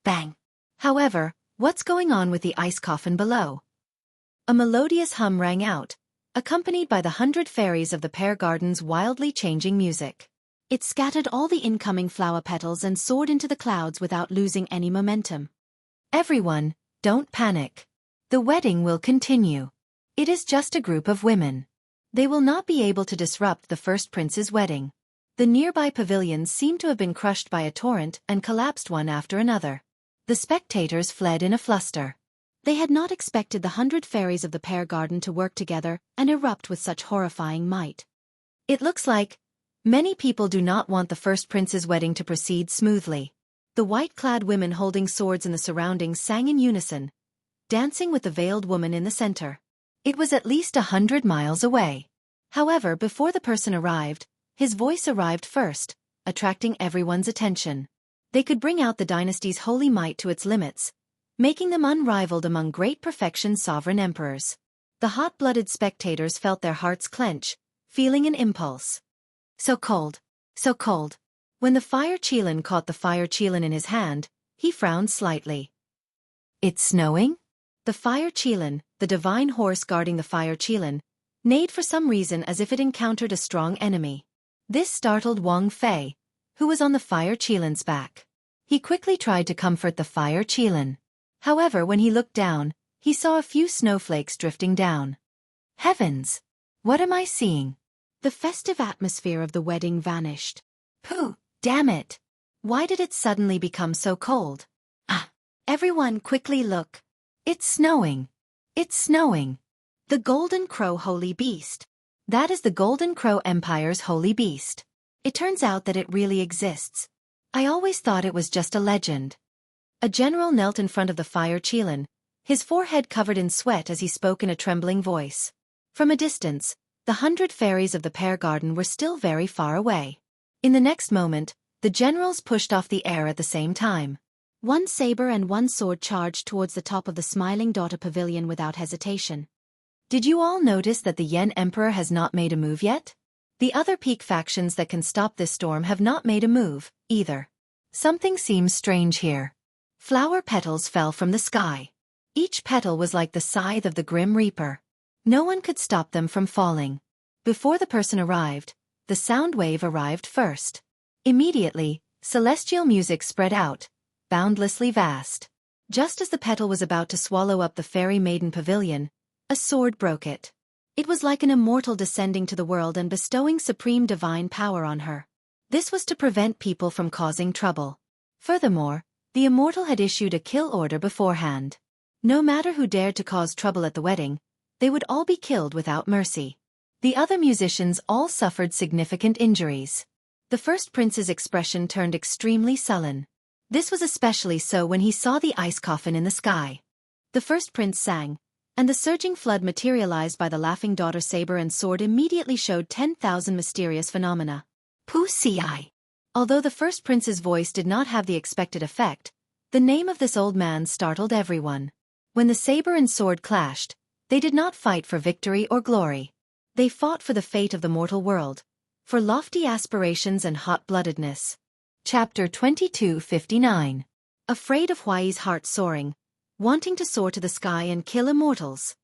Bang! However, what's going on with the ice coffin below? A melodious hum rang out, accompanied by the 100 fairies of the pear garden's wildly changing music. It scattered all the incoming flower petals and soared into the clouds without losing any momentum. Everyone, don't panic. The wedding will continue. It is just a group of women. They will not be able to disrupt the first prince's wedding. The nearby pavilions seemed to have been crushed by a torrent and collapsed one after another. The spectators fled in a fluster. They had not expected the 100 fairies of the pear garden to work together and erupt with such horrifying might. It looks like many people do not want the first prince's wedding to proceed smoothly. The white-clad women holding swords in the surroundings sang in unison, dancing with the veiled woman in the center. It was at least 100 miles away. However, before the person arrived, his voice arrived first, attracting everyone's attention. They could bring out the dynasty's holy might to its limits, making them unrivaled among great perfection's sovereign emperors. The hot-blooded spectators felt their hearts clench, feeling an impulse. So cold, so cold. When the fire Qilin caught the fire Qilin in his hand, he frowned slightly. It's snowing? The fire Qilin, the divine horse guarding the fire Qilin, neighed for some reason as if it encountered a strong enemy. This startled Wang Fei, who was on the fire Qilin's back. He quickly tried to comfort the fire Qilin. However, when he looked down, he saw a few snowflakes drifting down. Heavens! What am I seeing? The festive atmosphere of the wedding vanished. Pooh! Damn it! Why did it suddenly become so cold? Ah! Everyone quickly look! It's snowing! It's snowing! The Golden Crow Holy Beast. That is the Golden Crow Empire's holy beast. It turns out that it really exists. I always thought it was just a legend. A general knelt in front of the fire Qilin, his forehead covered in sweat as he spoke in a trembling voice. From a distance, the 100 fairies of the pear garden were still very far away. In the next moment, the generals pushed off the air at the same time. One saber and one sword charged towards the top of the Smiling Daughter Pavilion without hesitation. Did you all notice that the Yen Emperor has not made a move yet? The other peak factions that can stop this storm have not made a move, either. Something seems strange here. Flower petals fell from the sky. Each petal was like the scythe of the Grim Reaper. No one could stop them from falling. Before the person arrived, the sound wave arrived first. Immediately, celestial music spread out, boundlessly vast. Just as the petal was about to swallow up the fairy maiden pavilion, a sword broke it. It was like an immortal descending to the world and bestowing supreme divine power on her. This was to prevent people from causing trouble. Furthermore, the immortal had issued a kill order beforehand. No matter who dared to cause trouble at the wedding, they would all be killed without mercy. The other musicians all suffered significant injuries. The first prince's expression turned extremely sullen. This was especially so when he saw the ice coffin in the sky. The first prince sang, and the surging flood materialized by the laughing daughter saber and sword immediately showed 10,000 mysterious phenomena. Pusi. Although the first prince's voice did not have the expected effect, the name of this old man startled everyone. When the saber and sword clashed, they did not fight for victory or glory. They fought for the fate of the mortal world, for lofty aspirations and hot-bloodedness. Chapter 2259. Afraid of Huai's heart soaring, wanting to soar to the sky and kill immortals.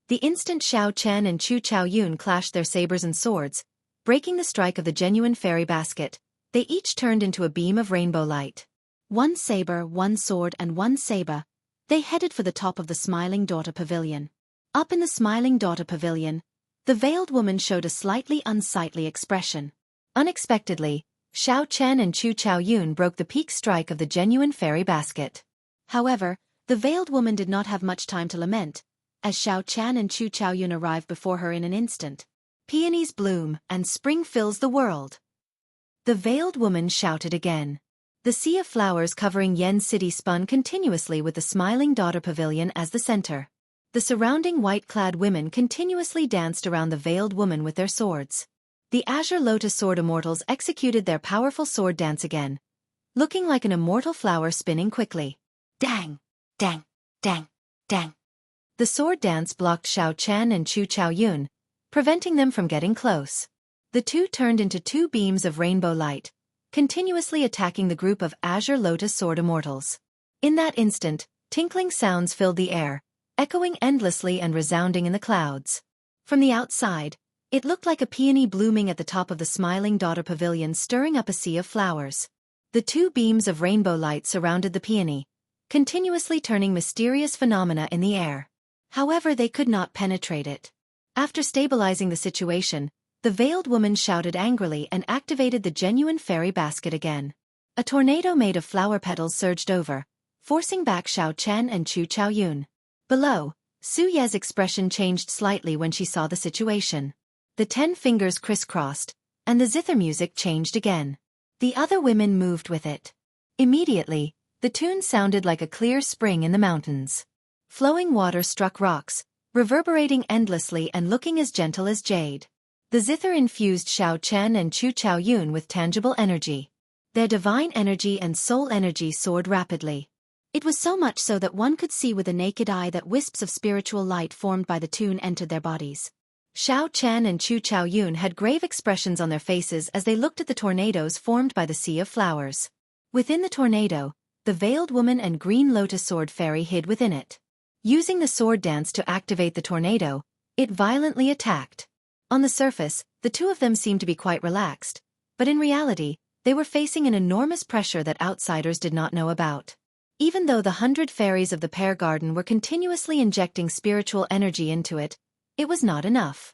The instant Xiao Chen and Chu Chaoyun clashed their sabers and swords, breaking the strike of the genuine fairy basket, they each turned into a beam of rainbow light. One saber, one sword and one saber, they headed for the top of the Smiling Daughter Pavilion. Up in the Smiling Daughter Pavilion, the veiled woman showed a slightly unsightly expression. Unexpectedly, Xiao Chen and Chu Chaoyun broke the peak strike of the genuine fairy basket. However, the veiled woman did not have much time to lament, as Xiao Chen and Chu Chaoyun arrived before her in an instant. Peonies bloom, and spring fills the world. The veiled woman shouted again. The sea of flowers covering Yen City spun continuously with the Smiling Daughter Pavilion as the center. The surrounding white-clad women continuously danced around the veiled woman with their swords. The Azure Lotus Sword Immortals executed their powerful sword dance again, looking like an immortal flower spinning quickly. Dang! Dang! Dang! Dang! The sword dance blocked Xiao Chen and Chu Chaoyun, preventing them from getting close. The two turned into two beams of rainbow light, continuously attacking the group of Azure Lotus Sword Immortals. In that instant, tinkling sounds filled the air, echoing endlessly and resounding in the clouds. From the outside, it looked like a peony blooming at the top of the Smiling Daughter Pavilion, stirring up a sea of flowers. The two beams of rainbow light surrounded the peony, continuously turning mysterious phenomena in the air. However, they could not penetrate it. After stabilizing the situation, the veiled woman shouted angrily and activated the genuine fairy basket again. A tornado made of flower petals surged over, forcing back Xiao Chen and Chu Chaoyun. Below, Su Ye's expression changed slightly when she saw the situation. The 10 fingers crisscrossed, and the zither music changed again. The other women moved with it. Immediately, the tune sounded like a clear spring in the mountains. Flowing water struck rocks, reverberating endlessly and looking as gentle as jade. The zither infused Xiao Chen and Chu Chaoyun with tangible energy. Their divine energy and soul energy soared rapidly. It was so much so that one could see with the naked eye that wisps of spiritual light formed by the tune entered their bodies. Xiao Chen and Chu Chaoyun had grave expressions on their faces as they looked at the tornadoes formed by the Sea of Flowers. Within the tornado, the veiled woman and green lotus sword fairy hid within it. Using the sword dance to activate the tornado, it violently attacked. On the surface, the two of them seemed to be quite relaxed, but in reality, they were facing an enormous pressure that outsiders did not know about. Even though the 100 fairies of the pear garden were continuously injecting spiritual energy into it, it was not enough.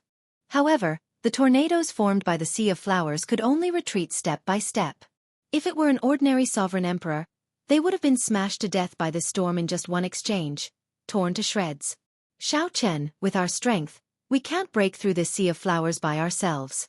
However, the tornadoes formed by the Sea of Flowers could only retreat step by step. If it were an ordinary sovereign emperor, they would have been smashed to death by this storm in just one exchange, torn to shreds. Xiao Chen, with our strength, we can't break through this Sea of Flowers by ourselves.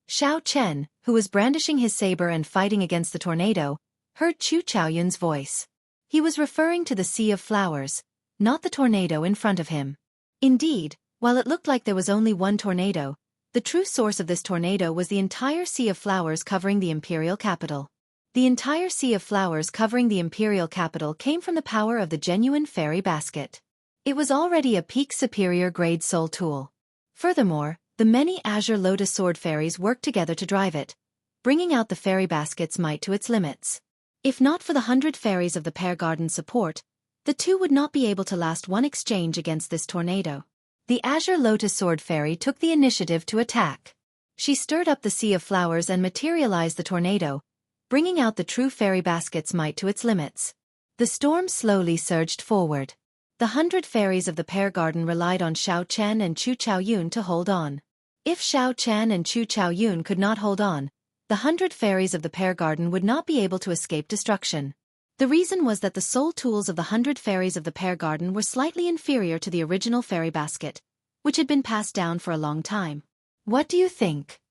Xiao Chen, who was brandishing his saber and fighting against the tornado, heard Chu Chaoyun's voice. He was referring to the Sea of Flowers, not the tornado in front of him. Indeed, while it looked like there was only one tornado, the true source of this tornado was the entire Sea of Flowers covering the imperial capital. The entire Sea of Flowers covering the imperial capital came from the power of the genuine fairy basket. It was already a peak superior grade soul tool. Furthermore, the many azure lotus sword fairies worked together to drive it, bringing out the fairy basket's might to its limits. If not for the 100 fairies of the pear garden's support, the two would not be able to last one exchange against this tornado. The azure lotus sword fairy took the initiative to attack. She stirred up the Sea of Flowers and materialized the tornado, bringing out the true fairy basket's might to its limits. The storm slowly surged forward. The 100 fairies of the pear garden relied on Xiao Chen and Chu Chaoyun to hold on. If Xiao Chen and Chu Chaoyun could not hold on, the 100 fairies of the pear garden would not be able to escape destruction. The reason was that the soul tools of the 100 fairies of the pear garden were slightly inferior to the original fairy basket, which had been passed down for a long time. What do you think?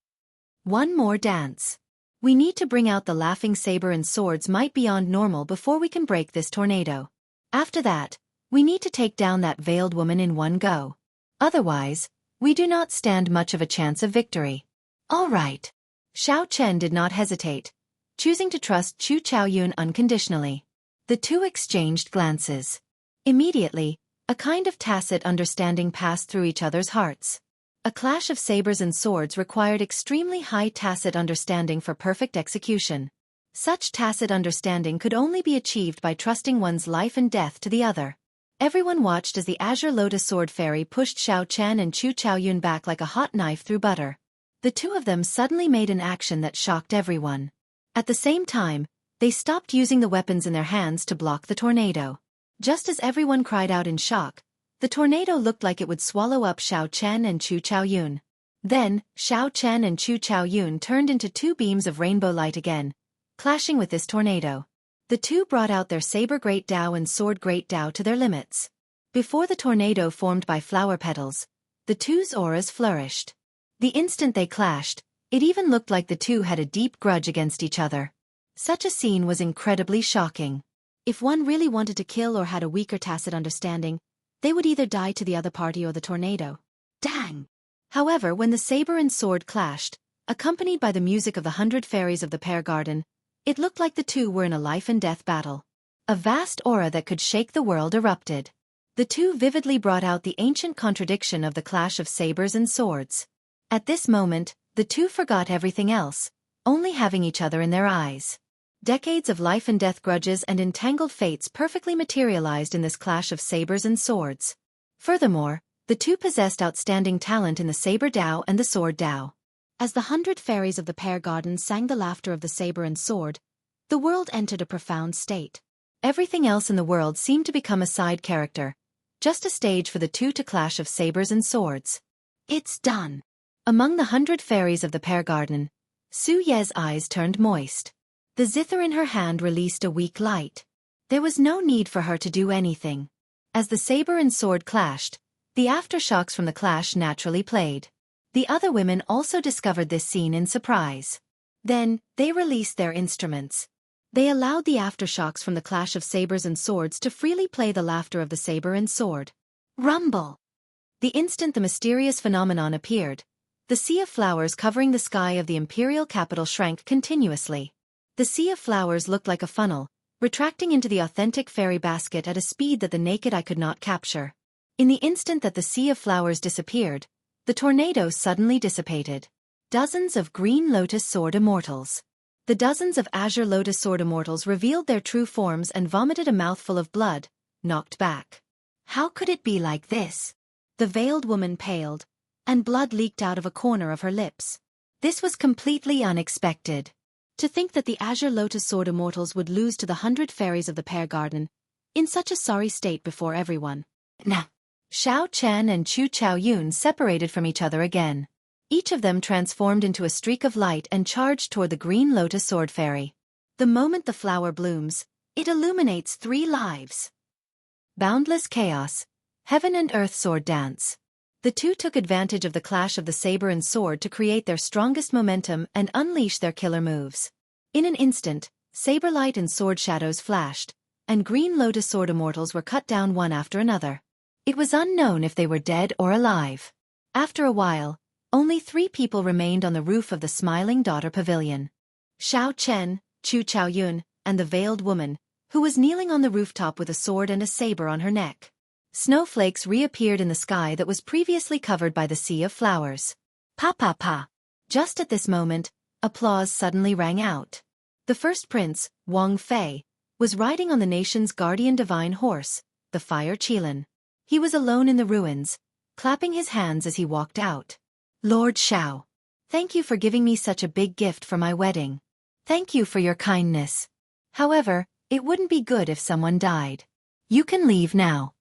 One more dance. We need to bring out the laughing saber and swords might beyond normal before we can break this tornado. After that, we need to take down that veiled woman in one go. Otherwise, we do not stand much of a chance of victory. All right. Xiao Chen did not hesitate, choosing to trust Chu Chaoyun unconditionally. The two exchanged glances. Immediately, a kind of tacit understanding passed through each other's hearts. A clash of sabers and swords required extremely high tacit understanding for perfect execution. Such tacit understanding could only be achieved by trusting one's life and death to the other. Everyone watched as the azure lotus sword fairy pushed Xiao Chen and Chu Chaoyun back like a hot knife through butter. The two of them suddenly made an action that shocked everyone. At the same time, they stopped using the weapons in their hands to block the tornado. Just as everyone cried out in shock, the tornado looked like it would swallow up Xiao Chen and Chu Chaoyun. Then, Xiao Chen and Chu Chaoyun turned into two beams of rainbow light again, clashing with this tornado. The two brought out their saber great Dao and sword great Dao to their limits. Before the tornado formed by flower petals, the two's auras flourished. The instant they clashed, it even looked like the two had a deep grudge against each other. Such a scene was incredibly shocking. If one really wanted to kill or had a weaker tacit understanding, they would either die to the other party or the tornado. Dang! However, when the saber and sword clashed, accompanied by the music of the 100 fairies of the pear garden, it looked like the two were in a life-and-death battle. A vast aura that could shake the world erupted. The two vividly brought out the ancient contradiction of the clash of sabers and swords. At this moment, the two forgot everything else, only having each other in their eyes. Decades of life-and-death grudges and entangled fates perfectly materialized in this clash of sabers and swords. Furthermore, the two possessed outstanding talent in the saber Dao and the sword Dao. As the 100 fairies of the pear garden sang the laughter of the saber and sword, the world entered a profound state. Everything else in the world seemed to become a side character, just a stage for the two to clash of sabers and swords. It's done. Among the 100 fairies of the pear garden, Su Ye's eyes turned moist. The zither in her hand released a weak light. There was no need for her to do anything. As the saber and sword clashed, the aftershocks from the clash naturally played. The other women also discovered this scene in surprise. Then, they released their instruments. They allowed the aftershocks from the clash of sabers and swords to freely play the laughter of the saber and sword. Rumble! The instant the mysterious phenomenon appeared, The sea of flowers covering the sky of the imperial capital shrank continuously. The sea of flowers looked like a funnel, retracting into the authentic fairy basket at a speed that the naked eye could not capture. In the instant that the sea of flowers disappeared, the tornado suddenly dissipated. Dozens of green lotus sword immortals. The dozens of azure lotus sword immortals revealed their true forms and vomited a mouthful of blood, knocked back. How could it be like this? The veiled woman paled, and blood leaked out of a corner of her lips. This was completely unexpected. To think that the azure lotus sword immortals would lose to the 100 fairies of the pear garden, in such a sorry state before everyone. Nah. Xiao Chen and Chu Chaoyun separated from each other again. Each of them transformed into a streak of light and charged toward the green lotus sword fairy. The moment the flower blooms, it illuminates 3 lives. Boundless chaos. Heaven and earth sword dance. The two took advantage of the clash of the saber and sword to create their strongest momentum and unleash their killer moves. In an instant, saber light and sword shadows flashed, and green lotus sword immortals were cut down one after another. It was unknown if they were dead or alive. After a while, only 3 people remained on the roof of the Smiling Daughter Pavilion. Xiao Chen, Chu Chaoyun, and the veiled woman, who was kneeling on the rooftop with a sword and a saber on her neck. Snowflakes reappeared in the sky that was previously covered by the sea of flowers. Pa pa pa. Just at this moment, applause suddenly rang out. The first prince, Wang Fei, was riding on the nation's guardian divine horse, the Fire Qilin. He was alone in the ruins, clapping his hands as he walked out. Lord Xiao, thank you for giving me such a big gift for my wedding. Thank you for your kindness. However, it wouldn't be good if someone died. You can leave now.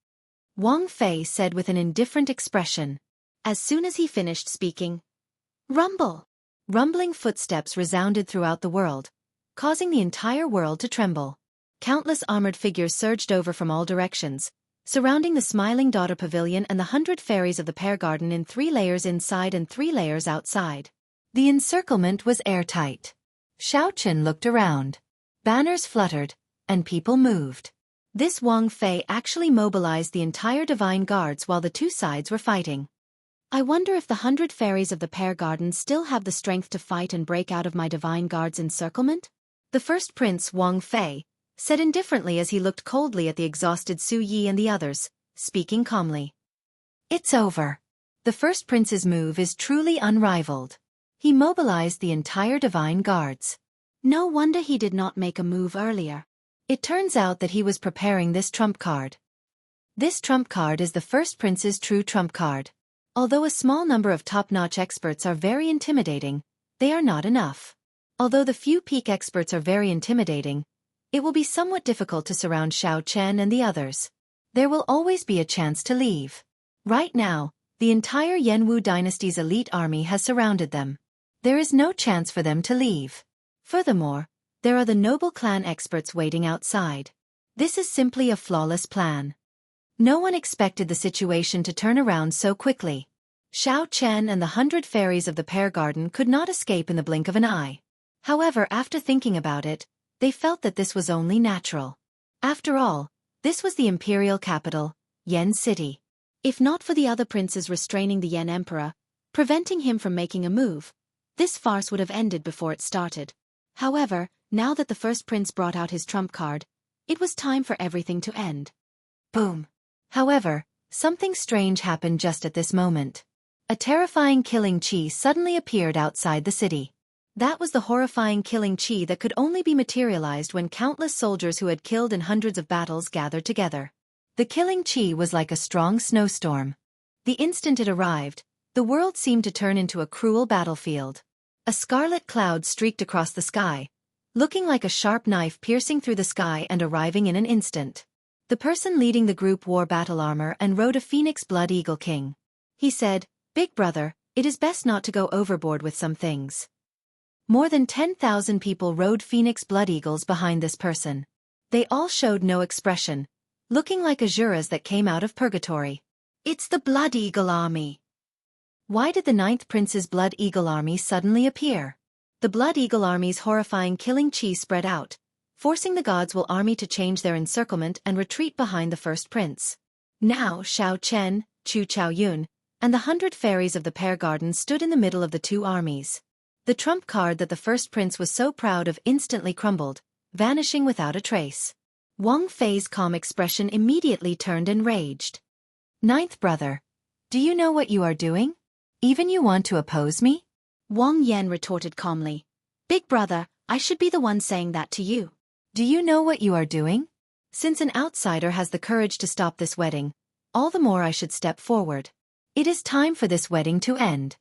Wang Fei said with an indifferent expression. As soon as he finished speaking, rumble! Rumbling footsteps resounded throughout the world, causing the entire world to tremble. Countless armored figures surged over from all directions, surrounding the Smiling Daughter Pavilion and the 100 fairies of the pear garden in 3 layers inside and 3 layers outside. The encirclement was airtight. Xiao Chen looked around. Banners fluttered, and people moved. This Wang Fei actually mobilized the entire divine guards while the 2 sides were fighting. I wonder if the 100 fairies of the pear garden still have the strength to fight and break out of my divine guard's encirclement? The first prince, Wang Fei, said indifferently as he looked coldly at the exhausted Su Yi and the others, speaking calmly. It's over. The first prince's move is truly unrivaled. He mobilized the entire divine guards. No wonder he did not make a move earlier. It turns out that he was preparing this trump card. This trump card is the first prince's true trump card. Although a small number of top-notch experts are very intimidating, they are not enough. Although the few peak experts are very intimidating, it will be somewhat difficult to surround Xiao Chen and the others. There will always be a chance to leave. Right now, the entire Yanwu dynasty's elite army has surrounded them. There is no chance for them to leave. Furthermore, there are the noble clan experts waiting outside. This is simply a flawless plan. No one expected the situation to turn around so quickly. Xiao Chen and the 100 fairies of the pear garden could not escape in the blink of an eye. However, after thinking about it, they felt that this was only natural. After all, this was the imperial capital, Yan City. If not for the other princes restraining the Yan Emperor, preventing him from making a move, this farce would have ended before it started. However, now that the first prince brought out his trump card, it was time for everything to end. Boom. However, something strange happened just at this moment. A terrifying killing chi suddenly appeared outside the city. That was the horrifying killing chi that could only be materialized when countless soldiers who had killed in hundreds of battles gathered together. The killing chi was like a strong snowstorm. The instant it arrived, the world seemed to turn into a cruel battlefield. A scarlet cloud streaked across the sky, looking like a sharp knife piercing through the sky and arriving in an instant. The person leading the group wore battle armor and rode a phoenix blood eagle king. He said, "Big brother, it is best not to go overboard with some things." More than 10,000 people rode phoenix blood eagles behind this person. They all showed no expression, looking like Azuras that came out of purgatory. It's the Blood Eagle Army. Why did the 9th Prince's Blood Eagle Army suddenly appear? The Blood Eagle Army's horrifying killing chi spread out, forcing the God's Will Army to change their encirclement and retreat behind the first prince. Now Xiao Chen, Chu Chaoyun, and the 100 fairies of the pear garden stood in the middle of the two armies. The trump card that the first prince was so proud of instantly crumbled, vanishing without a trace. Wang Fei's calm expression immediately turned enraged. Ninth brother, do you know what you are doing? Even you want to oppose me? Wang Yan retorted calmly. Big brother, I should be the one saying that to you. Do you know what you are doing? Since an outsider has the courage to stop this wedding, all the more I should step forward. It is time for this wedding to end.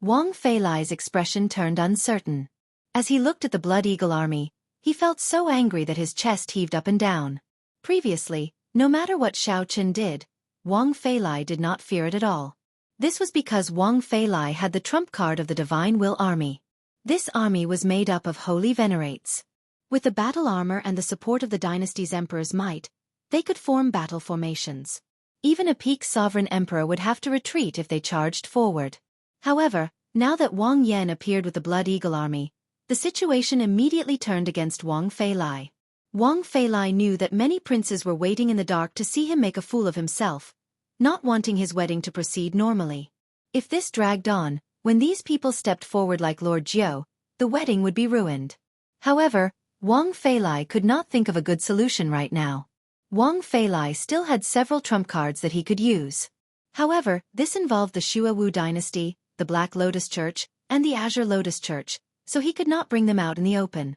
Wang Feilai's expression turned uncertain. As he looked at the Blood Eagle army, he felt so angry that his chest heaved up and down. Previously, no matter what Xiao Qin did, Wang Feilai did not fear it at all. This was because Wang Feilai had the trump card of the Divine Will army. This army was made up of holy venerates. With the battle armor and the support of the dynasty's emperor's might, they could form battle formations. Even a peak sovereign emperor would have to retreat if they charged forward. However, now that Wang Yan appeared with the Blood Eagle army, the situation immediately turned against Wang Feilai. Wang Feilai knew that many princes were waiting in the dark to see him make a fool of himself, not wanting his wedding to proceed normally. If this dragged on, when these people stepped forward like Lord Jiao, the wedding would be ruined. However, Wang Feilai could not think of a good solution right now. Wang Feilai still had several trump cards that he could use. However, this involved the Xue Wu dynasty, the Black Lotus Church, and the Azure Lotus Church, so he could not bring them out in the open.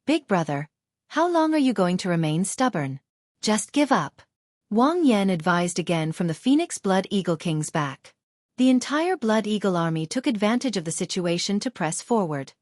Big brother, how long are you going to remain stubborn? Just give up. Wang Yan advised again from the Phoenix Blood Eagle King's back. The entire Blood Eagle army took advantage of the situation to press forward.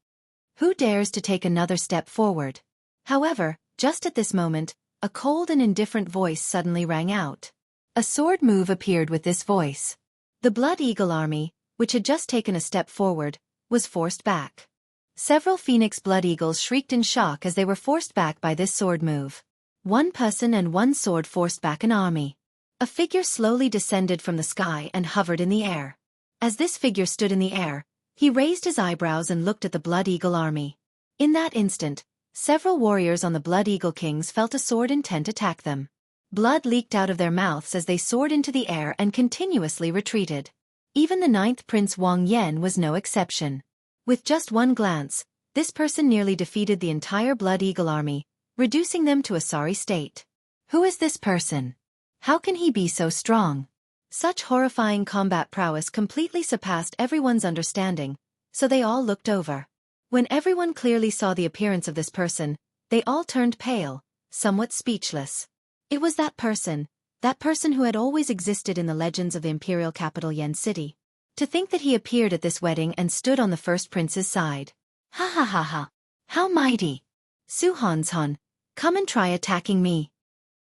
Who dares to take another step forward? However, just at this moment, a cold and indifferent voice suddenly rang out. A sword move appeared with this voice. The Blood Eagle army, which had just taken a step forward, was forced back. Several Phoenix Blood Eagles shrieked in shock as they were forced back by this sword move. One person and one sword forced back an army. A figure slowly descended from the sky and hovered in the air. As this figure stood in the air, he raised his eyebrows and looked at the Blood Eagle army. In that instant, several warriors on the Blood Eagle Kings felt a sword intent attack them. Blood leaked out of their mouths as they soared into the air and continuously retreated. Even the 9th Prince Wang Yan was no exception. With just one glance, this person nearly defeated the entire Blood Eagle army, reducing them to a sorry state. Who is this person? How can he be so strong? Such horrifying combat prowess completely surpassed everyone's understanding, so they all looked over. When everyone clearly saw the appearance of this person, they all turned pale, somewhat speechless. It was that person who had always existed in the legends of the imperial capital Yen City. To think that he appeared at this wedding and stood on the first prince's side. Ha ha ha ha. How mighty. Su Hanzhan, come and try attacking me.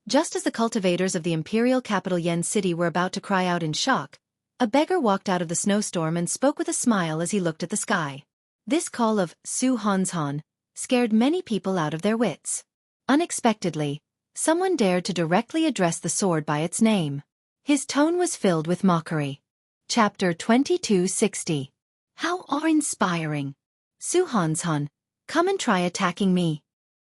Just as the cultivators of the imperial capital Yen City were about to cry out in shock, a beggar walked out of the snowstorm and spoke with a smile as he looked at the sky. This call of Su Hanzhan scared many people out of their wits. Unexpectedly, someone dared to directly address the sword by its name. His tone was filled with mockery. Chapter 2260. How awe-inspiring. Su Hanzhan, come and try attacking me.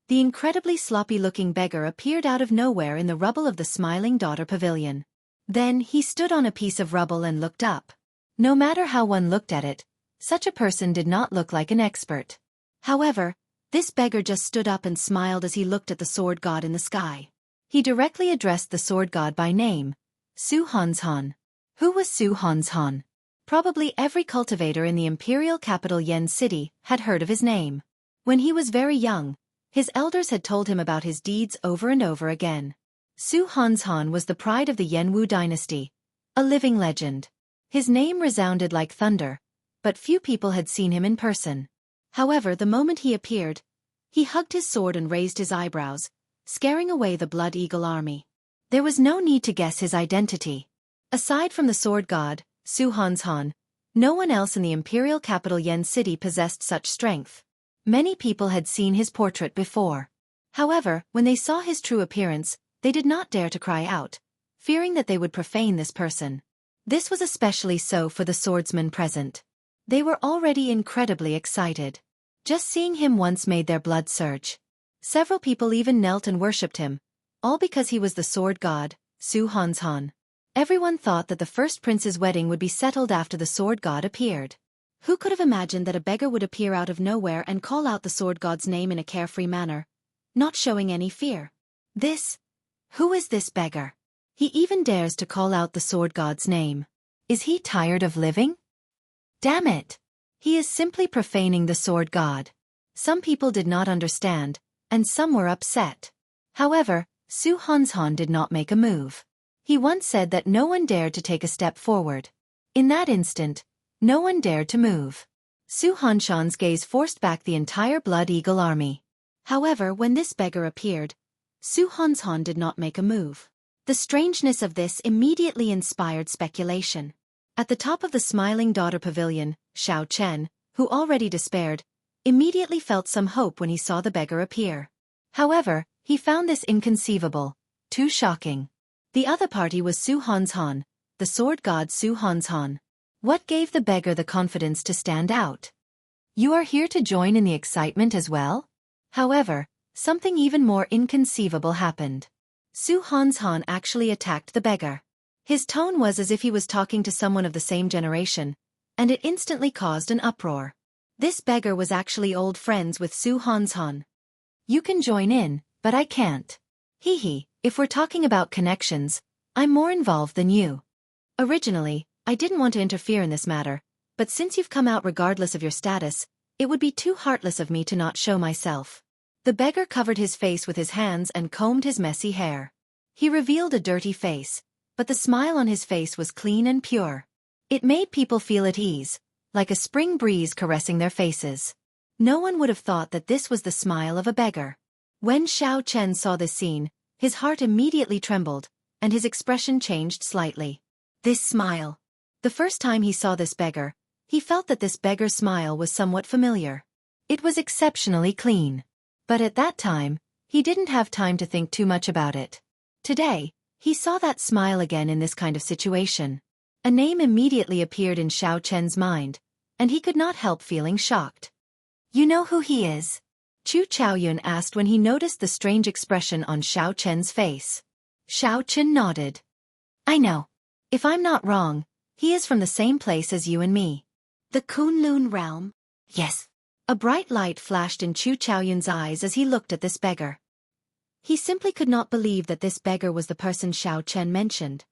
The incredibly sloppy-looking beggar appeared out of nowhere in the rubble of the Smiling Daughter Pavilion. Then he stood on a piece of rubble and looked up. No matter how one looked at it, such a person did not look like an expert. However, this beggar just stood up and smiled as he looked at the sword god in the sky. He directly addressed the sword god by name, Su Hanzhan. Who was Su Hanzhan? Probably every cultivator in the imperial capital Yen City had heard of his name. When he was very young, his elders had told him about his deeds over and over again. Su Hanzhan was the pride of the Yenwu dynasty, a living legend. His name resounded like thunder, but few people had seen him in person. However, the moment he appeared, he hugged his sword and raised his eyebrows, scaring away the Blood Eagle army. There was no need to guess his identity. Aside from the sword god, Su Hanzhan, no one else in the imperial capital Yen City possessed such strength. Many people had seen his portrait before. However, when they saw his true appearance, they did not dare to cry out, fearing that they would profane this person. This was especially so for the swordsmen present. They were already incredibly excited. Just seeing him once made their blood surge. Several people even knelt and worshipped him, all because he was the sword god, Su Hanzhan. Everyone thought that the first prince's wedding would be settled after the sword god appeared. Who could have imagined that a beggar would appear out of nowhere and call out the sword god's name in a carefree manner, not showing any fear? Who is this beggar? He even dares to call out the sword god's name. Is he tired of living? Damn it! He is simply profaning the sword god. Some people did not understand, and some were upset. However, Su Hanshan did not make a move. He once said that no one dared to take a step forward. In that instant, no one dared to move. Su Hanshan's gaze forced back the entire Blood Eagle army. However, when this beggar appeared, Su Hanshan did not make a move. The strangeness of this immediately inspired speculation. At the top of the Smiling Daughter Pavilion, Xiao Chen, who already despaired, immediately felt some hope when he saw the beggar appear. However, he found this inconceivable, too shocking. The other party was Su Hanshan, the sword god Su Hanshan. What gave the beggar the confidence to stand out? You are here to join in the excitement as well? However, something even more inconceivable happened. Su Hanshan actually attacked the beggar. His tone was as if he was talking to someone of the same generation, and it instantly caused an uproar. This beggar was actually old friends with Su Hanshan. You can join in, but I can't. Hee, if we're talking about connections, I'm more involved than you. Originally, I didn't want to interfere in this matter, but since you've come out regardless of your status, it would be too heartless of me to not show myself. The beggar covered his face with his hands and combed his messy hair. He revealed a dirty face, but the smile on his face was clean and pure. It made people feel at ease, like a spring breeze caressing their faces. No one would have thought that this was the smile of a beggar. When Xiao Chen saw this scene, his heart immediately trembled, and his expression changed slightly. This smile. The first time he saw this beggar, he felt that this beggar's smile was somewhat familiar. It was exceptionally clean. But at that time, he didn't have time to think too much about it. Today, he saw that smile again in this kind of situation. A name immediately appeared in Xiao Chen's mind, and he could not help feeling shocked. You know who he is? Chu Chaoyun asked when he noticed the strange expression on Xiao Chen's face. Xiao Chen nodded. I know. If I'm not wrong, he is from the same place as you and me. The Kunlun realm? Yes. A bright light flashed in Chu Chaoyun's eyes as he looked at this beggar. He simply could not believe that this beggar was the person Xiao Chen mentioned.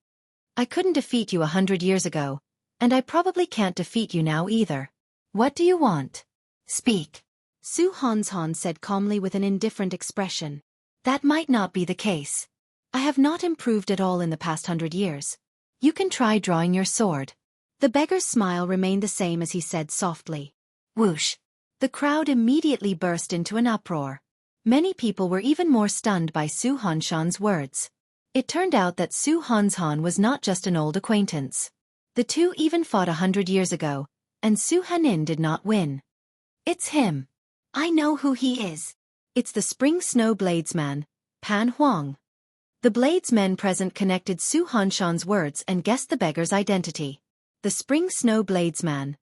I couldn't defeat you 100 years ago, and I probably can't defeat you now either. What do you want? Speak. Su Hanshan said calmly with an indifferent expression. That might not be the case. I have not improved at all in the past 100 years. You can try drawing your sword. The beggar's smile remained the same as he said softly. Whoosh. The crowd immediately burst into an uproar. Many people were even more stunned by Su Hanshan's words. It turned out that Su Hanshan was not just an old acquaintance. The two even fought 100 years ago, and Su Hanin did not win. It's him. I know who he is. It's the Spring Snow Bladesman, Pan Huang. The bladesmen present connected Su Hanshan's words and guessed the beggar's identity. The Spring Snow Bladesman,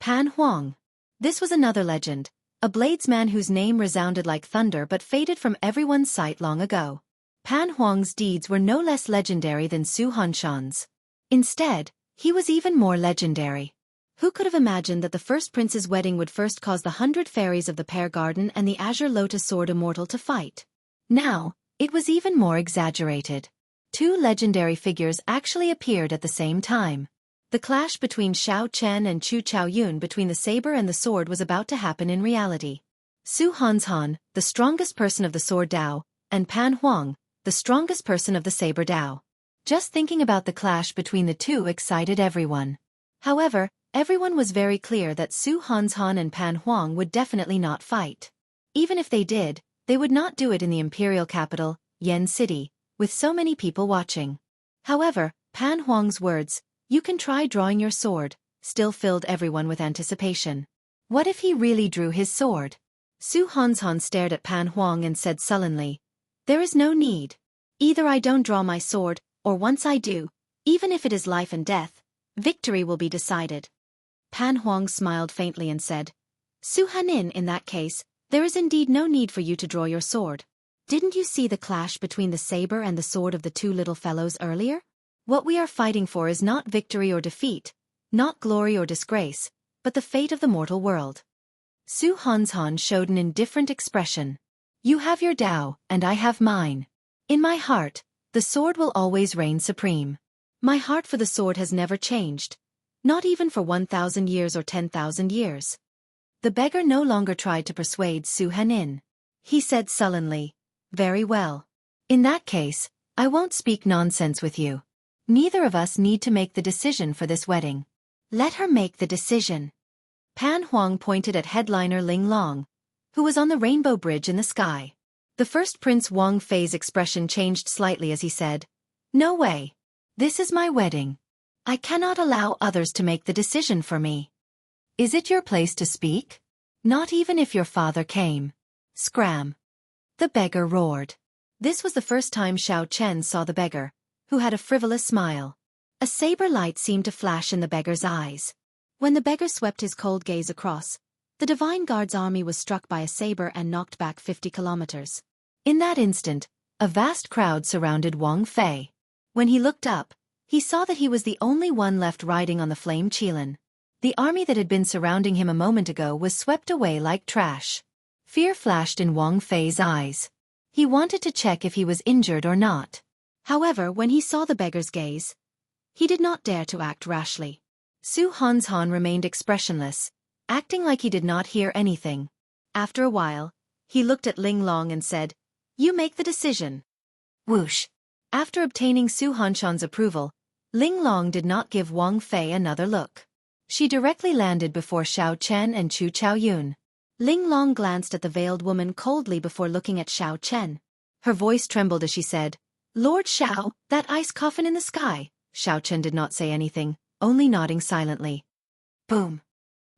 Pan Huang. This was another legend, a bladesman whose name resounded like thunder but faded from everyone's sight long ago. Pan Huang's deeds were no less legendary than Su Hanshan's. Instead, he was even more legendary. Who could have imagined that the first prince's wedding would first cause the 100 fairies of the Pear Garden and the Azure Lotus Sword Immortal to fight? Now, it was even more exaggerated. Two legendary figures actually appeared at the same time. The clash between Xiao Chen and Chu Chaoyun between the saber and the sword was about to happen in reality. Su Hanshan, the strongest person of the sword Dao, and Pan Huang, the strongest person of the saber Dao. Just thinking about the clash between the two excited everyone. However, everyone was very clear that Su Hanshan and Pan Huang would definitely not fight. Even if they did, they would not do it in the imperial capital, Yen City, with so many people watching. However, Pan Huang's words, "You can try drawing your sword," still filled everyone with anticipation. What if he really drew his sword? Su Hanshan stared at Pan Huang and said sullenly, "There is no need. Either I don't draw my sword, or once I do, even if it is life and death, victory will be decided." Pan Huang smiled faintly and said, "Su Hanin, in that case, there is indeed no need for you to draw your sword. Didn't you see the clash between the saber and the sword of the two little fellows earlier? What we are fighting for is not victory or defeat, not glory or disgrace, but the fate of the mortal world. Su Hanzhan showed an indifferent expression. You have your Tao, and I have mine. In my heart, the sword will always reign supreme. My heart for the sword has never changed, not even for 1,000 years or 10,000 years. The beggar no longer tried to persuade Su Hanin. He said sullenly, Very well. In that case, I won't speak nonsense with you. Neither of us need to make the decision for this wedding. Let her make the decision. Pan Huang pointed at headliner Ling Long, who was on the rainbow bridge in the sky. The first Prince Wang Fei's expression changed slightly as he said, No way. This is my wedding. I cannot allow others to make the decision for me. Is it your place to speak? Not even if your father came. Scram. The beggar roared. This was the first time Xiao Chen saw the beggar, who had a frivolous smile. A saber light seemed to flash in the beggar's eyes. When the beggar swept his cold gaze across, the Divine Guard's army was struck by a saber and knocked back 50 kilometers. In that instant, a vast crowd surrounded Wang Fei. When he looked up, he saw that he was the only one left riding on the flame Qilin. The army that had been surrounding him a moment ago was swept away like trash. Fear flashed in Wang Fei's eyes. He wanted to check if he was injured or not. However, when he saw the beggar's gaze, he did not dare to act rashly. Su Hanzhan remained expressionless, acting like he did not hear anything. After a while, he looked at Ling Long and said, You make the decision. Whoosh. After obtaining Su Hanzhan's approval, Ling Long did not give Wang Fei another look. She directly landed before Xiao Chen and Chu Chaoyun. Ling Long glanced at the veiled woman coldly before looking at Xiao Chen. Her voice trembled as she said, Lord Xiao, that ice coffin in the sky. Xiao Chen did not say anything, only nodding silently. Boom.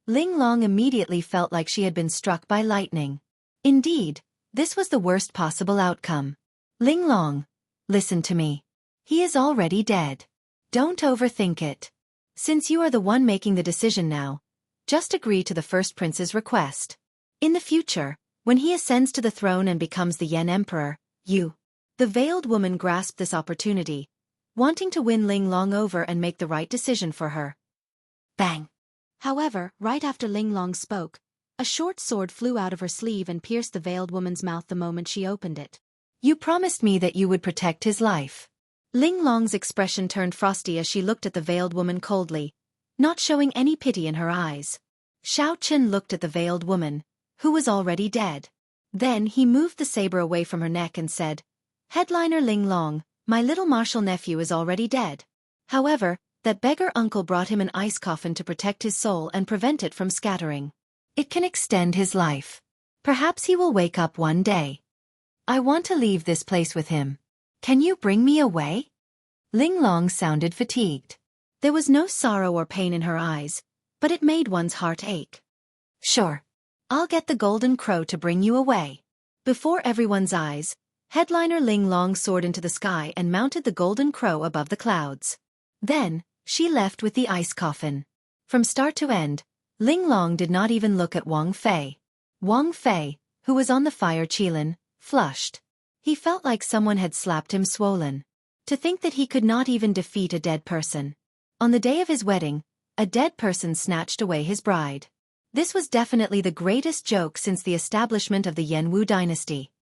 Ling Long immediately felt like she had been struck by lightning. Indeed, this was the worst possible outcome. Ling Long, listen to me. He is already dead. Don't overthink it. Since you are the one making the decision now, just agree to the first prince's request. In the future, when he ascends to the throne and becomes the Yen Emperor, you. The veiled woman grasped this opportunity, wanting to win Ling Long over and make the right decision for her. Bang! However, right after Ling Long spoke, a short sword flew out of her sleeve and pierced the veiled woman's mouth the moment she opened it. You promised me that you would protect his life. Ling Long's expression turned frosty as she looked at the veiled woman coldly, not showing any pity in her eyes. Xiao Chen looked at the veiled woman, who was already dead. Then he moved the saber away from her neck and said, Headliner Ling Long, my little martial nephew is already dead. However, that beggar uncle brought him an ice coffin to protect his soul and prevent it from scattering. It can extend his life. Perhaps he will wake up one day. I want to leave this place with him. Can you bring me away? Ling Long sounded fatigued. There was no sorrow or pain in her eyes, but it made one's heart ache. Sure. I'll get the golden crow to bring you away. Before everyone's eyes, Headliner Ling Long soared into the sky and mounted the golden crow above the clouds. Then, she left with the ice coffin. From start to end, Ling Long did not even look at Wang Fei. Wang Fei, who was on the fire Qilin, flushed. He felt like someone had slapped him swollen. To think that he could not even defeat a dead person. On the day of his wedding, a dead person snatched away his bride. This was definitely the greatest joke since the establishment of the Yanwu dynasty.